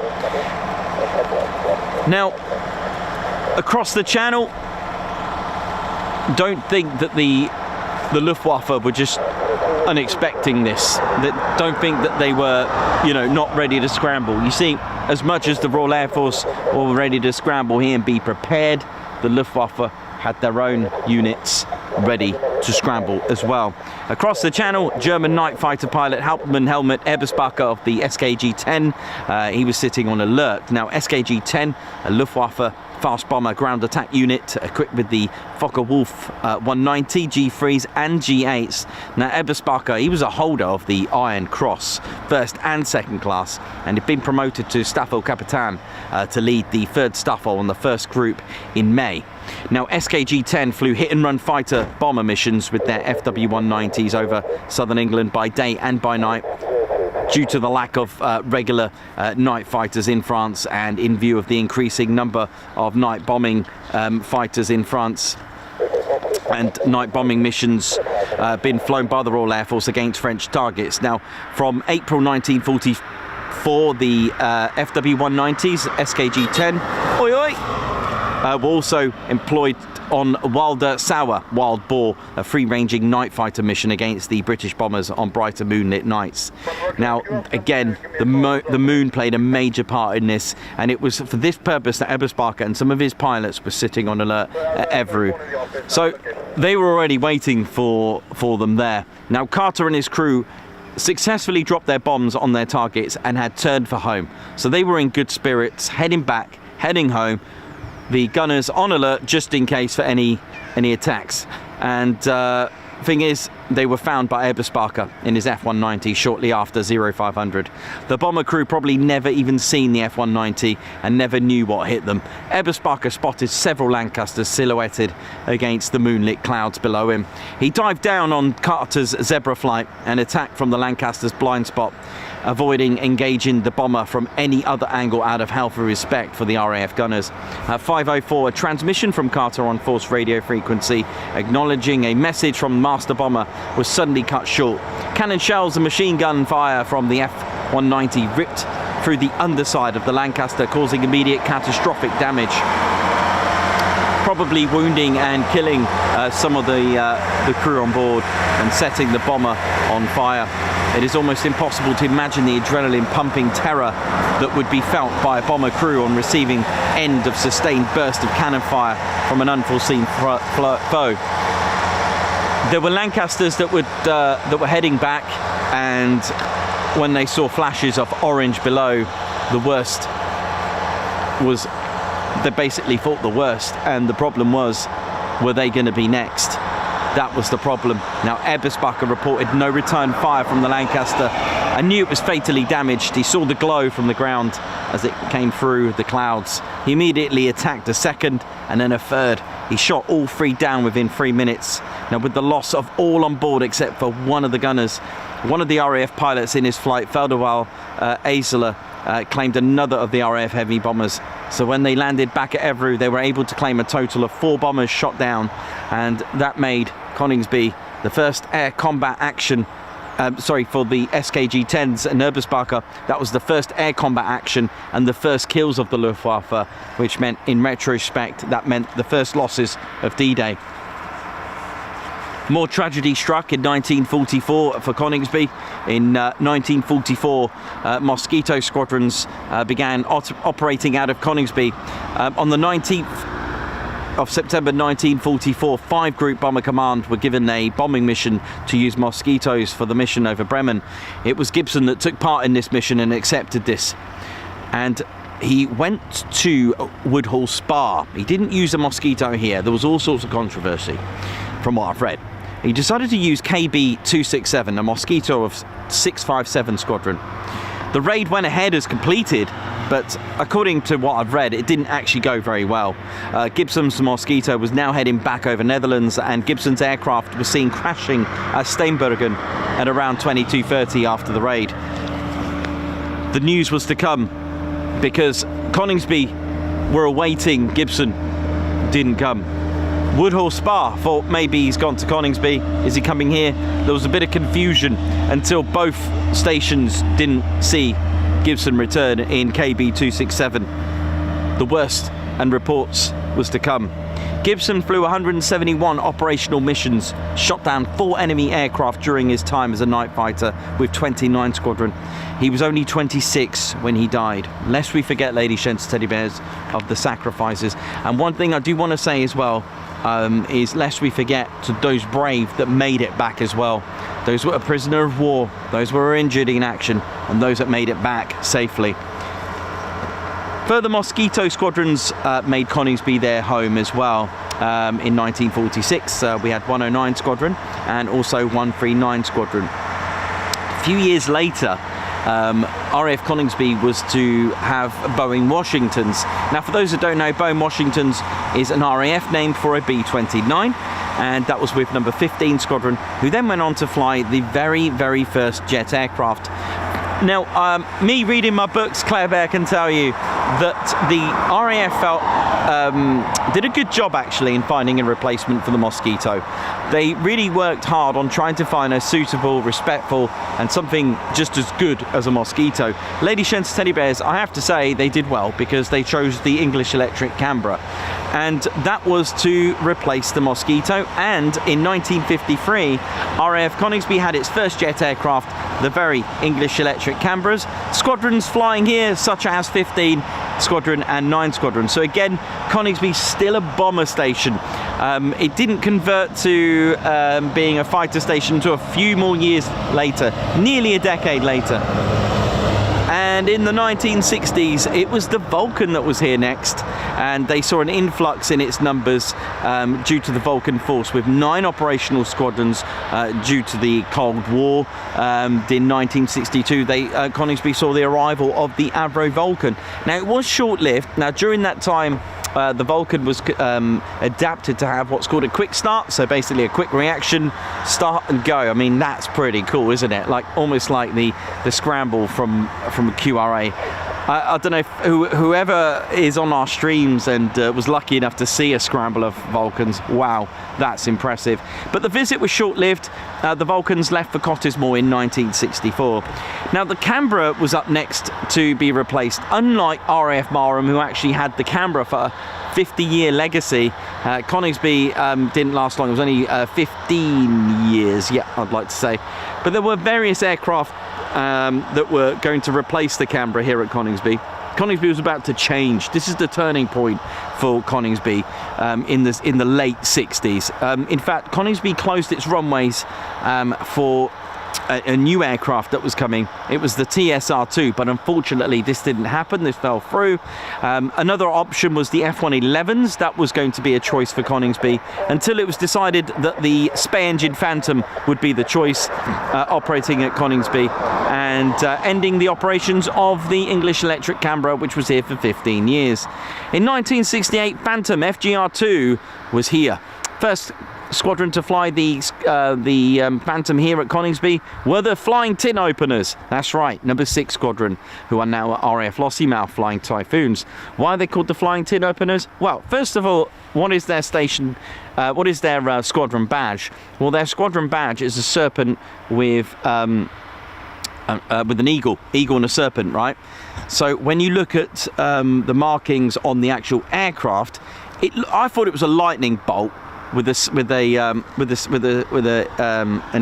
Now, across the channel, don't think that the Luftwaffe were just unexpecting this. Don't think that they were, you know, not ready to scramble. You see, as much as the Royal Air Force were ready to scramble here and be prepared, the Luftwaffe had their own units ready to scramble as well. Across the channel, German night fighter pilot Hauptmann Helmut Eberspacher of the SKG-10, he was sitting on alert. Now, SKG-10, a Luftwaffe fast bomber ground attack unit equipped with the Focke-Wulf 190, G3s and G8s. Now, Eberspacher, he was a holder of the Iron Cross, first and second class, and had been promoted to Staffel-Kapitän to lead the 3rd Staffel on the 1st group in May. Now, SKG-10 flew hit-and-run fighter bomber missions with their FW-190s over southern England by day and by night, due to the lack of regular night fighters in France, and in view of the increasing number of night bombing fighters in France and night bombing missions being flown by the Royal Air Force against French targets. Now, from April 1944, the FW-190s, SKG-10, oi oi, were also employed on Wilder Sauer, Wild Boar, a free-ranging night fighter mission against the British bombers on brighter moonlit nights. Now, again, the moon played a major part in this, and it was for this purpose that Eberspacher and some of his pilots were sitting on alert at Evru. So they were already waiting for them there. Now, Carter and his crew successfully dropped their bombs on their targets and had turned for home. So they were in good spirits, heading back, heading home. The gunners on alert just in case for any attacks. And thing is, they were found by Eberspacher in his F-190 shortly after 0500. The bomber crew probably never even seen the F-190 and never knew what hit them. Eberspacher spotted several Lancasters silhouetted against the moonlit clouds below him. He dived down on Carter's Zebra flight and attacked from the Lancaster's blind spot, avoiding engaging the bomber from any other angle out of healthy respect for the RAF gunners. At 5:04, a transmission from Carter on forced radio frequency acknowledging a message from Master Bomber was suddenly cut short. Cannon shells and machine gun fire from the F-190 ripped through the underside of the Lancaster, causing immediate catastrophic damage, probably wounding and killing some of the crew on board and setting the bomber on fire. It is almost impossible to imagine the adrenaline-pumping terror that would be felt by a bomber crew on receiving end of sustained burst of cannon fire from an unforeseen foe. There were Lancasters that were heading back, and when they saw flashes of orange below, the worst was, they basically thought the worst, and the problem was, were they going to be next? That was the problem. Now, Eberspacher reported no return fire from the Lancaster and knew it was fatally damaged. He saw the glow from the ground as it came through the clouds. He immediately attacked a second and then a third. He shot all 3 down within 3 minutes. Now, with the loss of all on board except for one of the gunners, one of the RAF pilots in his flight, Feldwal Azeler, claimed another of the RAF heavy bombers. So when they landed back at Evru, they were able to claim a total of 4 bombers shot down, and that made Coningsby the first air combat action, for the SKG-10s and Eberspacher, that was the first air combat action and the first kills of the Luftwaffe, which meant, in retrospect, that meant the first losses of D-Day. More tragedy struck in 1944 for Coningsby. In 1944, Mosquito squadrons began operating out of Coningsby. On the 19th of September 1944, 5 Group Bomber Command were given a bombing mission to use Mosquitoes for the mission over Bremen. It was Gibson that took part in this mission and accepted this. And he went to Woodhall Spa. He didn't use a Mosquito here. There was all sorts of controversy from what I've read. He decided to use KB-267, a Mosquito of 657 Squadron. The raid went ahead as completed, but according to what I've read, it didn't actually go very well. Gibson's Mosquito was now heading back over Netherlands, and Gibson's aircraft was seen crashing at Steenbergen at around 22:30 after the raid. The news was to come, because Coningsby were awaiting Gibson. Didn't come. Woodhall Spa thought maybe he's gone to Coningsby. Is he coming here? There was a bit of confusion until both stations didn't see Gibson return in KB 267. The worst and reports was to come. Gibson flew 171 operational missions, shot down 4 enemy aircraft during his time as a night fighter with 29 Squadron. He was only 26 when he died. Lest we forget, ladies, gents, teddy bears, of the sacrifices. And one thing I do want to say as well is lest we forget to those brave that made it back as well. Those were a prisoner of war, those were injured in action, and those that made it back safely. Further Mosquito squadrons made Coningsby their home as well. In 1946 we had 109 Squadron and also 139 Squadron. A few years later, RAF Coningsby was to have Boeing Washingtons. Now, for those that don't know, Boeing Washingtons is an RAF name for a B-29, and that was with number 15 Squadron, who then went on to fly the very, very first jet aircraft. Now, me reading my books, Claire Bear can tell you that the RAF did a good job actually in finding a replacement for the Mosquito. They really worked hard on trying to find a suitable, respectful, and something just as good as a Mosquito. Lady Shen's teddy bears, I have to say they did well, because they chose the English Electric Canberra, and that was to replace the Mosquito. And in 1953, RAF Coningsby had its first jet aircraft, the very English Electric Canberras. Squadrons flying here, such as 15 Squadron and 9 Squadron. So again, Coningsby still a bomber station. It didn't convert to being a fighter station until a few more years later, nearly a decade later. And in the 1960s, it was the Vulcan that was here next, and they saw an influx in its numbers due to the Vulcan force, with 9 operational squadrons due to the Cold War. In 1962, Coningsby saw the arrival of the Avro Vulcan. Now, it was short-lived. Now, during that time, the Vulcan was adapted to have what's called a quick start, so basically a quick reaction, start and go. I mean, that's pretty cool, isn't it? Like almost like the scramble from a QRA. I don't know if whoever is on our streams and was lucky enough to see a scramble of Vulcans, wow, that's impressive. But the visit was short-lived. The Vulcans left for Cottesmore in 1964. Now, the Canberra was up next to be replaced. Unlike RAF Marham, who actually had the Canberra for a 50-year legacy, Coningsby didn't last long. It was only 15 years, yeah, I'd like to say. But there were various aircraft that were going to replace the Canberra here at Coningsby. Coningsby was about to change. This is the turning point for Coningsby in the late 60s. In fact, Coningsby closed its runways for a new aircraft that was coming. It was the TSR-2, but unfortunately this didn't happen. This fell through. Another option was the F-111s. That was going to be a choice for Coningsby until it was decided that the spare engine Phantom would be the choice operating at Coningsby, and ending the operations of the English Electric Canberra, which was here for 15 years. In 1968, Phantom FGR4 was here. First squadron to fly the Phantom here at Coningsby were the Flying Tin Openers. That's right, number 6 Squadron, who are now at RAF Lossiemouth flying Typhoons. Why are they called the Flying Tin Openers? Well, first of all, what is their station? What is their squadron badge? Well, their squadron badge is a serpent with an eagle and a serpent, right? So when you look at the markings on the actual aircraft, I thought it was a lightning bolt with an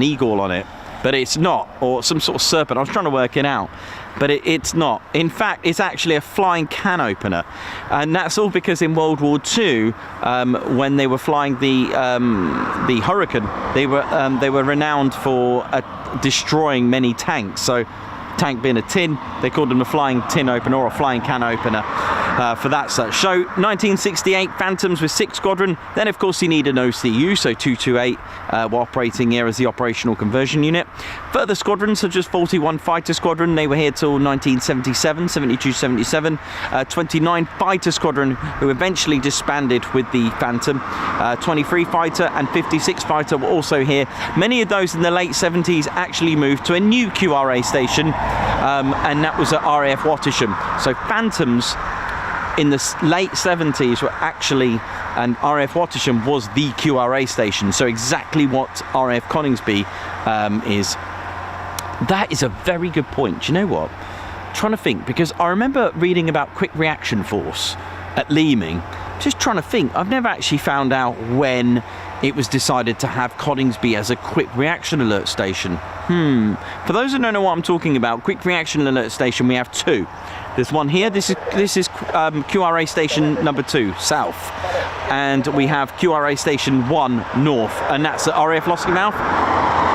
eagle on it, but it's not, or some sort of serpent. I was trying to work it out, but it's not. In fact, it's actually a flying can opener, and that's all because in World War II, when they were flying the Hurricane, they were renowned for destroying many tanks. So, tank being a tin, they called them a flying tin opener or a flying can opener. for that such. So 1968 Phantoms with 6th Squadron. Then of course you need an OCU, so 228 were operating here as the operational conversion unit. Further squadrons such as 41 Fighter Squadron, they were here till 1977, 72, 77. 29 Fighter Squadron, who eventually disbanded with the Phantom. 23 Fighter and 56 Fighter were also here. Many of those in the late 70s actually moved to a new QRA station, and that was at RAF Wattisham. So Phantoms in the late 70s were actually, and RAF Wattisham was the QRA station, so exactly what RAF Coningsby is. That is a very good point. Do you know what? I'm trying to think, because I remember reading about Quick Reaction Force at Leeming. Just trying to think, I've never actually found out when it was decided to have Coningsby as a quick reaction alert station. For those who don't know what I'm talking about, quick reaction alert station, we have two. There's one here, this is QRA station number 2, south. And we have QRA station 1, north, and that's at RAF Lossiemouth.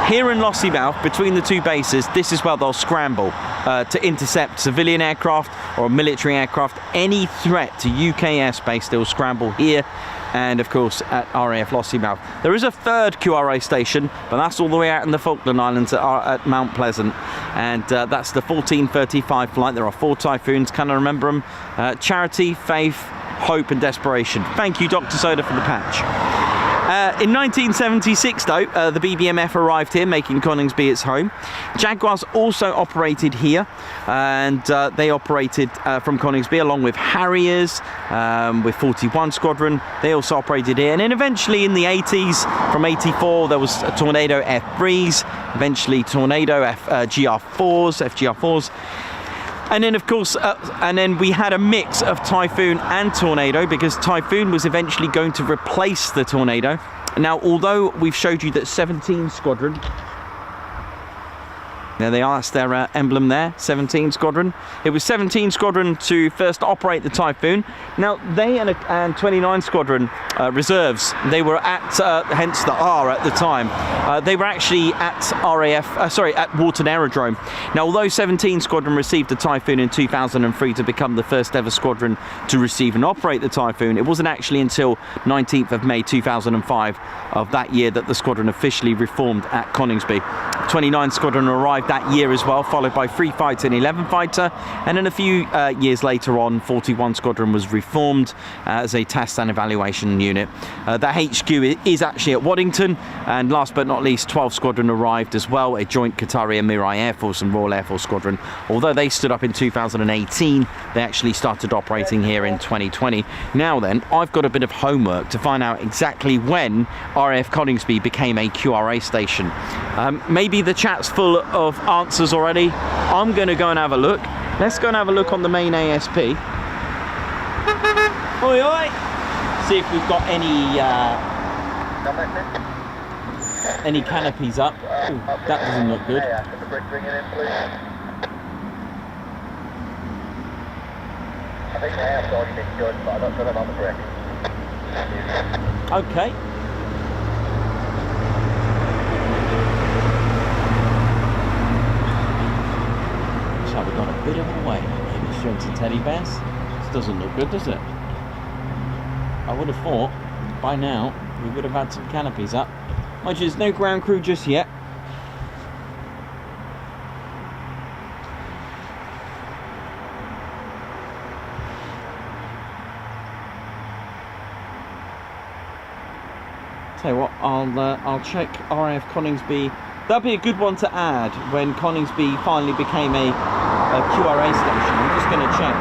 Here in Lossiemouth, between the two bases, this is where they'll scramble to intercept civilian aircraft or military aircraft. Any threat to UK airspace, they'll scramble here, and of course at RAF Lossiemouth. There is a third QRA station, but that's all the way out in the Falkland Islands at Mount Pleasant, and that's the 1435 flight. There are 4 Typhoons, can I remember them? Charity, Faith, Hope and Desperation. Thank you, Dr. Soda, for the patch. In 1976 though, the BBMF arrived here, making Coningsby its home. Jaguars also operated here, and they operated from Coningsby along with Harriers, with 41 Squadron. They also operated here, and then eventually in the 80s, from 84, there was a Tornado F3s, eventually Tornado FGR4s. And then, of course, and then we had a mix of Typhoon and Tornado, because Typhoon was eventually going to replace the Tornado. Now, although we've showed you that 17 Squadron, there they are, that's their emblem there, 17 Squadron. It was 17 Squadron to first operate the Typhoon. Now, they and 29 Squadron reserves, they were at, hence the R at the time, they were actually at at Warton Aerodrome. Now, although 17 Squadron received the Typhoon in 2003 to become the first ever squadron to receive and operate the Typhoon, it wasn't actually until 19th of May 2005 of that year that the squadron officially reformed at Coningsby. 29 Squadron arrived that year as well, followed by 3 Fighter and 11 Fighter, and then a few years later on, 41 Squadron was reformed as a test and evaluation unit. The HQ is actually at Waddington, and last but not least, 12 Squadron arrived as well, a joint Qatari Emirai Air Force and Royal Air Force Squadron. Although they stood up in 2018, they actually started operating here in 2020. Now then, I've got a bit of homework to find out exactly when RAF Coningsby became a QRA station. Maybe the chat's full of answers already. I'm going to go and have a look. Let's go and have a look on the main ASP. Oi, oi! See if we've got any canopies up. Ooh, that doesn't look good.
I think the air's already been good, but I'm not sure about the brick.
Okay. So we've got a bit of a way in the strings and teddy bears. This doesn't look good, does it? I would have thought by now we would have had some canopies up. Mind you, there's no ground crew just yet. Tell you what, I'll check RAF Coningsby. That'd be a good one to add when Coningsby finally became a QRA station. I'm just going to check.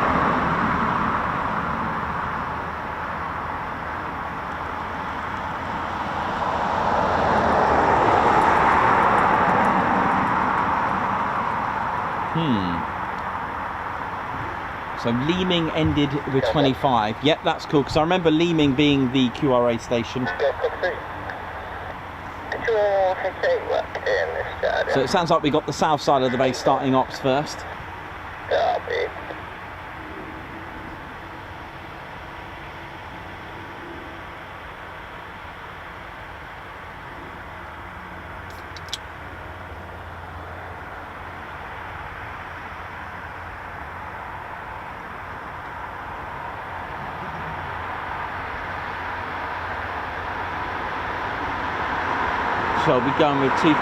So Leeming ended with 25. Yep, that's cool, because I remember Leeming being the QRA station. So it sounds like we got the south side of the base starting ops first. So we'll be going with 2007, 2008.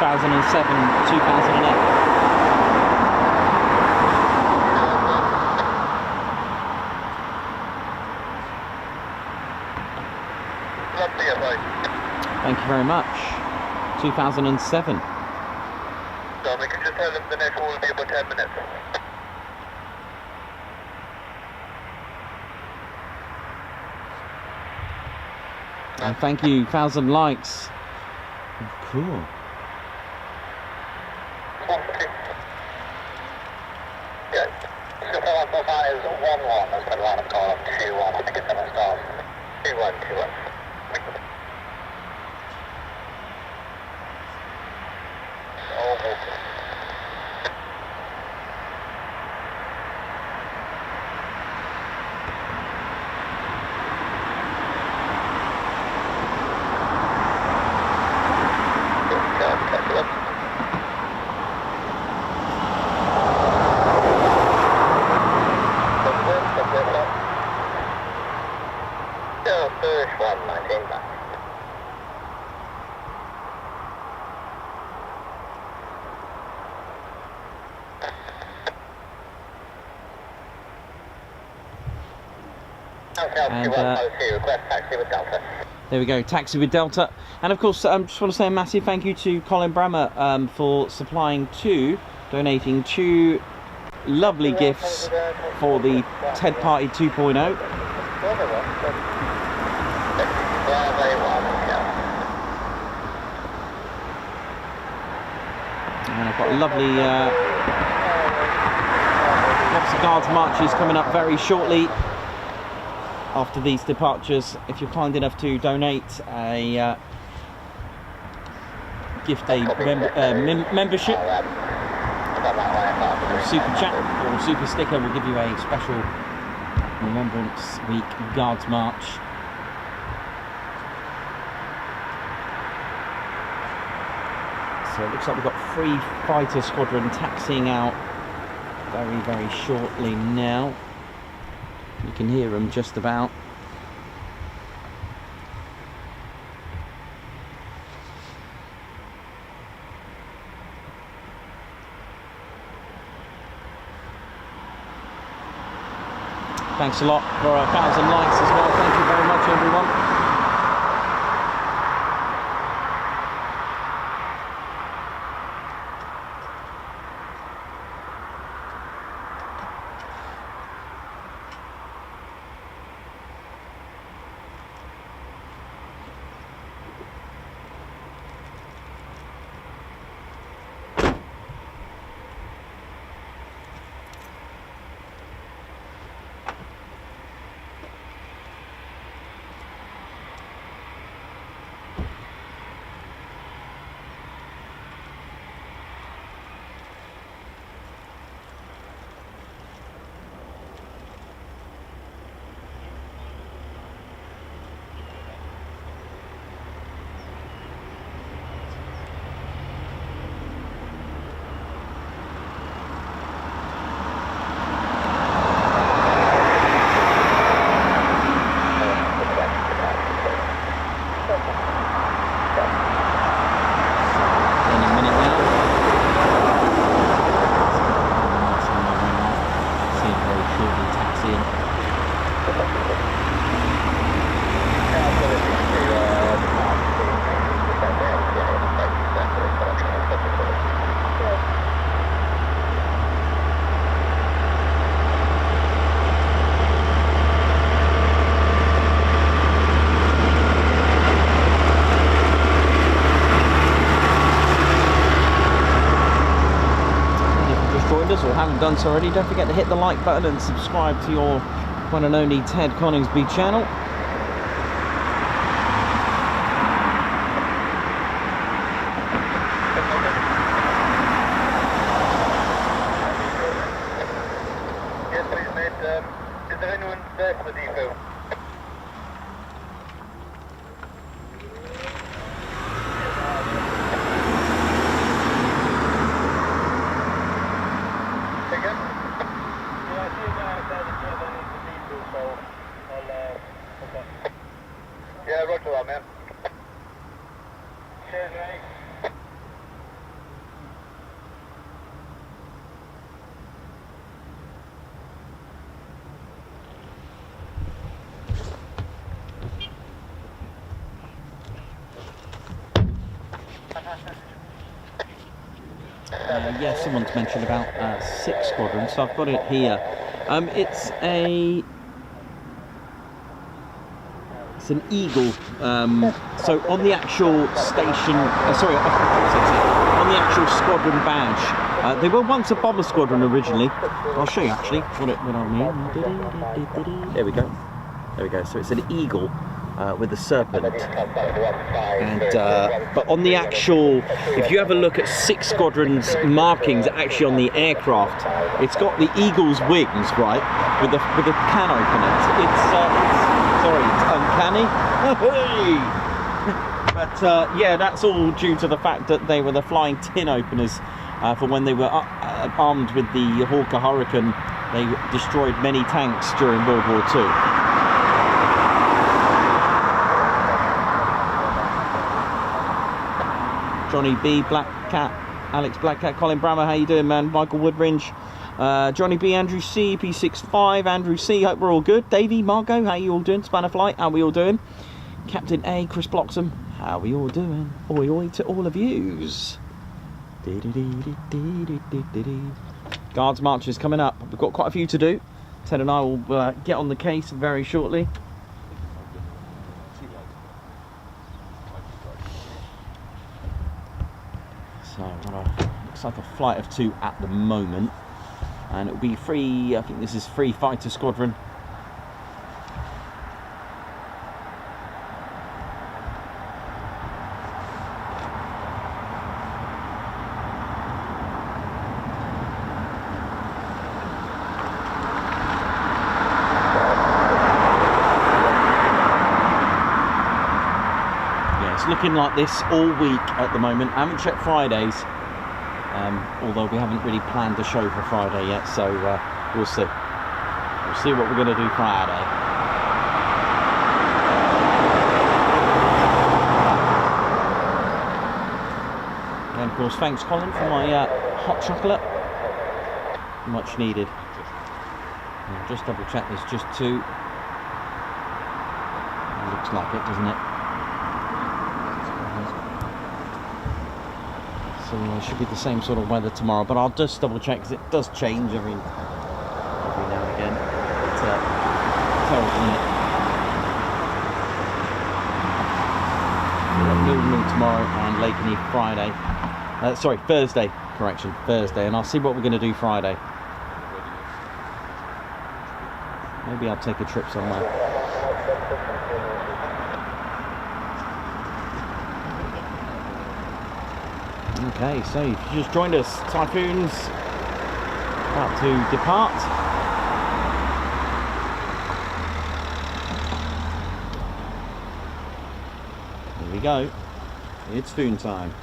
Thank you very much. 2007.
So we can just tell them the next one will be about 10 minutes.
And thank you, 1,000 likes. Cool.
Yeah. So that is 1-1. That's what I want to call them. 2-1. I think it's going to start. 2-1, 2-1.
And there we go, taxi with Delta. And of course, I just want to say a massive thank you to Colin Brammer for donating two lovely gifts for the TED Party 2.0. And I've got lovely lots of guards marches coming up very shortly after these departures. If you're kind enough to donate a membership or super chat or super sticker, we'll give you a special Remembrance Week Guards March. So it looks like we've got 3 fighter squadron taxiing out very, very shortly now. You can hear them just about. Thanks a lot for 1,000 likes as well. Thank you very much, everyone. Or haven't done so already, don't forget to hit the like button and subscribe to your one and only Ted Coningsby channel.
Yes, please, mate. Is there anyone there for the depot?
Yeah, someone's mentioned about 6 squadrons, so I've got it here. It's an Eagle. So on the actual station, on the actual squadron badge, they were once a bomber squadron originally. I'll show you actually what I mean. There we go. There we go. So it's an Eagle with a serpent. And but on the actual, if you have a look at 6 squadrons markings actually on the aircraft, it's got the Eagle's wings, right, with a can opener. It's uncanny. But yeah, that's all due to the fact that they were the flying tin openers for when they were armed with the Hawker Hurricane. They destroyed many tanks during World War II. Johnny B, Black Cat, Alex Black Cat, Colin Brammer, how you doing, man? Michael Woodringe, Johnny B, Andrew C, P65, Andrew C, hope we're all good. Davey, Margot, how you all doing? Spanner Flight, how we all doing? Captain A, Chris Bloxham, how we all doing? Oi oi to all of yous. Guards March is coming up. We've got quite a few to do. Ted and I will get on the case very shortly. So looks like a flight of 2 at the moment, and it'll be free. I think this is free fighter squadron. Looking like this all week at the moment. I haven't checked Fridays, although we haven't really planned the show for Friday yet, so we'll see. We'll see what we're going to do Friday. And of course, thanks Colin for my hot chocolate. Much needed. I'll just double check there's just 2. Looks like it, doesn't it? So it should be the same sort of weather tomorrow, but I'll just double check because it does change every now and again. It's terrible, isn't it? Mildenhall tomorrow and Lakeney Friday. Sorry, Thursday. Correction, Thursday, and I'll see what we're going to do Friday. Maybe I'll take a trip somewhere. Okay, so if you just joined us, Typhoon's about to depart. Here we go. It's Foon time.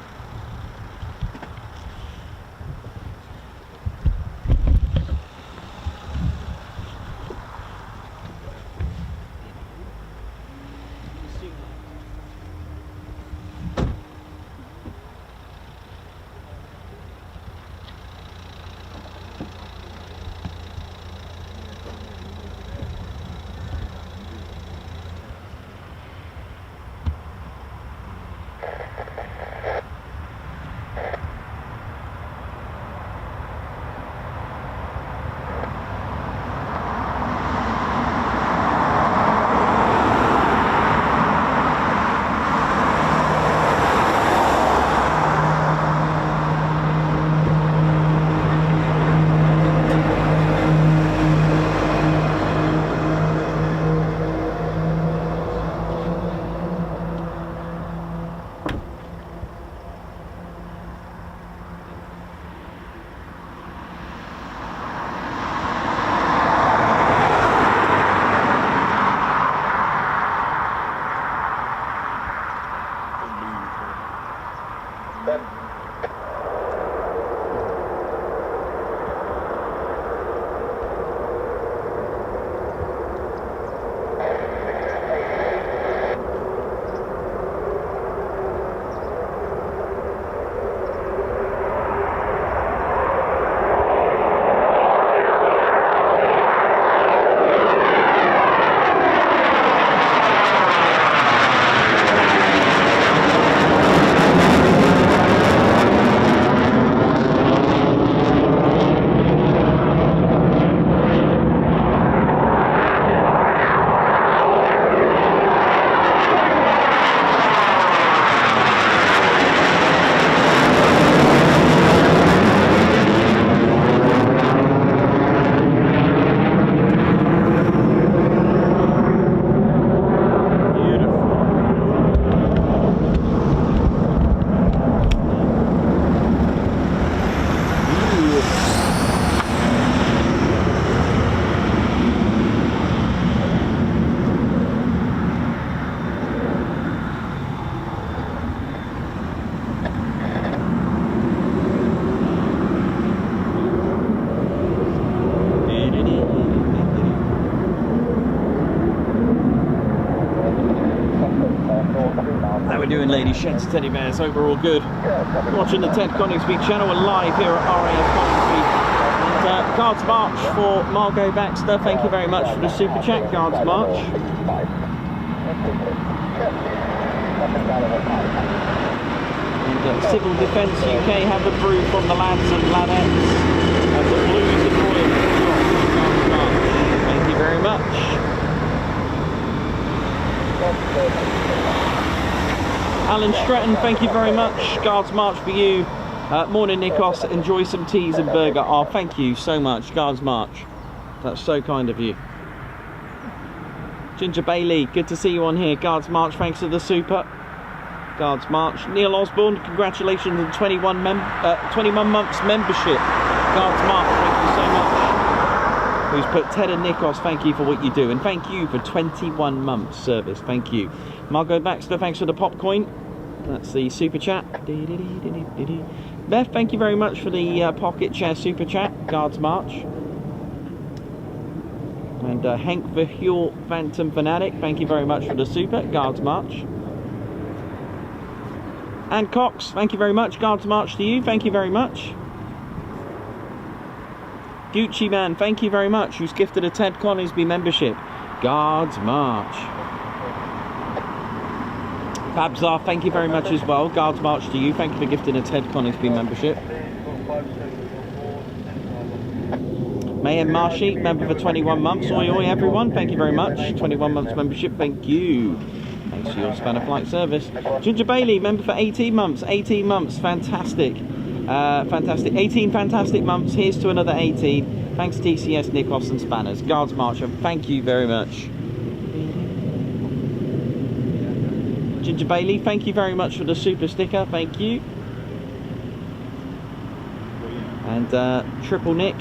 Bailey sheds teddy bears. Hope we're all good. Watching the Ted Coningsby channel. We're live here at RAF Coningsby. And Guards March for Margot Baxter. Thank you very much for the super chat, Guards March. And Civil Defence UK have a brew from the lads and ladettes. And the Blues and Royals. Guards March. Thank you very much. Alan Stratton, thank you very much. Guards March for you. Morning, Nikos. Enjoy some teas and burger. Oh, thank you so much, Guards March. That's so kind of you. Ginger Bailey, good to see you on here. Guards March, thanks for the super. Guards March. Neil Osborne, congratulations on 21 months membership. Guards March, thank you so much. Who's put Ted and Nikos, thank you for what you do. And thank you for 21 months service. Thank you. Margot Baxter, thanks for the popcoin. That's the super chat. Beth, thank you very much for the pocket chair super chat. Guards March. And Hank Verhuel Phantom Fanatic, thank you very much for the super. Guards March. And Cox, thank you very much. Guards March to you. Thank you very much. Gucci Man, thank you very much. Who's gifted a Ted Coningsby membership. Guards March. Fabzar, thank you very much as well. Guards March to you. Thank you for gifting a Ted Coningsby membership. Mayhem Marshy, member for 21 months. Oi oi everyone, thank you very much. 21 months membership, thank you. Thanks for your span of flight service. Ginger Bailey, member for 18 months. 18 months, fantastic. Fantastic. 18 fantastic months. Here's to another 18. Thanks TCS, Nikos and Spanners. Guards March, and thank you very much. Ginger Bailey, thank you very much for the super sticker. Thank you. And Triple Nick,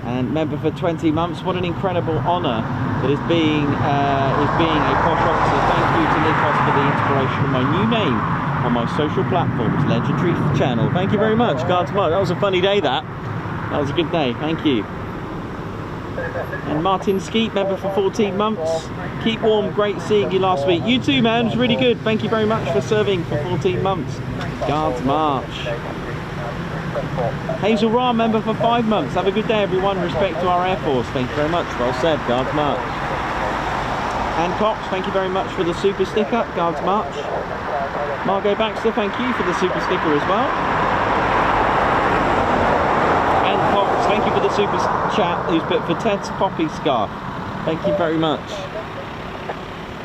and member for 20 months. What an incredible honour that is being a posh officer. Thank you to Nikos for the inspiration of my new name on my social platforms, legendary channel. Thank you very much, Guards March. That was a funny day, that was a good day. Thank you. And Martin Skeet, member for 14 months. Keep warm, great seeing you last week. You too, man, it was really good. Thank you very much for serving for 14 months. Guards March. Hazel Ra, member for 5 months. Have a good day, everyone. Respect to our Air Force. Thank you very much. Well said, Guards March. And Cox, thank you very much for the super sticker. Guards March. Margot Baxter, thank you for the super sticker as well. And Cox, thank you for the super chat who's put for Ted's poppy scarf. Thank you very much.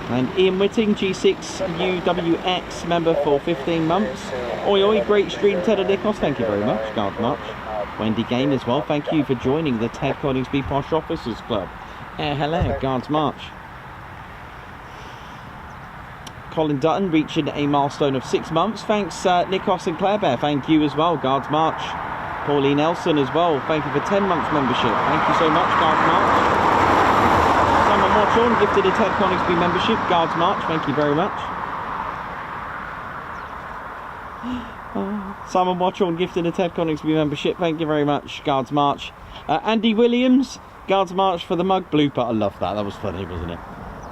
And Ian Whitting, G6UWX, member for 15 months. Oi oi, great stream, Ted and Nikos, thank you very much. Guard March. Wendy Game as well, thank you for joining the Ted Coningsby Posh Officers Club. Hello, Guards March. Colin Dutton reaching a milestone of 6 months. Thanks Nikos and Claire Bear, thank you as well. Guards March. Pauline Nelson as well, thank you for 10 months membership. Thank you so much, Guards March. Simon Watchorn gifted a Ted Coningsby membership. Guards March, thank you very much. Simon Watchorn gifted a Ted Coningsby membership. Thank you very much, Guards March. Andy Williams, Guards March for the mug blooper. I love that. That was funny, wasn't it?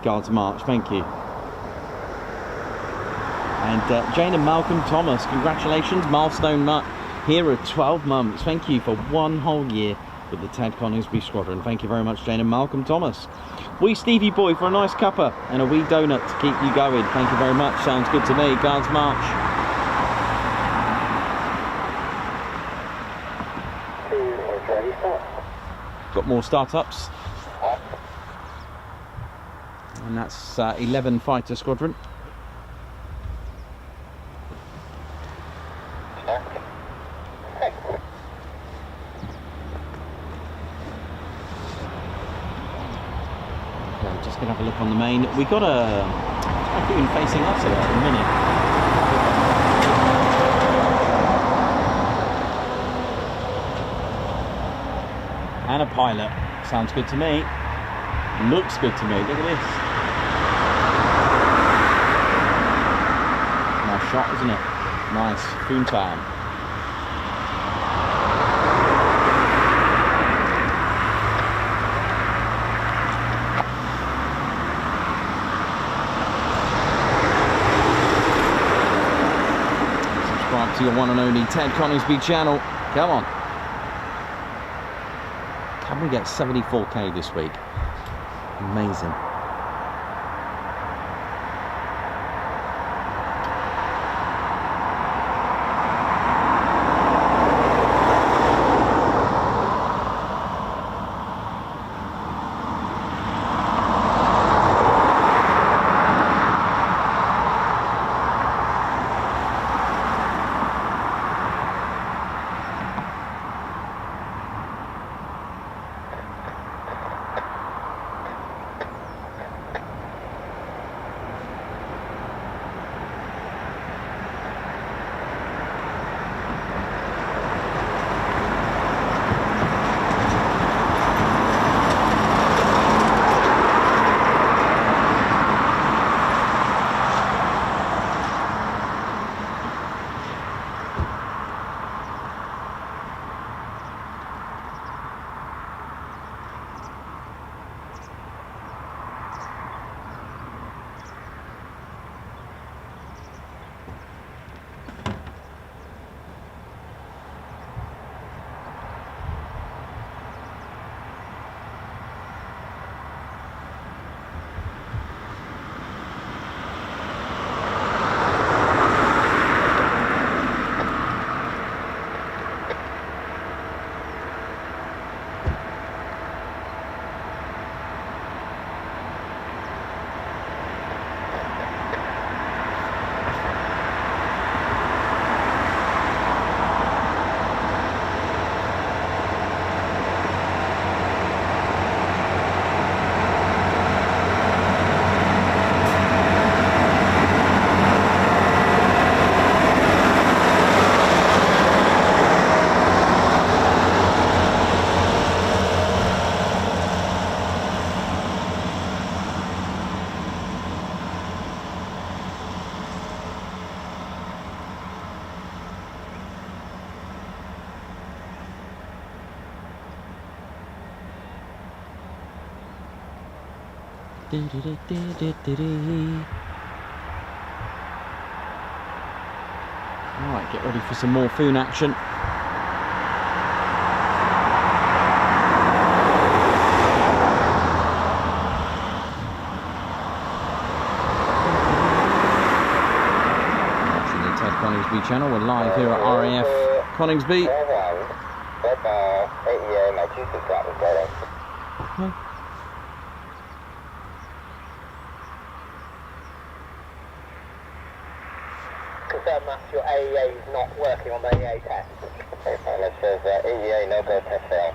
Guards March, thank you. And Jane and Malcolm Thomas, congratulations, milestone here at 12 months. Thank you for 1 whole year with the Ted Coningsby Squadron. Thank you very much, Jane and Malcolm Thomas. Wee Stevie Boy for a nice cuppa and a wee donut to keep you going. Thank you very much. Sounds good to me. Guards March. Got more startups. And that's 11 Fighter Squadron. Just gonna have a look on the main. We got a Typhoon facing us here at the minute. And a pilot. Sounds good to me. Looks good to me. Look at this. Nice shot, isn't it? Nice. Foon time. to your one and only Ted Coningsby channel. Come on. Can we get 74k this week? Amazing. Alright, get ready for some more Foon action. Watching the Ted Coningsby channel, we're live here at RAF Coningsby.
Confirm that your AEA is not working on the AEA test. Okay, fine. It says AEA no-go test failed.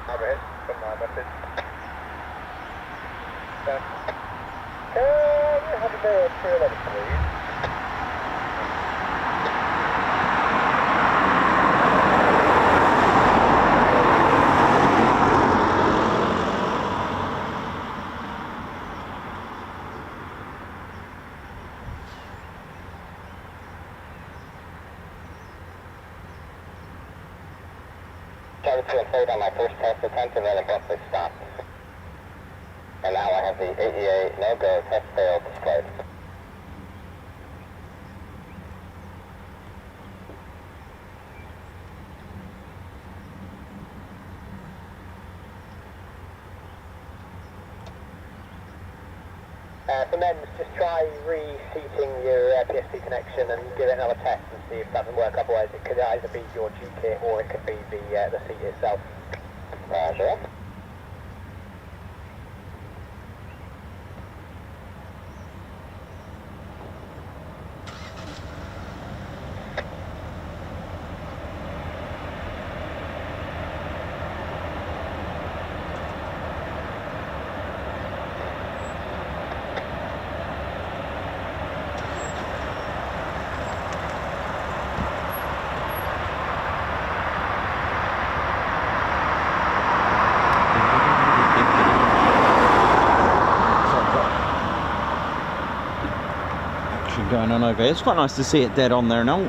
Overhead, from my message. Can you have a bit of 311, please? Started to unfold on my first test attempt and then abruptly stopped. And now I have the AEA no-go test failed displayed. For men, just try reseating your PSP connection and give it another test and see if it doesn't work. Otherwise, it could either be your G-kit or it could be the seat itself. Roger.
going on over here. It's quite nice to see it dead on there now.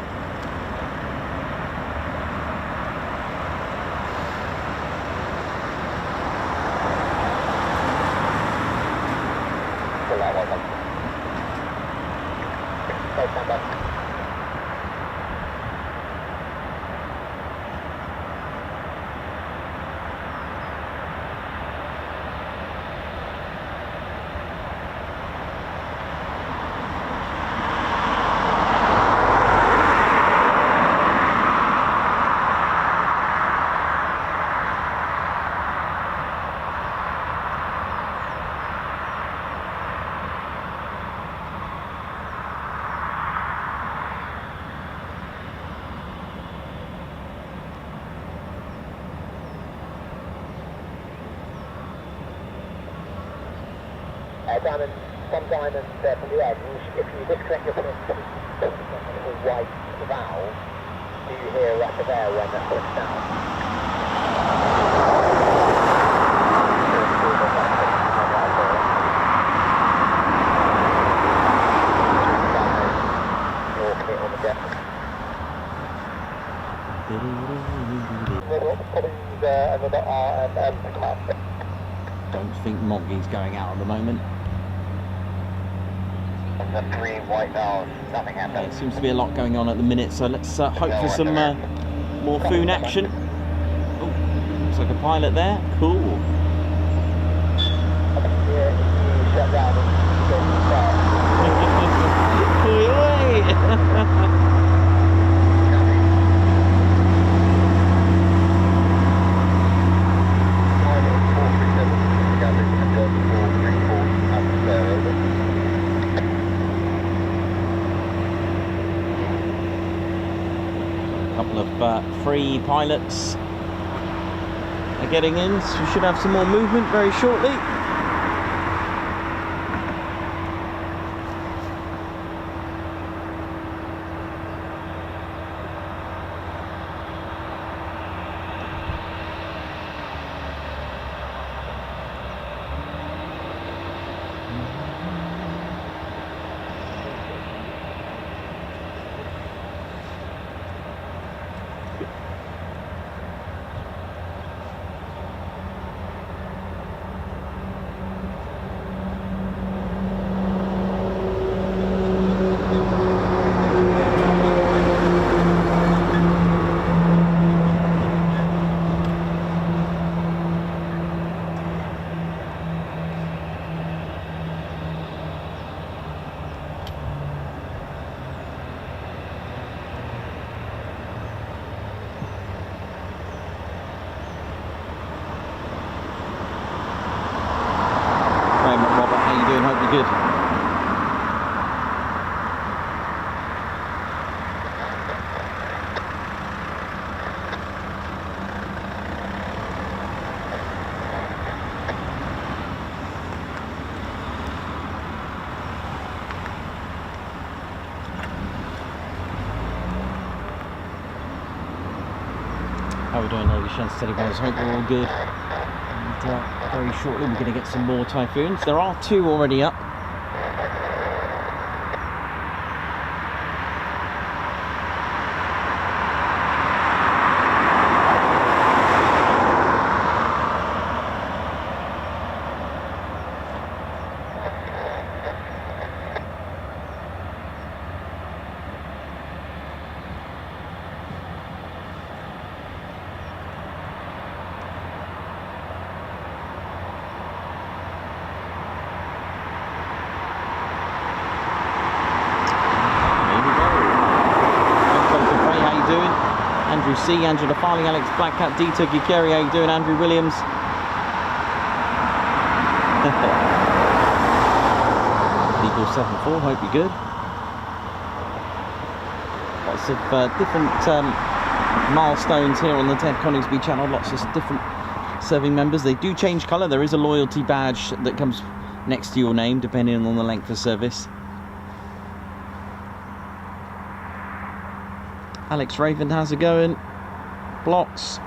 Diamond, from Diamond from the edge, if you disconnect your little white valve, do you hear a rush of air when that puts down? You're clear on the deck. Another R&M to come up.
Don't think Moggy's going out at the moment.
The 3 white valves, nothing happened.
There seems to be a lot going on at the minute, so let's hope for some more Foon action. Oh, looks like a pilot there. Cool.
Shut down
Three pilots are getting in, so we should have some more movement very shortly. Good. How are we doing, ladies and steady boys? Hope we're all good. And very shortly we're going to get some more Typhoons. There are 2 already up. Andrew C, Angela Farley, Alex Blackcat, Dieter Gikeri, how you doing? Andrew Williams. Eagle 74, hope you're good. Lots of different milestones here on the Ted Coningsby channel, lots of different serving members. They do change colour, there is a loyalty badge that comes next to your name depending on the length of service. Alex Raven, how's it going? Blocks.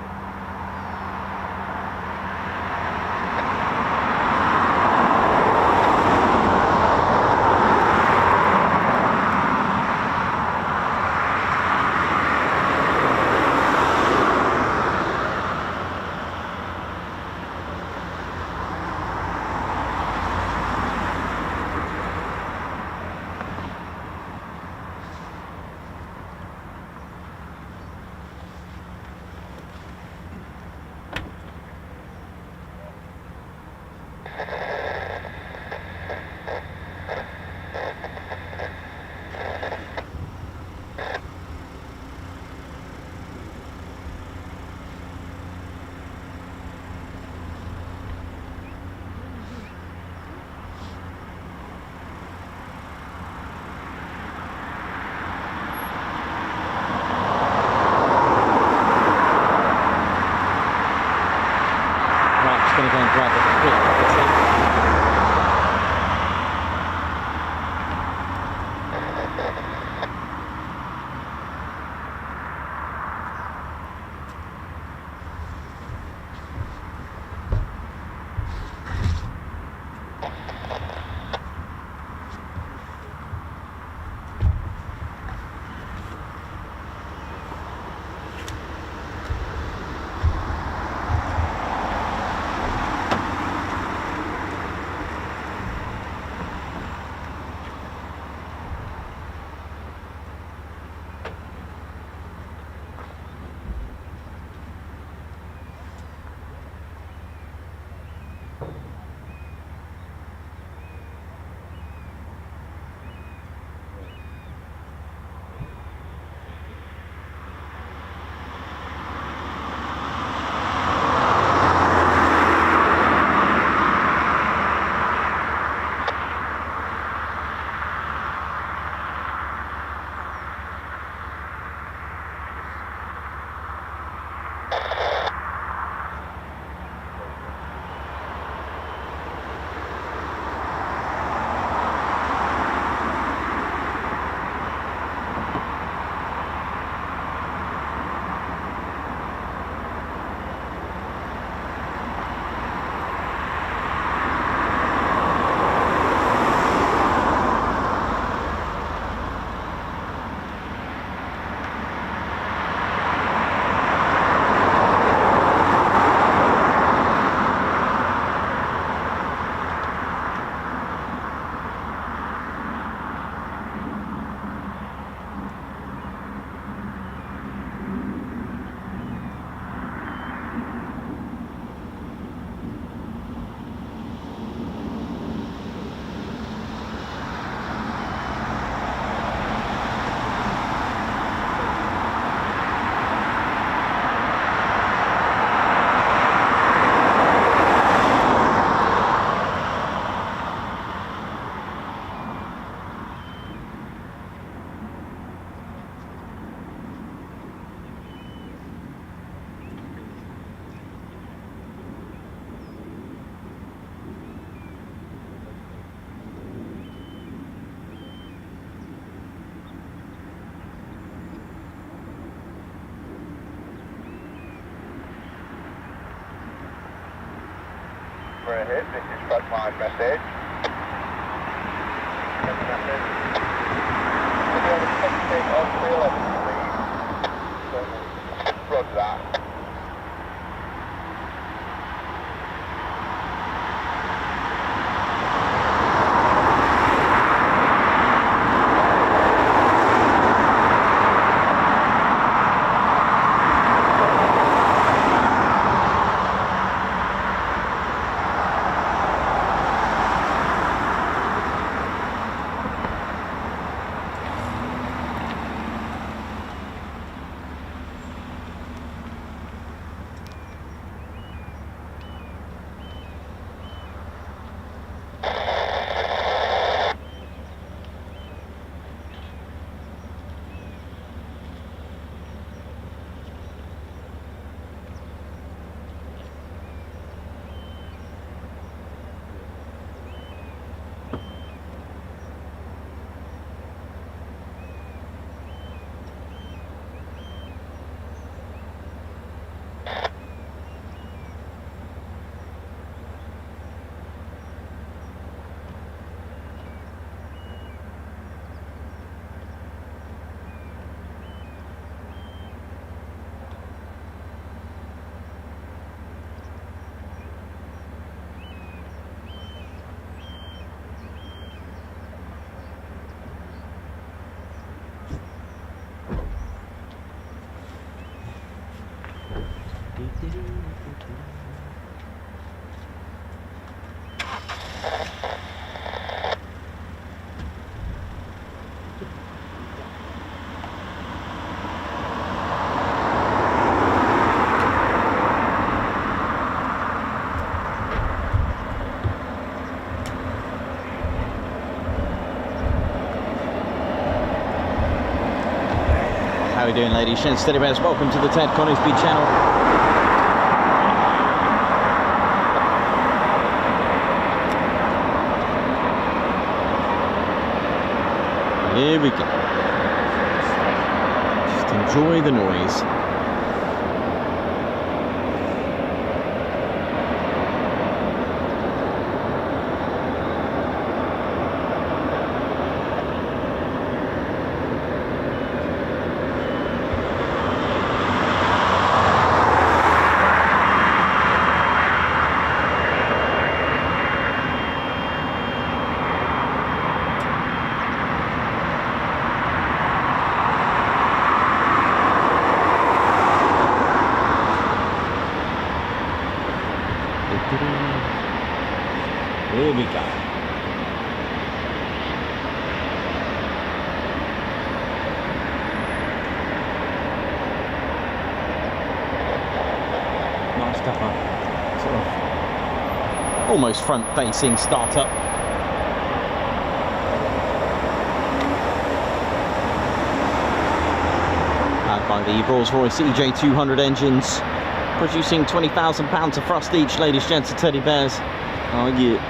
We're ahead, this is frontline message. Video the testing on 311 please. Roger that.
How are we doing, ladies, gents, steady bears? Welcome to the Ted Coningsby channel. Here we go. Just enjoy the noise. almost front-facing startup. Powered by the Rolls-Royce EJ200 engines, producing 20,000 pounds of thrust each, ladies, gents, and teddy bears. Oh yeah.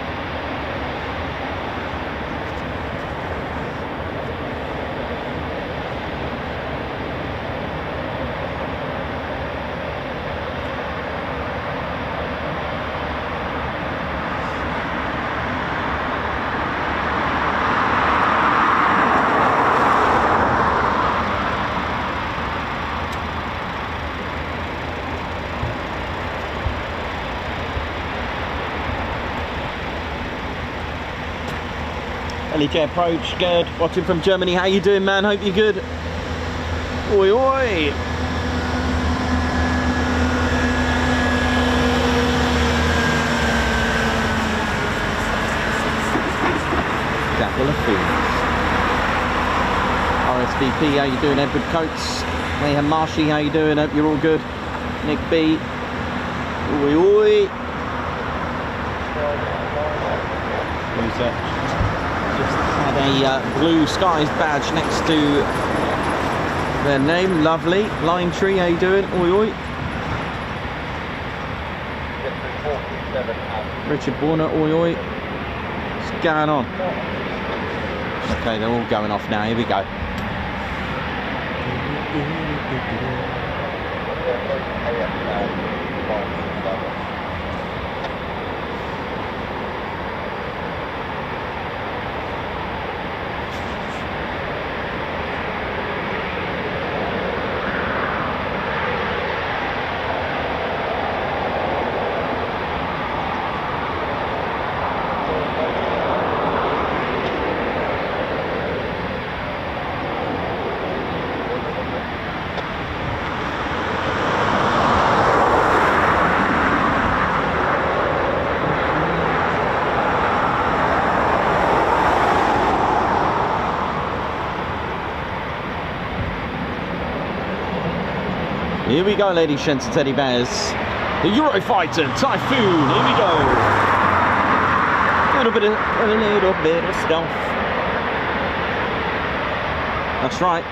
LEJ approach, good. Watching from Germany, how you doing, man? Hope you're good. Oi, oi. Couple of fields. RSVP, how you doing? Edward Coates. Mayhem Marshy, how you doing? Hope you're all good. Nick B. Oi, oi. Who's that? Just had a blue skies badge next to their name. Lovely. Lime Tree, how you doing? Oi, oi. Richard Warner, oi, oi. What's going on? Okay, they're all going off now. Here we go. Here we go, ladies, gents, and teddy bears. The Eurofighter Typhoon. Here we go. A little bit of stuff. That's right.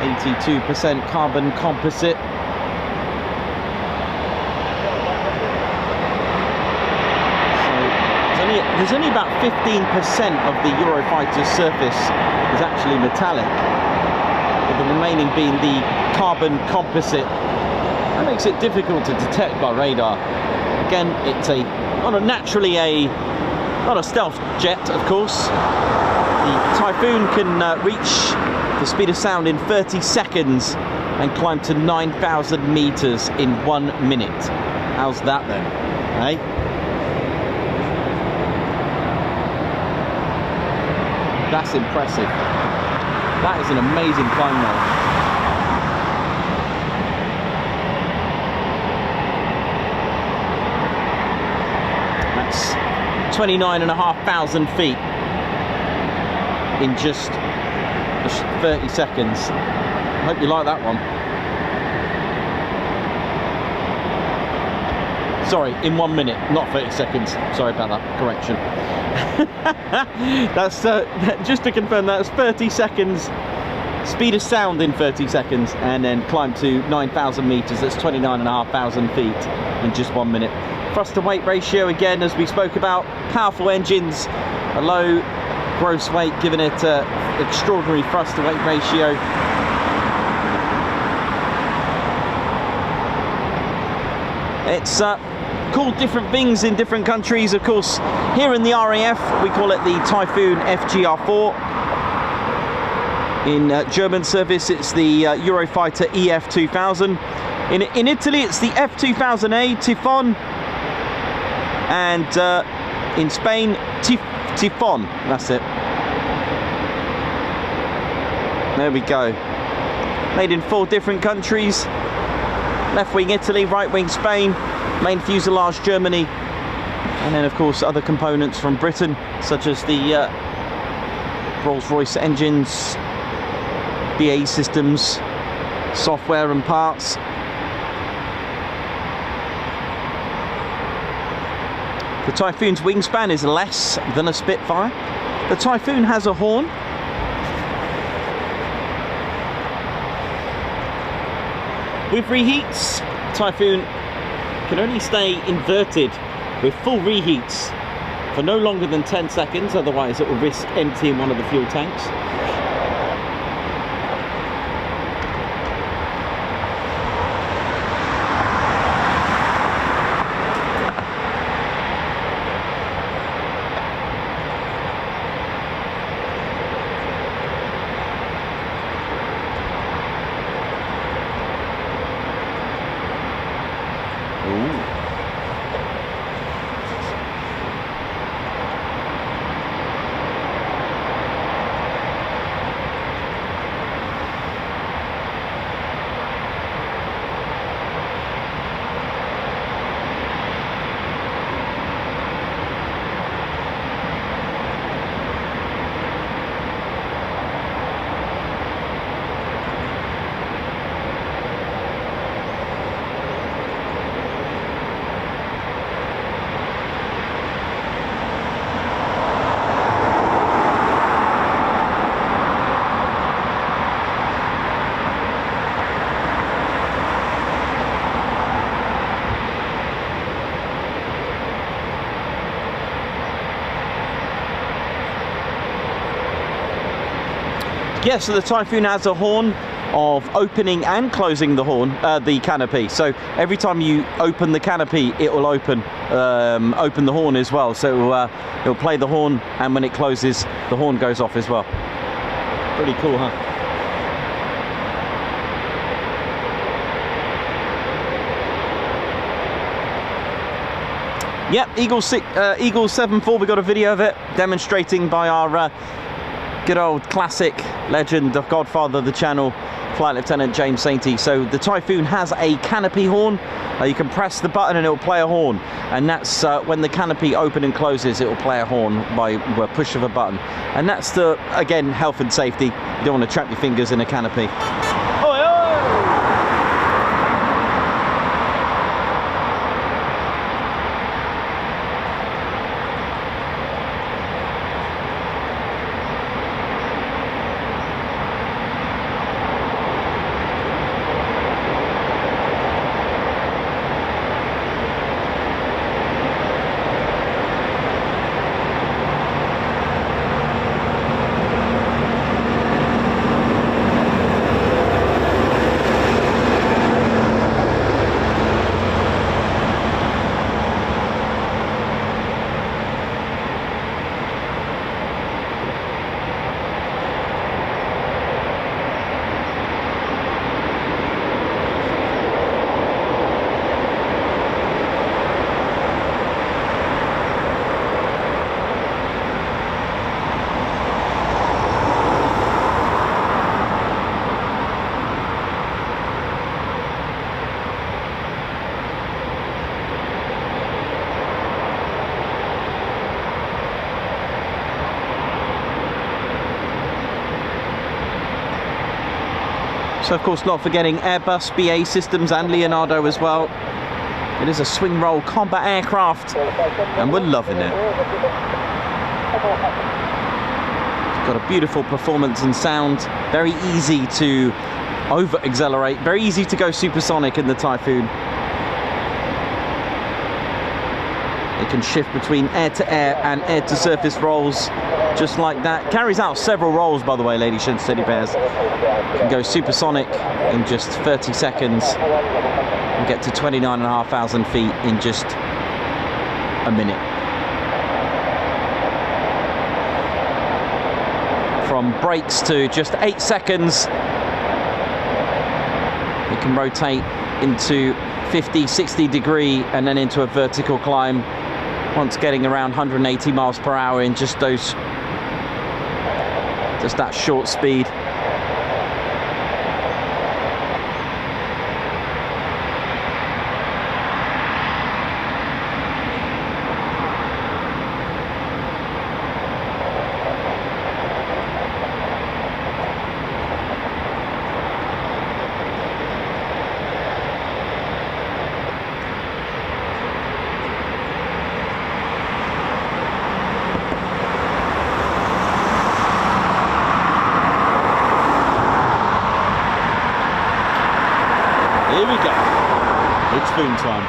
82% carbon composite. So there's only about 15% of the Eurofighter's surface is actually metallic, with the remaining being the carbon composite. That makes it difficult to detect by radar. Again, it's not a stealth jet, of course. The Typhoon can reach the speed of sound in 30 seconds and climb to 9,000 meters in 1 minute. How's that then? Hey? That's impressive. That is an amazing climb though. That's 29,500 feet in just 30 seconds. I hope you like that one. Sorry, in 1 minute, not 30 seconds. Sorry about that correction. That's just to confirm, that's 30 seconds speed of sound in 30 seconds, and then climb to 9,000 meters. That's 29,500 feet in just 1 minute. Thrust to weight ratio, again, as we spoke about, powerful engines, a low gross weight, giving it extraordinary thrust to weight ratio. It's called different things in different countries, of course. Here in the RAF, we call it the Typhoon FGR4. In German service, it's the Eurofighter EF2000. In Italy, it's the F2000A Typhoon, and in Spain, Typhoon. That's it. There we go. Made in 4 different countries. Left wing Italy, right wing Spain, main fuselage Germany, and then of course other components from Britain, such as the Rolls-Royce engines, BAE systems, software and parts. The Typhoon's wingspan is less than a Spitfire. The Typhoon has a horn. With reheats, Typhoon can only stay inverted with full reheats for no longer than 10 seconds, otherwise it will risk emptying one of the fuel tanks. Yeah, so the Typhoon has a horn of opening and closing the horn, the canopy. So every time you open the canopy, it will open the horn as well. So it'll play the horn, and when it closes, the horn goes off as well. Pretty cool, huh? Yep, Eagle 7-4, we got a video of it demonstrating by our good old classic legend, the godfather of the channel, Flight Lieutenant James Sainty. So the Typhoon has a canopy horn. You can press the button and it will play a horn, and that's when the canopy opens and closes, it will play a horn by a push of a button. And that's the, again, health and safety. You don't want to trap your fingers in a canopy. So of course not forgetting Airbus, BA Systems and Leonardo as well. It is a swing roll combat aircraft and we're loving it. It's got a beautiful performance and sound, very easy to over accelerate, very easy to go supersonic in the Typhoon. It can shift between air to air and air to surface rolls just like that. Carries out several rolls, by the way, ladies and teddy bears. Can go supersonic in just 30 seconds and get to 29,500 feet in just a minute. From brakes to just 8 seconds, it can rotate into 50, 60 degree and then into a vertical climb, once getting around 180 miles per hour in just that short speed. Typhoon, Tom.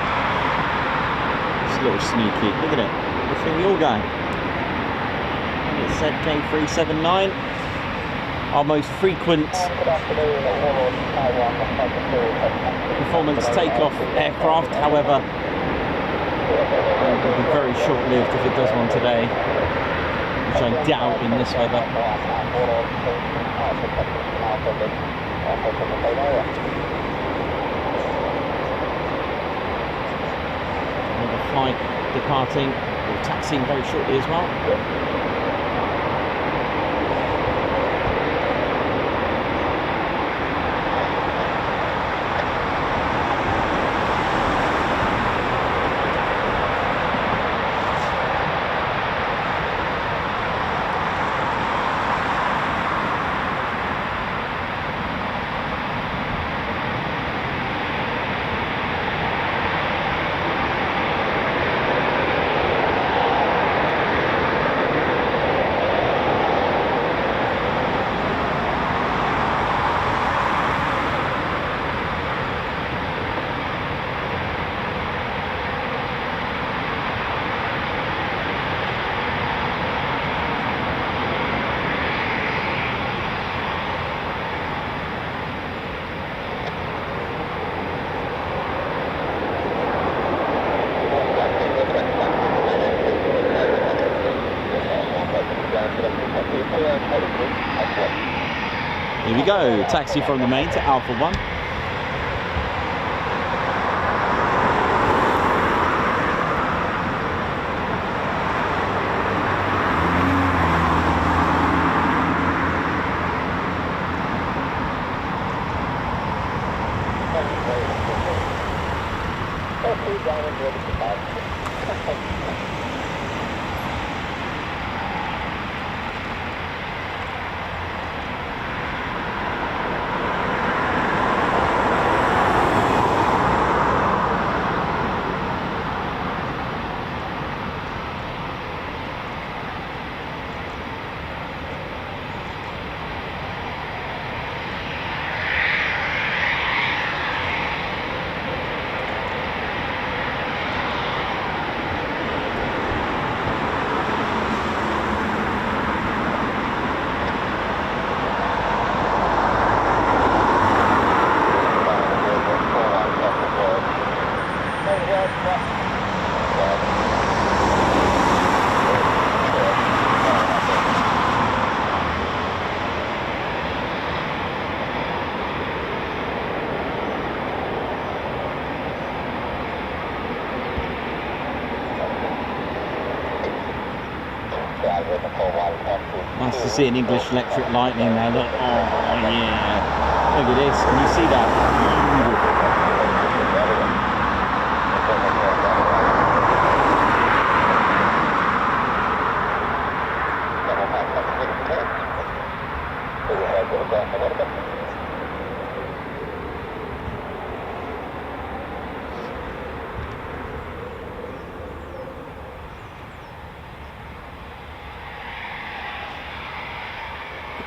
It's a little sneaky. Look at it. Where think we all going? And it said K379. Our most frequent performance takeoff aircraft. However, it will be very short-lived if it does one today, which I doubt in this weather. Another flight departing, or taxiing very shortly as well. Here we go, taxi from the main to Alpha 1. Nice to see an English electric lightning there. Look, oh yeah, look at this. Can you see that?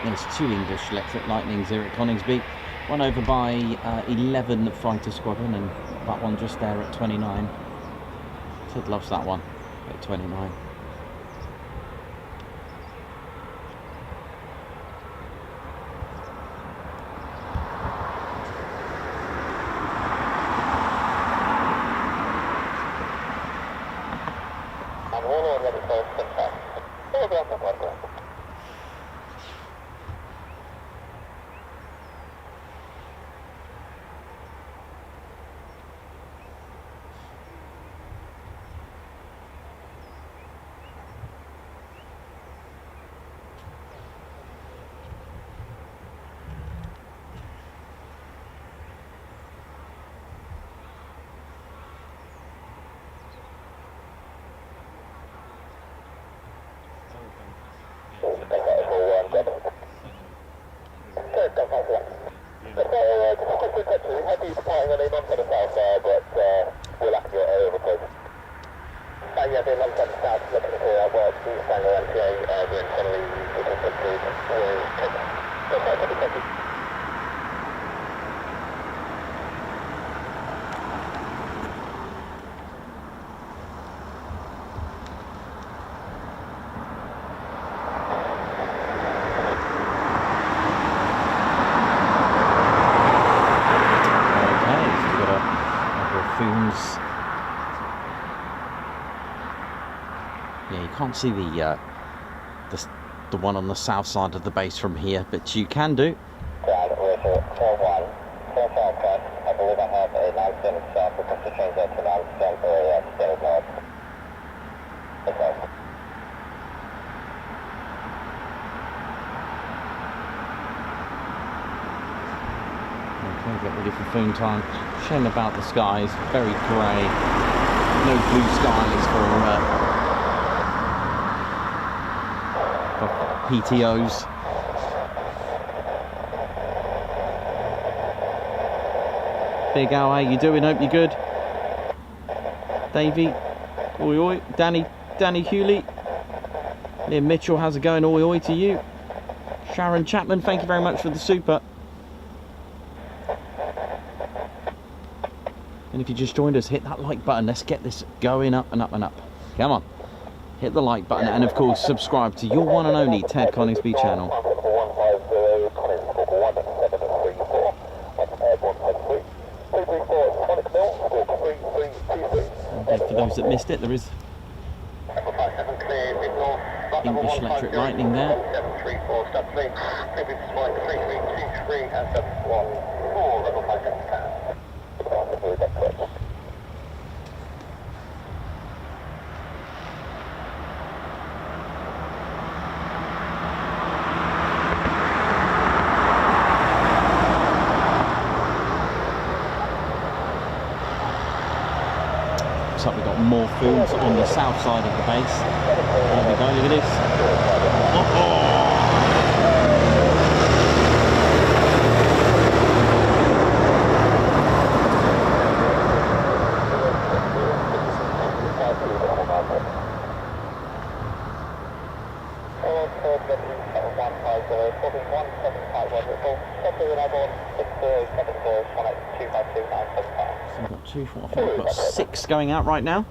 There's two English electric lightnings here at Coningsby. One over by 11 Fighter Squadron, and that one just there at 29. Ted loves that one at 29. you can't see the one on the south side of the base from here, but you can do.
Ground, Richard, 4-1, full southwest. I believe I have a 9 standard south, request to change that to 9 standard north. Okay.
Okay, get ready for phone time. Shame about the skies, very grey. No blue skies for PTOs. Big Al, how you doing? Hope you're good. Davey, oi oi. Danny Hewley. Liam Mitchell, how's it going? Oi oi to you. Sharon Chapman, thank you very much for the super. And if you just joined us, hit that like button. Let's get this going up and up and up. Come on. Hit the like button and of course subscribe to your one and only Ted Coningsby channel. And for those that missed it, there is English Electric Lightning there. Looks like we've got more fools on the south side of the base. There we go, look at this. So we've got 2, 4, I think we've got 6 going out right now.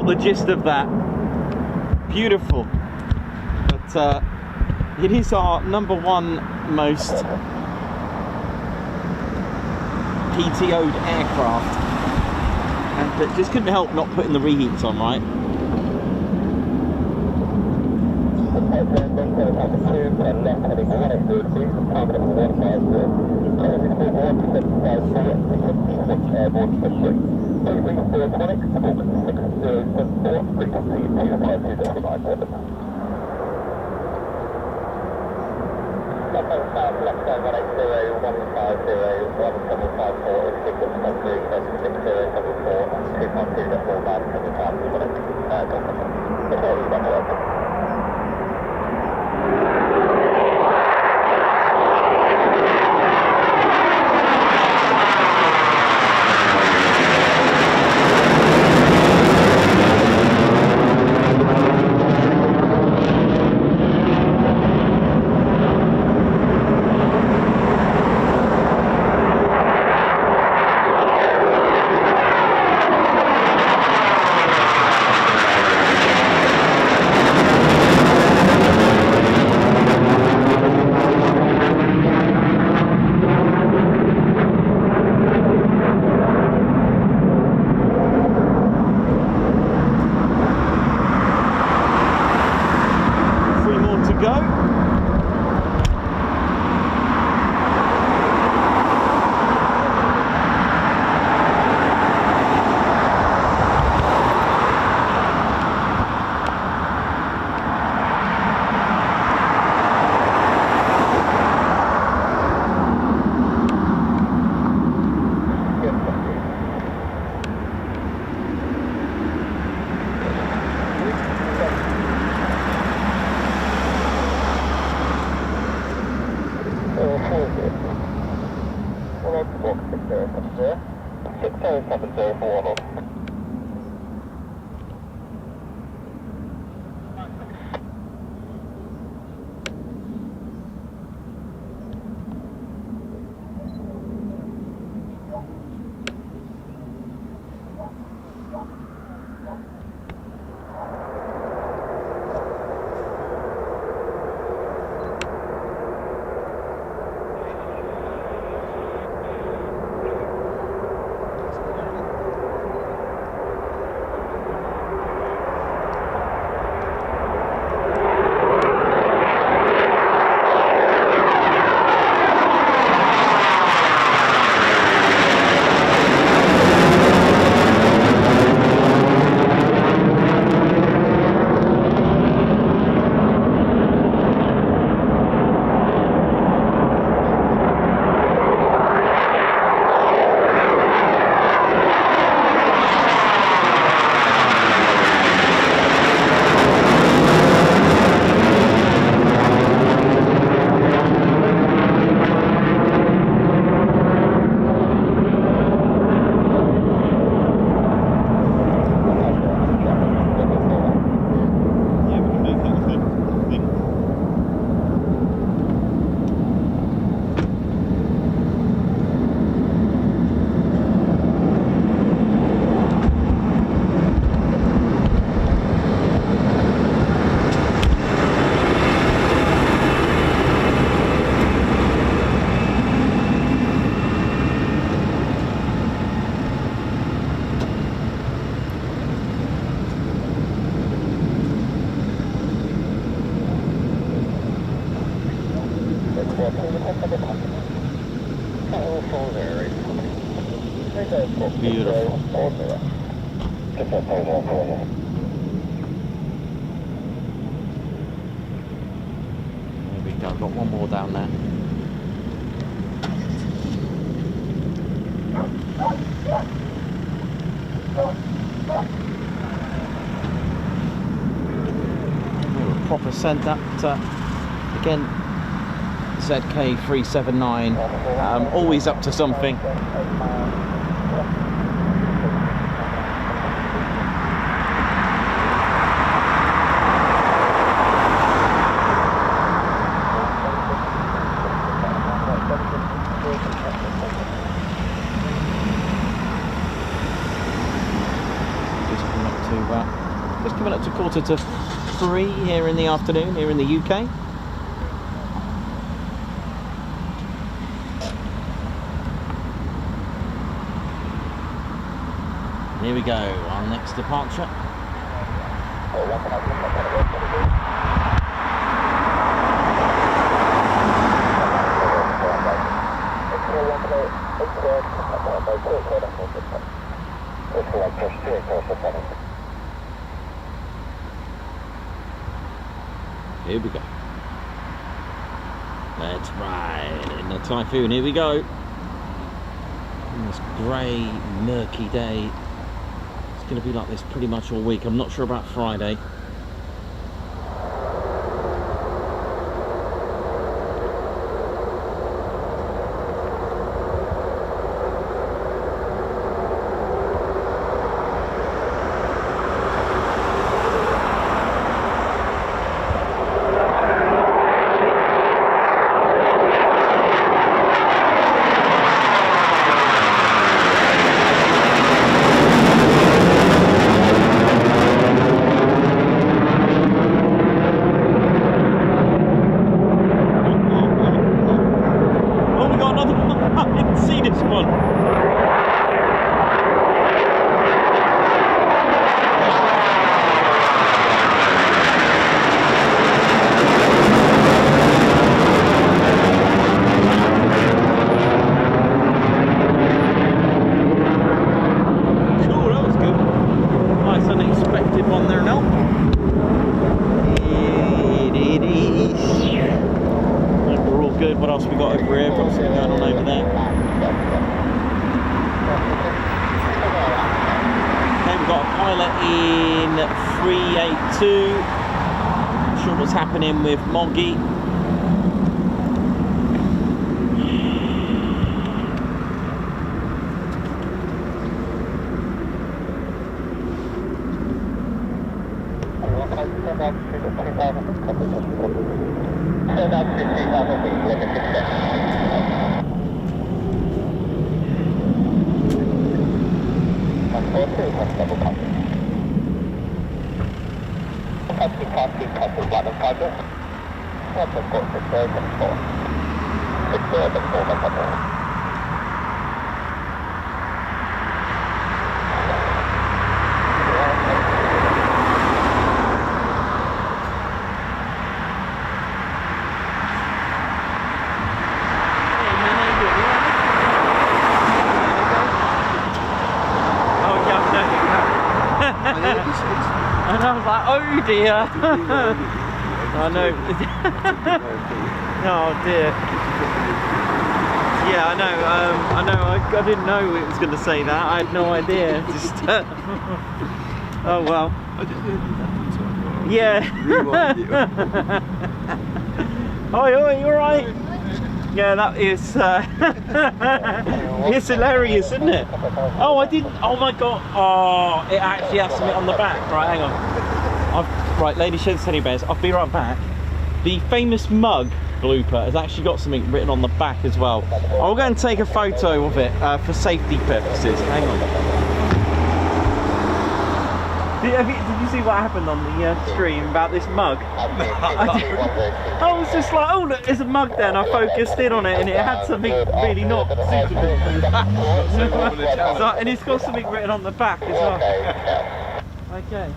The gist of that. Beautiful. But it is our #1 most PTO'd aircraft, and just couldn't help not putting the reheats on, right?
704 knots.
Beautiful. There we go, got one more down there. Oh, a proper scent that, again, ZK379, always up to something. Just coming up to 2:45 here in the afternoon, here in the UK. Here we go, our next departure. Here we go. Let's ride in the Typhoon. Here we go. On this grey, murky day. It's going to be like this pretty much all week. I'm not sure about Friday. What else we got over here? What's going on over there? Okay, we've got a pilot in 382. Not sure what's happening with Moggy.
Turn out 50,000 feet, limited set. Double copy. Copy, Platinum Fighter. What's the port? 6 birds and 4. 6 birds and 4 by
And I was like, oh dear. I know. Oh dear. Yeah, I know. I didn't know it was going to say that. I had no idea. Just. Oh well.
I just heard you that.
Yeah.
Rewind it.
Oi, you alright? Yeah, that is. It's hilarious, isn't it? Oh, I didn't. Oh my god. Oh, it actually has something on the back. Right, hang on. Right, Lady Sheds Teddy Bears. I'll be right back. The famous mug blooper has actually got something written on the back as well. I'll go and take a photo of it for safety purposes. Hang on. Did you see what happened on the stream about this mug? I was just like, oh look, there's a mug there, and I focused in on it, and it had something really not suitable. So, and it's got something written on the back as well. Okay.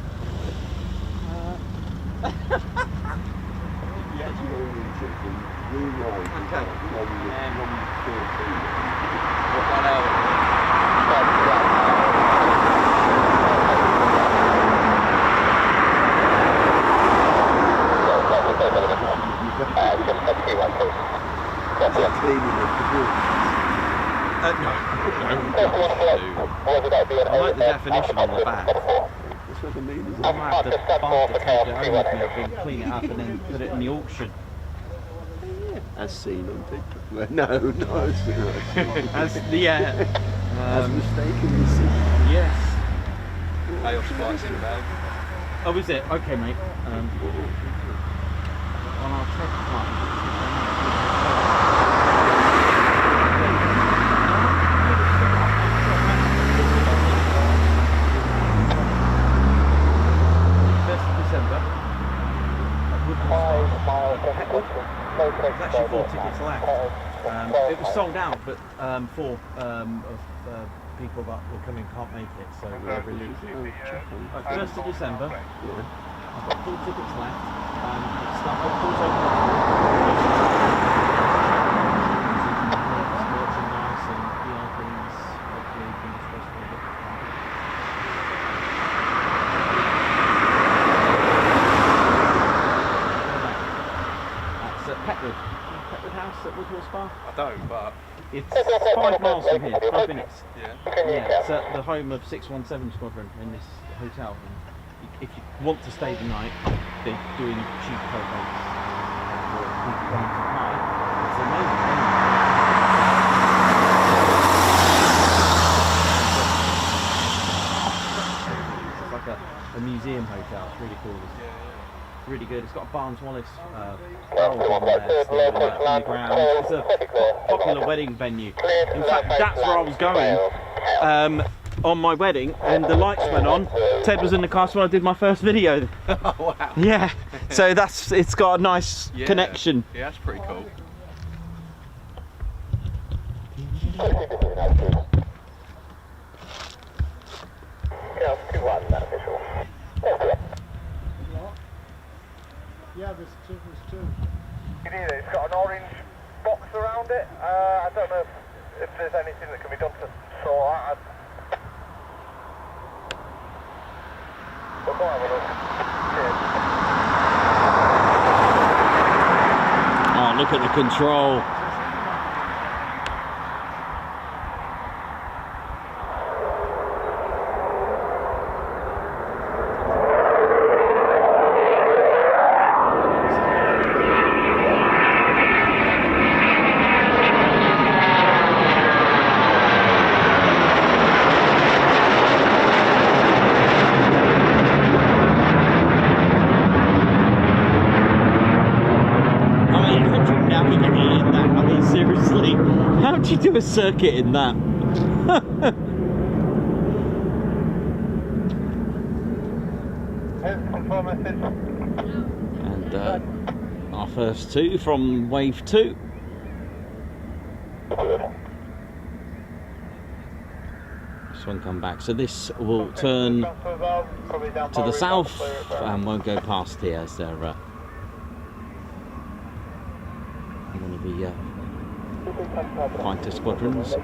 I like the definition on the back. I might have to buy the tape it home with me and clean it up and then put it in the auction.
As seen on TikTok. No, as seen. As mistakenly seen.
Yes.
Chaos flights in the bag.
Oh, is it? Okay, mate. On our tech department. There's actually 4 tickets left. It was sold out, but 4 of people that were coming can't make it, so we're released. 1st of December. I've got 4 tickets left. Pools open. Merchandise and things. Hopefully, fingers crossed for a bit. Petwood House at Woodhall Spa?
I don't, but
It's 5 miles from here, 5 minutes.
yeah.
Yeah, it's at the home of 617 Squadron in this hotel. And if you want to stay the night, they're doing cheap hotels for people coming to party. It's amazing. It's like a museum hotel. It's really cool. Really good. It's got a Barnes Wallace barrel on there, in the ground. It's a popular wedding venue. In fact, that's where I was going on my wedding, and the lights went on. Ted was in the car when I did my first video.
Oh wow.
Yeah, so it's got a nice connection.
Yeah, that's pretty cool.
Yeah, there's two.
It's got an orange box around it. I don't know if there's anything that can be done to sort that. We'll go have a look. Cheers.
Oh, look at the control. actually do a circuit in that. And our first two from wave 2. This one come back. So this will turn to the south and won't go past here as they're one of the fighter squadrons.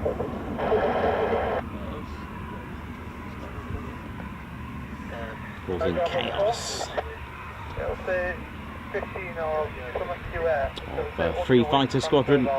Causing chaos. Of free fighter squadron.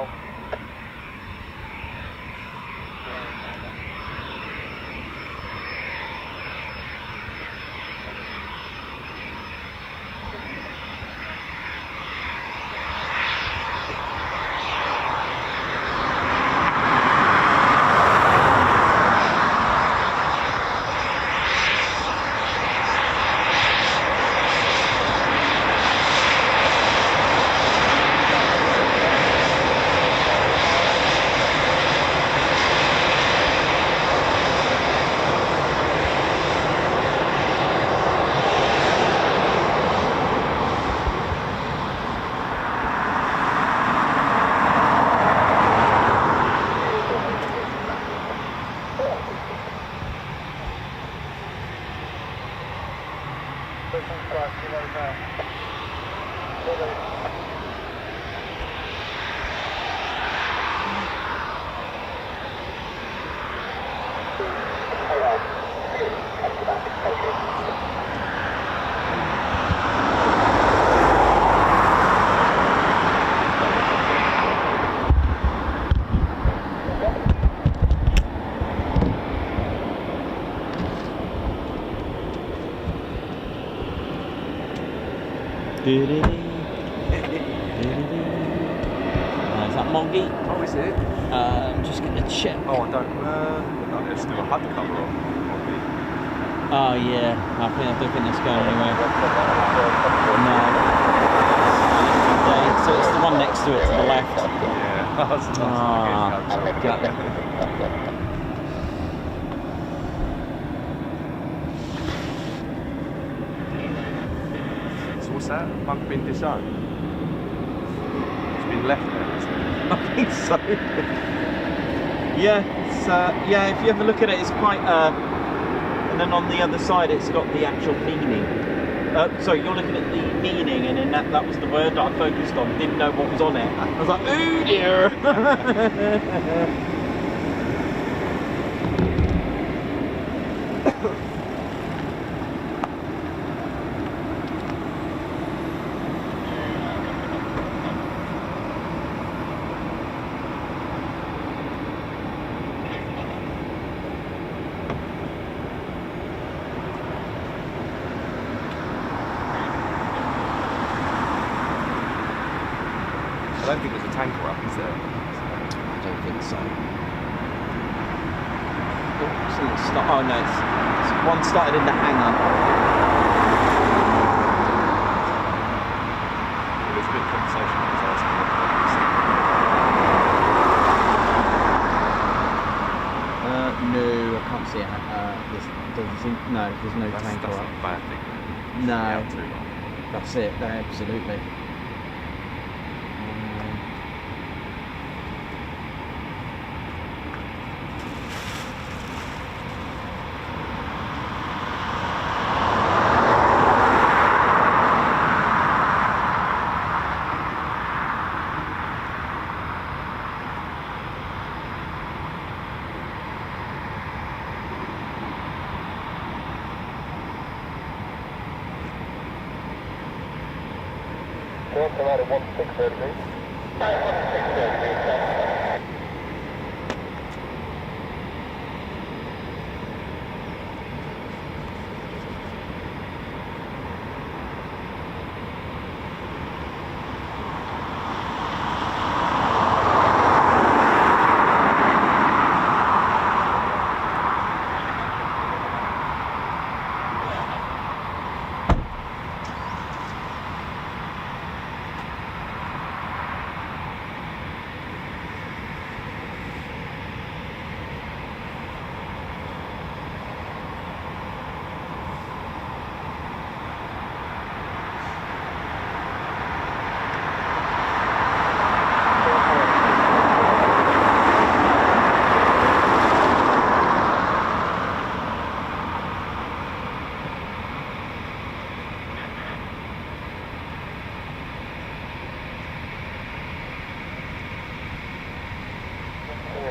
Is that Moggy?
Oh, is it?
I'm just going to check.
Oh, I don't know. There's still a HUD cover on.
Oh yeah, I don't think that's going anywhere. No. Yeah, so it's the one next to it to the left.
Yeah. So what's that? Bunk been disowned? It's been left there, isn't it?
I think so. Yeah, it's yeah. If you ever look at it, it's quite. And then on the other side, it's got the actual meaning. Sorry, you're looking at the meaning, and then that was the word that I focused on. Didn't know what was on it. I was like, ooh dear.
I don't think there's a tanker up, is there?
I don't think so. Oh no, it's one started in the hangar.
There was a bit of conversation when I was asking
No, I can't see it. There's no tanker
that's
up.
not a bad thing.
No,
Yeah, too long.
that's it. No, absolutely.
Right at 1630 degrees. 1630 degrees.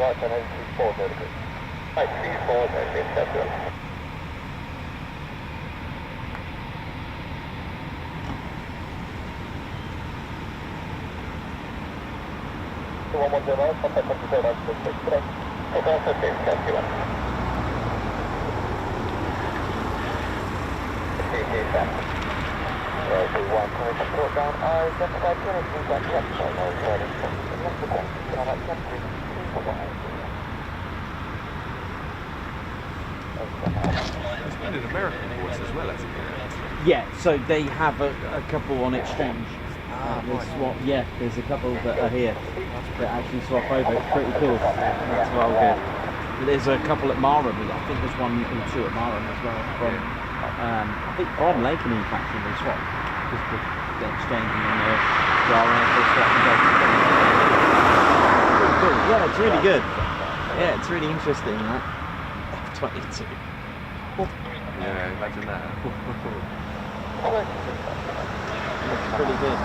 Right, on 824 vertical. 824 vertical, accepted. One more zero, contact with the zero, 6 today. Okay, 15, calculate. 15, back. Right, we want to report down. I identified Kennedy, back to left side, no turning. Left the point, down at 10, 2,
It's been an American voice as well, hasn't it?
Yeah, so they have a couple on exchange. Yeah, there's a couple that are here that actually swap over. It's pretty cool. That's well good. There's a couple at Marham. I think there's one or two at Marham as well. From I think from Laken in fact they swap. Just the exchanging and the RAF swap and go. Pretty cool. Yeah, it's really good. Yeah, it's really interesting. That F-22.
Yeah, imagine that.
It's pretty good.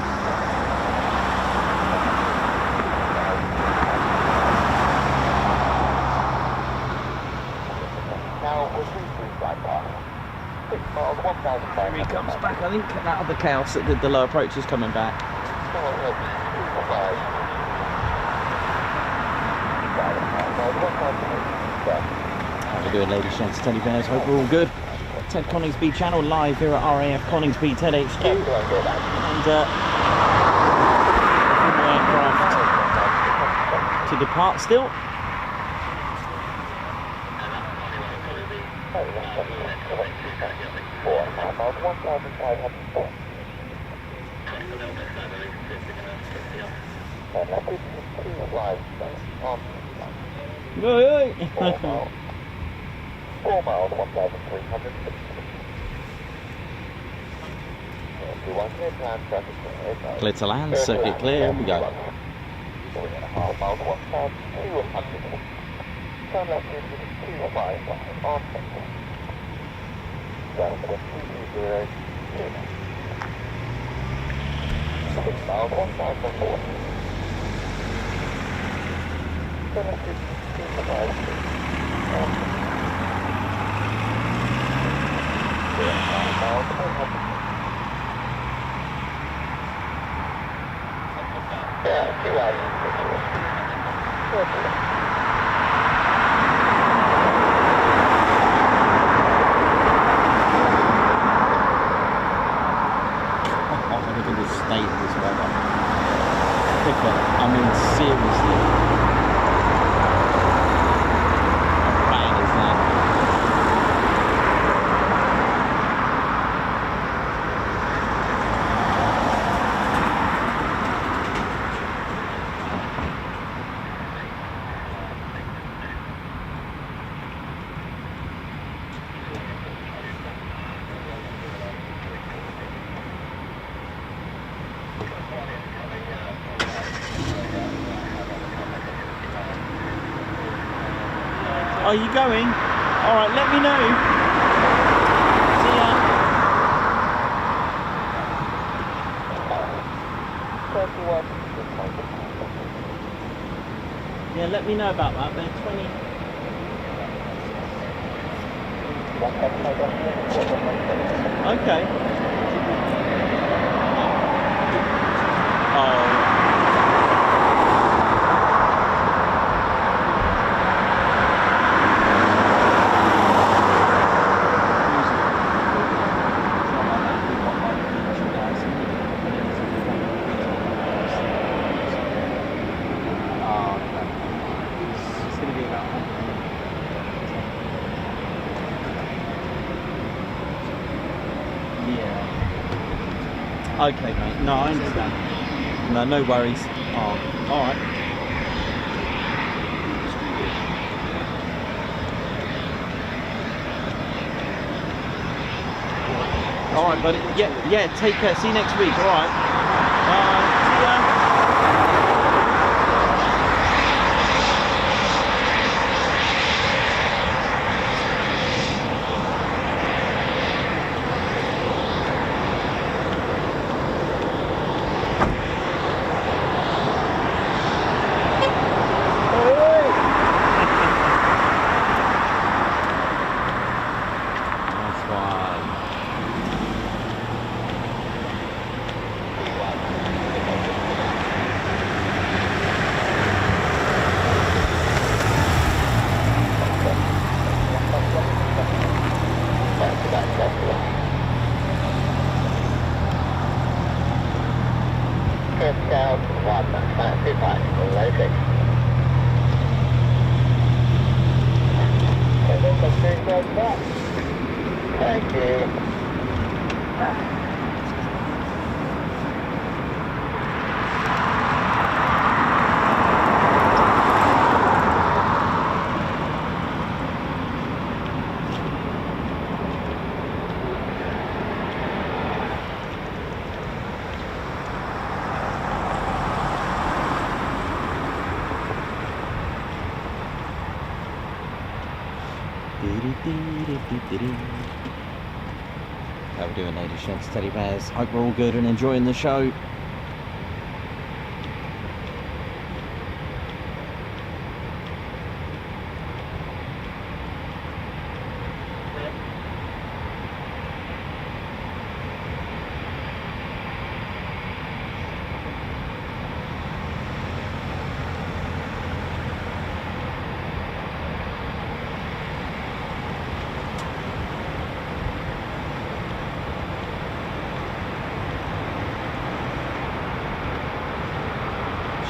Now, we're 3 flight path. 6 miles, 1,500.
Here he comes back. I think that other chaos that did the low approach is coming back. How we doing, ladies and gents, teddy bears? Hope we're all good. Ted Coningsby channel live here at RAF Coningsby Ted HQ. And aircraft to depart still. Oi, oi.
4 miles, 1,300.
Clear to land, circuit clear, here we go.
4.5 miles, 1,200. Turn left into 25 on 220. 6 miles, 1,004. Turn left into 25 on 5 miles, 100.
Look at the state of this weather. I mean, seriously. How bad is that? Are you going? Alright, let me know. See ya. Yeah, let me know about that. They're 20. Okay. Oh. Okay, mate. No, I understand. No, no worries. Oh, all right. All right, buddy. Yeah. Take care. See you next week. All right. See ya.
down, 1, taxi back, waiting. Thank you.
How we doing, ladies, gents, teddy bears? Hope we're all good and enjoying the show.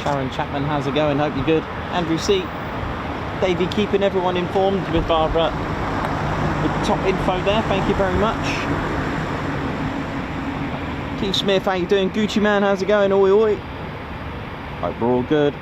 Sharon Chapman, how's it going? Hope you're good. Andrew C. Davey, keeping everyone informed with our with top info there. Thank you very much. Keith Smith, how you doing? Gucci Man, how's it going? Oi oi. Hope we're all good.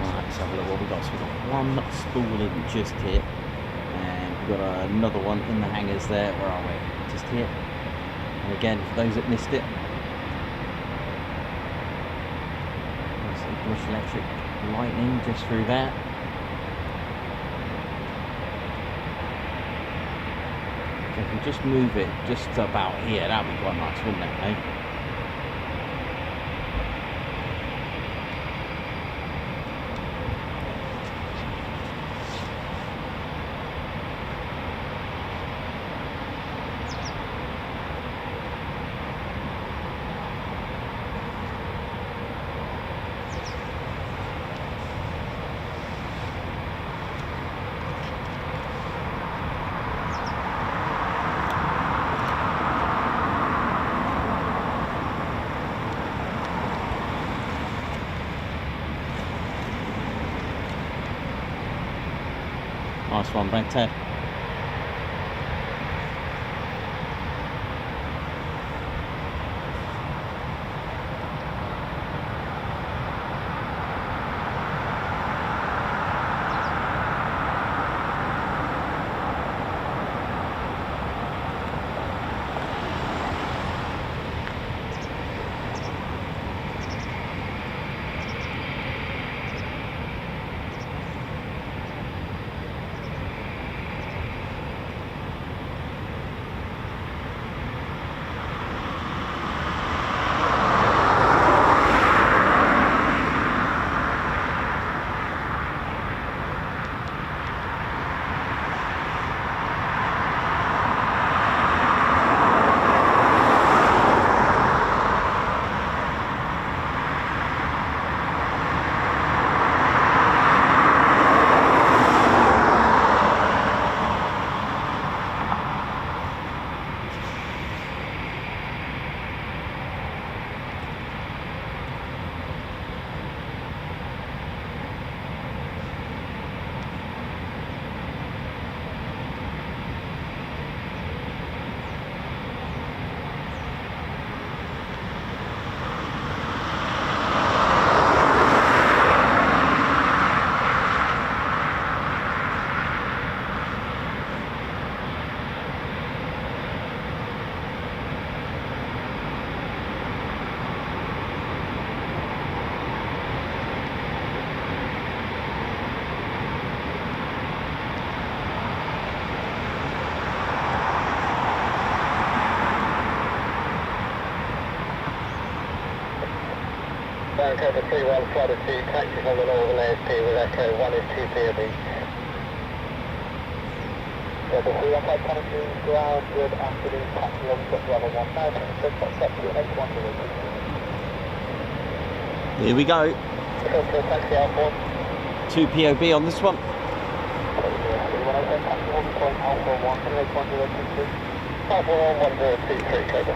Right, let's have a look what we got. So we've got one spooling just here, got another one in the hangars there. Where are we? Just here. And again, for those that missed it, there's some Bush Electric lightning just through that. So if we just move it just to about here, that would be quite nice, wouldn't it, eh? Nice one, Brent Ted.
Cover 3-1, flight of 2, taxi on the northern ASP with Echo 1 is 2 POB. Yeah, the 3-1 flight Coningsby, grounded afternoon, taxi on foot level 1 now, taxi H1 delivery.
Here we go.
Taxi Alpha
2 POB on this one.
1, taxi 1 point Alpha 1, H1 Alpha 1023, Cobra.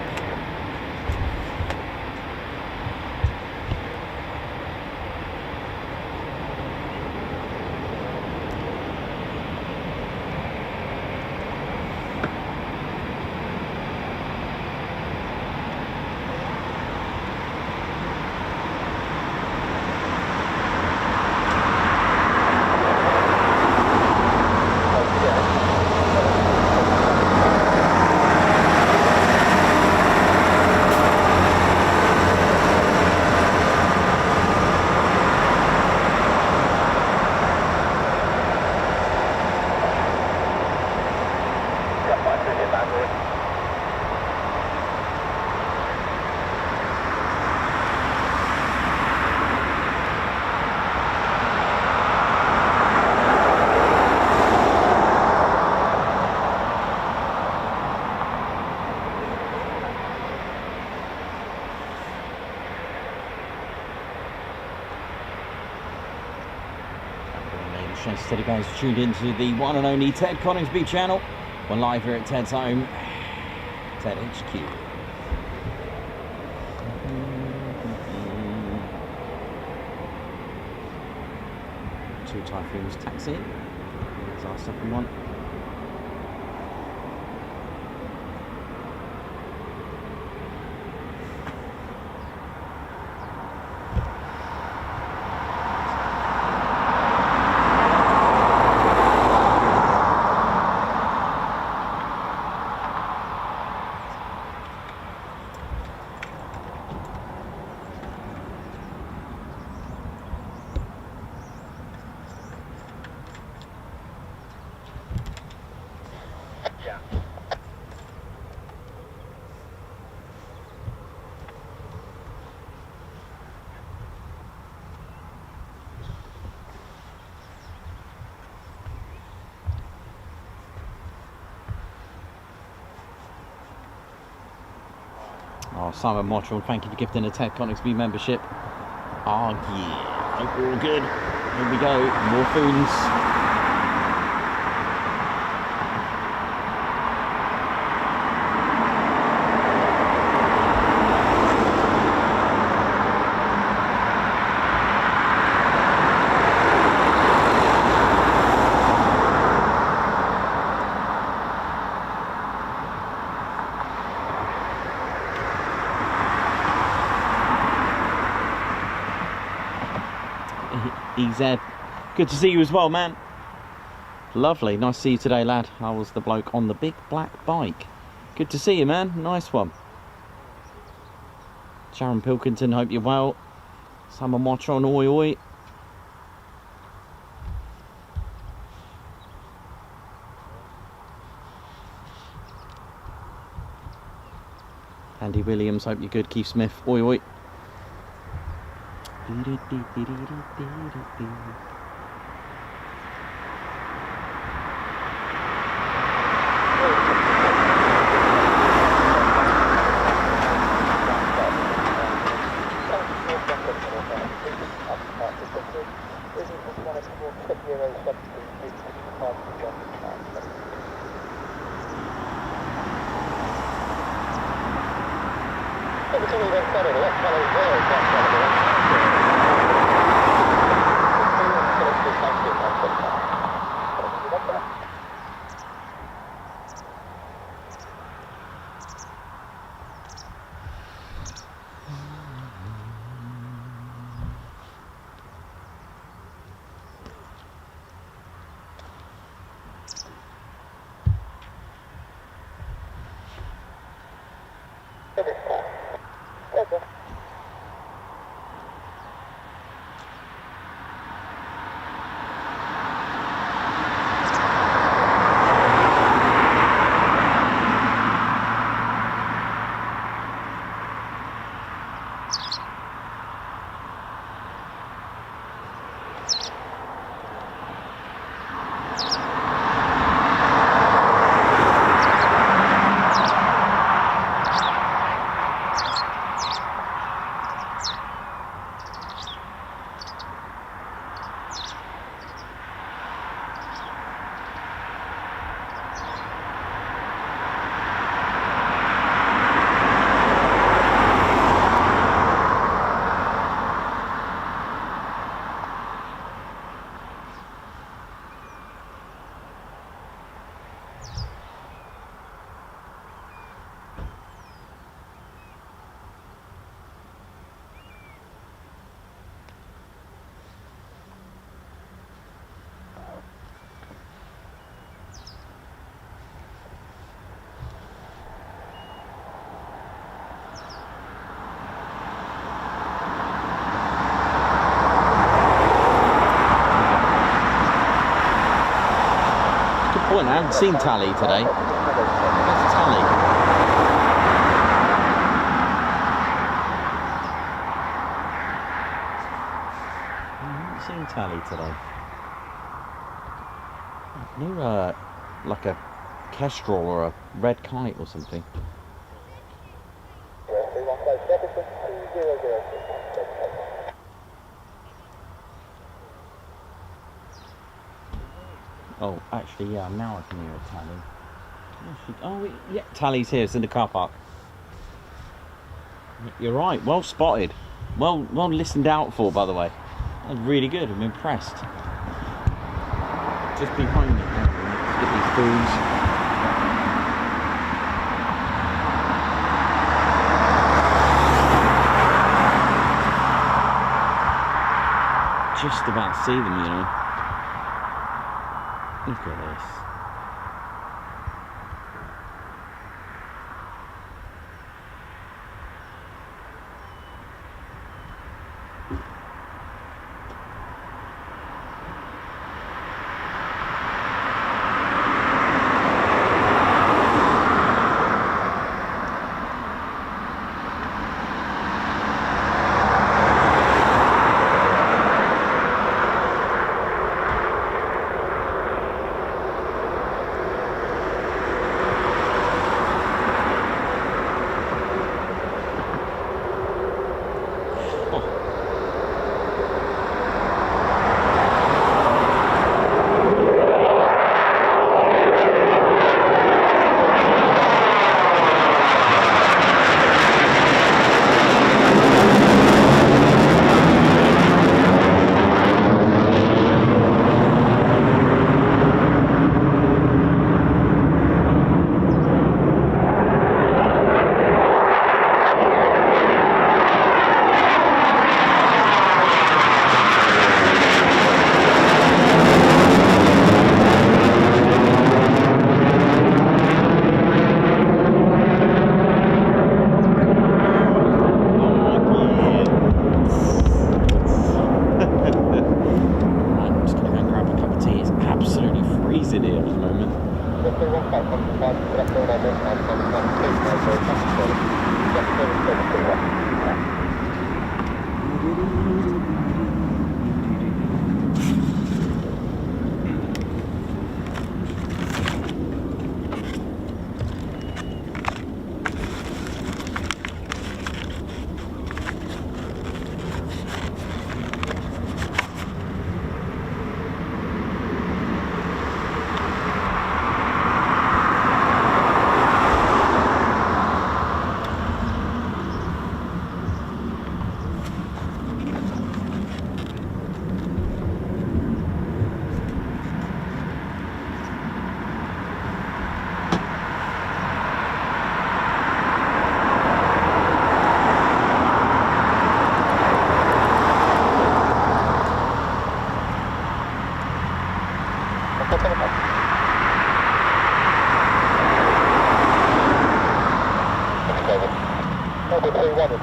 Steady guys, tuned into the one and only Ted Coningsby channel. We're live here at Ted's home, Ted HQ. Two Typhoons taxi. Here's our second one.
Oh, Simon Mottral, thank you for gifting a Ted Coningsby membership. Oh yeah, hope we're all good. Here we go, more foons. EZ, good to see you as well, man. Lovely, nice to see you today, lad. I was the bloke on the big black bike. Good to see you, man. Nice one. Sharon Pilkington, hope you're well. Summer Motron, oi oi. Andy Williams, hope you're good. Keith Smith, oi oi. Point, I haven't seen Tally today. Where's Tally? I haven't seen Tally today. Near like a kestrel or a red kite or something. Oh, actually, yeah, now I can hear a Tally. Oh, yeah, Tally's here. It's in the car park. You're right. Well spotted. Well listened out for, by the way. That was really good. I'm impressed. Just behind me. Let's get these fools. Just about to see them, you know. Look at this.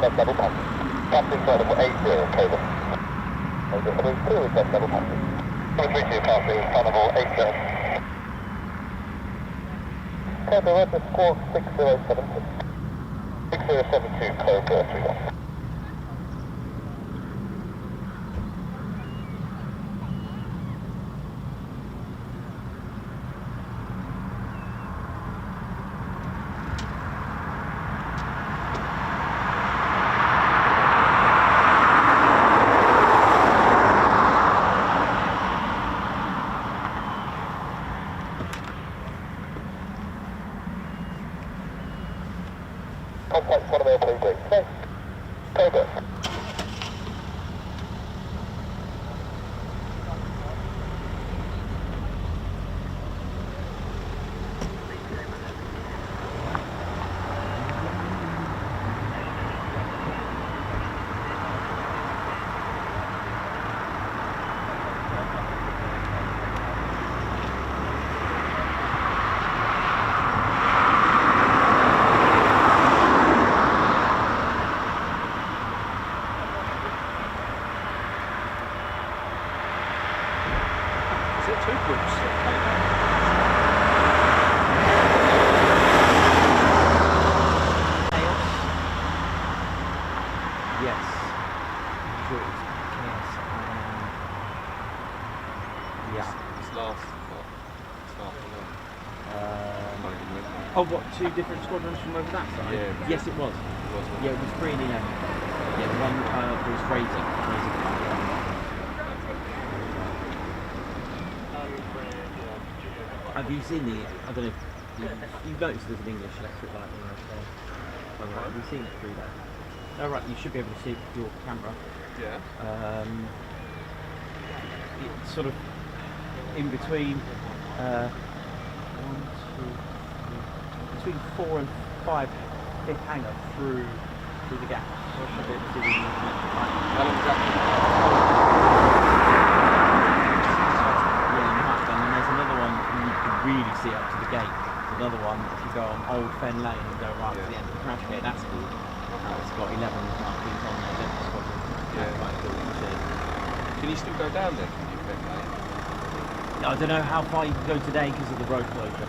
request level passing. Passing flight level 80, Cobra. Over 32, request level passing. 432 passing, flight level 80. Cobra, we're at squawk 6072. 6072, Cobra 31. Complex 1 available in green. Thanks. Cobra.
Is it two groups?
Yes. I'm sure it was chaos. Yeah.
This last, what? This afternoon. Can't even remember.
Oh, what? 2 different squadrons from over that side?
Yeah.
Yes, it was.
It was,
Yeah, it was 3 and 11. Yeah, the one was raising. Have you seen the? I don't know. You've noticed there's an English electric light in there. Have you seen it through that? Oh right, you should be able to see it with your camera.
Yeah.
It's sort of in between 4 and 5 fifth hanger through the gap. So I should be able to see the electric light.
How long was that?
Yeah, you might have done. And there's another one you can really see up to the gate. There's another one if you go on Old Fen Lane and go right to the end of the crash gate. That's cool. It's got 11 markings on there. That's Squadron. That's quite cool to see.
Can you still go down there from your bed, mate?
I don't know how far you can go today because of the road closure.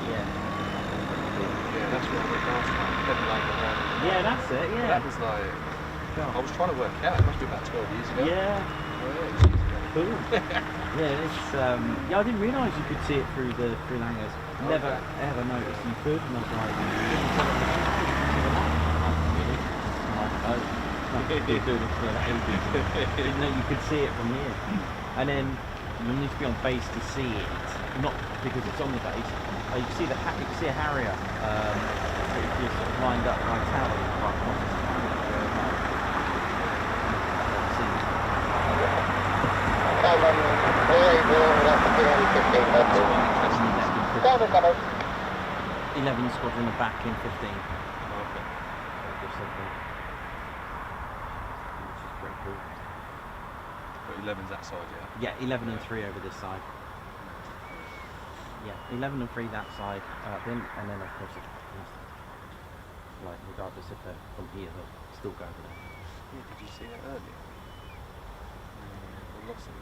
Yeah, that's where I went last time. Devon Lane around.
Yeah, that's it. Yeah.
That was like, I was trying to work out. It must be about 12 years ago.
Yeah.
Oh, yeah, it's years ago.
Cool. Yeah, it's yeah. I didn't realise you could see it through the hangers. Never ever noticed you could. And I was like, didn't know you could see it from here. And then you need to be on base to see it, not because it's on the base. You can see you can see a Harrier just sort of lined up by tower.
Cobra.
11 Squadron are back in 15.
Okay.
Which is pretty cool.
But 11's that side, yeah?
Yeah, 11 and 3 over this side. Yeah, 11 and 3 that side, then, and then of course, like regardless if they're from here, they'll still go over there.
Yeah, did you see that earlier? We lost them.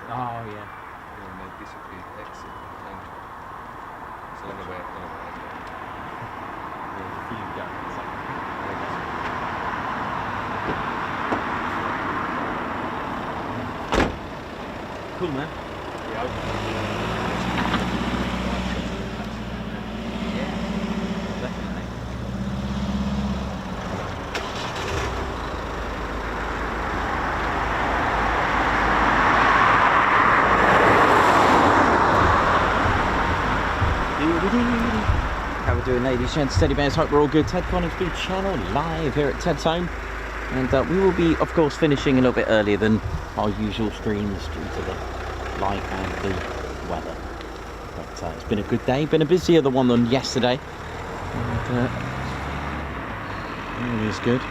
Oh yeah.
And they disappeared, exit, and it's on the way,
There's a few going. So. Cool, man. Yeah, definitely. How we doing, ladies, gents, teddy bears? Hope we're all good. Ted Coningsby channel live here at Ted's home, and we will be, of course, finishing a little bit earlier than our usual streams due to the light and the weather. But it's been a good day, been a busier one than yesterday, and it is good.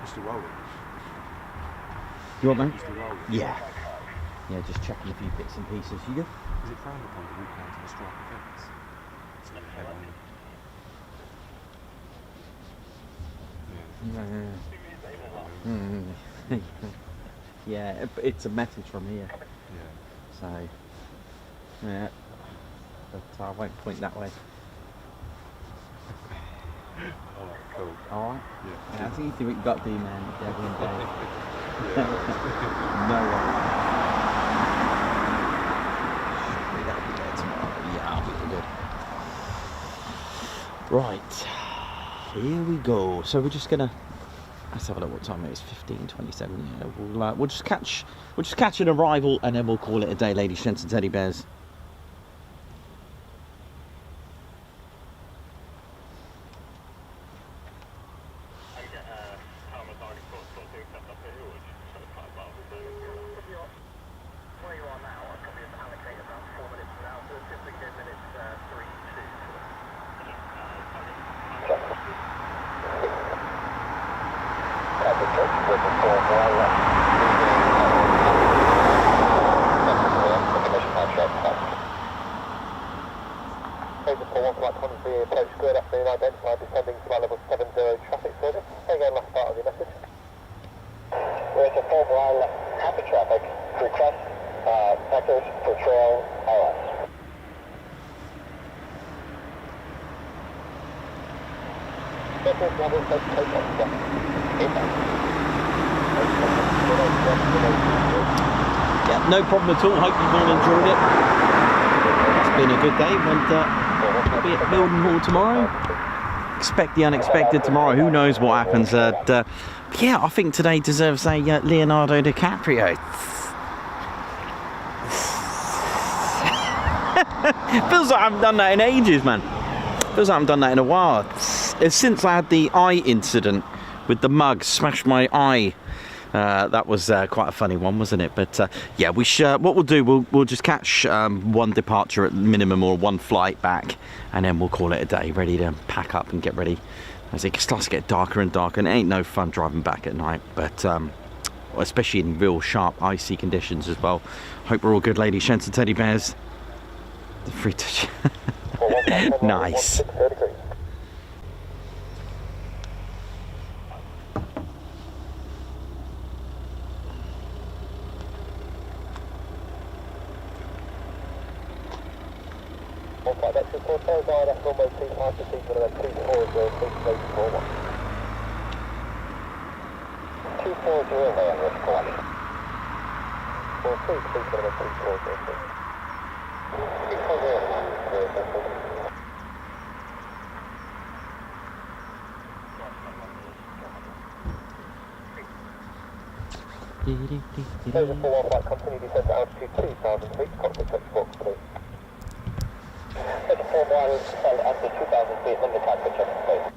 Mr. Rowling.
You want, mate?
Mr. Rowling.
Yeah. Yeah, just checking a few bits and pieces. You good?
Is it frowned upon to walk down to the striker fence? It's not head on.
Yeah, it's a message from here.
Yeah.
So, yeah. But I won't point that way.
Alright, cool.
Alright?
Yeah.
That's easy what you got to do, man. Devil and Dave.
Yeah.
No one. Should that'll be there tomorrow. Yeah, I'll be good. Right. Here we go. So we're just gonna. Let's have a look what time it is. 15:27. Yeah, we'll just catch an arrival and then we'll call it a day, ladies, gents, and teddy bears. Yeah, no problem at all. Hope you've all enjoyed it. It's been a good day, and I'll be at Building Hall tomorrow. Expect the unexpected tomorrow. Who knows what happens? Yeah, I think today deserves a Leonardo DiCaprio. Feels like I haven't done that in ages, man. Feels like I haven't done that in a while. Since I had the eye incident with the mug, smashed my eye. That was quite a funny one, wasn't it? But yeah, what we'll do, we'll just catch one departure at minimum or one flight back, and then we'll call it a day, ready to pack up and get ready. As it starts to get darker and darker, and it ain't no fun driving back at night, but especially in real sharp, icy conditions as well. Hope we're all good, ladies, gents, and teddy bears. The free touch. Nice.
Over 41 flight, continue descent to altitude 2,000 feet, cockpit touch box, please. Over 4 miles, descend after 2,000 feet, then the cockpit touch, please.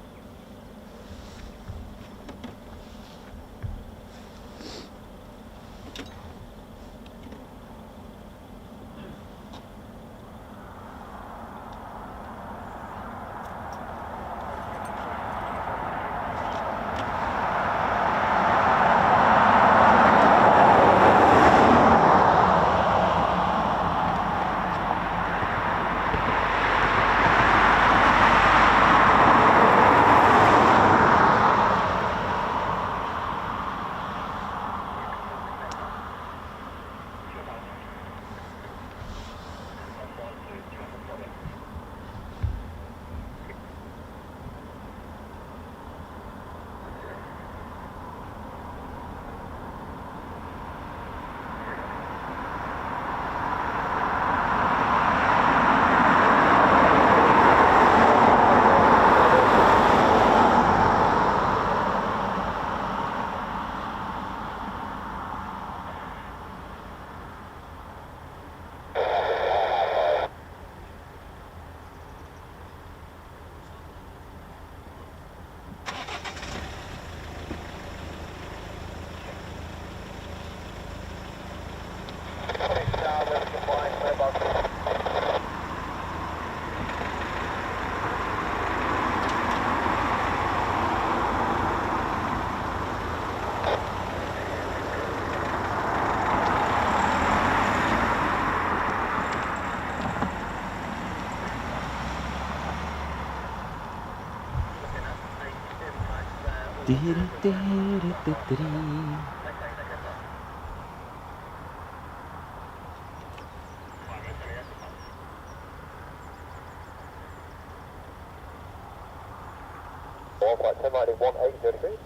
Flight 10 riding 18 degrees.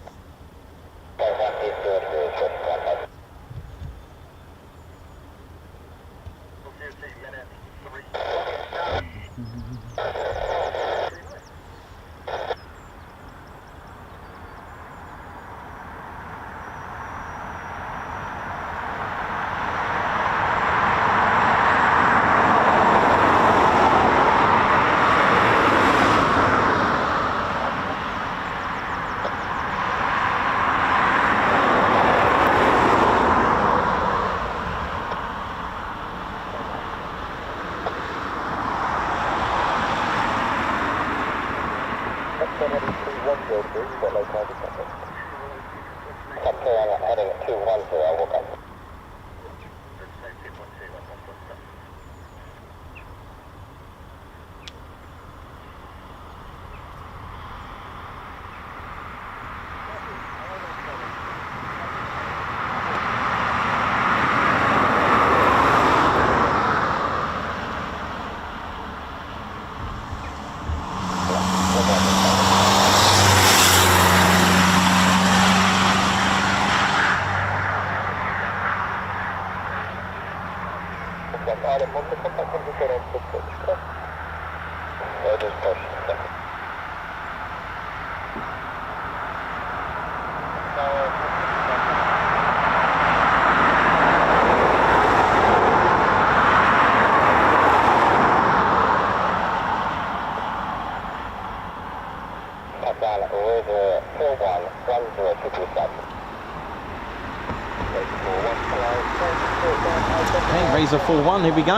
4-1, here we go.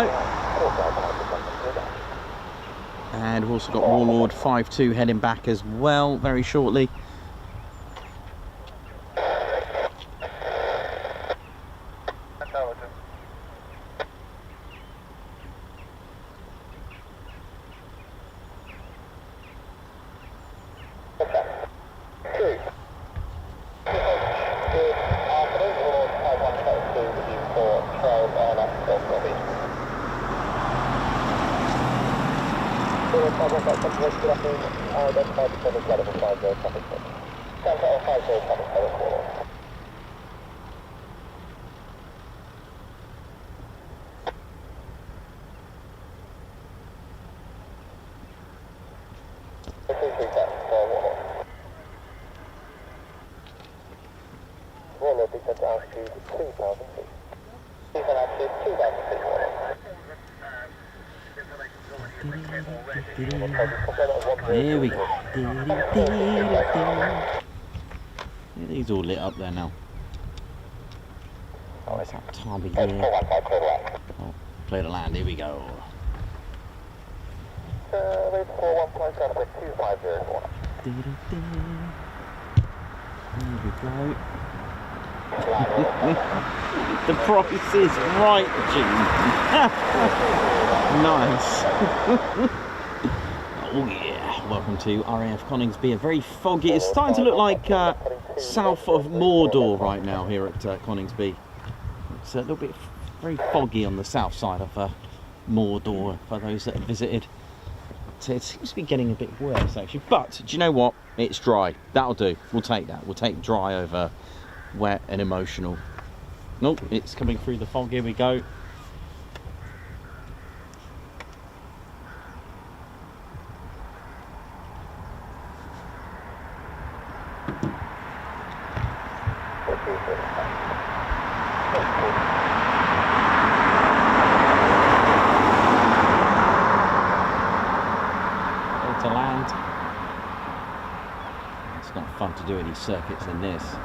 And we've also got Warlord 5-2 heading back as well very shortly. Here we go. These all lit up there now. Oh, it's that time of year. Oh, clear the land, here we go. Here we go. The price is right, Jim. Nice. Oh yeah, welcome to RAF Coningsby. A very foggy, it's starting to look like south of Mordor right now here at Coningsby. It's a little bit very foggy on the south side of Mordor for those that have visited. It seems to be getting a bit worse actually, but do you know what? It's dry. That'll do. We'll take that. We'll take dry over wet and emotional. Nope, it's coming through the fog. Here we go. To land. It's not fun to do any circuits in this.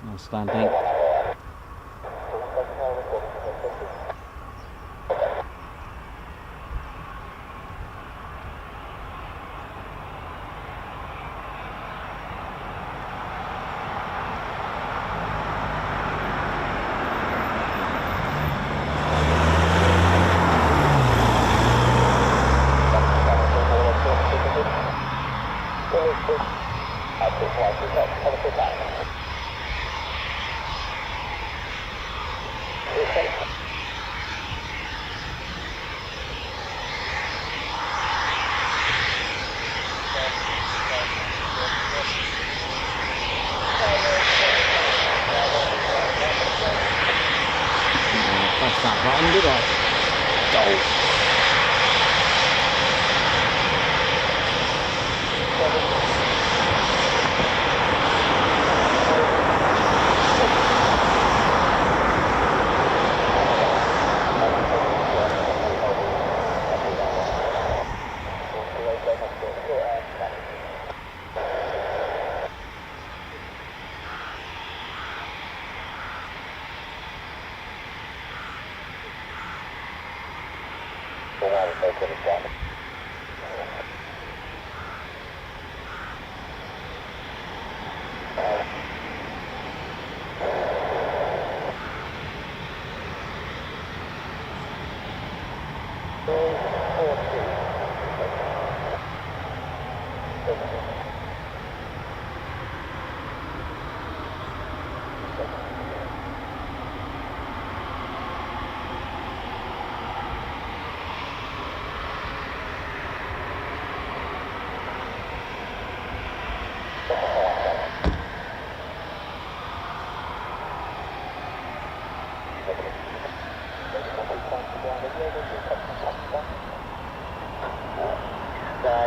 No standing.
to the front.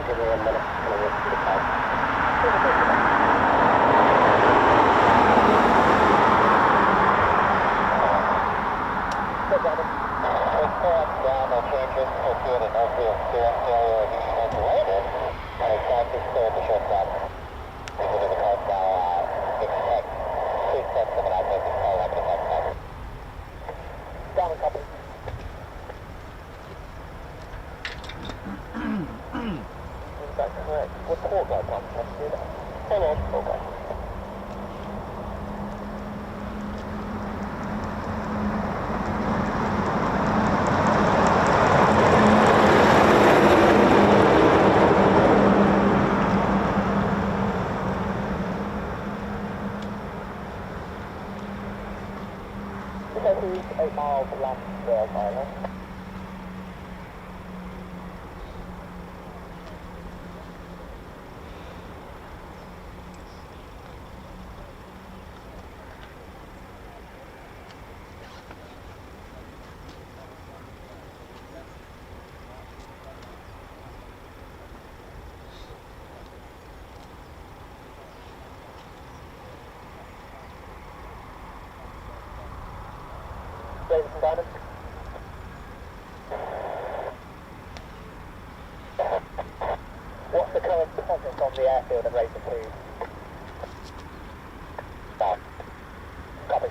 Give me a minute. I'm going to walk through the car. Down, no changes. Okay, the no field steering stereo is rated. And it's time to clear the short stop. Because of the car now, expect 6 steps of an outbreak is all happening at the time. Down a couple. That's correct. What port guy comes from? Do that. Hold on, port guy. Okay, 8 miles left there, Tyler. Ladies and gentlemen. What's the current presence on the airfield at Razor 2? Stop. Copy.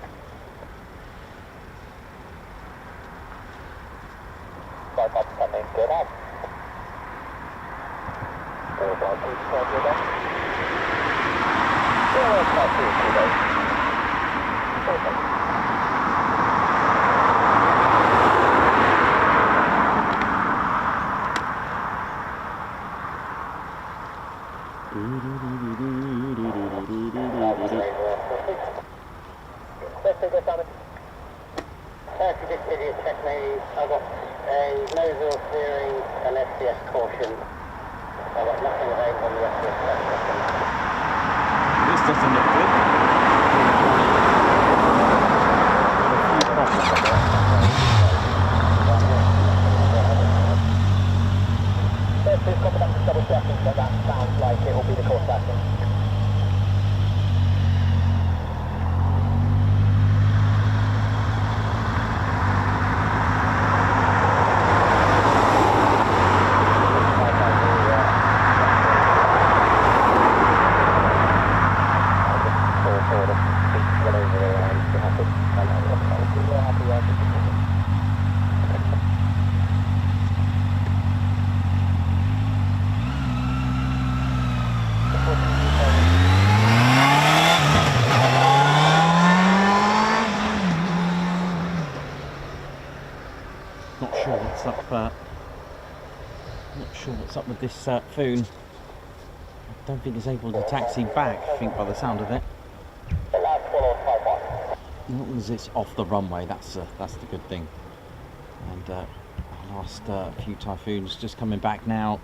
5 coming, good up. 4 by 2, good up. 4 by 2, good up. Perfect. I've got a nasal clearing, an SDS caution. I've got nothing available on the rest of the spectrum.
This doesn't look good.
Please copy that, just double checking, but that sounds like it will be the course action.
Not sure what's up with this Typhoon. I don't think it's able to taxi back, I think, by the sound of it. As long as it's off the runway, that's the good thing. And our last few Typhoons just coming back now.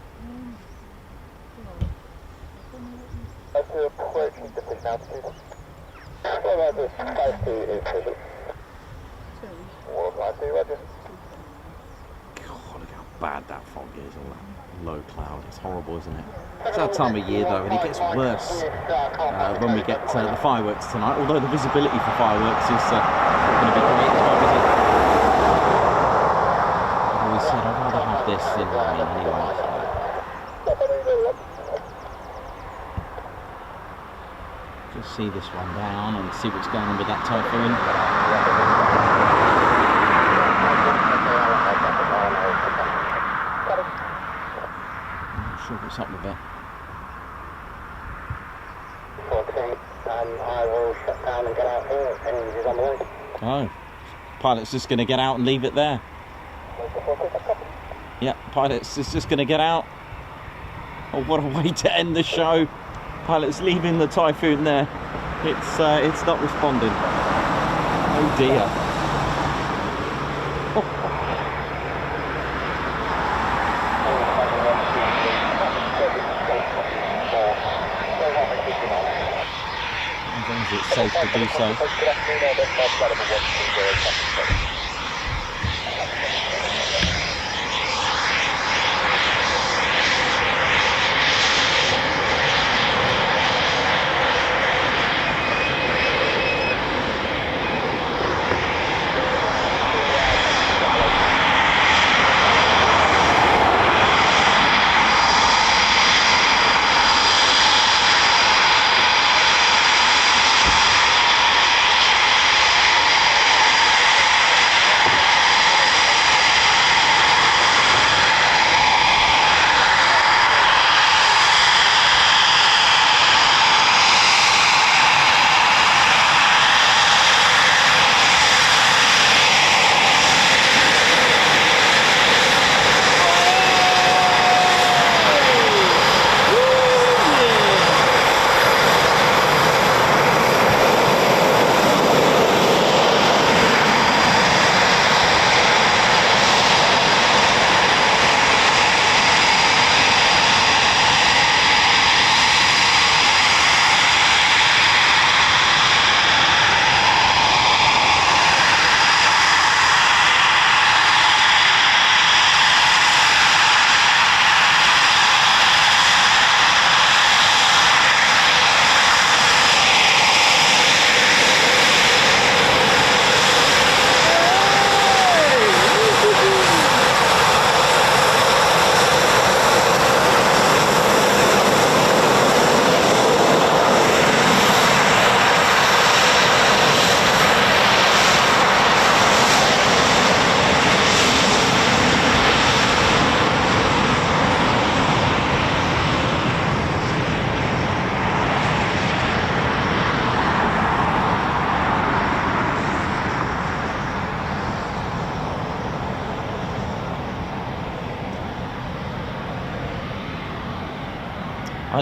God, look how bad that fog is, all that low cloud. It's horrible, isn't it? It's that time of year though, and it gets worse when we get the fireworks tonight, although the visibility for fireworks is not going to be great as well, is it? I've always said I'd rather have this in rain anyway. Just see this one down and see what's going on with that Typhoon. sure what's up with that.
14, I will shut down and get out here. Engine is on the way.
Oh, pilot's just going to get out and leave it there. Yeah, pilot's is just going to get out. Oh, what a way to end the show. Pilot's leaving the Typhoon there. It's not responding. Oh dear. As long as it's safe to do so.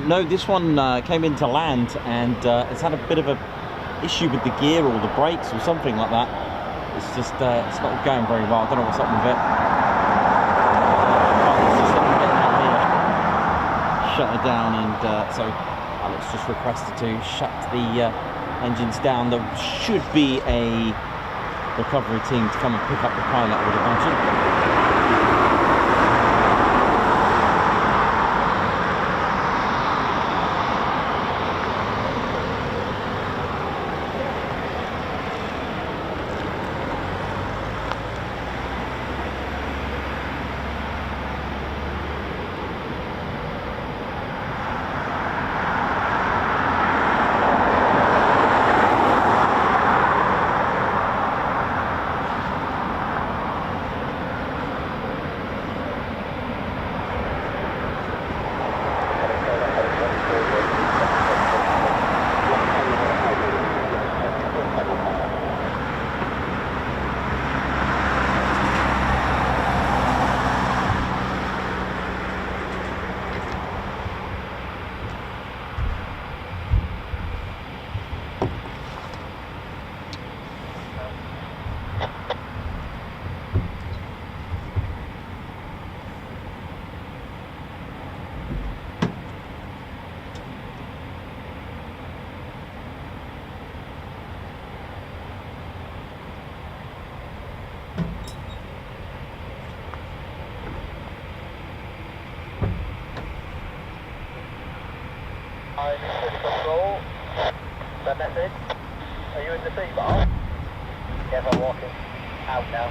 No, this one came into land and it's had a bit of a issue with the gear or the brakes or something like that. It's just it's not going very well. I don't know what's up with it. It's just a bit out here. Shut it down, and so Alex just requested to shut the engines down. There should be a recovery team to come and pick up the pilot, I would imagine.
Control, that message. Are you in the C-bar? Yes, I'm walking out now.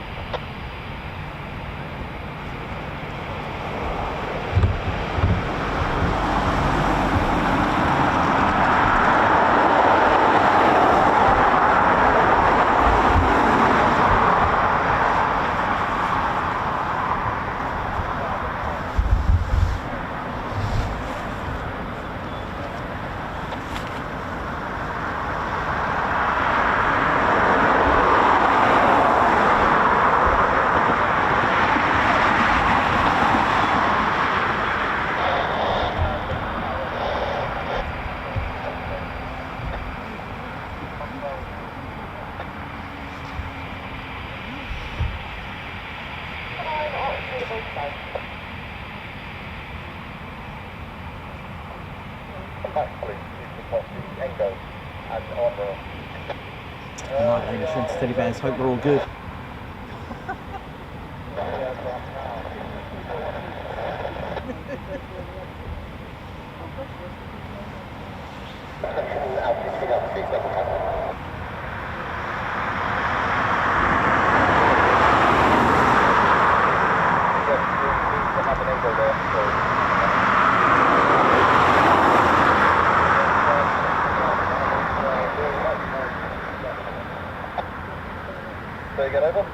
actually used across the Engo and armour.
Alright, ladies and teddy bears, hope we're all good.
So you get over?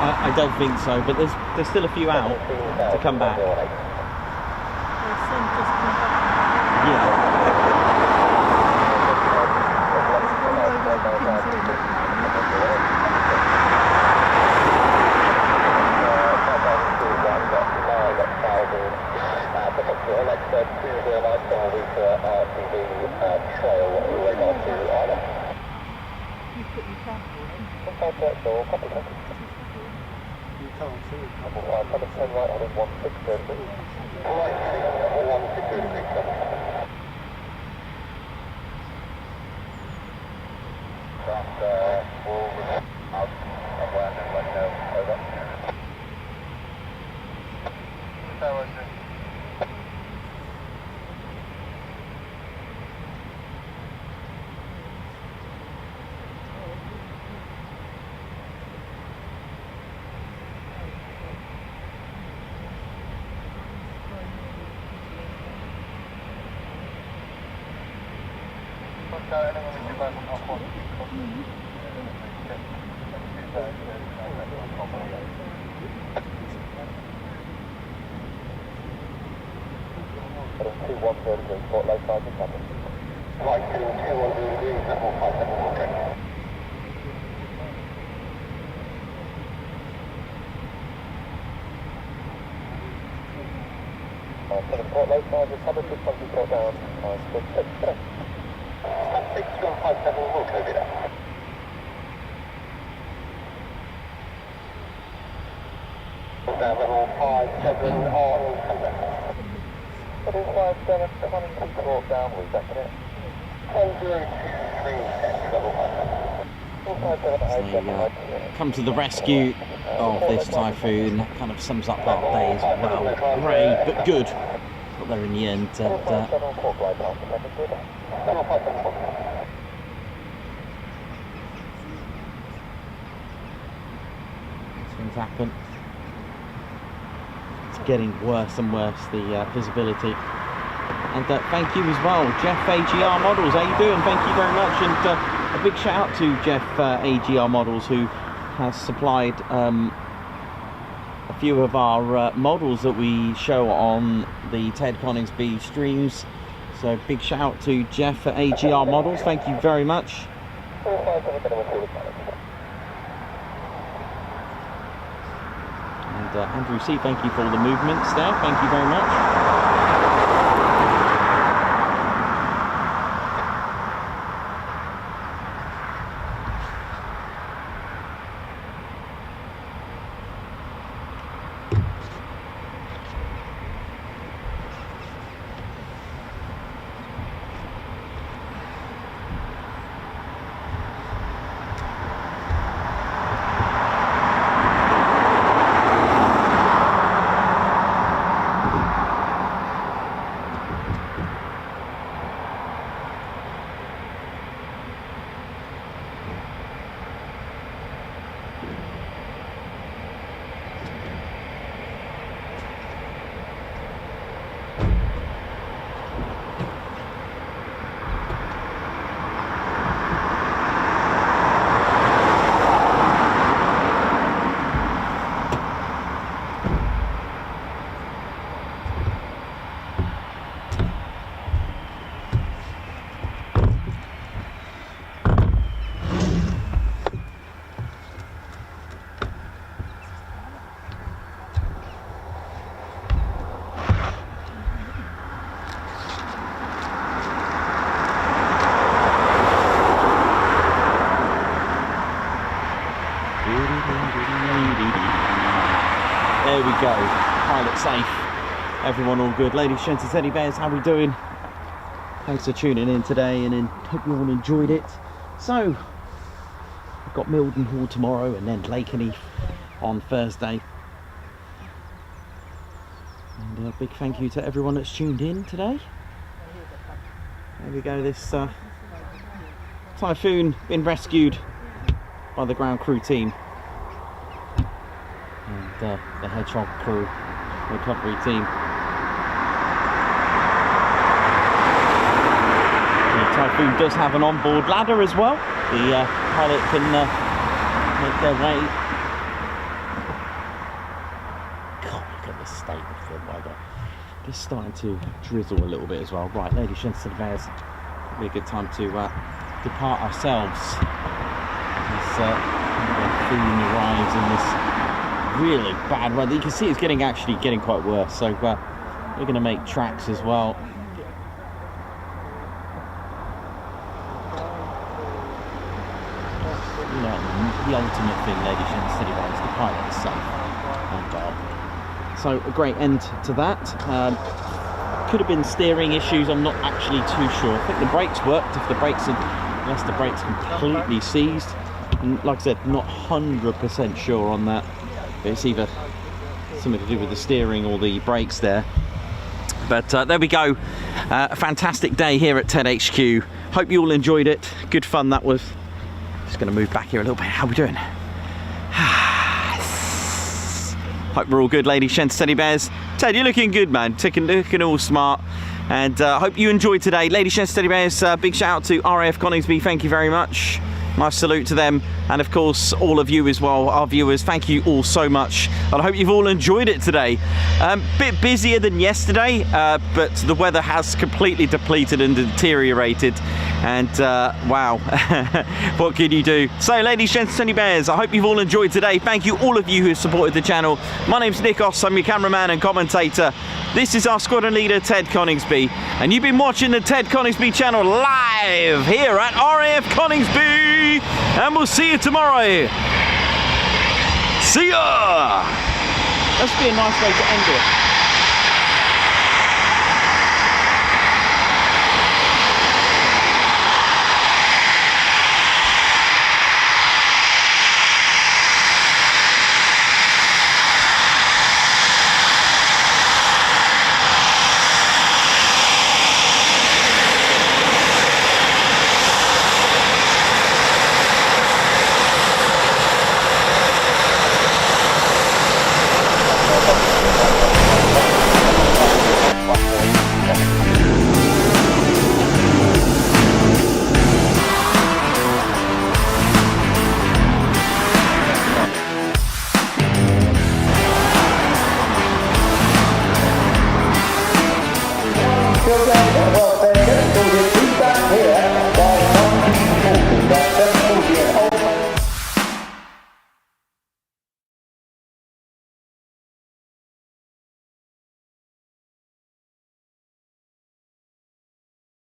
I don't think so, but there's still a few out to come back. Yeah. Come to the rescue of this Typhoon. That kind of sums up our day as well. Grey, but good. Got there in the end. Things happen. It's getting worse and worse, the visibility. And thank you as well, Jeff AGR Models. How you doing? Thank you very much. And a big shout out to Jeff AGR Models, who has supplied a few of our models that we show on the Ted Coningsby streams. So big shout out to Jeff at AGR Models. Thank you very much. And Andrew C, thank you for all the movements there. Thank you very much. everyone all good. Ladies, gents, and teddy bears, how we doing? Thanks for tuning in today, and hope you all enjoyed it. So, I've got Milden Hall tomorrow, and then Lakenheath on Thursday. And a big thank you to everyone that's tuned in today. There we go, this Typhoon been rescued by the ground crew team and the Hedgehog crew recovery team. The Typhoon does have an onboard ladder as well. The pilot can make their way. God, look at the state of the weather. Just starting to drizzle a little bit as well. Right, ladies and gentlemen, probably a good time to depart ourselves. This Typhoon arrives in this really bad weather. You can see it's actually getting quite worse. So we're going to make tracks as well. You know, the ultimate thing, ladies and gentlemen, is the pilot is safe on guard. So a great end to that. Could have been steering issues. I'm not actually too sure. I think the brakes worked. Unless the brakes completely seized. And like I said, not 100% sure on that. But it's either something to do with the steering or the brakes there. But there we go. A fantastic day here at TED HQ. Hope you all enjoyed it. Good fun that was. Just going to move back here a little bit. How are we doing? Hope we're all good, ladies, gents, teddy bears. Ted, you're looking good, man. Looking all smart. And hope you enjoyed today. Ladies, gents, teddy bears, big shout out to RAF Coningsby. Thank you very much. My salute to them. And of course, all of you as well, our viewers. Thank you all so much. And I hope you've all enjoyed it today. Bit busier than yesterday, but the weather has completely depleted and deteriorated. And wow, what can you do? So, ladies, gents, teddy bears, I hope you've all enjoyed today. Thank you, all of you who have supported the channel. My name's Nikos, I'm your cameraman and commentator. This is our squadron leader, Ted Coningsby, and you've been watching the Ted Coningsby channel live here at RAF Coningsby, and we'll see you tomorrow. See ya! Must be a nice way to end it.
Go, go, go.